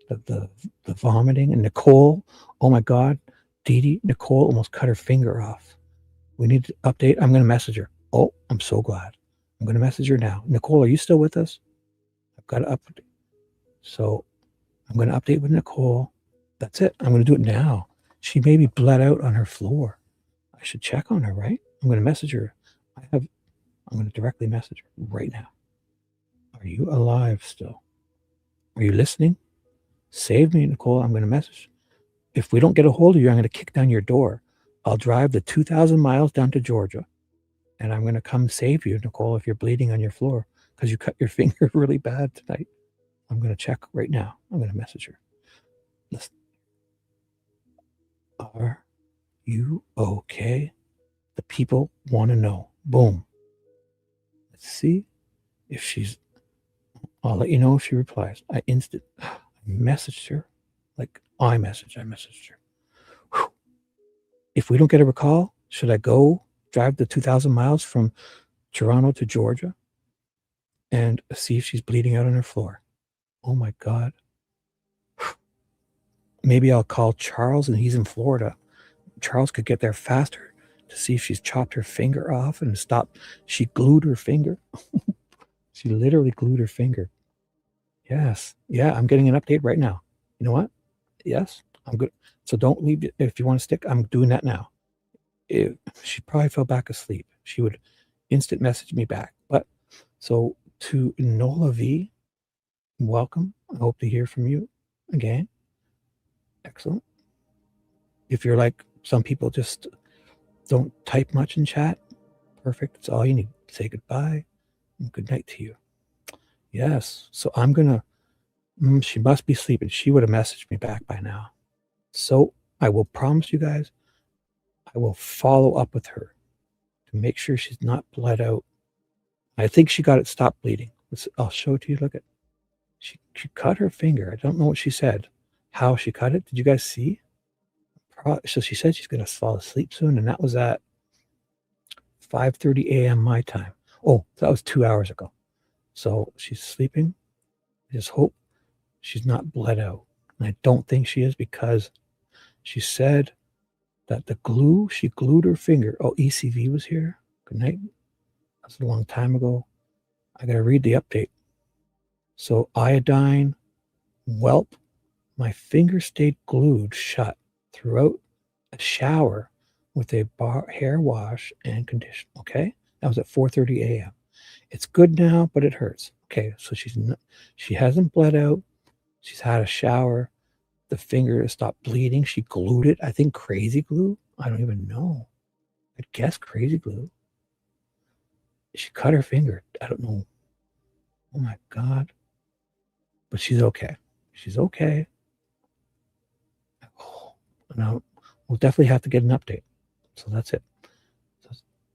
the vomiting. And Nicole, oh my God, Dee Dee, Nicole almost cut her finger off. We need to update. I'm going to message her. Oh, I'm so glad. I'm going to message her now. Nicole, are you still with us? I've got to update. So I'm going to update with Nicole. That's it. I'm going to do it now. She maybe bled out on her floor. I should check on her, right? I'm going to message her. I'm going to directly message her right now. Are you alive still? Are you listening? Save me, Nicole. I'm going to message. If we don't get a hold of you, I'm going to kick down your door. I'll drive the 2,000 miles down to Georgia, and I'm going to come save you, Nicole, if you're bleeding on your floor because you cut your finger really bad tonight. I'm going to check right now. I'm going to message her. Listen. Are you okay? The people want to know. Boom. Let's see if she's... I'll let you know if she replies. I messaged her. Like I messaged her. Whew. If we don't get a recall, should I go drive the 2,000 miles from Toronto to Georgia and see if she's bleeding out on her floor? Oh my God. Maybe I'll call Charles and he's in Florida. Charles could get there faster to see if she's chopped her finger off and stopped. She glued her finger. She literally glued her finger. Yes. Yeah, I'm getting an update right now. You know what? Yes, I'm good. So don't leave it. If you want to stick, I'm doing that now. She probably fell back asleep. She would instant message me back. But so to Nola V, welcome. I hope to hear from you again. Excellent. If you're like some people just don't type much in chat, perfect. That's all you need. Say goodbye and good night to you. Yes. So I'm going to, she must be sleeping. She would have messaged me back by now. So I will promise you guys, I will follow up with her to make sure she's not bled out. I think she got it stopped bleeding. I'll show it to you. Look at, she cut her finger. I don't know what she said, how she cut it. Did you guys see? So she said she's going to fall asleep soon. And that was at 5:30 a.m. my time. Oh, that was 2 hours ago. So she's sleeping. I just hope she's not bled out. And I don't think she is because she said that the glue, she glued her finger. Oh, ECV was here. Good night. That's a long time ago. I got to read the update. So iodine, whelp, my finger stayed glued shut throughout a shower with a hair wash and condition. Okay. That was at 4:30 a.m. It's good now, but it hurts. Okay. So she hasn't bled out. She's had a shower. The finger has stopped bleeding. She glued it. I think crazy glue. I don't even know. I'd guess crazy glue. She cut her finger. I don't know. Oh my God. But she's okay. She's okay. Oh, now we'll definitely have to get an update. So that's it.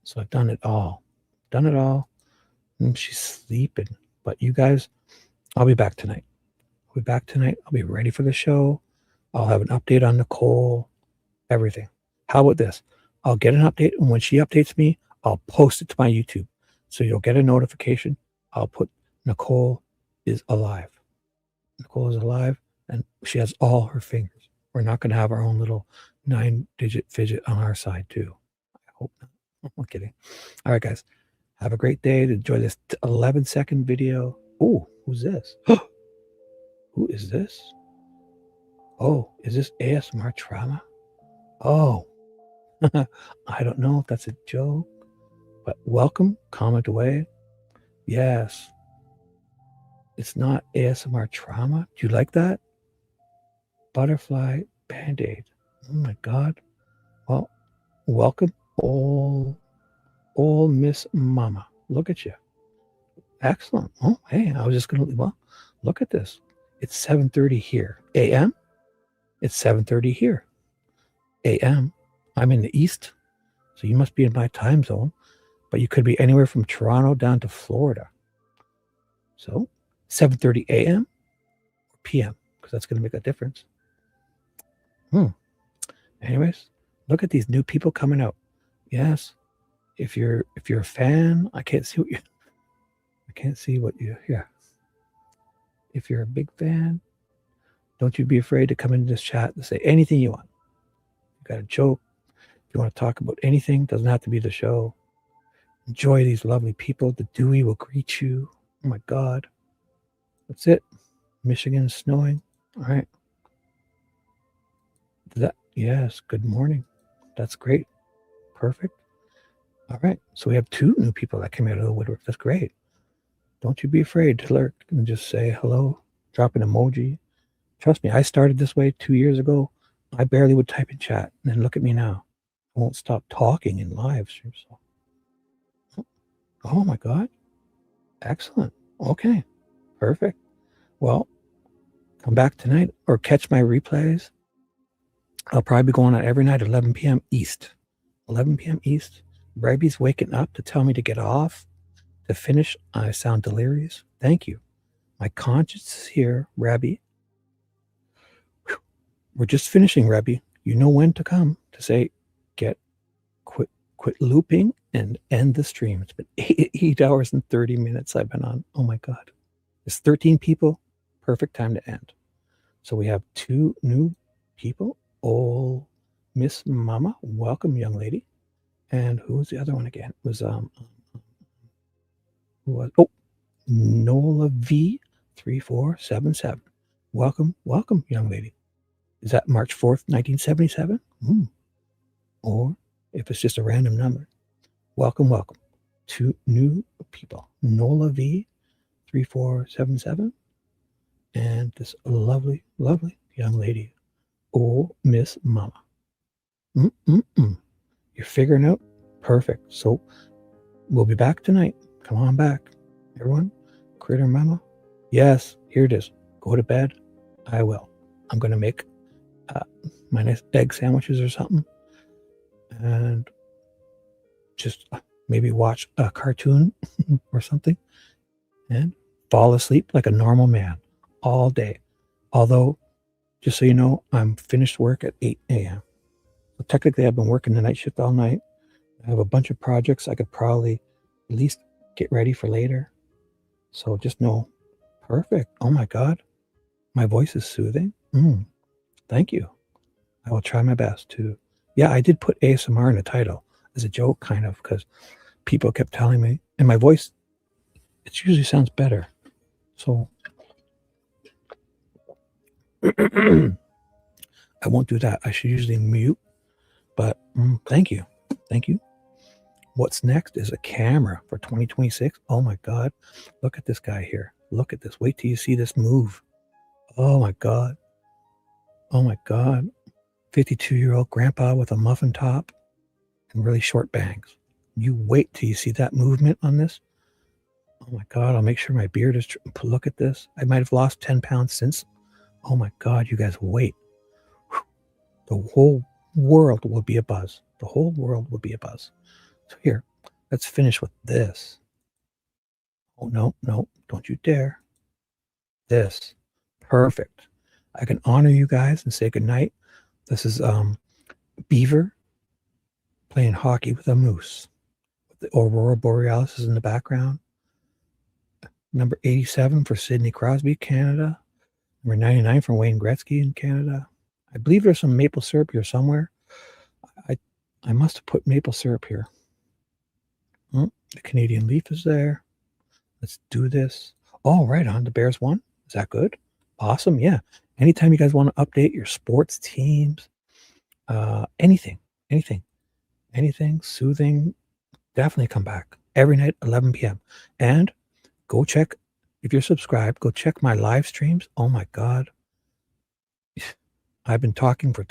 So I've done it all. Done it all. And she's sleeping. But you guys, I'll be back tonight. I'll be back tonight. I'll be ready for the show. I'll have an update on Nicole. Everything. How about this? I'll get an update. And when she updates me, I'll post it to my YouTube. So you'll get a notification. I'll put Nicole is alive. Nicole is alive. And she has all her fingers. We're not going to have our own little 9-digit fidget on our side too. I hope not. I'm kidding. All right, guys. Have a great day. Enjoy this 11-second video. Oh, who's this? Who is this? Oh, is this ASMR Trauma? Oh, I don't know if that's a joke, but welcome. Comment away. Yes. It's not ASMR Trauma. Do you like that? Butterfly Band-Aid. Oh my God. Well, welcome, old Miss Mama. Look at you. Excellent. Oh, hey, I was just going to, well, look at this. It's 7:30 here. AM? It's 7:30 here. AM. I'm in the East, so you must be in my time zone, but you could be anywhere from Toronto down to Florida. So 7:30 AM or PM, because that's going to make a difference. Anyways, look at these new people coming out. Yes. If you're a fan, I can't see what you yeah. If you're a big fan, don't you be afraid to come into this chat and say anything you want. You got a joke. If you want to talk about anything, doesn't have to be the show. Enjoy these lovely people. The Dewey will greet you. Oh my God. That's it. Michigan is snowing. All right. Yes, good morning. That's great. Perfect. All right. So we have 2 new people that came out of the woodwork. That's great. Don't you be afraid to lurk and just say hello. Drop an emoji. Trust me, I started this way 2 years ago. I barely would type in chat, and then look at me now. I won't stop talking in live streams. So. Oh my God. Excellent. Okay. Perfect. Well, come back tonight or catch my replays. I'll probably be going on every night at 11 p.m. East. 11 p.m. East. Brabby's waking up to tell me to get off, to finish. I sound delirious. Thank you. My conscience is here, Rabbi. We're just finishing, Rabbi. You know when to come to say, quit looping and end the stream. It's been 8 hours and 30 minutes I've been on. Oh my God. There's 13 people. Perfect time to end. So we have 2 new people. Oh, Miss Mama. Welcome, young lady. And who was the other one again? It was who was Nola V3477. Welcome, young lady. Is that March 4th, 1977? Or if it's just a random number. Welcome. 2 new people. Nola V3477 and this lovely young lady. Oh, Miss Mama. You're figuring out? Perfect. So we'll be back tonight. Come on back. Everyone, Critter Mama. Yes, here it is. Go to bed. I will. I'm going to make my nice egg sandwiches or something. And just maybe watch a cartoon or something. And fall asleep like a normal man all day. Although, just so you know, I'm finished work at 8 a.m. So technically, I've been working the night shift all night. I have a bunch of projects I could probably at least get ready for later. So just know, perfect. Oh my God. My voice is soothing. Thank you. I will try my best to. Yeah, I did put ASMR in the title as a joke, kind of, because people kept telling me, and my voice, it usually sounds better. So I won't do that. I should usually mute, but thank you. What's next is a camera for 2026. Oh my God. Look at this guy here. Look at this. Wait till you see this move. Oh my God. 52-year-old grandpa with a muffin top and really short bangs. You wait till you see that movement on this. Oh my God. I'll make sure my beard is. Look at this. I might have lost 10 pounds since. Oh my God. You guys wait. The whole world will be abuzz. The whole world will be abuzz. So here, let's finish with this. Oh, no, don't you dare. This. Perfect. I can honor you guys and say goodnight. This is Beaver playing hockey with a moose. The Aurora Borealis is in the background. Number 87 for Sidney Crosby, Canada. Number 99 for Wayne Gretzky in Canada. I believe there's some maple syrup here somewhere. I must have put maple syrup here. The Canadian Leaf is there. Let's do this. Oh, right on. The Bears won. Is that good? Awesome. Yeah. Anytime you guys want to update your sports teams, anything soothing, definitely come back every night, 11 p.m. And go check, if you're subscribed, go check my live streams. Oh my God. I've been talking for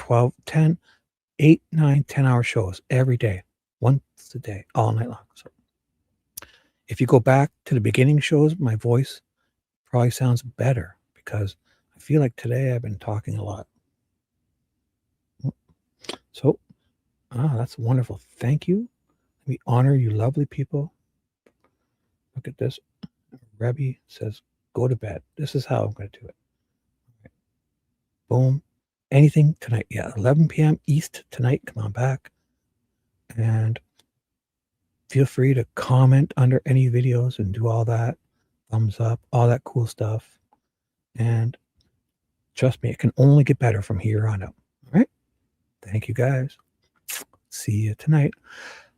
8, 9, 10-hour shows every day, once a day, all night long. So if you go back to the beginning shows, my voice probably sounds better because I feel like today I've been talking a lot. So, that's wonderful. Thank you. We honor you, lovely people. Look at this. Rebbe says, go to bed. This is how I'm going to do it. Okay. Boom. Anything tonight. Yeah, 11 p.m. East tonight. Come on back. And feel free to comment under any videos and do all that. Thumbs up, all that cool stuff. And trust me, it can only get better from here on out. All right? Thank you, guys. See you tonight.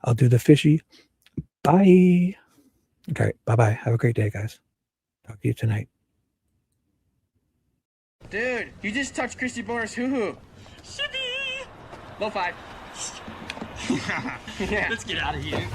I'll do the fishy. Bye. Okay, bye-bye. Have a great day, guys. Talk to you tonight. Dude, you just touched Christy Boner's hoo-hoo. Shibby! Low five. Yeah. Let's get out of here.